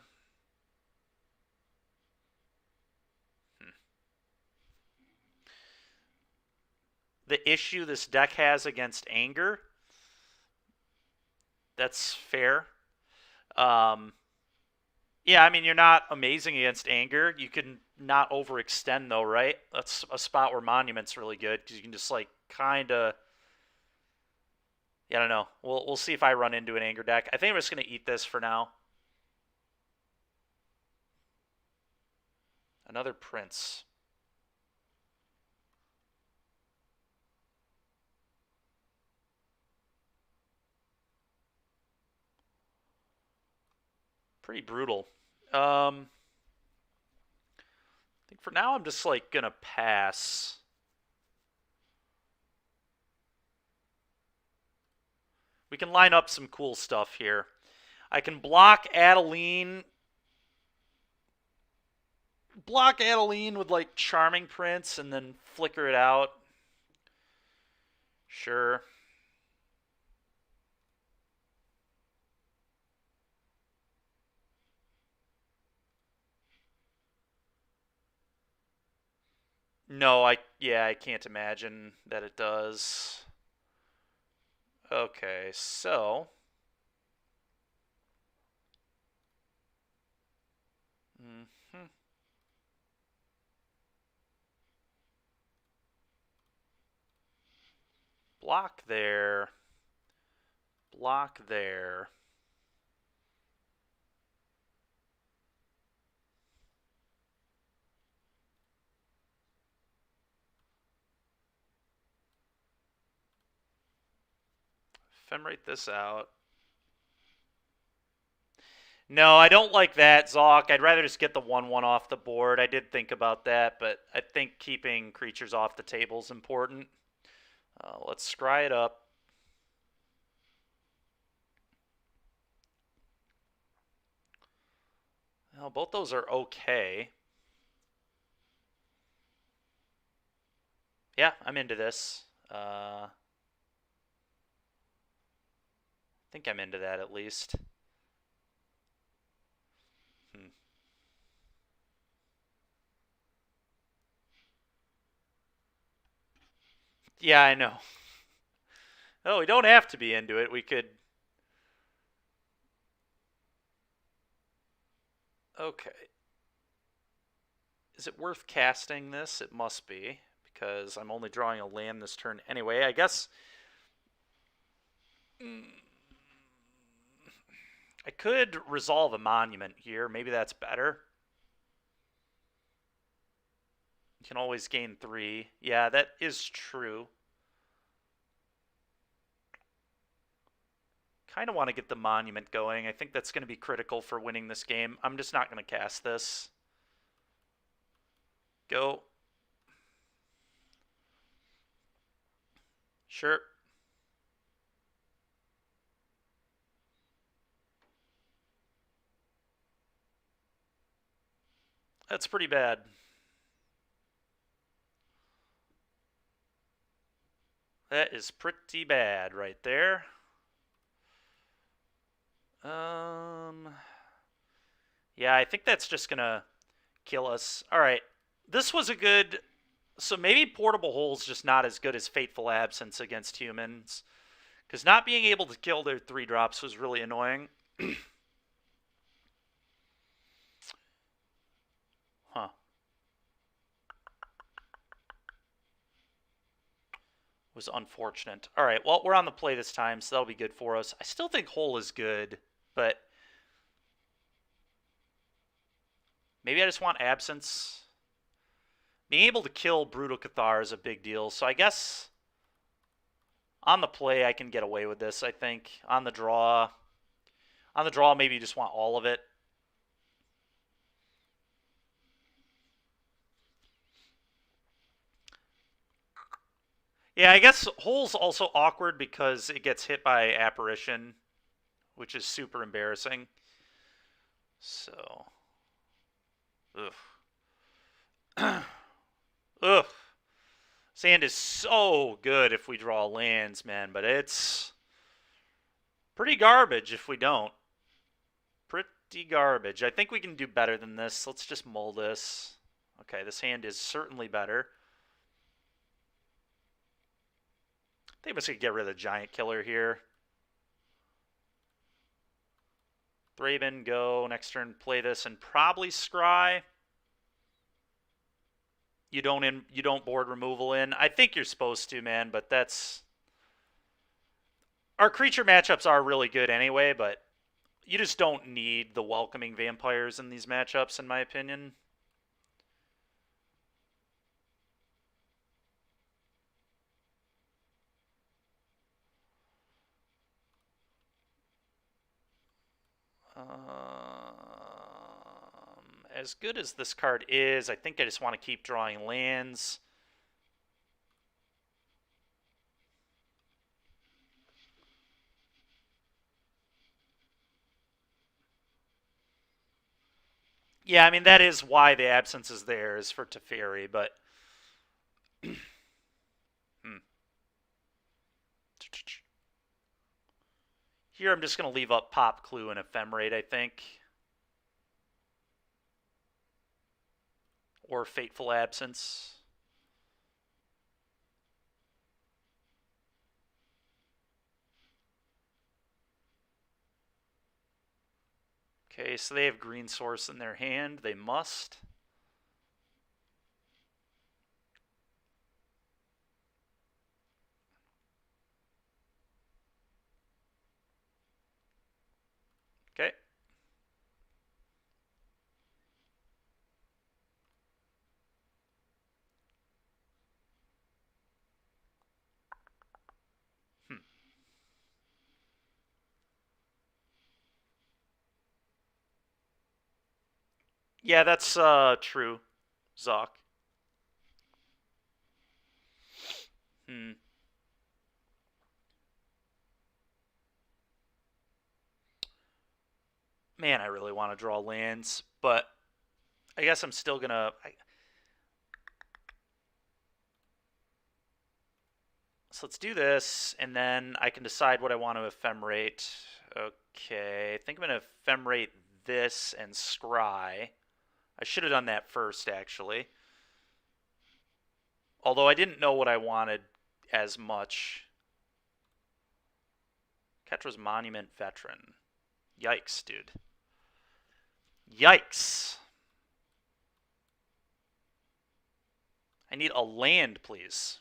The issue this deck has against anger, that's fair. Yeah, I mean, you're not amazing against anger. You can not overextend, though, right? That's a spot where Monument's really good, because you can just, like, kind of... Yeah, I don't know. We'll see if I run into an anger deck. I think I'm just going to eat this for now. Another Prince. Pretty brutal. I think for now I'm just, like, going to pass. We can line up some cool stuff here. I can block Adeline. Block Adeline with, like, Charming Prince and then flicker it out. Sure. No, I can't imagine that it does. Okay, so block there. Block there. Ephemerate this out. No, I don't like that, Zok. I'd rather just get the 1-1 off the board. I did think about that, but I think keeping creatures off the table is important. Let's scry it up. Well, both those are okay. Yeah, I'm into this. I think I'm into that at least. Yeah, I know. Oh, we don't have to be into it. We could... Okay. Is it worth casting this? It must be, because I'm only drawing a land this turn anyway. I guess... I could resolve a monument here. Maybe that's better. You can always gain 3. Yeah, that is true. Kind of want to get the monument going. I think that's going to be critical for winning this game. I'm just not going to cast this. Go. Sure. That's pretty bad. That is pretty bad right there. Yeah, I think that's just going to kill us. All right. This was a good... So maybe Portable Hole's just not as good as Fateful Absence against humans. Because not being able to kill their 3-drops was really annoying. Huh. Was unfortunate. All right, well, we're on the play this time, so that'll be good for us. I still think Hole is good, but maybe I just want Absence. Being able to kill Brutal Cathar is a big deal, so I guess on the play I can get away with this, I think. On the draw, maybe you just want all of it. Yeah, I guess Hole's also awkward because it gets hit by Apparition, which is super embarrassing. So, ugh. Ugh. Sand is so good if we draw lands, man, but it's pretty garbage if we don't. Pretty garbage. I think we can do better than this. Let's just mull this. Okay, this hand is certainly better. I think I'm just going to get rid of the Giant Killer here. Thraben, go. Next turn, play this and probably scry. You don't board removal in. I think you're supposed to, man, but that's... Our creature matchups are really good anyway, but you just don't need the welcoming vampires in these matchups, in my opinion. As good as this card is, I think I just want to keep drawing lands. Yeah, I mean, that is why the Absence is there, is for Teferi, but... Here I'm just going to leave up Pop Clue and Ephemerate, I think. Or Fateful Absence. Okay, so they have green source in their hand. They must. Okay. Yeah, that's true, Zoc. Man, I really want to draw lands, but I guess I'm still going to... So let's do this, and then I can decide what I want to ephemerate. Okay, I think I'm going to ephemerate this and scry. I should have done that first, actually. Although I didn't know what I wanted as much. Ketra's Monument Veteran. Yikes, dude. Yikes. I need a land, please.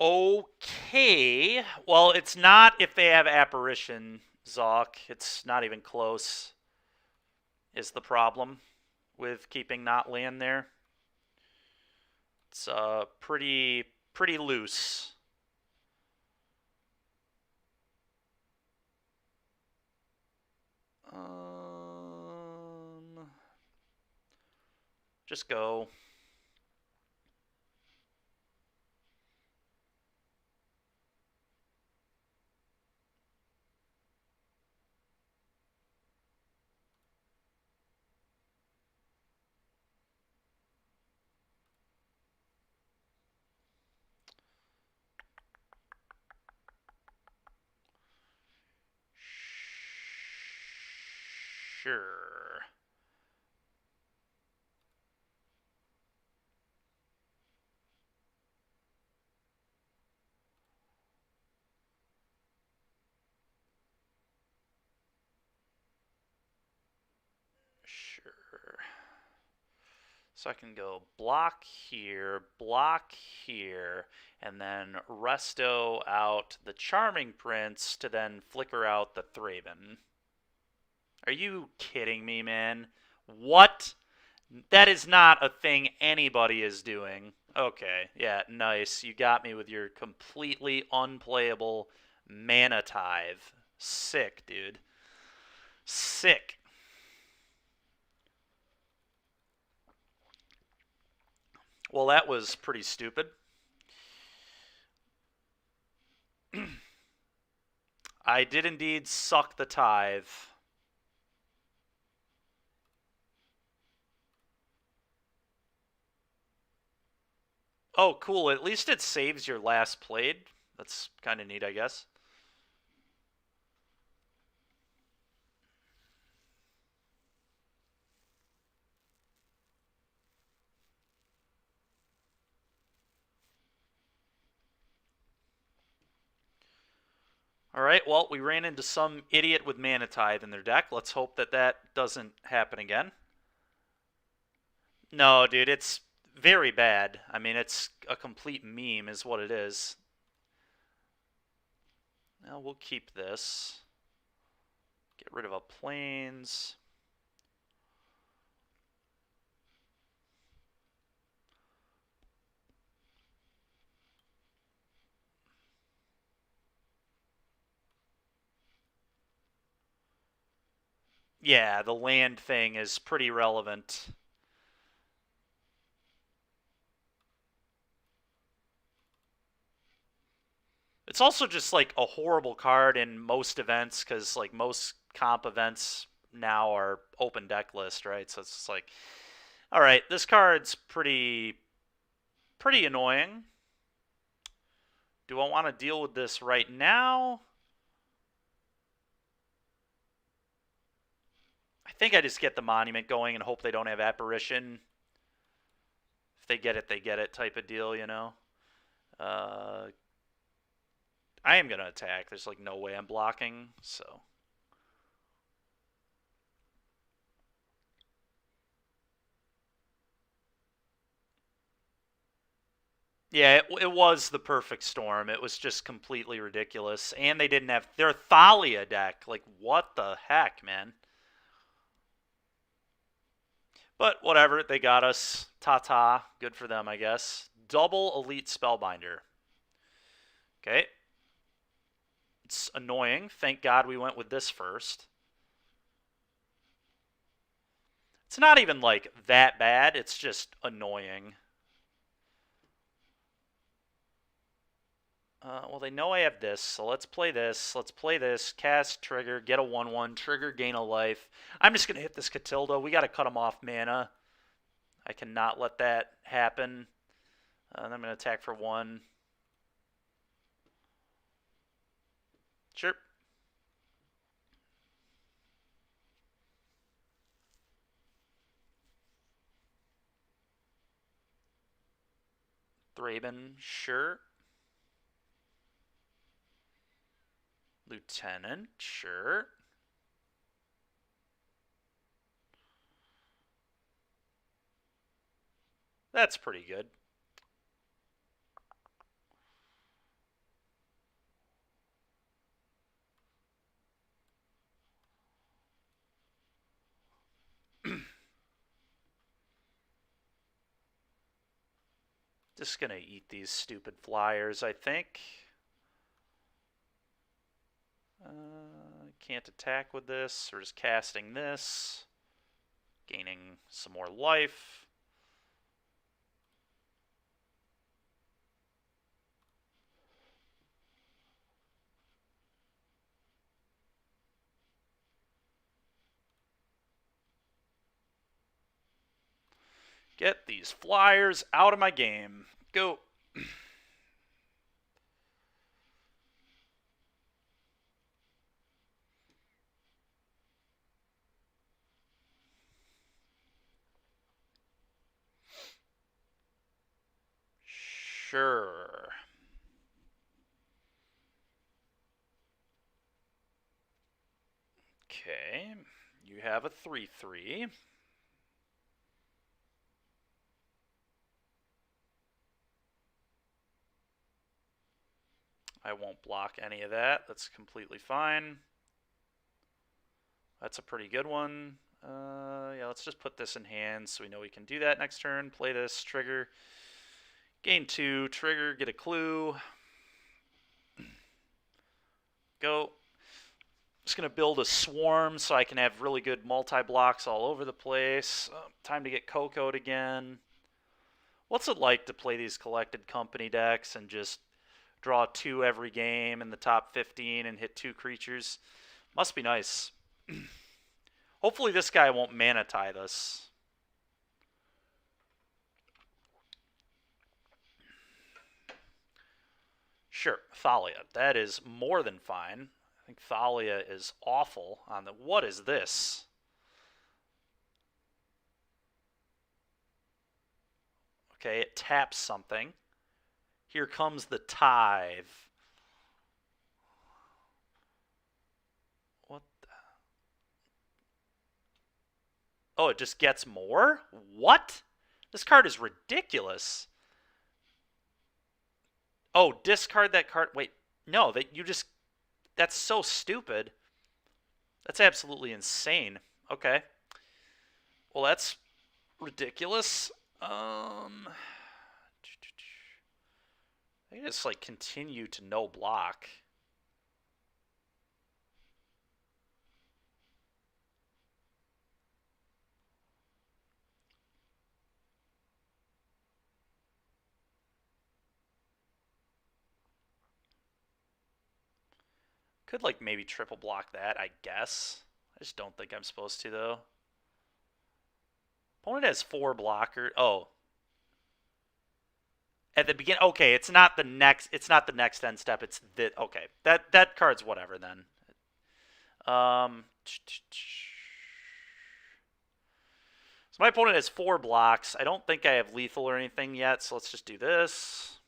Okay. Well, it's not if they have Apparition, Zok. It's not even close, is the problem with keeping not land there. It's pretty loose. Just go. Sure. Sure. So I can go block here, and then resto out the Charming Prince to then flicker out the Thraben. Are you kidding me, man? What? That is not a thing anybody is doing. Okay, yeah, nice. You got me with your completely unplayable Mana Tithe. Sick, dude. Sick. Well, that was pretty stupid. I did indeed suck the tithe. Oh, cool. At least it saves your last played. That's kind of neat, I guess. All right, well, we ran into some idiot with Mana Tithe in their deck. Let's hope that that doesn't happen again. No, dude, it's very bad. I mean, it's a complete meme is what it is. Now we'll keep this. Get rid of a plains. Yeah, the land thing is pretty relevant. It's also just like a horrible card in most events because like most comp events now are open deck list, right? So it's just like, all right, this card's pretty annoying. Do I want to deal with this right now? I think I just get the monument going and hope they don't have apparition. If they get it type of deal, you know. Uh, I am gonna attack. There's like no way I'm blocking, so. Yeah, it was the perfect storm. It was just completely ridiculous. And they didn't have their Thalia deck. Like, what the heck, man? But whatever, they got us. Ta-ta. Good for them, I guess. Double Elite Spellbinder. Okay. It's annoying. Thank God we went with this first. It's not even, like, that bad. It's just annoying. Well, they know I have this, so let's play this. Let's play this. Cast, trigger, get a 1-1, trigger, gain a life. I'm just going to hit this Catilda. We got to cut him off mana. I cannot let that happen. And I'm going to attack for 1. Sure. Thraben, sure. Lieutenant, sure. That's pretty good. Just gonna eat these stupid flyers, I think. Can't attack with this. We're just casting this. Gaining some more life. Get these flyers out of my game. Go. Sure. Okay. You have a 3/3. I won't block any of that. That's completely fine. That's a pretty good one. Yeah, let's just put this in hand so we know we can do that next turn. Play this, trigger. Gain 2, trigger, get a clue. Go. Just going to build a swarm so I can have really good multi-blocks all over the place. Time to get Coco'd again. What's it like to play these collected company decks and just draw 2 every game in the top 15 and hit 2 creatures? Must be nice. Hopefully this guy won't mana tithe us. Sure, Thalia. That is more than fine. I think Thalia is awful on the... What is this? Okay, it taps something. Here comes the tithe. What the... Oh, it just gets more? What? This card is ridiculous. Oh, discard that card. Wait, no, that you just... That's so stupid. That's absolutely insane. Okay. Well, that's ridiculous. I just like continue to no block. Could like maybe triple block that, I guess. I just don't think I'm supposed to though. Opponent has 4 blocker. Oh. At the beginning, okay, it's not the next end step, it's the okay. That card's whatever then. So my opponent has 4 blocks. I don't think I have lethal or anything yet, so let's just do this.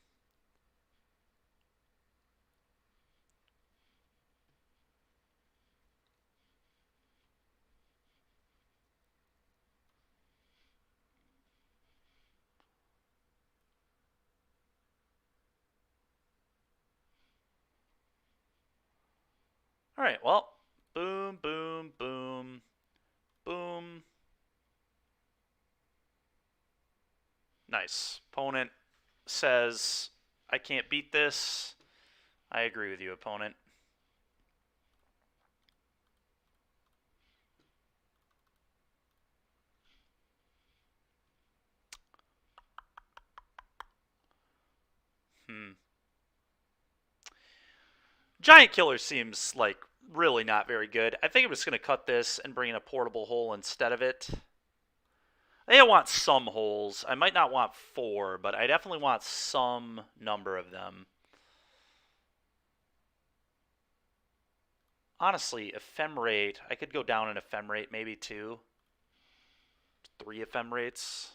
All right, well, boom, boom, boom, boom. Nice. Opponent says, I can't beat this. I agree with you, opponent. Giant Killer seems like really not very good. I think I'm just going to cut this and bring in a portable hole instead of it. I think I want some holes. I might not want 4, but I definitely want some number of them. Honestly, Ephemerate, I could go down in Ephemerate, maybe 2. 3 Ephemerates.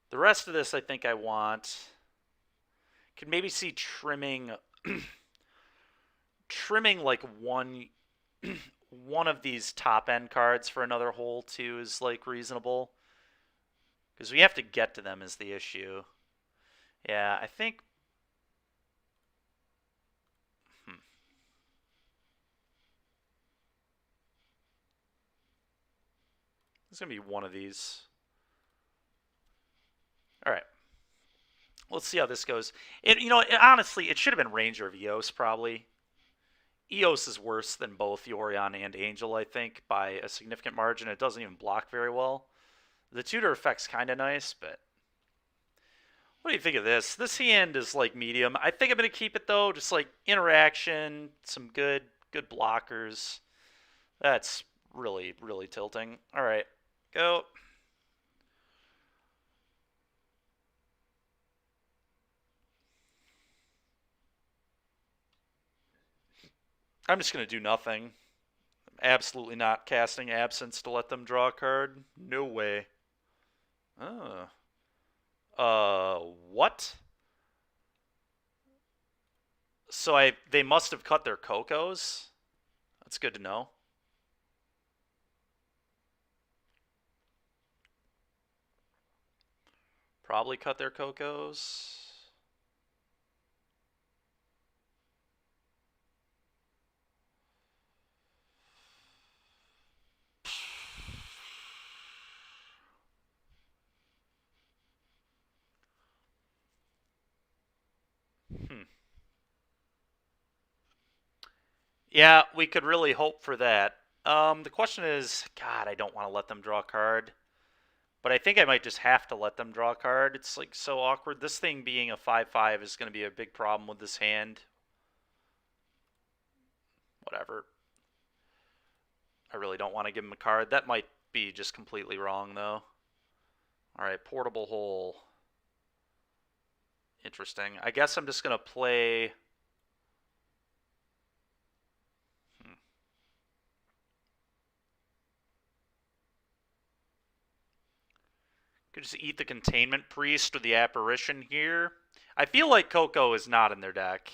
The rest of this I think I want. Could maybe see trimming... trimming like one of these top end cards for another hole too is like reasonable. Because we have to get to them is the issue. Yeah, I think... It's going to be one of these. Alright. Let's see how this goes. Honestly, it should have been Ranger of Eos probably. Eos is worse than both Yorion and Angel, I think, by a significant margin. It doesn't even block very well. The tutor effect's kind of nice, but what do you think of this? This hand is like medium. I think I'm gonna keep it though. Just like interaction, some good blockers. That's really tilting. All right, go. I'm just gonna do nothing. Absolutely not casting Absence to let them draw a card. No way. Oh. What? So they must have cut their Cocos. That's good to know. Probably cut their Cocos. Hmm. Yeah, we could really hope for that. The question is, God, I don't want to let them draw a card. But I think I might just have to let them draw a card. It's like so awkward. This thing being a 5/5 is going to be a big problem with this hand. Whatever. I really don't want to give him a card. That might be just completely wrong, though. Alright, Portable Hole. Interesting. I guess I'm just going to play... Could just eat the Containment Priest or the Apparition here. I feel like Coco is not in their deck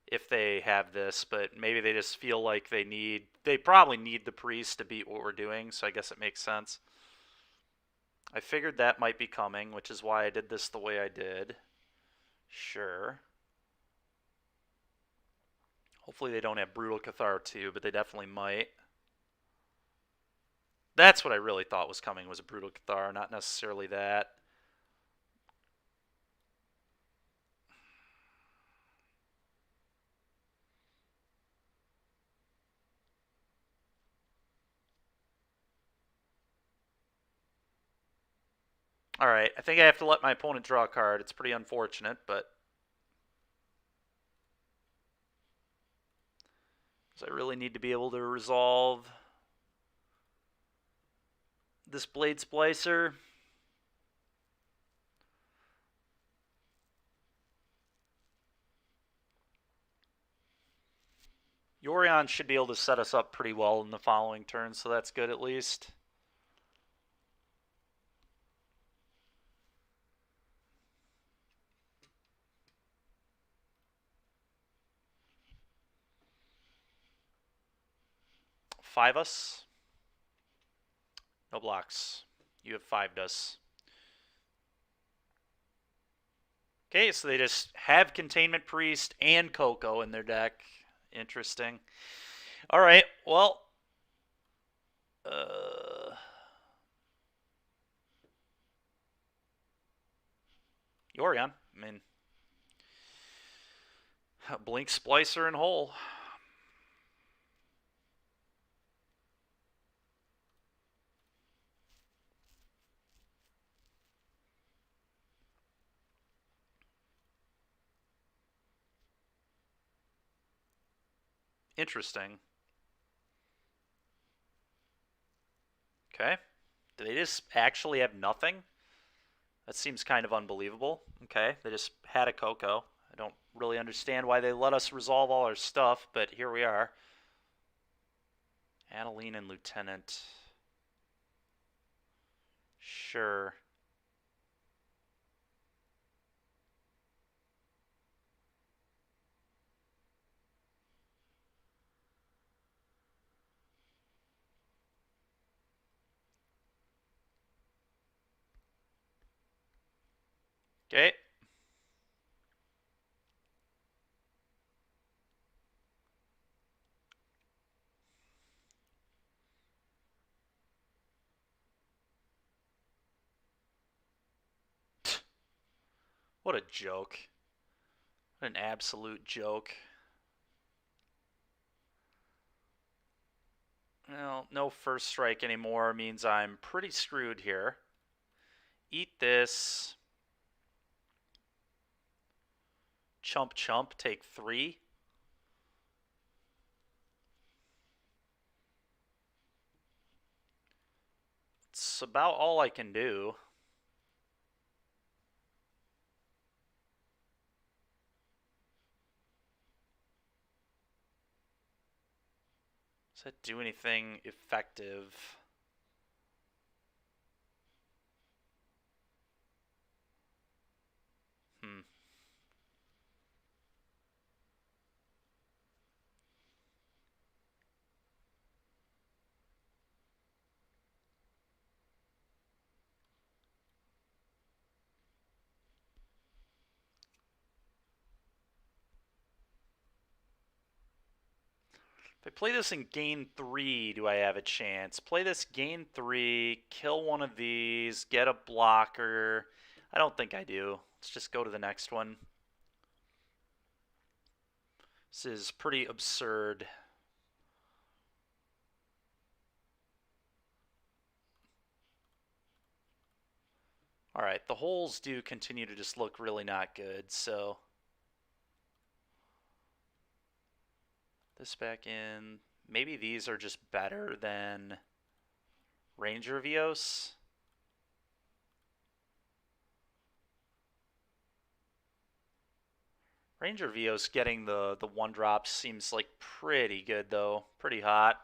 if they have this, but maybe they just feel like they probably need the Priest to beat what we're doing, so I guess it makes sense. I figured that might be coming, which is why I did this the way I did. Sure. Hopefully they don't have Brutal Cathar too, but they definitely might. That's what I really thought was coming, was a Brutal Cathar, not necessarily that. Alright, I think I have to let my opponent draw a card. It's pretty unfortunate, but... So I really need to be able to resolve this Blade Splicer. Yorion should be able to set us up pretty well in the following turn, so that's good at least. Five us. No blocks. You have 5'd us. Okay, so they just have Containment Priest and Coco in their deck. Interesting. All right, well... Yorion. I mean... Blink Splicer and Hole. Interesting. Okay. Do they just actually have nothing? That seems kind of unbelievable. Okay, they just had a Coco. I don't really understand why they let us resolve all our stuff, but here we are. Adeline and Lieutenant. Sure. Okay. What a joke. What an absolute joke. Well, no first strike anymore means I'm pretty screwed here. Eat this. Chump chump, take 3. It's about all I can do. Does that do anything effective? Hmm. If I play this and gain 3, do I have a chance? Play this, gain 3, kill one of these, get a blocker. I don't think I do. Let's just go to the next one. This is pretty absurd. Alright, the holes do continue to just look really not good, so... This back in. Maybe these are just better than Ranger Vios. Ranger Vios getting the 1-drops seems like pretty good, though. Pretty hot.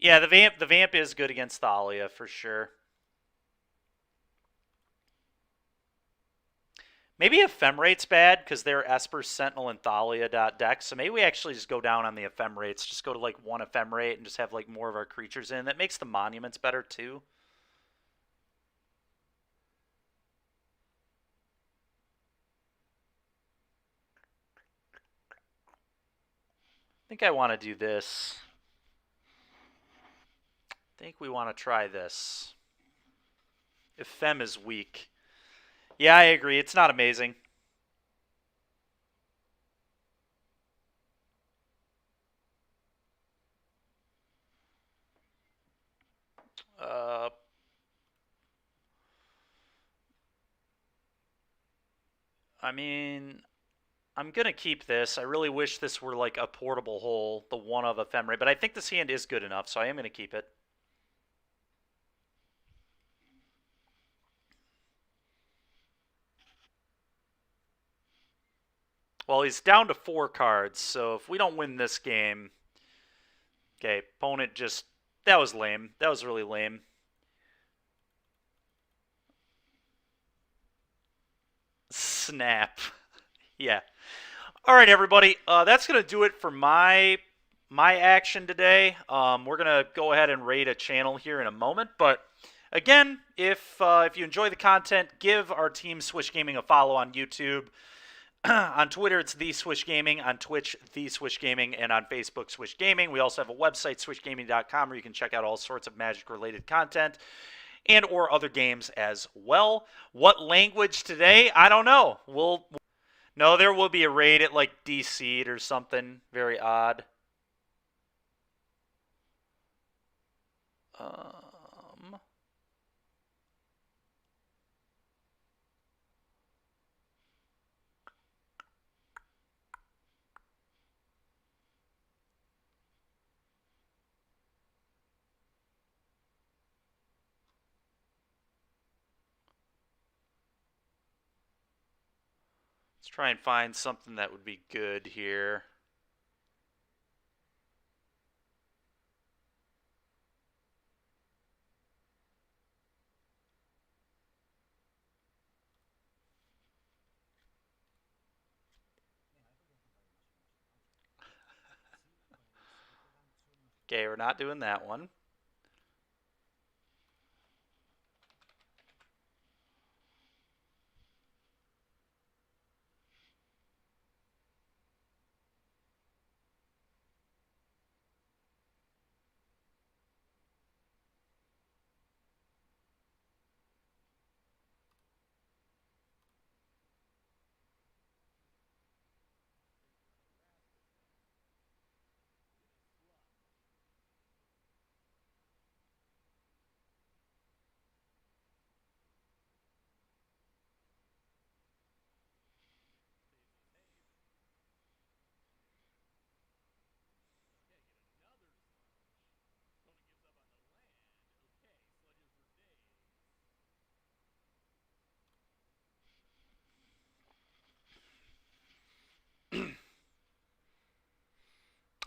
Yeah, the vamp is good against Thalia for sure. Maybe Ephemerate's bad because they're Esper, Sentinel, and Thalia.deck. So maybe we actually just go down on the Ephemerates. Just go to like 1 Ephemerate and just have like more of our creatures in. That makes the monuments better too. I think I want to do this. I think we want to try this. Ephem is weak. Yeah, I agree. It's not amazing. I mean, I'm going to keep this. I really wish this were like a portable hole, the 1 of Ephemerate, but I think this hand is good enough, so I am going to keep it. Well, he's down to 4 cards, so if we don't win this game... Okay, opponent just... That was lame. That was really lame. Snap. Yeah. All right, everybody. That's going to do it for my action today. We're going to go ahead and raid a channel here in a moment, but... Again, if you enjoy the content, give our team Swish Gaming a follow on YouTube. On Twitter, it's The Swish Gaming. On Twitch, The Swish Gaming. And on Facebook, Swish Gaming. We also have a website, swishgaming.com, where you can check out all sorts of Magic-related content and or other games as well. What language today? I don't know. No, there will be a raid at like DC or something very odd. Let's try and find something that would be good here. Okay, we're not doing that one.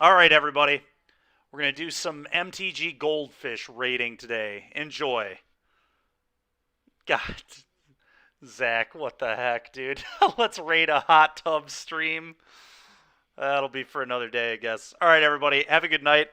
All right, everybody. We're going to do some MTG Goldfish rating today. Enjoy. God, Zach, what the heck, dude? Let's rate a hot tub stream. That'll be for another day, I guess. All right, everybody. Have a good night.